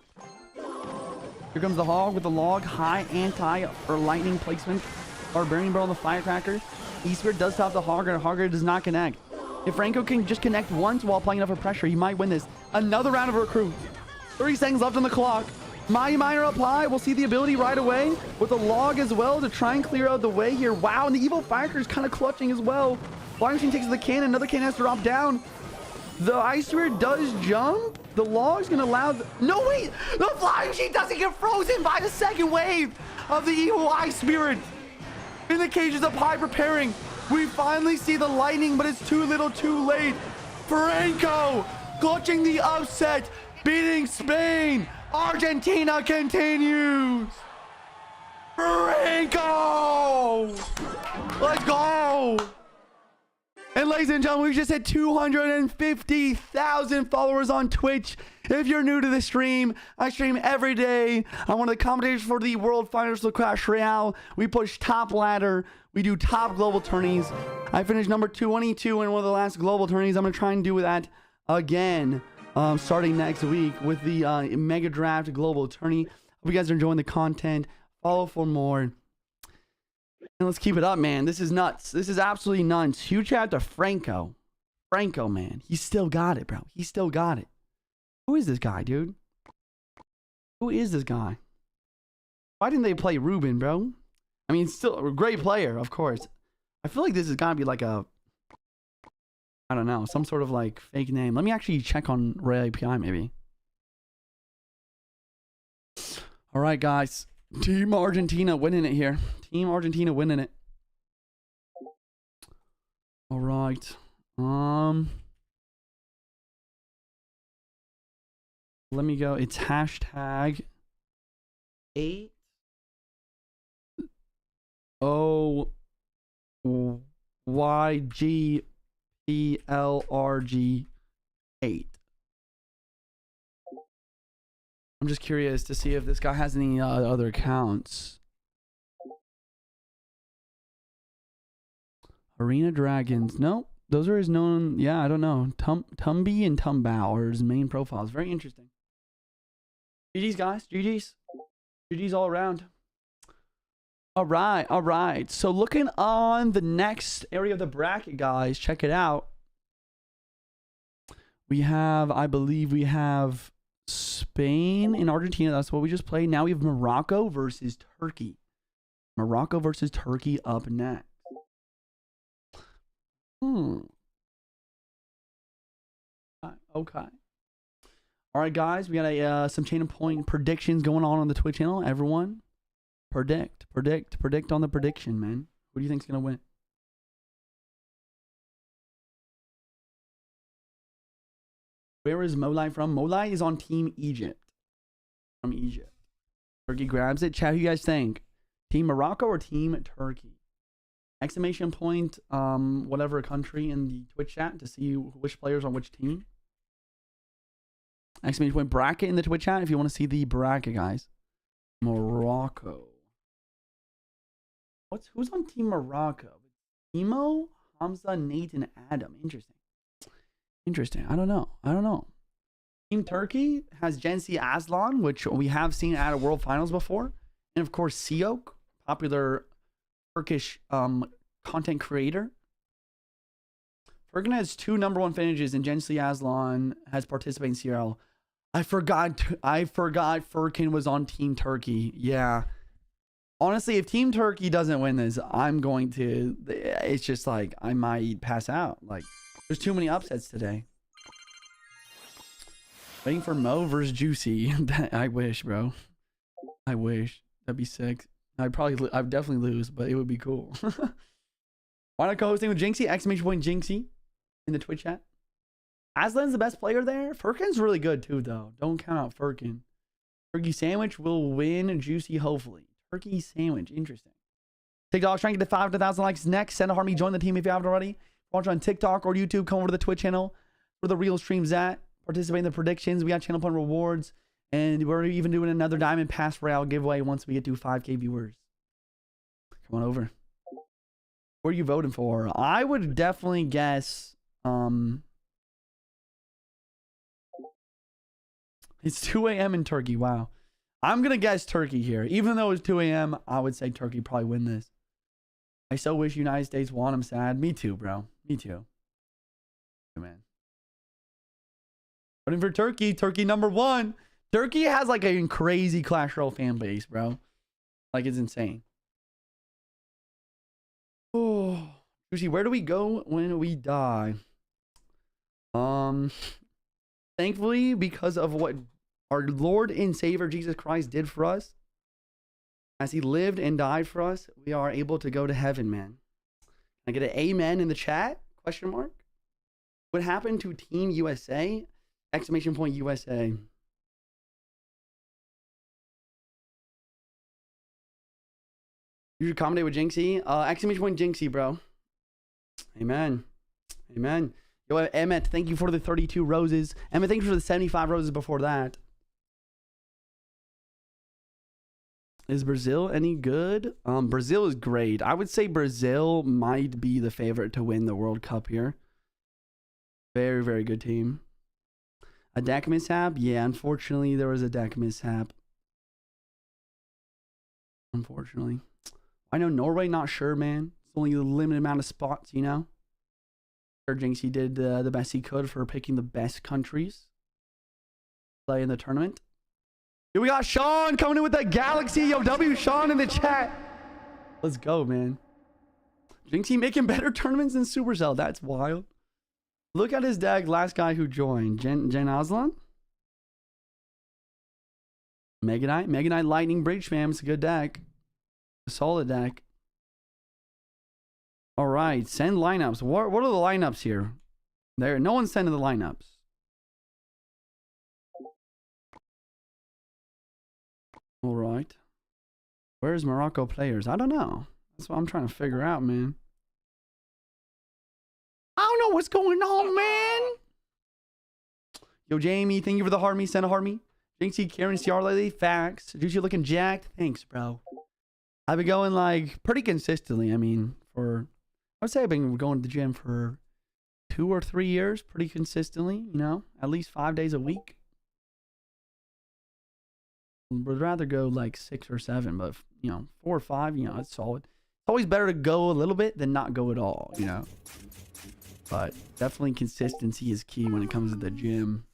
Here comes the Hog with the log. High anti or lightning placement. Barbarian Barrel on the Firecracker. E-Spirit does stop the Hogger. Hogger does not connect. If Franco can just connect once while applying enough pressure, he might win this. Another round of recruits. 30 seconds left on the clock. Mighty Miner apply. We'll see the ability right away with a log as well to try and clear out the way here. Wow, and the Evil Firecracker is kind of clutching as well. Flying Machine takes the cannon. Another cannon has to drop down. The Ice Spirit does jump. The log's going to allow... No, wait! The Flying Machine doesn't get frozen by the second wave of the Evil Ice Spirit. In the cages of Pie preparing. We finally see the lightning, but it's too little too late. Franco clutching the upset, beating Spain. Argentina continues. Franco! Let's go! And ladies and gentlemen, we just hit 250,000 followers on Twitch. If you're new to the stream, I stream every day. I'm one of the commentators for the World Finals of Clash Royale. We push top ladder. We do top global tourneys. I finished number 22 in one of the last global tourneys. I'm going to try and do that again starting next week with the Mega Draft Global Tourney. Hope you guys are enjoying the content. Follow for more. And let's keep it up, man. This is nuts. This is absolutely nuts. Huge shout out to Franco. Franco, man. He still got it, bro. He still got it. Who is this guy, dude? Who is this guy? Why didn't they play Ruben, bro? I mean, still a great player, of course. I feel like this is gonna be like a... I don't know. Some sort of like fake name. Let me actually check on Royale API, maybe. All right, guys. Team Argentina winning it here. Team Argentina winning it. All right. Let me go. It's hashtag 8OYGPLRG8. I'm just curious to see if this guy has any other accounts. Arena Dragons. No, those are his known. Yeah, I don't know. Tumby and Tumbao are his main profiles. Very interesting. GG's, guys. GG's. GG's all around. All right. All right. So looking on the next area of the bracket, guys, check it out. We have, I believe we have Spain and Argentina. That's what we just played. Now we have Morocco versus Turkey. Morocco versus Turkey up next. Okay. All right, guys. We got some chain of point predictions going on the Twitch channel. Everyone, predict on the prediction, man. Who do you think's gonna win? Where is Molai from? Molai is on Team Egypt. From Egypt. Turkey grabs it. Chat, who you guys think? Team Morocco or Team Turkey? Exclamation point, whatever country in the Twitch chat to see which players on which team. Exclamation point bracket in the Twitch chat if you want to see the bracket, guys. Morocco. Who's on Team Morocco? Emo, Hamza, Nate, and Adam. Interesting. I don't know. Team Turkey has Jynxzi'S, which we have seen at a World Finals before. And of course, Siok, popular Turkish content creator. Furkan has 2 #1 finishes, and Jynxzi'S has participated in CRL. I forgot Furkan was on Team Turkey. Yeah. Honestly, if Team Turkey doesn't win this, I'm going to... It's just like, I might pass out. Like, there's too many upsets today. Waiting for Mo versus Juicy. I wish, bro. I wish. That'd be sick. I'd definitely lose, but it would be cool. Why not co-hosting with Jynxzi? Exclamation point Jynxzi in the Twitch chat. Aslan's the best player there. Furkan's really good too, though. Don't count out Furkan. Turkey Sandwich will win Juicy, hopefully. Turkey Sandwich, interesting. TikTok's trying to get to 5,000 likes next. Send a Harmony, join the team if you haven't already. Watch on TikTok or YouTube. Come over to the Twitch channel where the real stream's at. Participate in the predictions. We got channel point rewards. And we're even doing another Diamond Pass Royale giveaway once we get to 5K viewers. Come on over. What are you voting for? I would definitely guess... It's 2 a.m. in Turkey. Wow. I'm going to guess Turkey here. Even though it's 2 a.m., I would say Turkey probably win this. I so wish United States won. I'm sad. Me too, bro. Me too. man. Voting for Turkey. Turkey #1. Turkey has like a crazy Clash Royale fan base, bro. Like, it's insane. Oh, Juicy, where do we go when we die? Thankfully, because of what our Lord and Savior Jesus Christ did for us, as he lived and died for us, we are able to go to heaven, man. Can I get an amen in the chat? Question mark. What happened to Team USA? Exclamation point USA. You should accommodate with Jynxzi. Exclamation point Jynxzi, bro. Amen. Amen. Yo, Emmett, thank you for the 32 roses. Emmett, thank you for the 75 roses before that. Is Brazil any good? Brazil is great. I would say Brazil might be the favorite to win the World Cup here. Very, very good team. A deck mishap? Yeah, unfortunately, there was a deck mishap. Unfortunately. I know Norway, not sure, man. It's only a limited amount of spots, you know? Sure, Jynxzi did the best he could for picking the best countries to play in the tournament. Here we got Sean coming in with that Galaxy. Yo, W Sean in the chat. Let's go, man. Jynxzi making better tournaments than Supercell. That's wild. Look at his deck. Last guy who joined. Jen Aslan? Mega Knight Lightning Bridge, fam. It's a good deck. A solid deck. All right. Send lineups. What are the lineups here? There. No one's sending the lineups. All right. Where's Morocco players? I don't know. That's what I'm trying to figure out, man. I don't know what's going on, man. Yo, Jamie, thank you for the Harmy. Send a Harmy. Jynxzi, Karen, CR lately. Facts. Juicy looking jacked. Thanks, bro. I've been going like pretty consistently. I mean, I would say I've been going to the gym for 2 or 3 years pretty consistently, you know, at least 5 days a week. Would rather go like 6 or 7, but you know, 4 or 5, you know, it's solid. It's always better to go a little bit than not go at all, you know. But definitely consistency is key when it comes to the gym.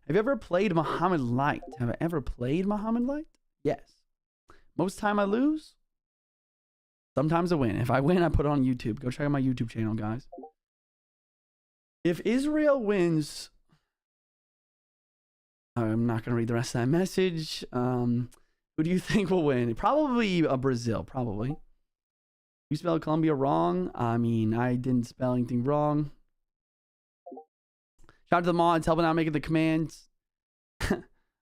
Have you ever played Muhammad Light? Have I ever played Muhammad Light? Yes. Most time I lose. Sometimes I win. If I win, I put it on YouTube. Go check out my YouTube channel, guys. If Israel wins, I'm not going to read the rest of that message. Who do you think will win? Probably Brazil, probably. You spelled Colombia wrong. I mean, I didn't spell anything wrong. Shout out to the mods helping out making the commands.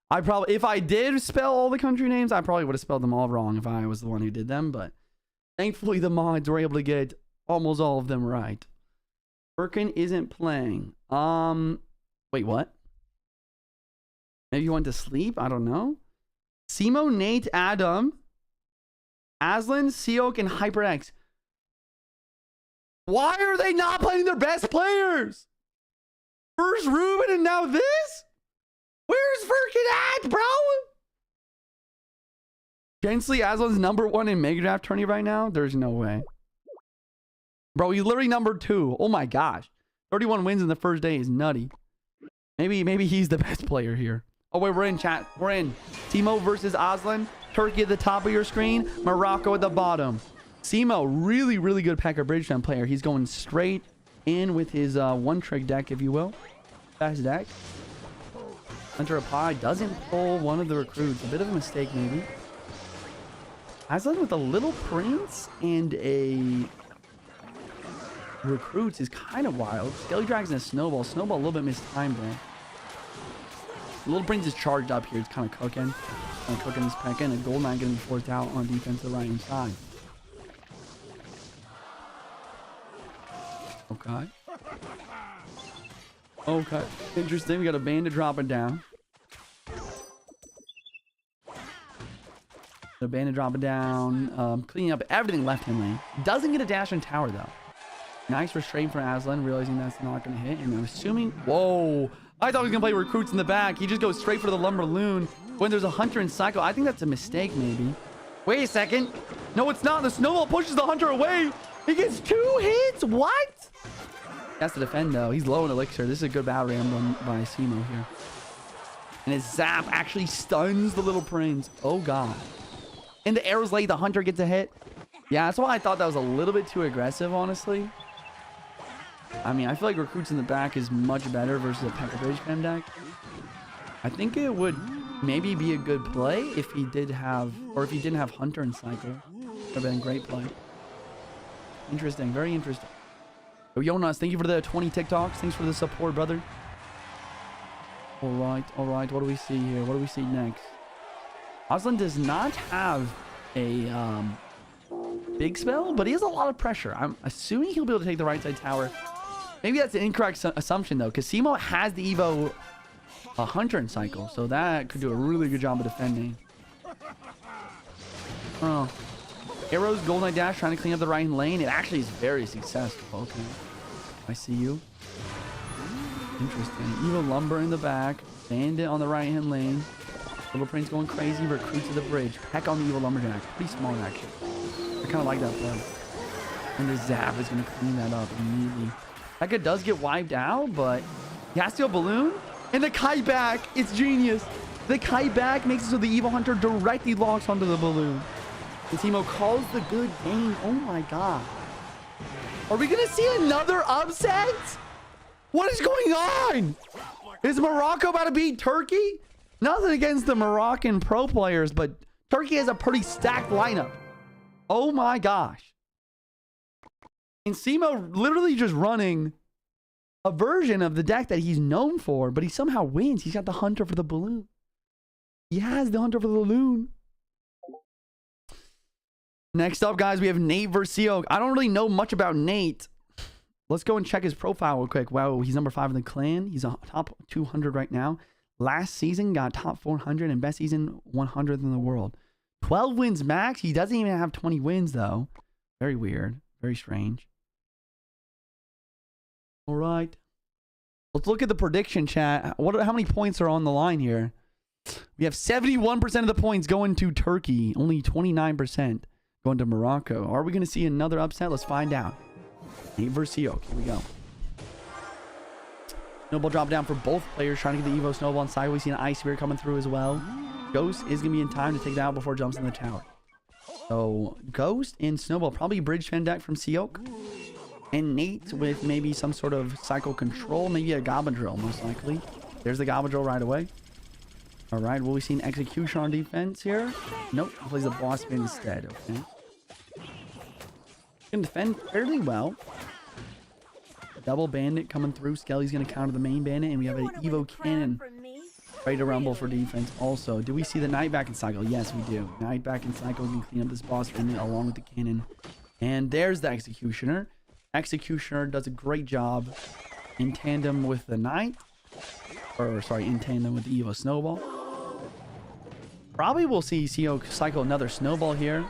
If I did spell all the country names, I probably would have spelled them all wrong if I was the one who did them. But thankfully, the mods were able to get almost all of them right. Birkin isn't playing. Wait, what? Maybe you went to sleep? I don't know. Simo, Nate, Adam, Aslan, Seok, and HyperX. Why are they not playing their best players? First Ruben and now this? Where's Birkin at, bro? Jynxzi, Aslan's #1 in Mega Draft tourney right now? There's no way. Bro, he's literally #2. Oh my gosh. 31 wins in the first day is nutty. Maybe he's the best player here. Oh wait, we're in chat. We're in. Timo versus Aslan. Turkey at the top of your screen. Morocco at the bottom. Simo, really, really good Packer Bridge Fan player. He's going straight in with his one-trick deck, if you will. Fast deck. Hunter Pie doesn't pull one of the recruits. A bit of a mistake, maybe. Aslan with a little prince and a recruits is kind of wild. Skelly Dragon's and a Snowball. Snowball a little bit mistimed there. Little Prince is charged up here. It's kind of cooking. Cooking this pack in. And Gold Knight getting forced out on defense to the right hand side. Okay. Okay. Interesting. We got a bandit dropping down. The bandit dropping down. Cleaning up everything left in lane. Doesn't get a dash and tower though. Nice restraint from Aslan, realizing that's not going to hit. And I'm assuming... Whoa. I thought he was going to play recruits in the back. He just goes straight for the Lumberloon when there's a Hunter and Cycle. I think that's a mistake, maybe. Wait a second. No, it's not. The Snowball pushes the Hunter away. He gets 2 hits. What? He has to defend, though. He's low in elixir. This is a good battle ram by Simo here. And his zap actually stuns the little prince. Oh, God. And the arrow's late. The hunter gets a hit. Yeah, that's why I thought that was a little bit too aggressive, honestly. I mean, I feel like recruits in the back is much better versus a P.E.K.K.A. Bridge Spam deck. I think it would maybe be a good play if he did have, or if he didn't have hunter and cycle. Would have been a great play. Interesting. Very interesting. Yo, Jonas, thank you for the 20 TikToks. Thanks for the support, brother. All right. All right. What do we see here? What do we see next? Aslan does not have a big spell, but he has a lot of pressure. I'm assuming he'll be able to take the right side tower. Maybe that's an incorrect assumption, though, because Simo has the Evo hunter and cycle, so that could do a really good job of defending. Oh. Arrows, Golden Knight Dash, trying to clean up the right lane. It actually is very successful. Okay. I see you. Interesting. Evo Lumber in the back. Bandit on the right-hand lane. Little Prince going crazy. Recruit to the bridge. Peck on the Evo Lumberjack. Pretty smart, actually. I kind of like that play. And the Zap is going to clean that up immediately. P.E.K.K.A. does get wiped out, but he has to go balloon. And the kite back. It's genius. The kite back makes it so the Evo Hunter directly locks onto the balloon. And Simo calls the good game. Oh my God. Are we going to see another upset? What is going on? Is Morocco about to beat Turkey? Nothing against the Moroccan pro players, but Turkey has a pretty stacked lineup. Oh my gosh. And Simo literally just running a version of the deck that he's known for, but he somehow wins. He's got the hunter for the balloon. He has the hunter for the balloon. Next up, guys, we have Nate versus Seok. I don't really know much about Nate. Let's go and check his profile real quick. Wow, he's number 5 in the clan. He's a top 200 right now. Last season, got top 400 and best season 100th in the world. 12 wins max. He doesn't even have 20 wins, though. Very weird. Very strange. All right. Let's look at the prediction chat. How many points are on the line here? We have 71% of the points going to Turkey. Only 29% going to Morocco. Are we going to see another upset? Let's find out. Nate versus Seok. Here we go. Snowball drop down for both players, trying to get the Evo Snowball inside. We see an Ice Spear coming through as well. Ghost is going to be in time to take that out before it jumps in the tower. So, Ghost and Snowball, probably bridge fan deck from Seok. And Nate with maybe some sort of cycle control, maybe a Goblin Drill, most likely. There's the Goblin Drill right away. All right, will we see an Execution on defense here? Nope, he plays the Boss Spin instead, okay. Can defend fairly well. Double Bandit coming through. Skelly's going to counter the main Bandit, and we have an Evo Cannon ready to rumble for defense also. Do we see the Knight back in cycle? Yes, we do. Knight back in cycle. We can clean up this Boss Bandit along with the Cannon. And there's the Executioner. Executioner does a great job in tandem with the Knight. Or, sorry, in tandem with the Evo Snowball. Probably we'll see Seok cycle another Snowball here.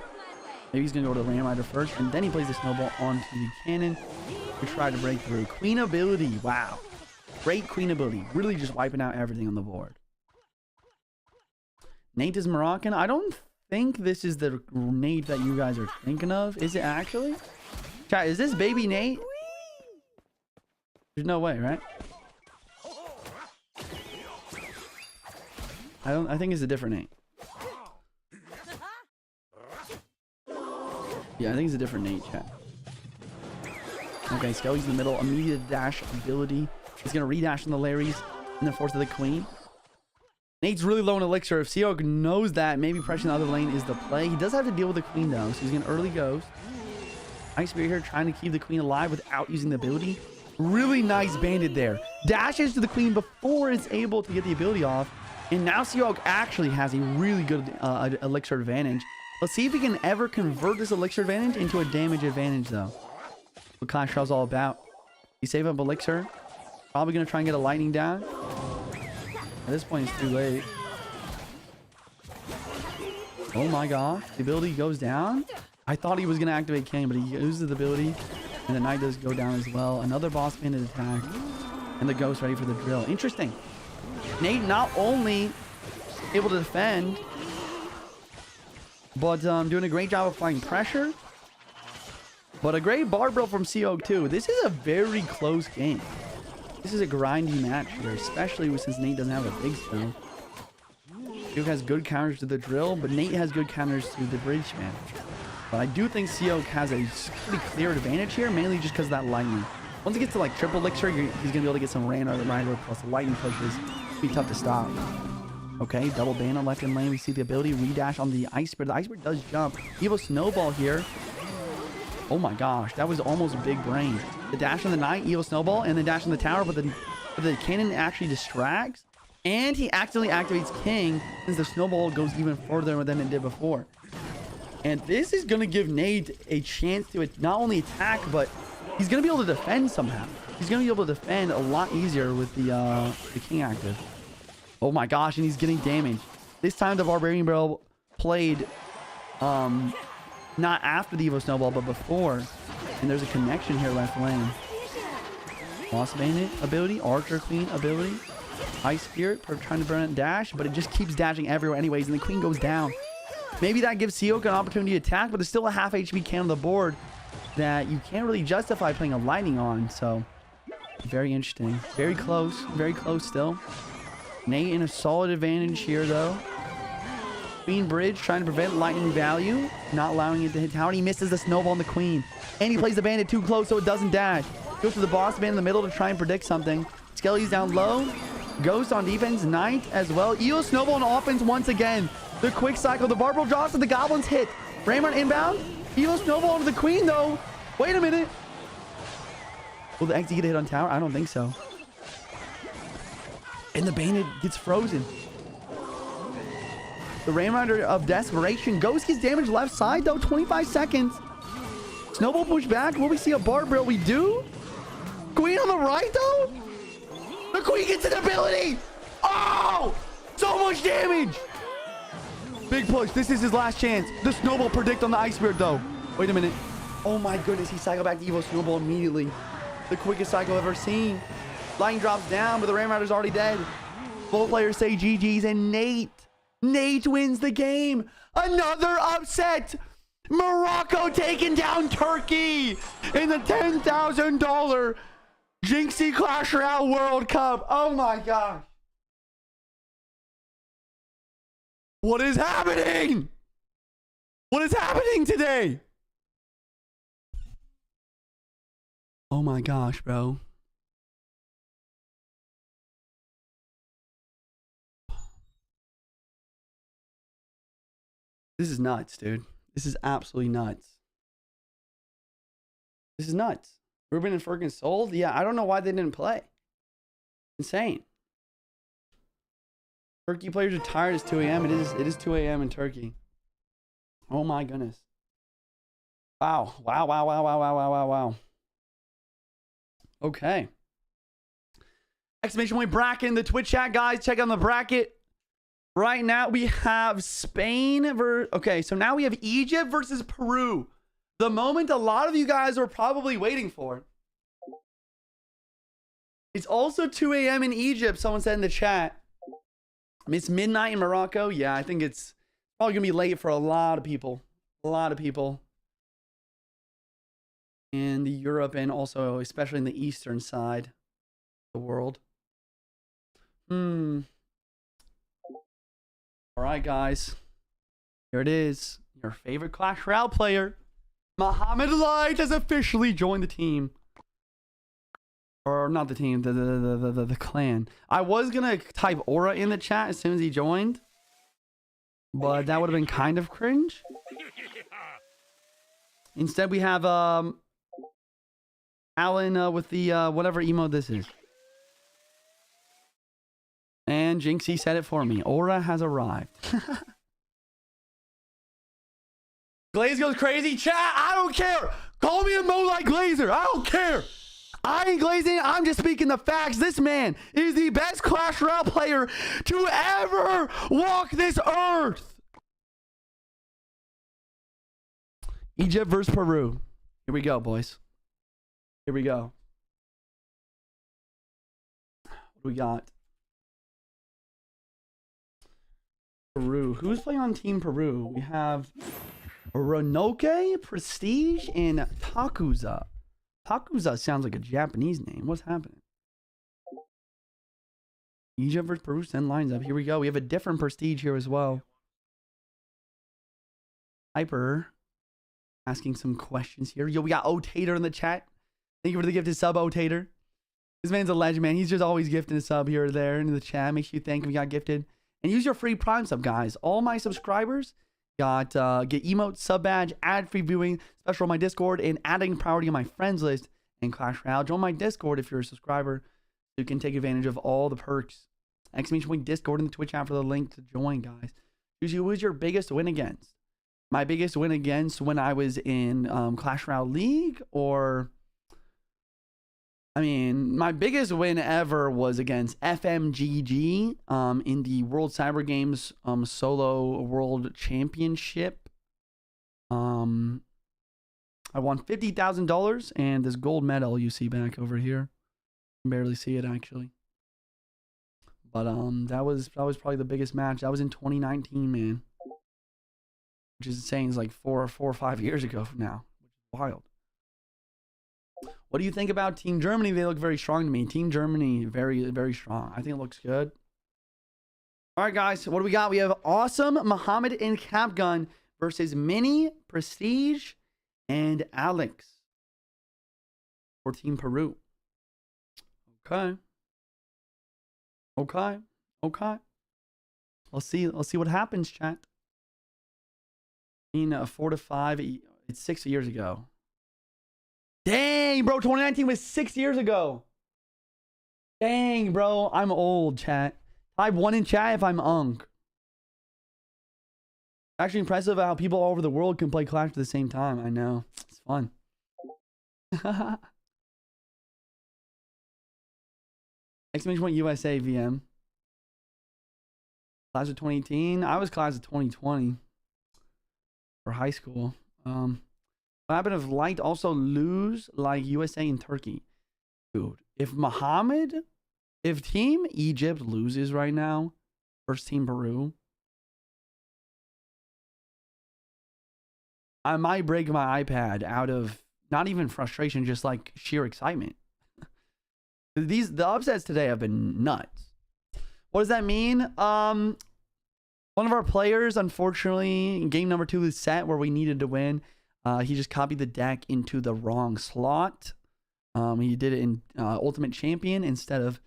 Maybe he's going to go to the Land Rider first, and then he plays the Snowball onto the Cannon to try to break through. Queen ability. Wow. Great Queen ability. Really just wiping out everything on the board. Nate is Moroccan. I don't think this is the Nate that you guys are thinking of. Is it actually? Chat, is this baby Nate? There's no way, right? I think it's a different Nate. Yeah, I think it's a different Nate, chat. Okay, Skelly's in the middle. Immediate dash ability. He's going to redash on the Larrys and then force to the Queen. Nate's really low in elixir. If Seok knows that, maybe pressuring the other lane is the play. He does have to deal with the Queen, though, so he's going to early Ghost. Ice Spear here, trying to keep the Queen alive without using the ability. Really nice Bandit there. Dashes to the Queen before it's able to get the ability off. And now Seok actually has a really good elixir advantage. Let's see if he can ever convert this elixir advantage into a damage advantage, though. What Clash Royale's all about. He save up elixir. Probably going to try and get a lightning down. At this point, it's too late. Oh my gosh. The ability goes down. I thought he was going to activate King, but he uses the ability. And the Knight does go down as well. Another Boss Bandit attack. And the Ghost ready for the drill. Interesting. Nate not only able to defend, but doing a great job of applying pressure. But a great Barbell from CO2. This is a very close game. This is a grindy match here, especially since Nate doesn't have a big skill. Duke has good counters to the drill, but Nate has good counters to the bridge man. But I do think CO has a pretty clear advantage here, mainly just because of that lightning. Once he gets to like triple elixir, he's going to be able to get some Rider plus the lightning pushes. It'll be tough to stop. Okay, double ban on left in lane. We see the ability redash on the Ice Spear. The Ice Spear does jump. Evo Snowball here. Oh my gosh, that was almost a big brain. The dash on the Knight, Evo Snowball, and the dash on the tower, but the cannon actually distracts. And he accidentally activates King since the Snowball goes even further than it did before. And this is going to give Nate a chance to not only attack, but he's going to be able to defend somehow. He's going to be able to defend a lot easier with the King active. Oh my gosh, and he's getting damage. This time the Barbarian Barrel played not after the Evo Snowball, but before. And there's a connection here left lane. Boss Bandit ability, Archer Queen ability, Ice Spirit trying to burn it dash, but it just keeps dashing everywhere anyways, and the Queen goes down. Maybe that gives Seok an opportunity to attack, but there's still a half HP can on the board that you can't really justify playing a lightning on. So very interesting. Very close still. Nate in a solid advantage here though. Queen Bridge trying to prevent lightning value, not allowing it to hit tower. He misses the snowball on the Queen, and he plays the bandit too close so it doesn't dash. Goes to the boss band in the middle to try and predict something. Skelly's down low. Ghost on defense, Knight as well. Eo Snowball on offense once again. The quick cycle, the Barbell drops and the Goblins hit. Raymond inbound. Elo Snowball onto the Queen though. Wait a minute. Will the XD get a hit on tower? I don't think so. And the bandit gets frozen. The Ramrider of Desperation. Ghost gets damage left side though. 25 seconds. Snowball push back. Will we see a Barbell? We do. Queen on the right though. The Queen gets an ability. Oh! So much damage. Big push. This is his last chance. The Snowball predict on the Ice Spirit though. Wait a minute. Oh my goodness. He cycled back to Evo Snowball immediately. The quickest cycle I've ever seen. Lightning drops down, but the Ramrider's already dead. Both players say GG's, and Nate wins the game. Another upset. Morocco taking down Turkey in the $10,000 Jynxzi Clash Royale World Cup. Oh my gosh. What is happening? What is happening today? Oh my gosh, bro. This is nuts, dude. This is absolutely nuts. This is nuts. Ruben and Fergus sold? Yeah, I don't know why they didn't play. Insane. Turkey players are tired. It's 2 a.m. It is 2 a.m. in Turkey. Oh my goodness. Wow. Wow. Okay. Exclamation point bracket in the Twitch chat, guys. Check out the bracket. Right now we have Spain okay, so now we have Egypt versus Peru. The moment a lot of you guys are probably waiting for. It's also 2 a.m. in Egypt, someone said in the chat. It's midnight in Morocco. Yeah, I think it's probably gonna be late for a lot of people. In the Europe and also especially in the eastern side of the world. All right, guys. Here it is. Your favorite Clash Royale player, Mohamed Light, has officially joined the team. Or not the team, the clan. I was gonna type Aura in the chat as soon as he joined, but that would have been kind of cringe. Instead, we have Alan with the whatever emote this is. And Jynxzi said it for me. Aura has arrived. Glaze goes crazy. Chat, I don't care. Call me a Mo-like Glazer. I don't care. I ain't glazing. I'm just speaking the facts. This man is the best Clash Royale player to ever walk this earth. Egypt versus Peru. Here we go, boys. Here we go. What do we got? Peru. Who's playing on Team Peru? We have Ronoke, Prestige, and Takuza. Takuza sounds like a Japanese name. What's happening? Egypt versus Peru, send lines up. Here we go. We have a different Prestige here as well. Hyper asking some questions here. Yo, we got O-Tater in the chat. Thank you for the gifted sub, O-Tater. This man's a legend, man. He's just always gifting a sub here or there in the chat. Make sure you thank him. We got gifted. And use your free Prime sub, guys. All my subscribers got get emote, sub badge, ad-free viewing, special on my Discord, and adding priority on my friends list in Clash Royale. Join my Discord if you're a subscriber. You can take advantage of all the perks. Exclamation point Discord in the Twitch app for the link to join, guys. Usually, who was your biggest win against? My biggest win against when I was in Clash Royale League, or I mean, my biggest win ever was against FMGG in the World Cyber Games Solo World Championship. I won $50,000 and this gold medal you see back over here. You can barely see it actually. But that was probably the biggest match. That was in 2019, man. Which is insane. It's like four or 5 years ago from now. Which is wild. What do you think about Team Germany? They look very strong to me. Team Germany, very, very strong. I think it looks good. All right, guys. What do we got? We have Awesome, Muhammad, and Capgun versus Mini, Prestige, and Alex for Team Peru. Okay. Okay. Okay. Let's see what happens, chat. 4 to 5. It's 6 years ago. Dang, bro. 2019 was 6 years ago. Dang, bro. I'm old, chat. Type 1 in chat if I'm unk. Actually impressive how people all over the world can play Clash at the same time. I know. It's fun. Exclamation point USA VM. Class of 2018. I was class of 2020 for high school. What happened if Light also lose like USA and Turkey? Dude, if Team Egypt loses right now versus Team Peru, I might break my iPad out of not even frustration, just like sheer excitement. The upsets today have been nuts. What does that mean? One of our players, unfortunately, in game number 2 of the set where we needed to win, he just copied the deck into the wrong slot. He did it in Ultimate Champion instead of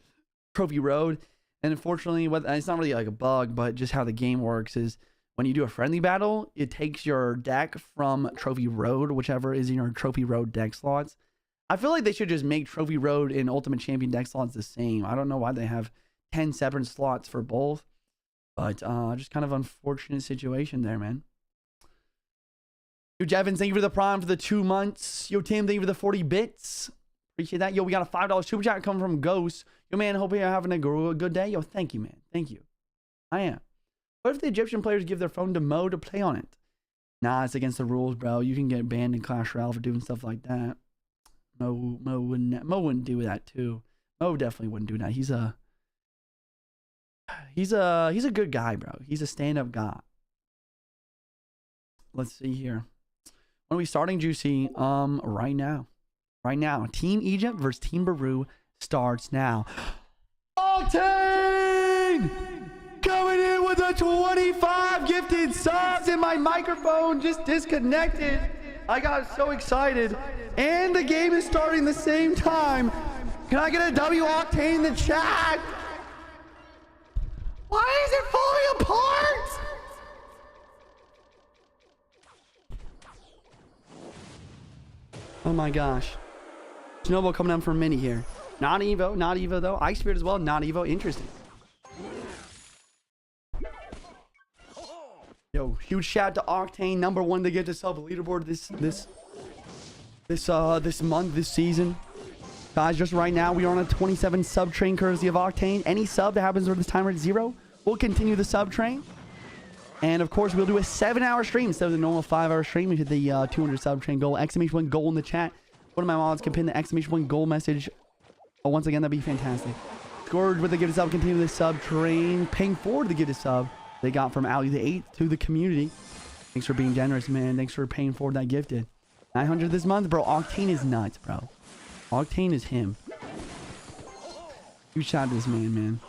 Trophy Road. And unfortunately, it's not really like a bug, but just how the game works is when you do a friendly battle, it takes your deck from Trophy Road, whichever is in your Trophy Road deck slots. I feel like they should just make Trophy Road and Ultimate Champion deck slots the same. I don't know why they have 10 separate slots for both. But just kind of unfortunate situation there, man. Yo, Jevons, thank you for the prime for the 2 months. Yo, Tim, thank you for the 40 bits. Appreciate that. Yo, we got a $5 super chat coming from Ghost. Yo, man, hope you're having a good day. Yo, thank you, man. Thank you. I am. What if the Egyptian players give their phone to Mo to play on it? Nah, it's against the rules, bro. You can get banned in Clash Royale for doing stuff like that. Mo wouldn't do that too. Mo definitely wouldn't do that. He's a good guy, bro. He's a stand-up guy. Let's see here. When are we starting, Juicy? Right now. Right now. Team Egypt versus Team Peru starts now. Octane! Coming in with a 25 gifted subs, and my microphone just disconnected. I got so excited. And the game is starting the same time. Can I get a W Octane in the chat? Why is it falling apart? Oh my gosh. Snowball coming down for a mini here. Not Evo though. Ice Spirit as well, not Evo. Interesting. Yo, huge shout to Octane, number 1 to get the sub leaderboard this month, this season. Guys, just right now, we are on a 27 sub train courtesy of Octane. Any sub that happens over this timer at 0, we'll continue the sub train. And of course, we'll do a 7-hour stream instead of the normal 5-hour stream. We hit the 200 sub train goal. Exclamation point goal in the chat. One of my mods can pin the exclamation point goal message. Oh, once again, that'd be fantastic. Scourge with the gifted sub, continue the sub train. Paying forward the gifted sub they got from Ali the 8th to the community. Thanks for being generous, man. Thanks for paying forward that gifted. 900 this month, bro. Octane is nuts, bro. Octane is him. Huge shout out to this man.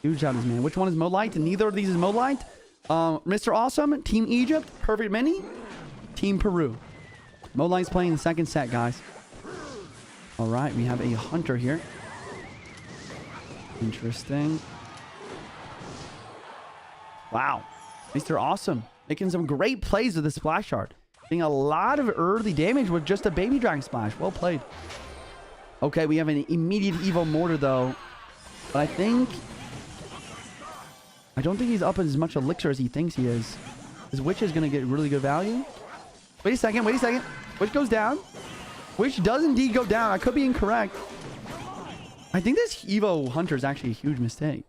Huge shout out to this man. Which one is Molite? Neither of these is Molite. Mr. Awesome, Team Egypt, Perfect Mini, Team Peru. Molite's playing the second set, guys. All right, we have a Hunter here. Interesting. Wow. Mr. Awesome making some great plays with the Splash Shard. Getting a lot of early damage with just a Baby Dragon Splash. Well played. Okay, we have an immediate Evo Mortar, though. But I don't think he's up as much elixir as he thinks he is. His Witch is going to get really good value. Wait a second. Witch goes down. Witch does indeed go down. I could be incorrect. I think this Evo Hunter is actually a huge mistake.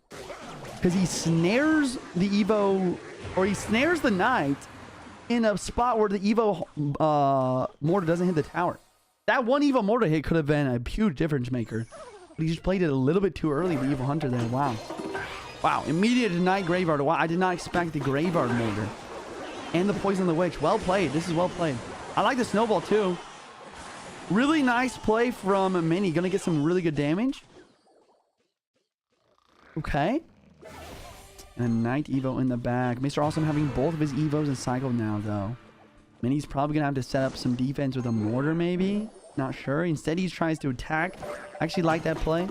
Because he snares the Evo, or he snares the Knight in a spot where the Evo Mortar doesn't hit the tower. That one Evo Mortar hit could have been a huge difference maker. But he just played it a little bit too early, the Evo Hunter there. Wow. Wow, immediate Knight Graveyard. Wow, I did not expect the Graveyard Mortar. And the Poison the Witch. Well played. This is well played. I like the Snowball too. Really nice play from Mini. Gonna get some really good damage. Okay. And a Knight Evo in the back. Mr. Awesome having both of his Evos in cycle now, though. Mini's probably gonna have to set up some defense with a Mortar, maybe. Not sure. Instead, he tries to attack. I actually like that play.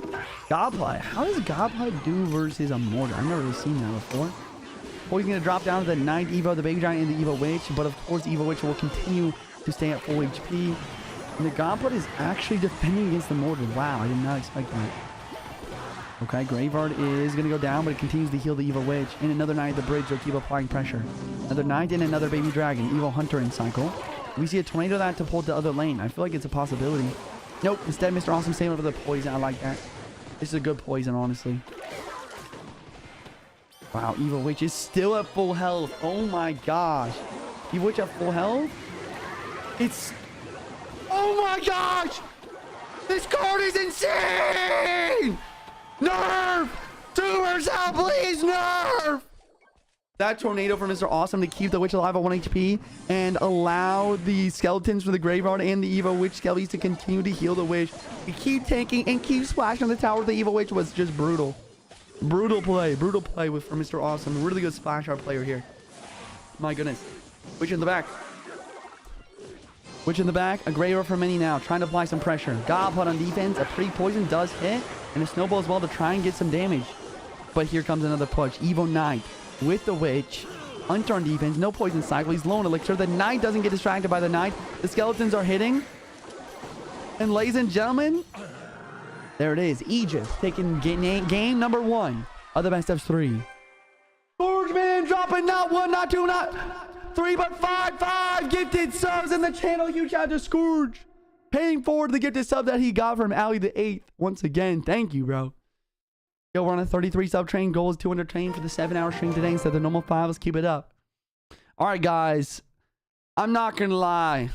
Godplay. How does Godplay do versus a Mortar? I've never really seen that before. Well, he's going to drop down to the Knight Evo, the Baby Giant, and the Evo Witch. But of course, Evo Witch will continue to stay at full HP. And the Godplay is actually defending against the Mortar. Wow, I did not expect that. Okay, Graveyard is going to go down, but it continues to heal the Evo Witch. And another Knight at the bridge will keep applying pressure. Another Knight and another Baby Dragon. Evo Hunter in cycle. We see a Tornado that to pull the other lane. I feel like it's a possibility. Nope. Instead, Mr. Awesome staying over the Poison. I like that. This is a good Poison, honestly. Wow, Evo Witch is still at full health. Oh my gosh. Evo Witch at full health? It's... Oh my gosh! This card is insane! Nerf! Tubers out, please, nerf! That Tornado for Mr. Awesome to keep the Witch alive at 1 HP and allow the Skeletons for the Graveyard and the Evo Witch Skellies to continue to heal the Witch. We keep tanking and keep splashing on the tower. The Evo Witch was just brutal. Brutal play for Mr. Awesome. Really good Splash Art player here. My goodness. Witch in the back. Witch in the back. A Graveyard for Mini now. Trying to apply some pressure. Godpod on defense. A pretty Poison does hit. And a Snowball as well to try and get some damage. But here comes another push. Evo Knight with the Witch. Hunter on defense. No Poison cycle. He's low on elixir. The Knight doesn't get distracted by the Knight. The Skeletons are hitting. And ladies and gentlemen, there it is. Egypt taking game number 1 of the best of 3. Scourgeman dropping not 1, not 2, not 3, but 5 gifted subs in the channel. Huge shout out to Scourge. Paying forward the gifted sub that he got from Ali the 8th. Once again, thank you, bro. Yo, we're on a 33 sub train. Goal is 200 train for the 7-hour stream today instead of the normal 5. Let's keep it up. All right, guys. I'm not going to lie.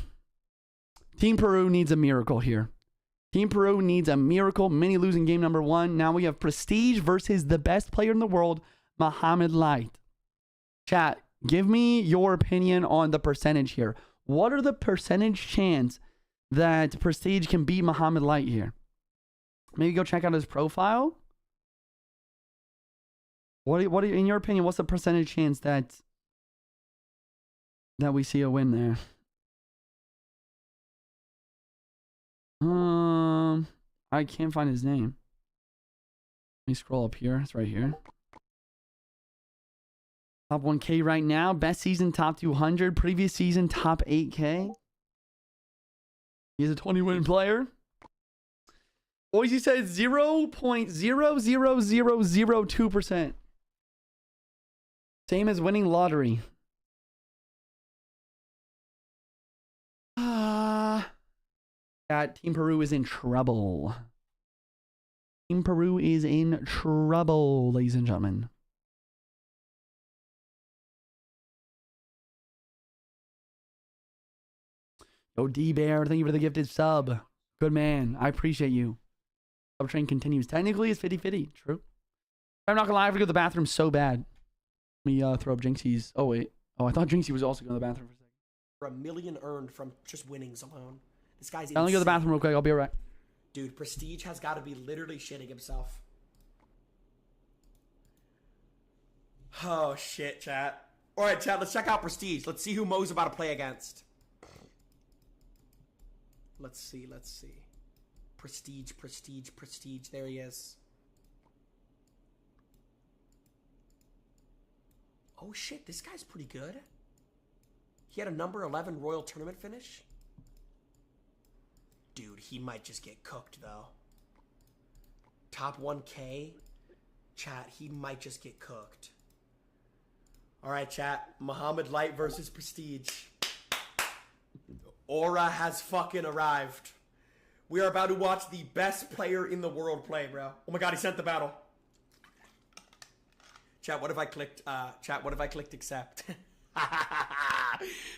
Team Peru needs a miracle here. Team Peru needs a miracle. Mini losing game number 1. Now we have Prestige versus the best player in the world, Muhammad Light. Chat, give me your opinion on the percentage here. What are the percentage chance that Prestige can beat Muhammad Light here? Maybe go check out his profile. What in your opinion, what's the percentage chance that we see a win there? I can't find his name. Let me scroll up here. It's right here. Top 1K right now. Best season, top 200. Previous season, top 8K. He's a 20-win player. Boise said 0.00002%. Same as winning lottery. Team Peru is in trouble. Team Peru is in trouble, ladies and gentlemen. Yo, D-Bear, thank you for the gifted sub. Good man. I appreciate you. Sub train continues. Technically, it's 50-50. True. I'm not gonna lie, I have to go to the bathroom so bad. Let me throw up Jynxzi'S. Oh, wait. Oh, I thought Jynxzi was also going to the bathroom for a second. For $1 million earned from just winnings alone. This guy's insane. I'll only go to the bathroom real quick. I'll be right. Dude, Prestige has got to be literally shitting himself. Oh, shit, chat. All right, chat, let's check out Prestige. Let's see who Mo's about to play against. Let's see. Prestige. There he is. Oh, shit, this guy's pretty good. He had a number 11 Royal Tournament finish. Dude, he might just get cooked, though. Top 1K. Chat, he might just get cooked. All right, chat. Muhammad Light versus Prestige. Aura has fucking arrived. We are about to watch the best player in the world play, bro. Oh my god, he sent the battle. Chat, what if I clicked, accept?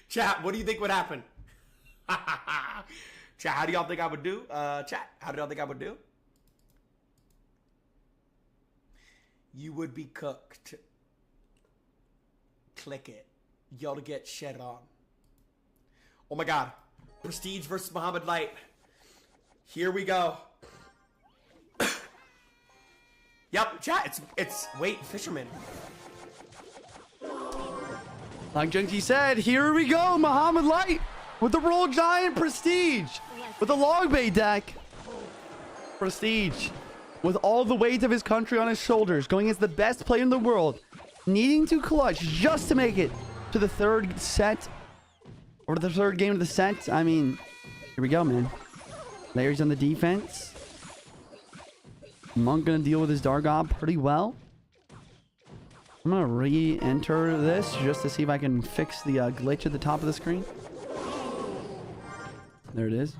Chat, what do you think would happen? Chat, how do y'all think I would do? Chat, how do y'all think I would do? You would be cooked. Click it. Y'all to get shed on. Oh my god. Prestige versus Muhammad Light. Here we go. Yep, chat, it's wait, Fisherman. Like Jynxzi said, here we go, Muhammad Light with the Roll Giant Prestige with the log bait deck. Prestige with all the weight of his country on his shoulders, going against the best player in the world, needing to clutch just to make it to the third set or the third game of the set. I mean, here we go, man. Layers on the defense. Monk gonna deal with his Dargob pretty well. I'm gonna re-enter this just to see if I can fix the glitch at the top of the screen. There it is.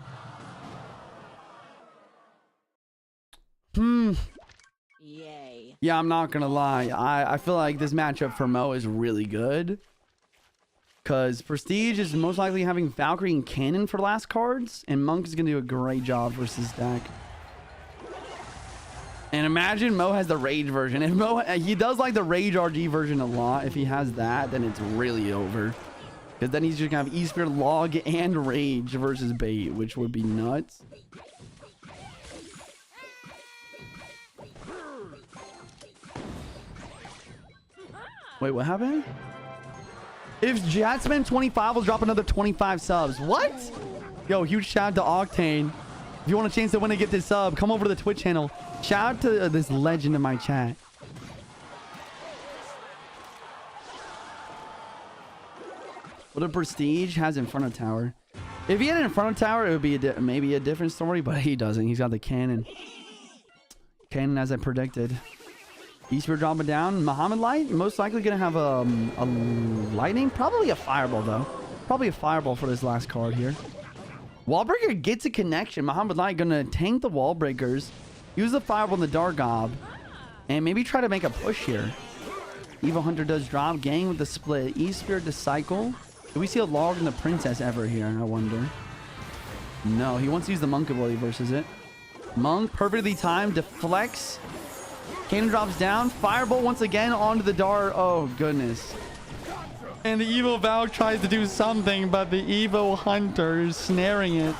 Yay. Yeah, I'm not gonna lie. I feel like this matchup for Mo is really good. Because Prestige is most likely having Valkyrie and Cannon for last cards. And Monk is gonna do a great job versus deck. And imagine Mo has the Rage version. If Mo, he does like the Rage RG version a lot. If he has that, then it's really over. Because then he's just gonna have E-Spear, Log, and Rage versus Bait, which would be nuts. Wait, what happened? If Jatsman 25 will drop another 25 subs. What? Yo, huge shout out to Octane. If you want a chance to win and get this sub, come over to the Twitch channel. Shout out to this legend in my chat. What a Prestige has in front of tower. If he had it in front of tower, it would be maybe a different story, but he doesn't. He's got the Cannon. Cannon as I predicted. E-Spear dropping down. Muhammad Light, most likely going to have a lightning. Probably a fireball, though. Probably a fireball for this last card here. Wallbreaker gets a connection. Muhammad Light going to tank the wall breakers. Use the fireball in the Dargob. And maybe try to make a push here. Evil Hunter does drop. Gang with the split. E-Spear to cycle. Do we see a log in the Princess ever here? I wonder. No, he wants to use the Monk ability versus it. Monk, perfectly timed. Deflects. Cannon drops down. Fireball once again onto the Dar. Oh, goodness. And the Evil Valk tries to do something, but the Evil Hunter is snaring it.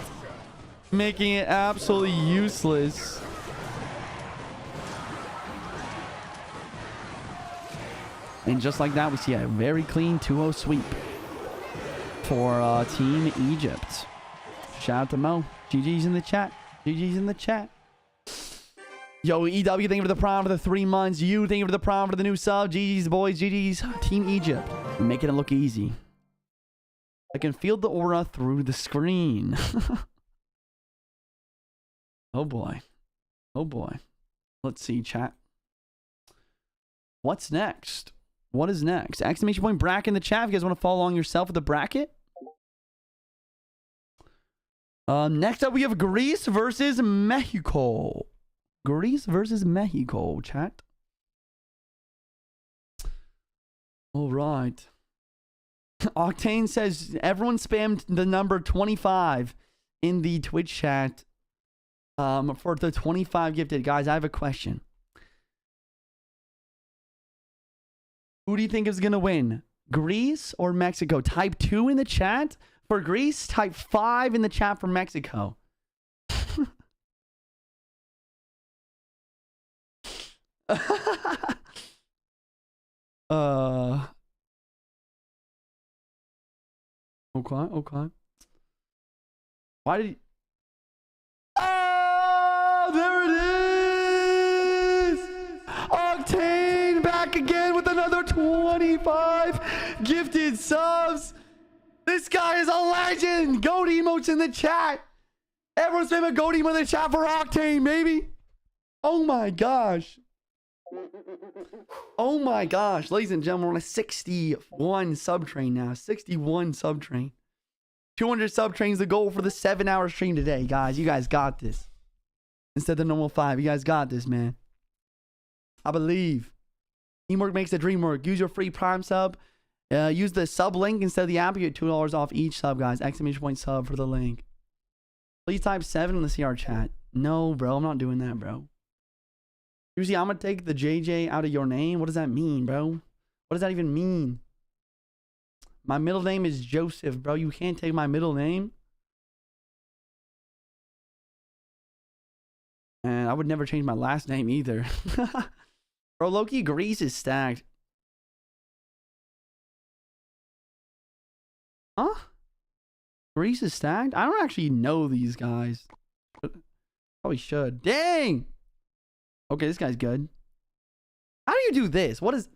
Making it absolutely useless. And just like that, we see a very clean 2-0 sweep for Team Egypt. Shout out to Mo. GG's in the chat. GG's in the chat. Yo, EW, thank you for the prime for the 3 months. You, thank you for the prime for the new sub. GG's, boys. GG's. Team Egypt. Making it look easy. I can feel the aura through the screen. Oh, boy. Oh, boy. Let's see, chat. What's next? What is next? Exclamation point bracket in the chat if you guys want to follow along yourself with the bracket. Next up, we have Greece versus Mexico. Greece versus Mexico, chat. All right. Octane says everyone spammed the number 25 in the Twitch chat for the 25 gifted. Guys, I have a question. Who do you think is going to win? Greece or Mexico? Type 2 in the chat for Greece. Type 5 in the chat for Mexico. Okay. Why did he... Oh, there it is! Octane back again with another 25 gifted subs. This guy is a legend. Goat emotes in the chat. Everyone's spam a goat emote in the chat for Octane, baby. Oh my gosh. Oh my gosh. Ladies and gentlemen, we're on a 61 sub train now. 61 sub train. 200 sub trains the goal for the 7-hour stream today, guys. You guys got this. Instead of the normal 5. You guys got this, man. I believe. Teamwork makes the dream work. Use your free Prime sub. Use the sub link instead of the app. You get $2 off each sub, guys. Exclamation point sub for the link. Please type 7 in the CR chat. No, bro. I'm not doing that, bro. Usually, I'm going to take the JJ out of your name. What does that mean, bro? What does that even mean? My middle name is Joseph, bro. You can't take my middle name. And I would never change my last name either. Bro, Loki, Greece is stacked. Huh? Greece is stacked? I don't actually know these guys. Probably should. Dang! Okay, this guy's good. How do you do this? What is...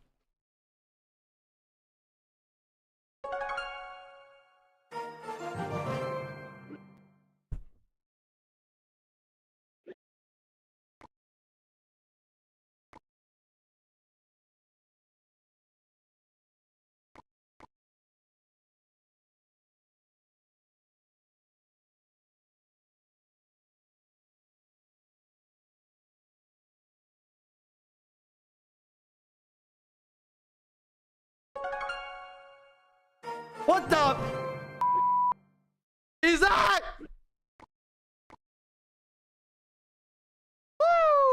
What the is that? Woo!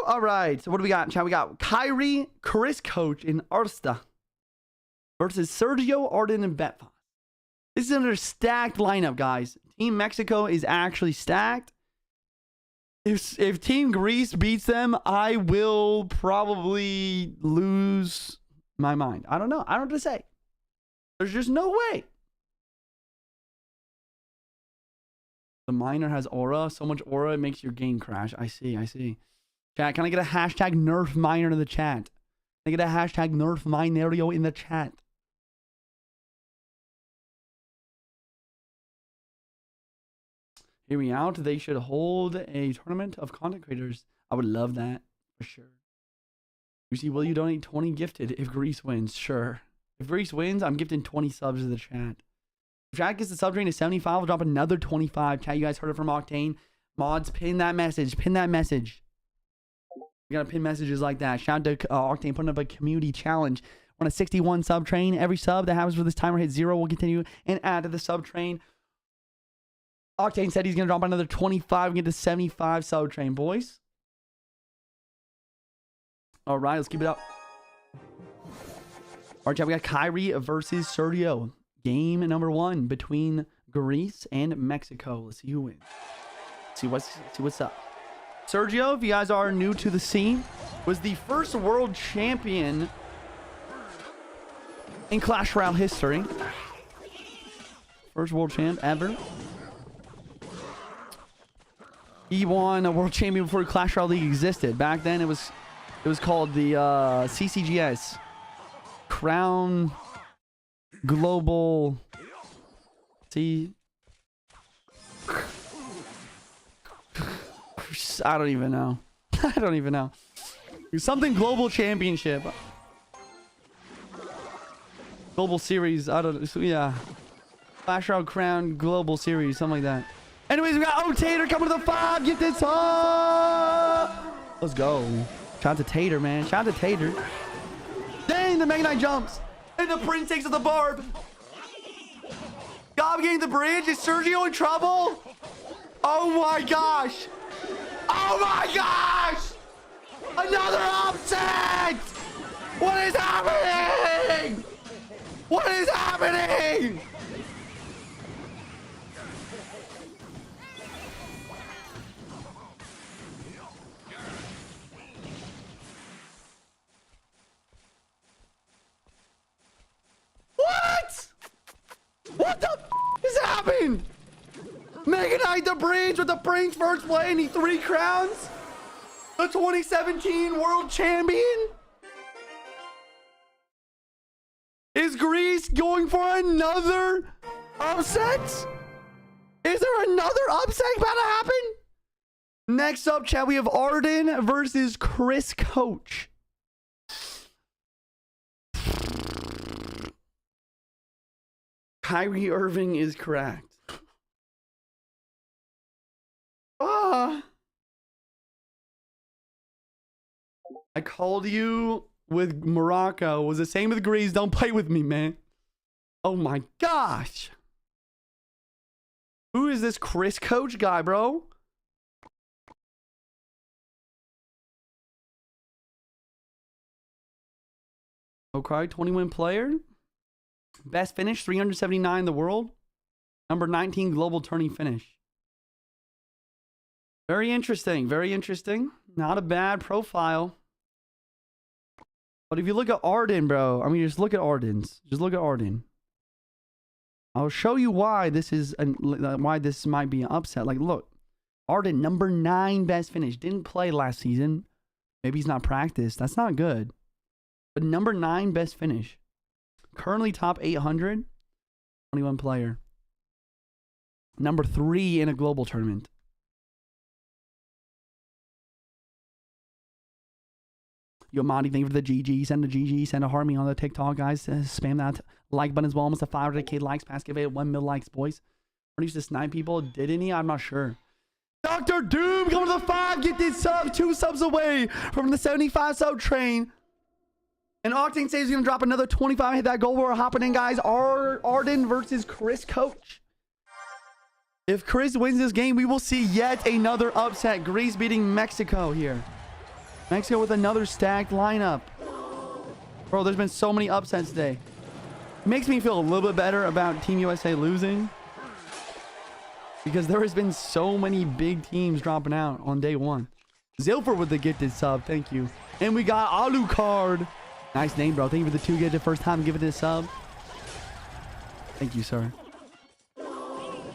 All right. So what do we got, chat? We got Kyrie, Chris Coach, and Arsta versus Sergio, Arden, and Betfos. This is another stacked lineup, guys. Team Mexico is actually stacked. If Team Greece beats them, I will probably lose my mind. I don't know. I don't know what to say. There's just no way. The miner has aura. So much aura, it makes your game crash. I see. Chat, can I get a hashtag nerf miner in the chat? Can I get a hashtag nerf minario in the chat? Hear me out. They should hold a tournament of content creators. I would love that for sure. Juicy, will you donate 20 gifted if Greece wins? Sure. If Greece wins, I'm gifting 20 subs to the chat. If chat gets the sub train to 75, I'll drop another 25. Chat, you guys heard it from Octane. Mods, pin that message. Pin that message. We gotta pin messages like that. Shout out to Octane putting up a community challenge. We're on a 61 sub train. Every sub that happens for this timer hit 0 will continue and add to the sub train. Octane said he's gonna drop another 25 and get to 75 sub train, boys. All right, let's keep it up. All right, chat, we got Kyrie versus Sergio. Game number 1 between Greece and Mexico. Let's see who wins. See what's up. Sergio, if you guys are new to the scene, was the first world champion in Clash Royale history. First world champ ever. He won a world champion before Clash Royale League existed. Back then, it was called the CCGS. Crown Global. I don't even know. Something Global Championship. Global Series. I don't know. Yeah. Clash Royale Crown Global Series. Something like that. Anyways, we got Tater coming to the 5. Get this up. Let's go. Shout out to Tater, man. Shout out to Tater. Dang, the Mega Knight jumps. And the Prince takes of the Barb. Gob getting the bridge. Is Sergio in trouble? Oh my gosh. Oh my gosh. Another upset. What is happening? What is happening? What? What the is happening? Mega Knight the Breach with the Brains first play and he 3 crowns? The 2017 World Champion? Is Greece going for another upset? Is there another upset about to happen? Next up, chat, we have Arden versus Chris Coach. Kyrie Irving is correct. I called you with Morocco. It was the same with Greece. Don't play with me, man. Oh my gosh. Who is this Chris Coach guy, bro? Okay, 20-win player. Best finish, 379 in the world. Number 19 global tourney finish. Very interesting. Very interesting. Not a bad profile. But if you look at Arden, bro, I mean, just look at Arden's. Just look at Arden. I'll show you why this is why this might be an upset. Like, look, Arden, number 9 best finish. Didn't play last season. Maybe he's not practiced. That's not good. But number 9 best finish. Currently top 800. 21 player. Number 3 in a global tournament. Yo, Monty, thank you for the GG. Send a GG. Send a heart me on the TikTok, guys. Spam that like button as well. Almost a 500k likes. Past give it 1 mil likes, boys. Arden used to snipe people. Didn't he? I'm not sure. Dr. Doom coming to the 5. Get this sub. 2 subs away from the 75 sub train. And Octane says he's going to drop another 25. Hit that goal. We're hopping in, guys. Arden versus Chris Coach. If Chris wins this game, we will see yet another upset. Greece beating Mexico here. Mexico with another stacked lineup. Bro, there's been so many upsets today. It makes me feel a little bit better about Team USA losing. Because there has been so many big teams dropping out on day 1. Zilfer with the gifted sub. Thank you. And we got Alucard. Nice name, bro. Thank you for the 2 gifted first time giving it a sub. Thank you, sir. All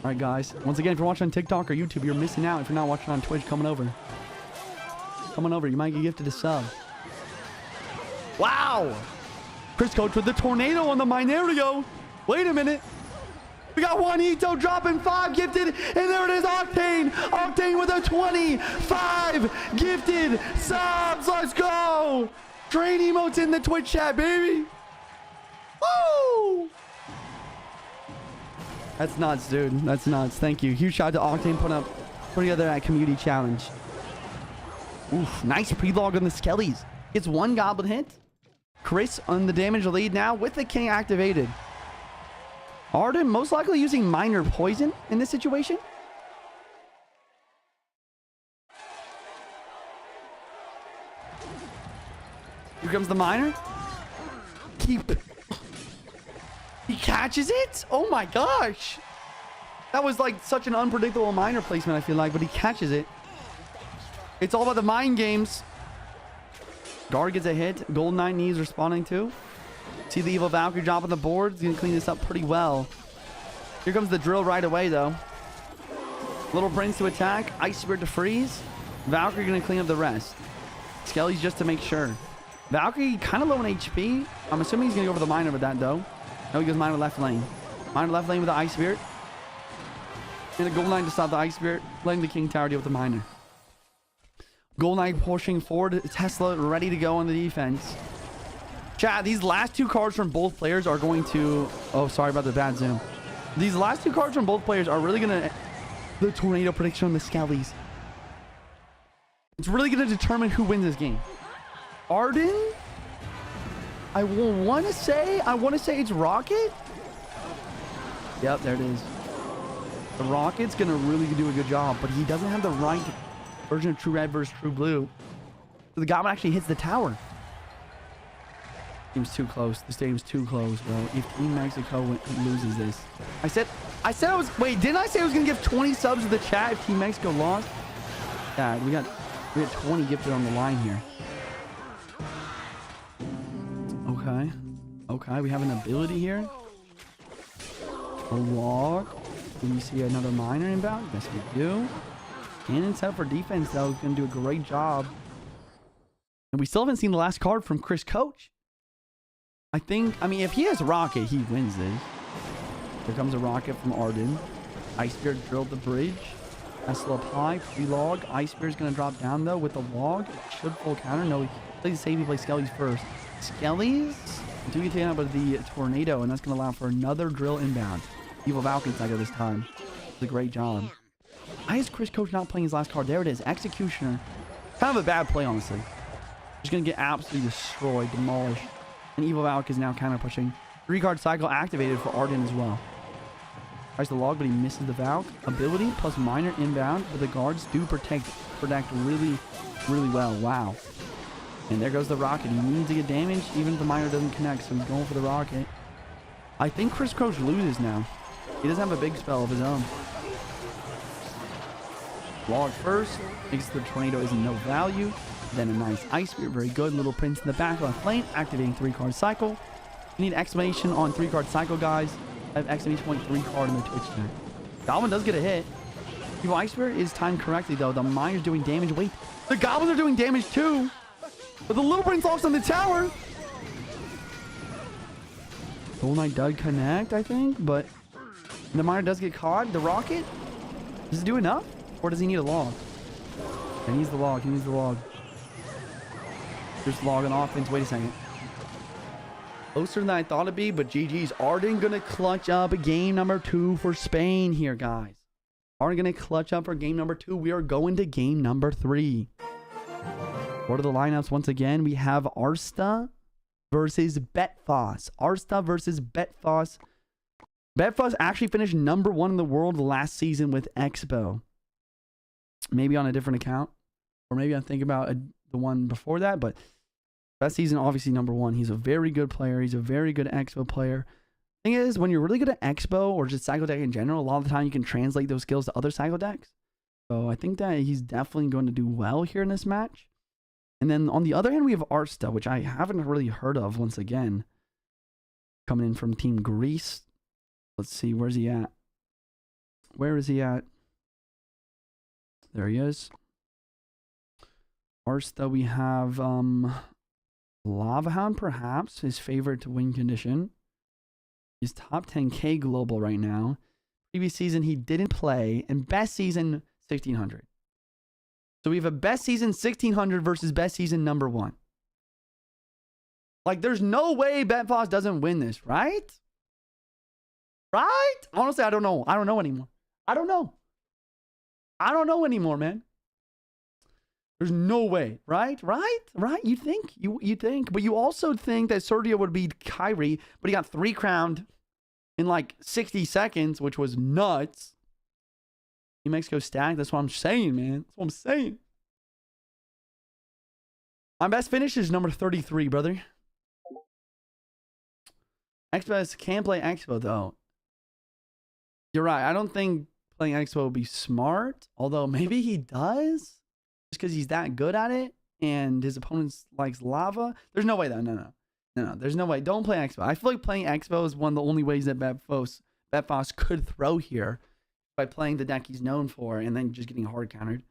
right, guys. Once again, if you're watching on TikTok or YouTube, you're missing out. If you're not watching on Twitch, coming over. Coming over. You might get gifted a sub. Wow. Chris Coach with the tornado on the Minerio. Wait a minute. We got Juanito dropping 5 gifted. And there it is, Octane. Octane with a 25 gifted subs. Let's go. Train emotes in the Twitch chat, baby. Woo! That's nuts, dude. That's nuts. Thank you. Huge shout out to Octane putting together that community challenge. Oof, nice pre-log on the Skellies. Gets 1 goblin hit. Chris on the damage lead now with the king activated. Arden most likely using minor poison in this situation. Here comes the miner. Keep. He catches it? Oh my gosh. That was like such an unpredictable miner placement, I feel like, but he catches it. It's all about the mind games. Guard gets a hit. Golden Knight needs responding to. See the evil Valkyrie drop on the board. He's going to clean this up pretty well. Here comes the drill right away, though. Little Prince to attack. Ice Spirit to freeze. Valkyrie going to clean up the rest. Skelly's just to make sure. Valkyrie kind of low on HP. I'm assuming he's going to go for the miner with that, though. No, he goes miner left lane. Miner left lane with the Ice Spirit. And a Golden Knight to stop the Ice Spirit. Letting the King Tower deal with the miner. Golden Knight pushing forward. Tesla ready to go on the defense. Chat, these last 2 cards from both players are going to... Oh, sorry about the bad zoom. These last 2 cards from both players are really going to... The tornado prediction on the Skellies. It's really going to determine who wins this game. Arden? I want to say it's Rocket. Yep, there it is. The Rocket's going to really do a good job, but he doesn't have the right version of True Red versus True Blue. So the Goblin actually hits the tower. Game's too close. This game's too close, bro. If Team Mexico loses this. I said I was, wait, didn't I say I was going to give 20 subs to the chat if Team Mexico lost? Yeah, we got 20 gifted on the line here. Okay. Okay, we have an ability here. A log. Do we see another miner inbound? Yes, we do. Cannon set up for defense, though. Going to do a great job. And we still haven't seen the last card from Chris Coach. I mean, if he has Rocket, he wins this. Here comes a Rocket from Arden. Ice Spear drilled the bridge. Tesla apply. Pre-log. Ice Spear is going to drop down, though, with the log. Should full counter. No, he plays safe. He plays Skellies first. Skellies do get taken out by the tornado, and that's going to allow for another drill inbound. Evil Falcon Cycle this time. It's a great job. Why is Chris Coach not playing his last card? There it is. Executioner. Kind of a bad play, honestly. Just going to get absolutely destroyed, demolished. And Evil Valk is now counter pushing. 3-card cycle activated for Arden as well. Tries the log, but he misses the Valk. Ability plus minor inbound, but the guards do protect really, really well. Wow. And there goes the Rocket. He needs to get damage, even if the miner doesn't connect, so he's going for the Rocket. I think Chris Coach loses now. He doesn't have a big spell of his own. Log first. Makes the tornado isn't no value. Then a nice Ice Spear. Very good. Little Prince in the back left lane. Activating 3-card cycle. You need exclamation on 3-card cycle, guys. I have exclamation point 3-card in the Twitch chat. Goblin does get a hit. Evil Ice Spear is timed correctly, though. The miner's doing damage. Wait. The Goblins are doing damage, too. But the Little Prince locks on the tower. Soul Knight does connect, I think. But the miner does get caught. The Rocket. Does it do enough? Or does he need a log? He needs the log. He needs the log. Just log on offense. Wait a second. Closer than I thought it'd be, but GG's. Arden gonna clutch up game number 2 for Spain here, guys. Arden gonna clutch up for game number 2. We are going to game number 3. What are the lineups once again? We have Arsta versus Betfos. Arsta versus Betfos. Betfos actually finished number 1 in the world last season with Expo. Maybe on a different account. Or maybe I'm thinking about the one before that, but that season, obviously number 1. He's a very good player. He's a very good Expo player. Thing is, when you're really good at Expo or just Cycle Deck in general, a lot of the time you can translate those skills to other Cycle Decks. So I think that he's definitely going to do well here in this match. And then on the other hand, we have Arsta, which I haven't really heard of once again. Coming in from Team Greece. Let's see, where's he at? Where is he at? There he is. Arsta, we have Lava Hound, perhaps, his favorite to win condition. He's top 10k global right now. Previous season, he didn't play. And best season, 1600. So we have a best season 1600 versus best season number 1. Like, there's no way Betfos doesn't win this, right? Right? Honestly, I don't know. I don't know anymore. I don't know. I don't know anymore, man. There's no way, right? Right? Right? You think? You think. But you also think that Sergio would beat Kyrie, but he got 3 crowned in like 60 seconds, which was nuts. Team Mexico stacked. That's what I'm saying, man. That's what I'm saying. My best finish is number 33, brother. Expo can't play Expo, though. You're right. I don't think playing Expo would be smart. Although maybe he does. Just because he's that good at it. And his opponent likes lava. There's no way, though. No. There's no way. Don't play Expo. I feel like playing Expo is one of the only ways that Betfos could throw here. By playing the deck he's known for and then just getting hard countered.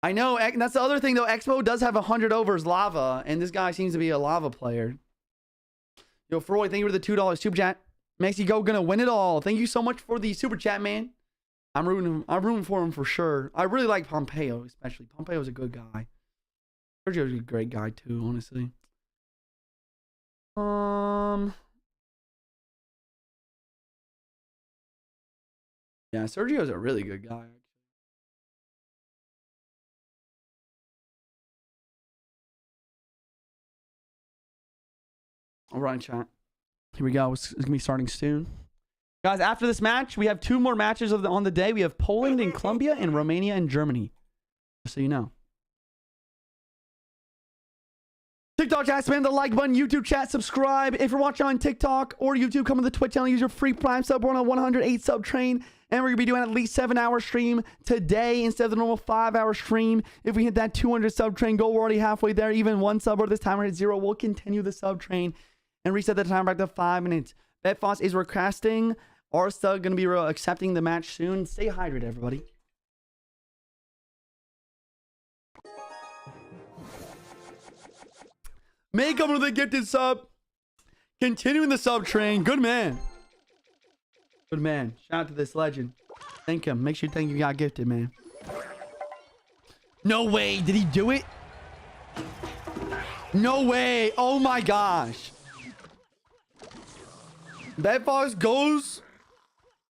I know, and that's the other thing though. Expo does have 100 overs lava, and this guy seems to be a lava player. Yo, Freud, thank you for the $2 super chat. Mexico gonna win it all. Thank you so much for the super chat, man. I'm rooting for him for sure. I really like Pompeo, especially. Pompeo's a good guy. Sergio's a great guy too, honestly. Yeah, Sergio's a really good guy. All right, chat. Here we go. It's going to be starting soon. Guys, after this match, we have 2 more matches on the day. We have Poland and Colombia and Romania and Germany. Just so you know. TikTok chat, spam the like button. YouTube chat, subscribe. If you're watching on TikTok or YouTube, come to the Twitch channel. Use your free Prime sub. We're on a 108 sub train. And we're going to be doing at least 7-hour stream today instead of the normal 5-hour stream. If we hit that 200 sub train goal, we're already halfway there. Even one sub or this time we're at 0. We'll continue the sub train and reset the timer back to 5 minutes. BetFoss is recasting. Arsta going to be accepting the match soon. Stay hydrated, everybody. May come to the gifted sub. Continuing the sub train. Good man. Good man. Shout out to this legend. Thank him. Make sure you thank you got gifted, man. No way. Did he do it? No way. Oh my gosh. BetFoss goes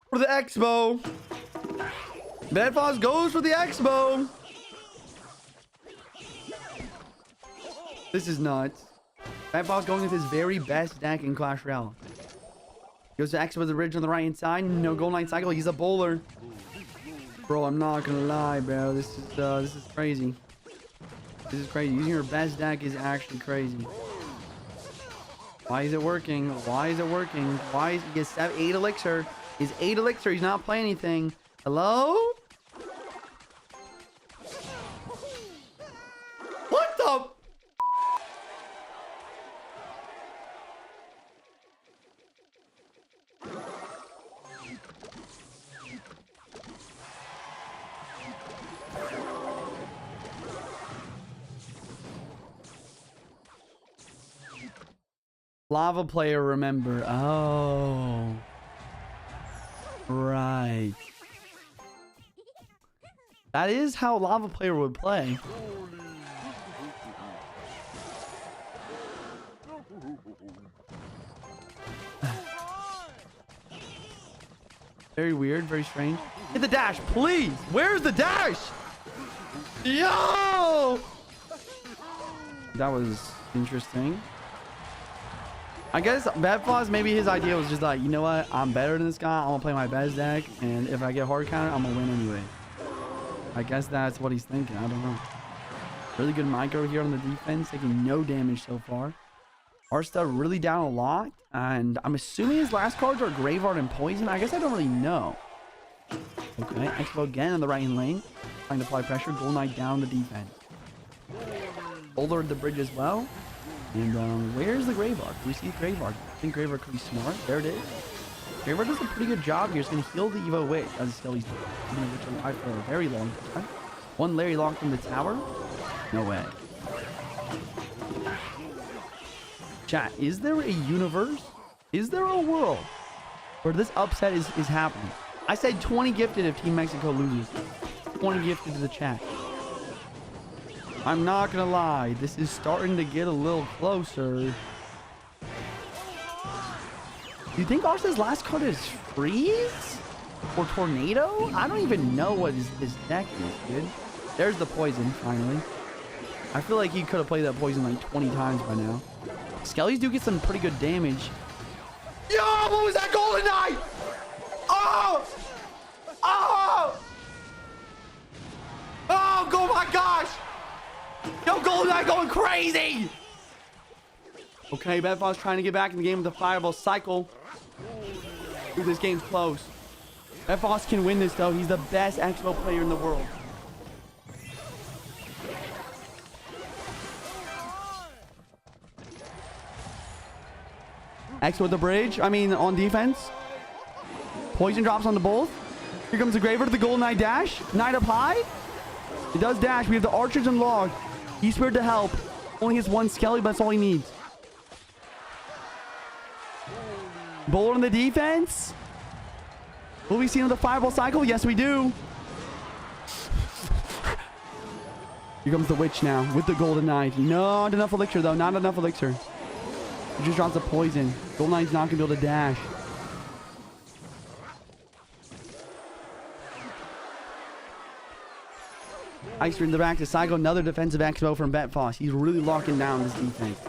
for the Expo. BetFoss goes for the Expo. This is nuts. BetFoss going with his very best deck in Clash Royale. Goes to Expo with the bridge on the right hand side. No goal line cycle. He's a bowler. Bro, I'm not gonna lie, bro. This is crazy. This is crazy. Using your best deck is actually crazy. Why is it working? Why is it working? Why is he gets 8 elixir? He's 8 elixir. He's not playing anything. Hello? What the? Lava player, remember. Oh. Right. That is how Lava player would play. Very weird, very strange. Hit the dash, please. Where's the dash? Yo! That was interesting. I guess BetFoss, maybe his idea was just like, you know what? I'm better than this guy. I'm going to play my best deck. And if I get hard counter, I'm going to win anyway. I guess that's what he's thinking. I don't know. Really good micro here on the defense. Taking no damage so far. Arsta really down a lot. And I'm assuming his last cards are Graveyard and Poison. I guess I don't really know. Okay. Expo again on the right hand lane. Trying to apply pressure. Gold Knight down the defense. Boulder at the bridge as well. And where's the Graveyard? Do we see Graveyard? I think Graveyard could be smart. There it is. Graveyard does a pretty good job here. He's going to heal the Evo Witch. As still he's going to reach for a very long time. One Larry Long from the tower. No way. Chat, is there a universe? Is there a world where this upset is happening? I said 20 gifted if Team Mexico loses. 20 gifted to the chat. I'm not gonna lie, this is starting to get a little closer. Do you think Arsa's last card is Freeze? Or Tornado? I don't even know what his deck is, dude. There's the Poison, finally. I feel like he could have played that Poison like 20 times by now. Skellies do get some pretty good damage. Yo, what was that Golden Knight? Oh! Oh! Oh my gosh! Yo, Golden Knight going crazy! Okay, BetFoss trying to get back in the game with the Fireball cycle. Dude, this game's close. BetFoss can win this, though. He's the best Expo player in the world. Expo with the bridge. I mean, on defense. Poison drops on the both. Here comes the Graver to the Golden Knight dash. Knight up high. He does dash. We have the archers unlocked. He's spared to help. Only has one Skelly, but that's all he needs. Bowler on the defense. Will we see another Fireball cycle? Yes, we do. Here comes the Witch now with the Golden Knight. Not enough elixir, though. Not enough elixir. He just drops the Poison. Golden Knight's not going to be able to dash. Ice in the back to cycle. Another defensive Expo from BetFoss. He's really locking down this defense.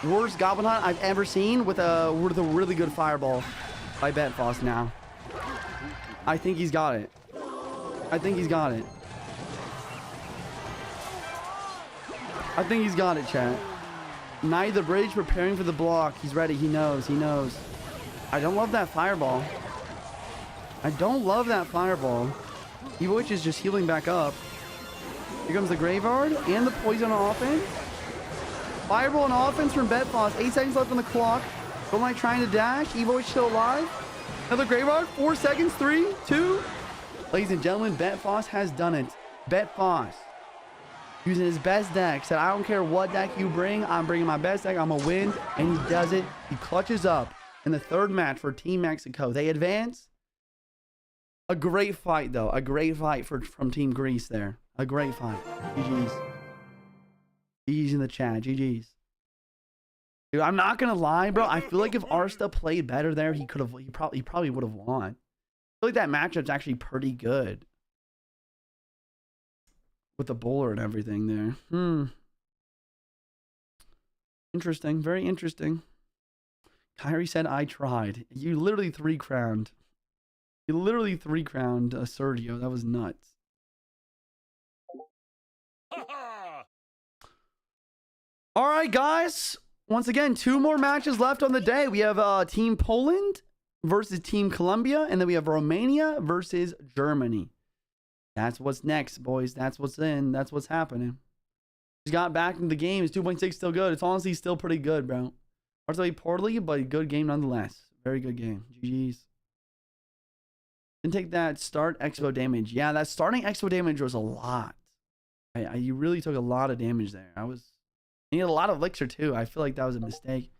Worst Goblin Hunt I've ever seen with a really good Fireball by BetFoss now. I think he's got it. I think he's got it. I think he's got it, chat. Knight the bridge, preparing for the block. He's ready. He knows. He knows. I don't love that fireball. I don't love that fireball. Evoich is just healing back up. Here comes the Graveyard and the poison on offense. Fireball on offense from Betfoss. 8 seconds left on the clock. Don't like trying to dash. Evoich still alive. Another Graveyard. 4 seconds. 3, 2. Ladies and gentlemen, Betfoss has done it. Betfoss, using his best deck, said, I don't care what deck you bring. I'm bringing my best deck. I'm going to win. And he does it. He clutches up in the third match for Team Mexico. They advance. A great fight, though. A great fight from Team Greece there. A great fight. GG's. GG's in the chat. GG's. Dude, I'm not going to lie, bro. I feel like if Arsta played better there, he probably would have won. I feel like that matchup's actually pretty good. With the bowler and everything there. Interesting. Very interesting. Kyrie said, I tried. You literally 3-crowned. You literally 3-crowned Sergio. That was nuts. All right, guys. Once again, 2 more matches left on the day. We have Team Poland versus Team Colombia. And then we have Romania versus Germany. That's what's next, boys. That's what's in. That's what's happening. He's got back into the game. It's 2.6 still good. It's honestly still pretty good, bro. Hard to play poorly, but a good game nonetheless. Very good game. GG's. Didn't take that start expo damage. Yeah, that starting expo damage was a lot. You really took a lot of damage there. I needed a lot of elixir too. I feel like that was a mistake.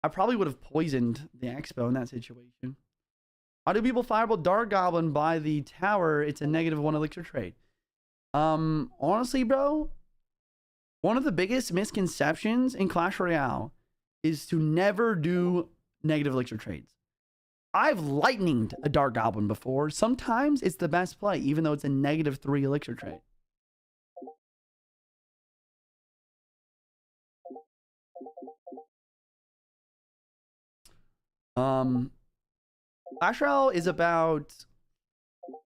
I probably would have poisoned the expo in that situation. How do people fireball Dark Goblin by the tower? It's a -1 elixir trade. Honestly, bro, one of the biggest misconceptions in Clash Royale is to never do negative elixir trades. I've lightninged a Dark Goblin before. Sometimes it's the best play, even though it's a -3 elixir trade. Clash Royale is about,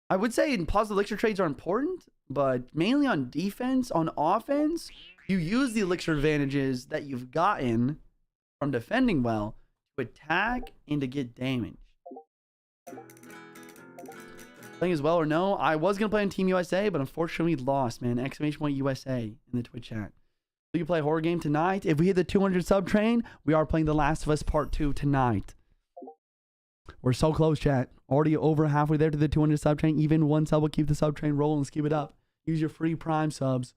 I would say positive elixir trades are important, but mainly on defense. On offense, you use the elixir advantages that you've gotten from defending well to attack and to get damage. Playing as well or no? I was going to play on Team USA, but unfortunately lost, man. !USA in the Twitch chat. We can play a horror game tonight. If we hit the 200 sub train, we are playing The Last of Us Part 2 tonight. We're so close, chat. Already over halfway there to the 200 sub train. Even 1 sub will keep the sub train rolling. Let's keep it up. Use your free Prime subs.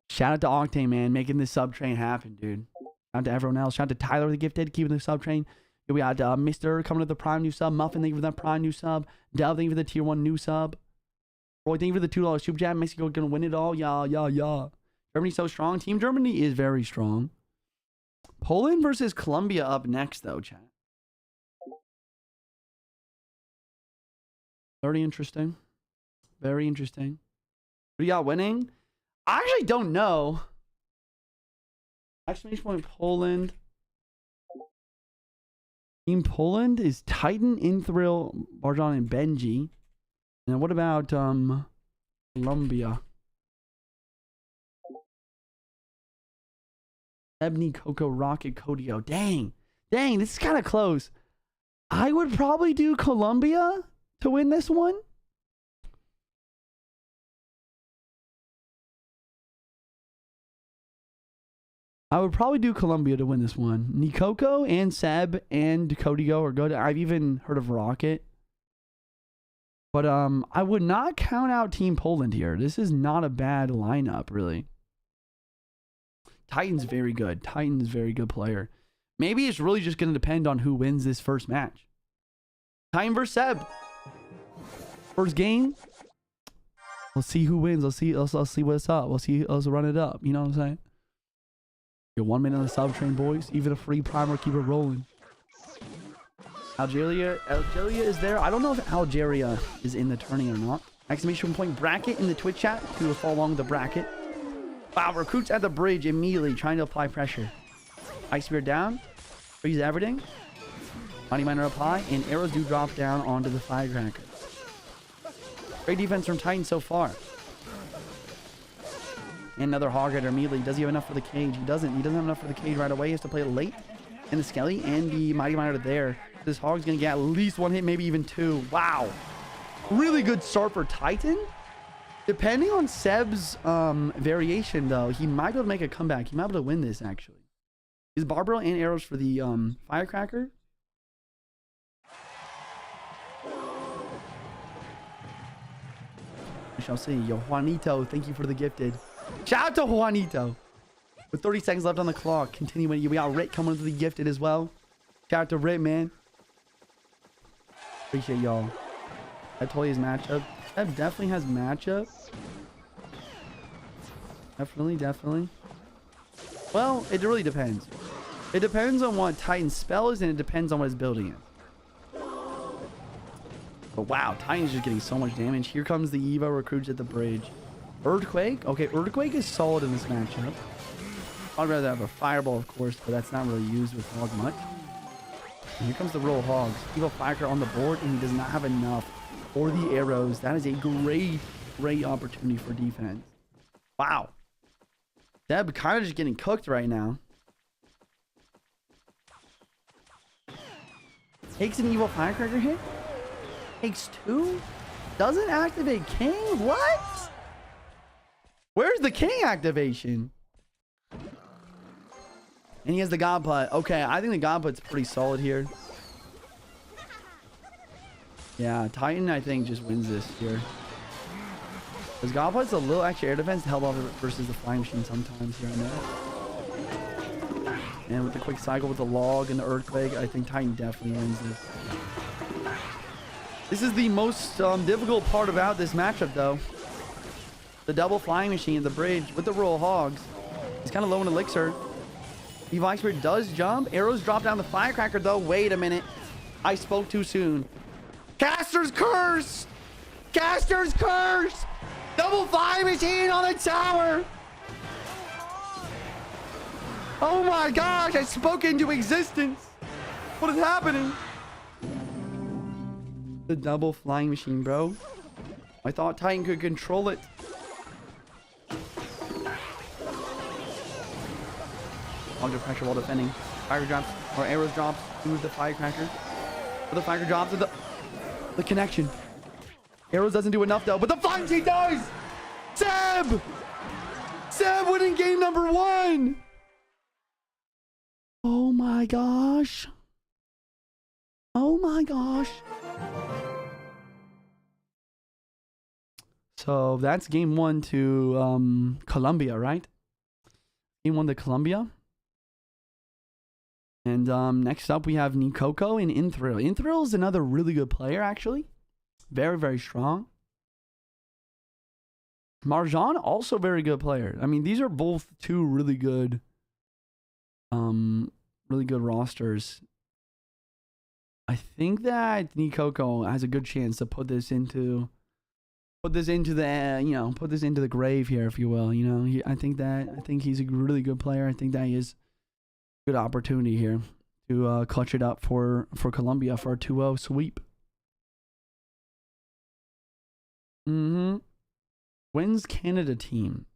Shout out to Octane, man, making this sub train happen, dude. Shout out to everyone else. Shout out to Tyler the Gifted, keeping the sub train. We got Mr. coming to the Prime new sub. Muffin, thank you for that Prime new sub. Del, thank you for the Tier 1 new sub. Roy, thank you for the $2 super chat. Mexico gonna win it all. Yeah. Germany's so strong. Team Germany is very strong. Poland versus Colombia up next, though, chat. Very interesting. Very interesting. Who do y'all winning? I actually don't know. Exclamation point Poland. Team Poland is Titan, Inthril, Barjon, and Benji. And what about Colombia? Ebony, Coco, Rocket, Codio. Dang, this is kind of close. I would probably do Colombia to win this one. I would probably do Colombia to win this one. Nikoko and Seb and Codio are good. I've even heard of Rocket. But I would not count out Team Poland here. This is not a bad lineup, really. Titan's very good. Titan's a very good player. Maybe it's really just going to depend on who wins this first match. Titan versus Seb. First game. Let's see who wins. Let's see what's up. Let's run it up. You know what I'm saying? You're 1 minute on the sub train, boys. Even a free primer, keep it rolling. Algeria is there. I don't know if Algeria is in the tourney or not. Exclamation point bracket in the Twitch chat to follow along the bracket. Wow, recruits at the bridge immediately trying to apply pressure. Ice Spear down. Freeze everything. Mighty Miner up high. And arrows do drop down onto the firecracker. Great defense from Titan so far. And another hog rider immediately. Does he have enough for the cage? He doesn't. He doesn't have enough for the cage right away. He has to play it late. And the Skelly and the Mighty Miner are there. This hog's going to get at least one hit, maybe even two. Wow. Really good start for Titan. Depending on Seb's variation, though, he might be able to make a comeback. He might be able to win this, actually. Is Barbaro and arrows for the Firecracker? We shall see. Yo, Juanito, thank you for the gifted. Shout out to Juanito. With 30 seconds left on the clock, continuing. We got Rit coming with the gifted as well. Shout out to Rit, man. Appreciate y'all. I told you his matchup. That definitely has matchup. Definitely. Well, it really depends. It depends on what Titan's spell is, and it depends on what his building is. But wow, Titan's just getting so much damage. Here comes the Evo recruits at the bridge. Earthquake? Okay, Earthquake is solid in this matchup. I'd rather have a Fireball, of course, but that's not really used with Hog much. And here comes the roll Hogs. Evo Firecracker on the board, and he does not have enough for the arrows. That is a great opportunity for defense. Wow. Deb kind of just getting cooked right now. Takes an Evo Firecracker hit. Takes two. Doesn't activate King? What? Where's the King activation? And he has the God Putt. Okay, I think the God Putt's pretty solid here. Yeah, Titan, I think, just wins this here. Because God Putt's a little extra air defense to help off versus the Flying Machine sometimes here and there. And with the quick cycle with the log and the Earthquake, I think Titan definitely wins this. This is the most difficult part about this matchup, though. The double Flying Machine at the bridge with the roll Hogs. He's kind of low in elixir. Evo Spirit does jump. Arrows drop down the Firecracker, though. Wait a minute. I spoke too soon. Caster's Curse! Caster's Curse! Double Flying Machine on the tower! Oh my gosh, I spoke into existence. What is happening? The double Flying Machine, bro. I thought Titan could control it. Under pressure while defending. Fire drops, or arrows drops to the Firecracker. But the Firecracker drops to the connection. Arrows doesn't do enough though, but the Flying Machine does! Seb! Seb winning game number 1! Oh my gosh. Oh my gosh. So that's game 1 to Colombia, right? Game 1 to Colombia. And next up we have Nikoko and Inthril. Inthril is another really good player, actually. Very strong. Marjan, also very good player. I mean, these are both two really good rosters. I think that Nikoko has a good chance to put this into the grave here, if you will. You know, I think he's a really good player. I think that he is a good opportunity here to clutch it up for Colombia for a 2-0 sweep. When's Canada team?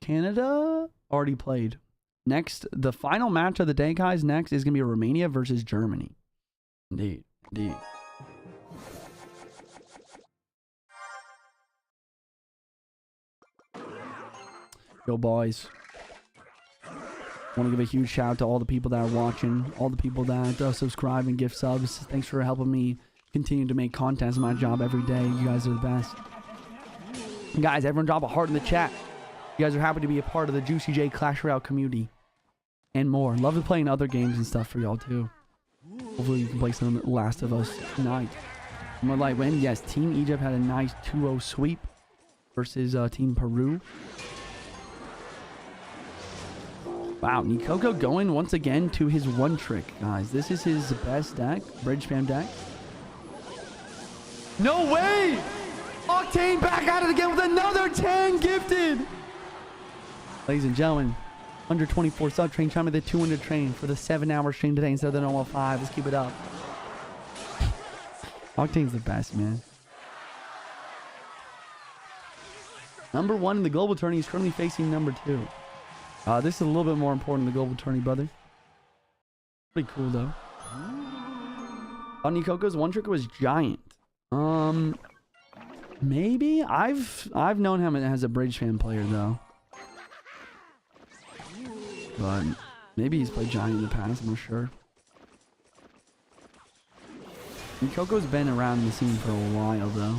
Canada already played. Next, the final match of the day, guys. Next is going to be Romania versus Germany. Indeed. Yo, boys. I want to give a huge shout out to all the people that are watching, all the people that subscribe and gift subs. Thanks for helping me continue to make content. It's my job every day. You guys are the best. And guys, everyone drop a heart in the chat. You guys are happy to be a part of the JuicyJ Clash Royale community. And more. Love to play in other games and stuff for y'all too. Hopefully you can play some Last of Us tonight. More light win. Yes, Team Egypt had a nice 2-0 sweep versus Team Peru. Wow, Nikoko going once again to his one trick, guys. This is his best deck, bridge spam deck. No way! Octane back at it again with another 10 gifted! Ladies and gentlemen, 124 sub train, trying to the 200 train for the 7-hour stream today instead of the normal 5. Let's keep it up. Octane's the best, man. Number 1 in the global tourney is currently facing number 2. This is a little bit more important in the global tourney, brother. Pretty cool, though. Bunny Coco's one trick was giant. Maybe? I've known him as a Bridge fan player, though. But maybe he's played giant in the past, I'm not sure. And Coco's been around the scene for a while, though.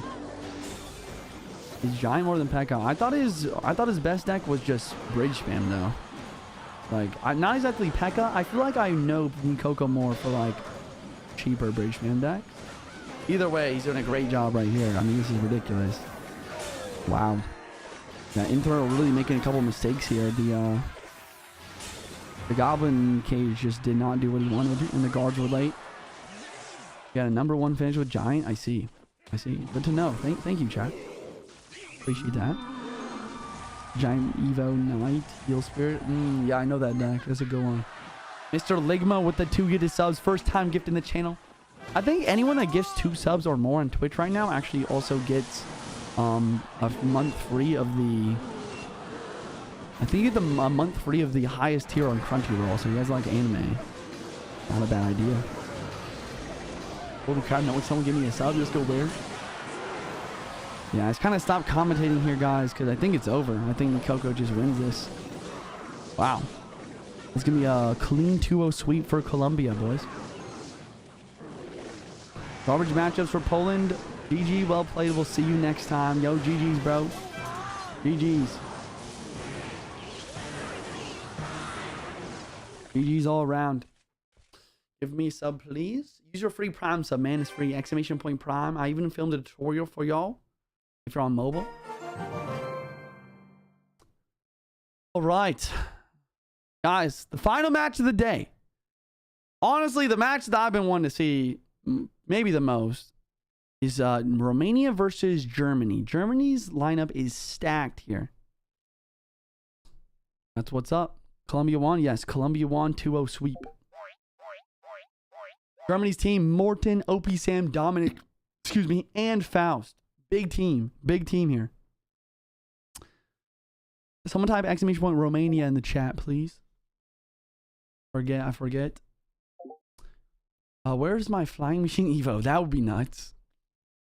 Is giant more than P.E.K.K.A? I thought his best deck was just Bridge spam, though. Like, not exactly P.E.K.K.A. I feel like I know Coco more for, like, cheaper Bridge spam decks. Either way, he's doing a great job right here. I mean, this is ridiculous. Wow. Yeah, Inter really making a couple mistakes here. The Goblin Cage just did not do what he wanted, and the guards were late. Got a number 1 finish with Giant. I see. Good to know. Thank you, chat. Appreciate that. Giant Evo Knight, Heal Spirit. Yeah, I know that deck. That's a good one. Mr. Ligma with the 2 gifted subs. First time gifting the channel. I think anyone that gifts 2 subs or more on Twitch right now actually also gets a month free of the... I think you get a month free of the highest tier on Crunchyroll. So you guys like anime. Not a bad idea. Holy crap, no, would someone give me a sub? Let's go there. Yeah, I just kind of stopped commentating here, guys, because I think it's over. I think Coco just wins this. Wow. It's going to be a clean 2-0 sweep for Colombia, boys. Garbage matchups for Poland. GG, well played. We'll see you next time. Yo, GG's, bro. GG's. GG's all around. Give me a sub, please. Use your free Prime sub, man. It's free. Exclamation point Prime. I even filmed a tutorial for y'all if you're on mobile. All right. Guys, the final match of the day. Honestly, the match that I've been wanting to see, maybe the most, is Romania versus Germany. Germany's lineup is stacked here. That's what's up. Colombia won. Yes, Colombia won 2-0 sweep. Germany's team, Morton, OP Sam, Dominic, and Faust. Big team here. Someone type exclamation point Romania in the chat, please. I forget. Where's my Flying Machine Evo? That would be nuts.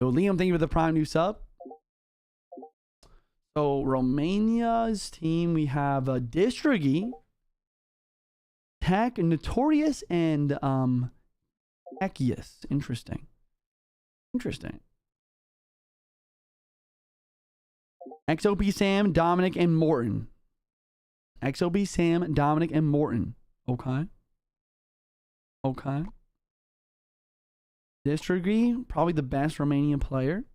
So Liam, thank you for the prime new sub. So Romania's team, we have Distrigi, Tech, Notorious, and Echius. Interesting. XOP Sam, Dominic, and Morton. XOP Sam, Dominic, and Morton. Okay. Distrigi, probably the best Romanian player.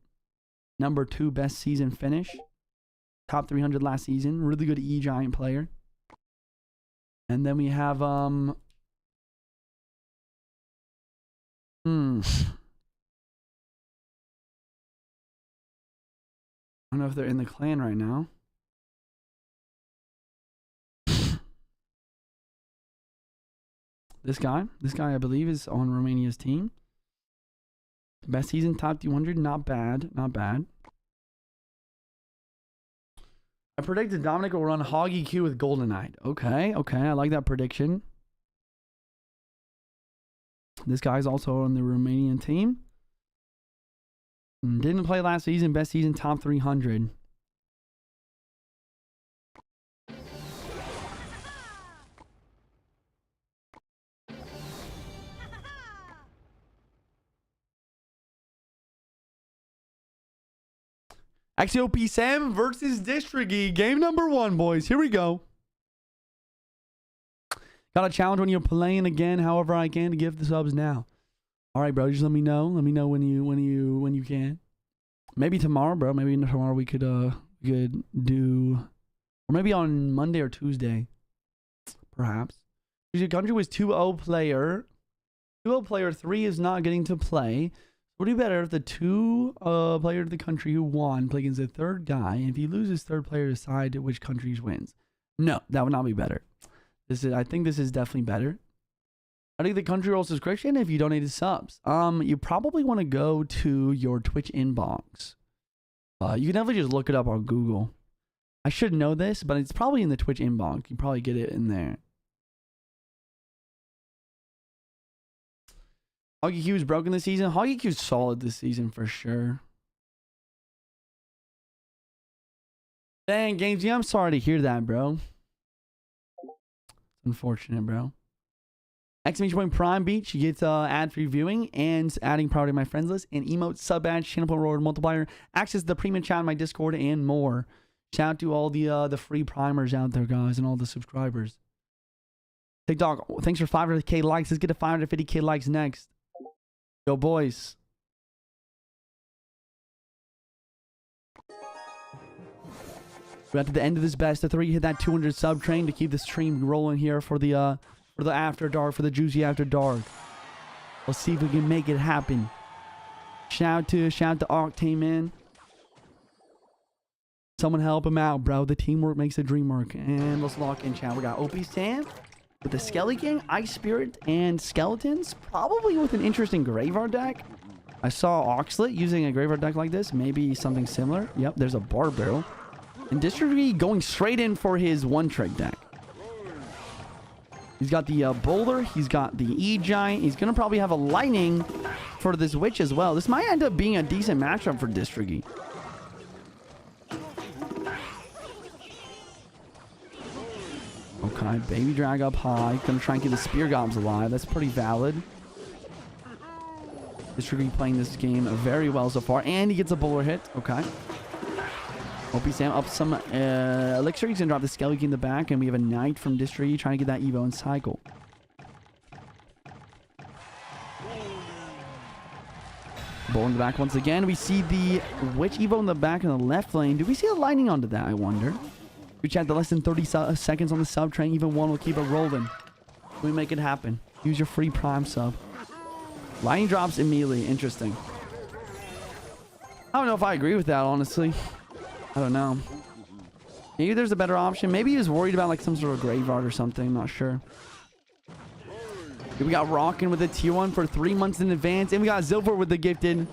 Number 2 best season finish. Top 300 last season. Really good E-Giant player. And then we have I don't know if they're in the clan right now. This guy I believe is on Romania's team. Best season, top 200, not bad. I predicted Dominic will run Hoggy Q with Golden Knight. Okay, I like that prediction. This guy's also on the Romanian team. Didn't play last season, best season, top 300. XOP Sam versus Distrigi. Game number 1, boys. Here we go. Got a challenge when you're playing again. However I can to give the subs now. All right, bro. Just let me know. Let me know when you can. Maybe tomorrow, bro. Maybe tomorrow we could do, or maybe on Monday or Tuesday, perhaps. Your country was 2-0 player. 2-0 player 3 is not getting to play. Would it be better if the 2 player of the country who won play against the 3rd guy, and if he loses, 3rd player decide which country wins? No, that would not be better. I think this is definitely better. I think the country roll subscription if you donated subs. You probably want to go to your Twitch inbox. You can definitely just look it up on Google. I should know this, but it's probably in the Twitch inbox. You probably get it in there. Hoggy Q's broken this season. Hoggy Q's solid this season for sure. Dang, Gamesy, I'm sorry to hear that, bro. Unfortunate, bro. Exclamation point Prime Beach. You get ad-free viewing and adding priority to my friends list and emote, sub badge, channel reward multiplier, access to the premium chat in my Discord, and more. Shout out to all the free primers out there, guys, and all the subscribers. TikTok, thanks for 500k likes. Let's get to 550k likes next. Go, boys. We're at the end of this best of 3. Hit that 200 sub train to keep the stream rolling here for the after dark, for the juicy after dark. Let's see if we can make it happen. Shout out to Octane, man. Someone help him out, bro. The teamwork makes the dream work. And let's lock in, chat. We got OP Sam with the Skelly King, Ice Spirit, and Skeletons. Probably with an interesting Graveyard deck. I saw Oxlet using a Graveyard deck like this. Maybe something similar. Yep, there's a Bar Barrel. And District going straight in for his one-trick deck. He's got the Boulder. He's got the E-Giant. He's going to probably have a Lightning for this Witch as well. This might end up being a decent matchup for District. Okay, Baby Drag up high. Going to try and keep the Spear Gobs alive. That's pretty valid. District playing this game very well so far. And he gets a Bowler hit. Okay. OP Sam up some elixir. He's going to drop the Skelly in the back. And we have a Knight from District trying to get that Evo and cycle. Bull in the back once again. We see the Witch Evo in the back in the left lane. Do we see a Lightning onto that, I wonder? We chat the less than 30 seconds on the sub train. Even one will keep it rolling. We make it happen. Use your free Prime sub. Lightning drops immediately. Interesting. I don't know if I agree with that, honestly. I don't know. Maybe there's a better option. Maybe he was worried about like some sort of graveyard or something. I'm not sure. We got Rockin' with a tier 1 for 3 months in advance. And we got Zilver with the gifted.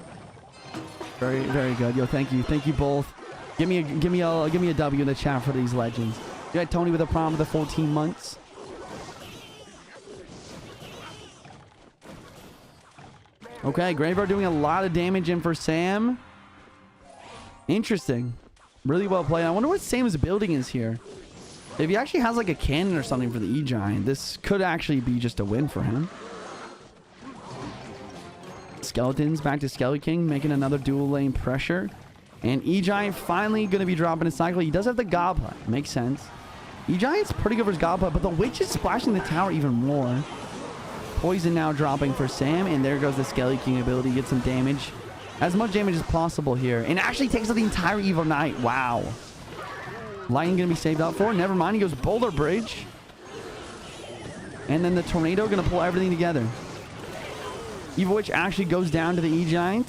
Very, very good. Yo, thank you. Thank you both. Give me a W in the chat for these legends. You got Tony with a Prime with the 14 months. Okay, Graveyard doing a lot of damage in for Sam. Interesting. Really well played. I wonder what Sam's building is here. If he actually has like a cannon or something for the E-Giant, this could actually be just a win for him. Skeletons back to Skelly King, making another dual lane pressure. And E-Giant finally going to be dropping a cycle. He does have the Goblet. Makes sense. E-Giant's pretty good for his Goblet, but the Witch is splashing the tower even more. Poison now dropping for Sam, and there goes the Skelly King ability. Get some damage. As much damage as possible here. And actually takes out the entire Evil Knight. Wow. Lightning going to be saved up for. Never mind. He goes Boulder Bridge. And then the Tornado going to pull everything together. Evil Witch actually goes down to the E-Giant.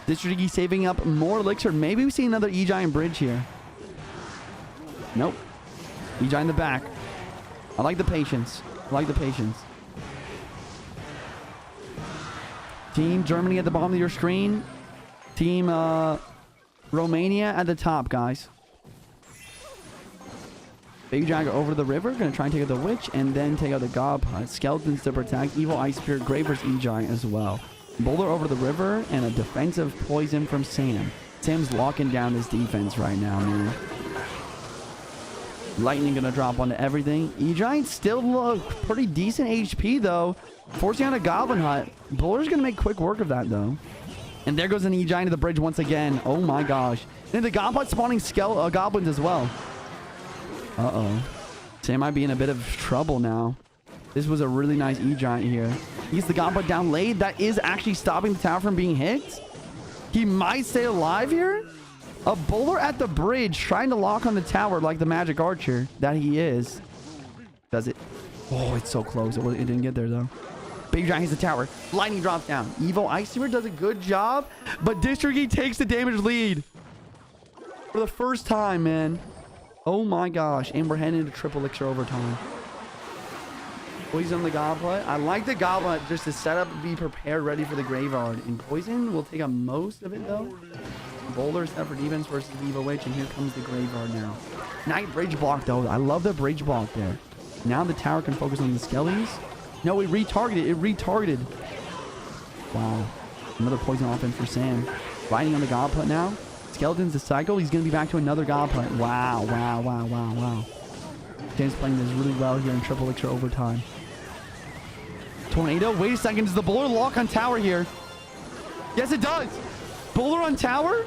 District saving up more elixir. Maybe we see another E-Giant bridge here. Nope. E-Giant in the back. I like the patience. I like the patience. Team Germany at the bottom of your screen. Team Romania at the top, guys. Baby Dragon over the river. Going to try and take out the Witch and then take out the Gob. Skeletons to protect. Evil Ice Spirit. Graver's E-Giant as well. Boulder over the river and a defensive poison from Sam. Sam's locking down his defense right now, man. Lightning going to drop onto everything. E-Giant still look pretty decent HP, though. Forcing out a Goblin Hut. Boulder's going to make quick work of that, though. And there goes an E-Giant to the bridge once again. Oh, my gosh. And the Goblin Hut spawning Goblins as well. Uh-oh. Sam might be in a bit of trouble now. This was a really nice E-Giant here. He's the Goblin down late. That is actually stopping the tower from being hit. He might stay alive here. A Bowler at the bridge trying to lock on the tower like the Magic Archer that he is. Does it? Oh, it's so close. It didn't get there, though. Big Giant hits the tower. Lightning drops down. Evo Ice Steamer does a good job, but District takes the damage lead. For the first time, man. Oh, my gosh. And we're heading into triple elixir overtime. Poison on the Goblet. I like the Goblet just to set up, be prepared, ready for the Graveyard. And Poison will take up most of it, though. Bowler set for defense versus the Evo Witch, and here comes the Graveyard now. Nice bridge block, though. I love the bridge block there. Now the tower can focus on the Skellies. No, it retargeted. It retargeted. Wow. Another poison offense for Sam. Riding on the Goblet now. Skeleton's the cycle. He's going to be back to another Goblet. Wow, wow, wow, wow, wow. Sam's playing this really well here in Triple Elixir overtime. Tornado. Wait a second. Does the Bowler lock on tower here? Yes, it does. Bowler on tower?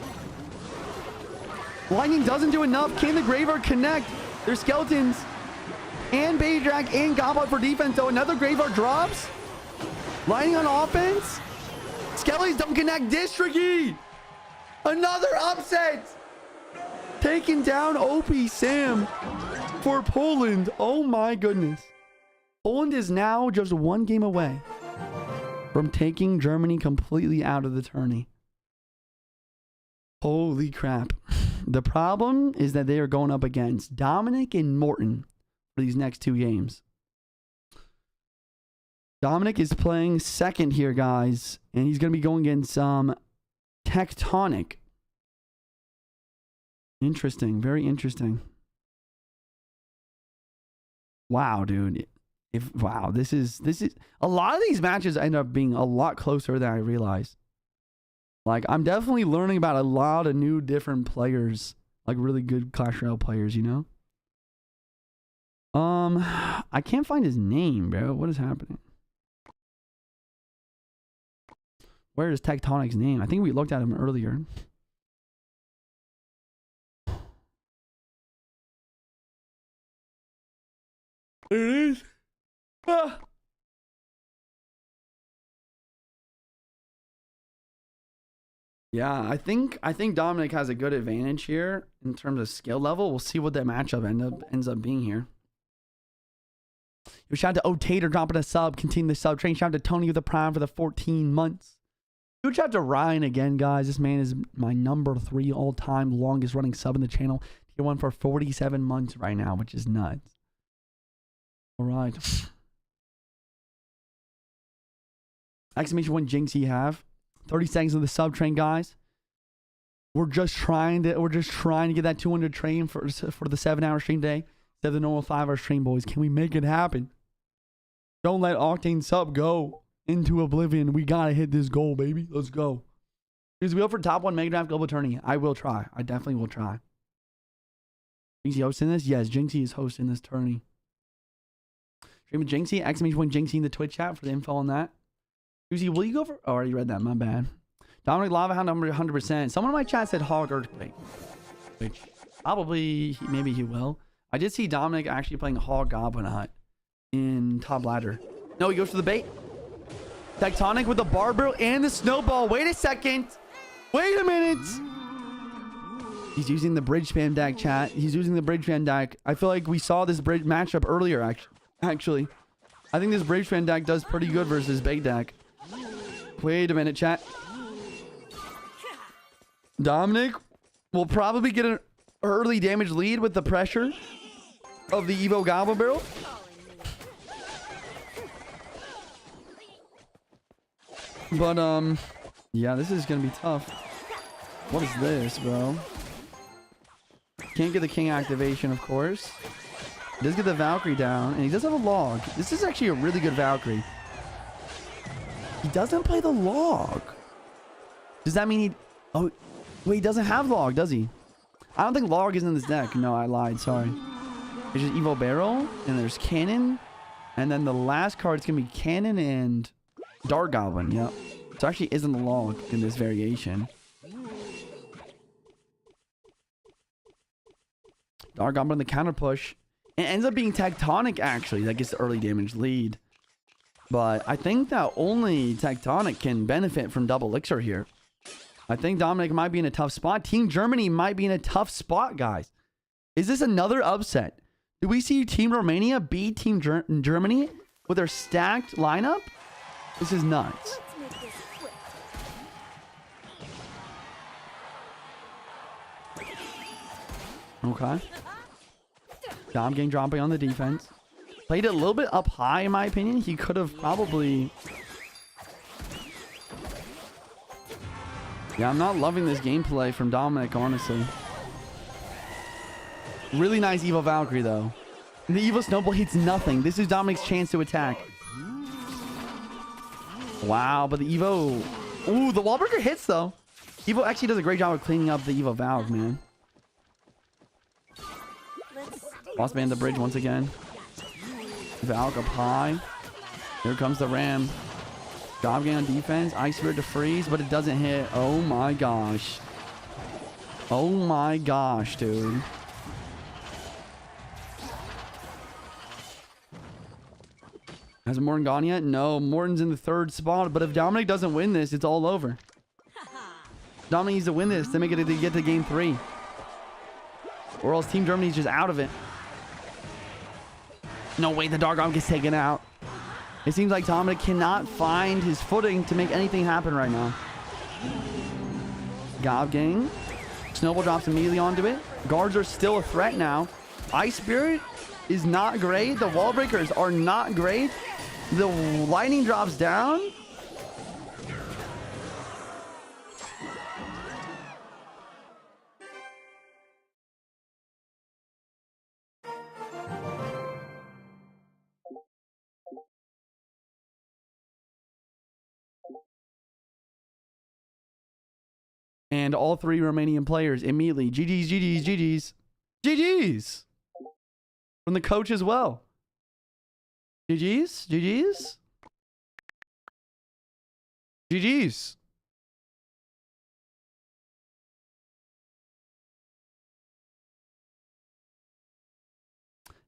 Lightning doesn't do enough. Can the Graveyard connect? There's Skeletons. And Baydrak and Goblet for defense, though. Another Graveyard drops. Lightning on offense. Skellies don't connect. Districty. Another upset. Taking down OP Sam for Poland. Oh my goodness. Poland is now just one game away from taking Germany completely out of the tourney. Holy crap. The problem is that they are going up against Dominic and Morton for these next two games. Dominic is playing second here, guys, and he's going to be going against Tectonic. Interesting. Very interesting. Wow, dude. Wow, this is a lot of these matches end up being a lot closer than I realized. Like, I'm definitely learning about a lot of new different players, like really good Clash Royale players, you know? I can't find his name, bro. What is happening? Where is Tectonic's name? I think we looked at him earlier. There it is. Ah. Yeah, I think Dominic has a good advantage here in terms of skill level. We'll see what that matchup ends up being here. Shout out to Otater dropping a sub, continue the sub train. Shout out to Tony with the prime for the 14 months. Huge shout out to Ryan again, guys. This man is my number 3 all-time longest running sub in the channel. Tier 1 for 47 months right now, which is nuts. All right. Exclamation one Jynxzi have. 30 seconds of the sub train, guys. We're just trying to get that 200 train for the 7-hour stream day instead of the normal 5-hour stream, boys. Can we make it happen? Don't let Octane sub go into oblivion. We gotta hit this goal, baby. Let's go. Is we go for top 1 Mega Draft Global Tourney? I will try. I definitely will try. Jynxzi hosting this? Yes, Jynxzi is hosting this tourney. Stream with Jynxzi. Exclamation point Jynxzi in the Twitch chat for the info on that. Juicy, will you go for... Oh, I already read that. My bad. Dominic Lava Hound number 100%. Someone in my chat said Hog Earthquake. Which probably... Maybe he will. I did see Dominic actually playing Hog Goblin Hut in top ladder. No, he goes for the bait. Tectonic with the barbell and the snowball. Wait a second. Wait a minute. He's using the bridge spam deck, chat. He's using the bridge spam deck. I feel like we saw this bridge matchup earlier, actually. I think this bridge spam deck does pretty good versus bait deck. Wait a minute, chat. Dominic will probably get an early damage lead with the pressure of the Evo Goblin Barrel. But, yeah, this is going to be tough. What is this, bro? Can't get the King activation, of course. Does get the Valkyrie down, and he does have a log. This is actually a really good Valkyrie. He doesn't play the log. Does that mean he... Oh, wait, he doesn't have log, does he? I don't think log is in this deck. No, I lied. Sorry. There's just Evo Barrel, and there's Cannon. And then the last card is going to be Cannon and Dark Goblin. Yep. So actually isn't the log in this variation. Dark Goblin, the counter push. It ends up being Tectonic, actually. That gets the early damage lead. But I think that only Tectonic can benefit from double elixir here. I think Dominic might be in a tough spot. Team Germany might be in a tough spot, guys. Is this another upset? Do we see Team Romania beat Team Germany with their stacked lineup? This is nuts. Okay. Dom getting dropping on the defense. Played it a little bit up high, in my opinion. He could have probably... Yeah, I'm not loving this gameplay from Dominic, honestly. Really nice Evo Valkyrie, though. And the Evo Snowball hits nothing. This is Dominic's chance to attack. Wow, but the Evo... Ooh, the wall breaker hits, though. Evo actually does a great job of cleaning up the Evo Valve, man. Boss man the bridge once again. Valk up high. Here comes the Ram. Job gain on defense. Ice Spirit to freeze, but it doesn't hit. Oh my gosh. Oh my gosh, dude. Has Morton gone yet? No, Morton's in the 3rd spot, but if Dominic doesn't win this, it's all over. Dominic needs to win this to make it to get to game 3. Or else Team Germany's just out of it. No way, the Dark Arm gets taken out. It seems like Dominic cannot find his footing to make anything happen right now. Gob Gang. Snowball drops immediately onto it. Guards are still a threat now. Ice Spirit is not great. The wall breakers are not great. The lightning drops down. And all 3 Romanian players immediately. GG's, GG's, GG's. GG's! From the coach as well. GG's, GG's. GG's.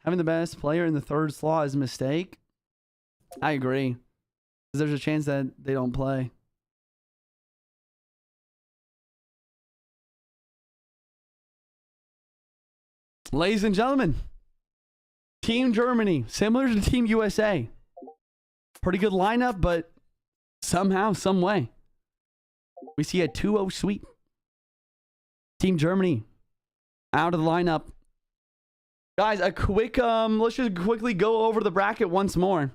Having the best player in the 3rd slot is a mistake. I agree. 'Cause there's a chance that they don't play. Ladies and gentlemen, Team Germany, similar to Team USA. Pretty good lineup, but somehow, some way, we see a 2-0 sweep. Team Germany out of the lineup. Guys, a quick, let's just quickly go over the bracket once more.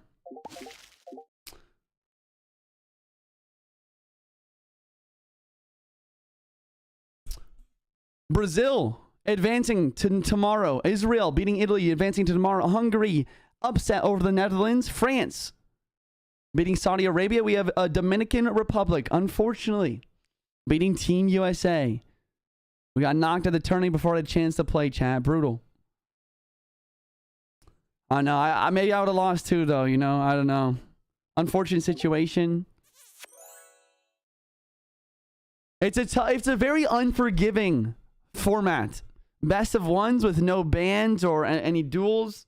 Brazil advancing to tomorrow. Israel beating Italy, advancing to tomorrow. Hungary upset over the Netherlands. France beating Saudi Arabia. We have a Dominican Republic, unfortunately, beating Team USA. We got knocked at the tourney before I had a chance to play, chat. Brutal. I know. I maybe I would have lost too, though. You know, I don't know. Unfortunate situation. It's a very unforgiving format. Best of ones with no bans or any duels.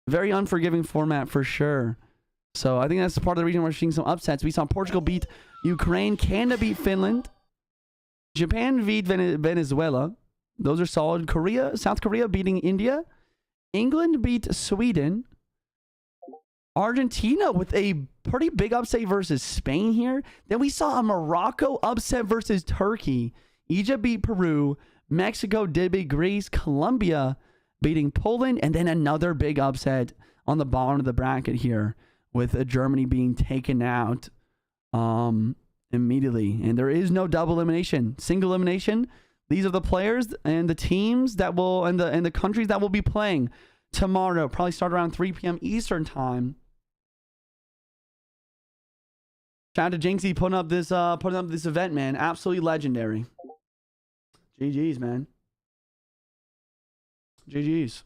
Very unforgiving format for sure. So I think that's part of the reason we're seeing some upsets. We saw Portugal beat Ukraine, Canada beat Finland, Japan beat Venezuela. Those are solid. South Korea beating India. England beat Sweden. Argentina with a pretty big upset versus Spain here. Then we saw a Morocco upset versus Turkey. Egypt beat Peru. Mexico did beat Greece. Colombia beating Poland. And then another big upset on the bottom of the bracket here with Germany being taken out immediately. And there is no double elimination. Single elimination. These are the players and the teams that will, and the countries that will be playing tomorrow. Probably start around 3 p.m. Eastern time. Shout out to Jynxzi putting up this event, man. Absolutely legendary. GG's, man. GG's.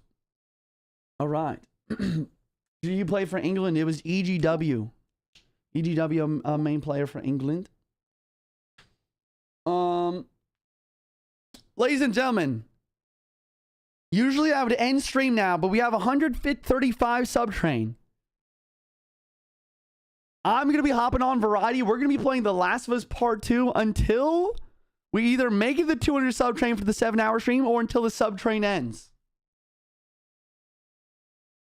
All right. Did you play for England? It was EGW. EGW, main player for England. Ladies and gentlemen, usually I would end stream now, but we have 135 subtrain. I'm going to be hopping on Variety. We're going to be playing The Last of Us Part 2 until we either make it the 200 subtrain for the 7-hour stream or until the subtrain ends.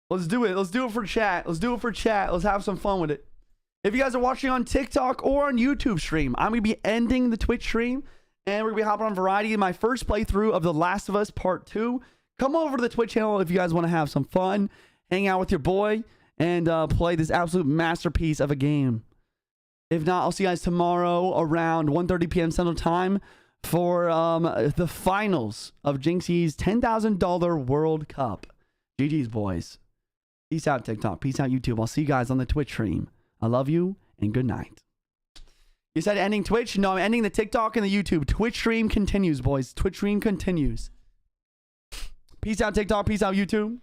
Let's do it. Let's do it for chat. Let's do it for chat. Let's have some fun with it. If you guys are watching on TikTok or on YouTube stream, I'm going to be ending the Twitch stream. And we're going to be hopping on Variety in my first playthrough of The Last of Us Part 2. Come over to the Twitch channel if you guys want to have some fun, hang out with your boy, and play this absolute masterpiece of a game. If not, I'll see you guys tomorrow around 1:30 p.m. Central Time for the finals of Jynxzi'S $10,000 World Cup. GG's, boys. Peace out, TikTok. Peace out, YouTube. I'll see you guys on the Twitch stream. I love you, and good night. You said ending Twitch? No, I'm ending the TikTok and the YouTube. Twitch stream continues, boys. Twitch stream continues. Peace out, TikTok. Peace out, YouTube.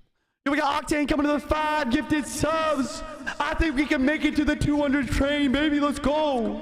Yo, we got Octane coming to the 5 gifted subs. I think we can make it to the 200 train, baby. Let's go.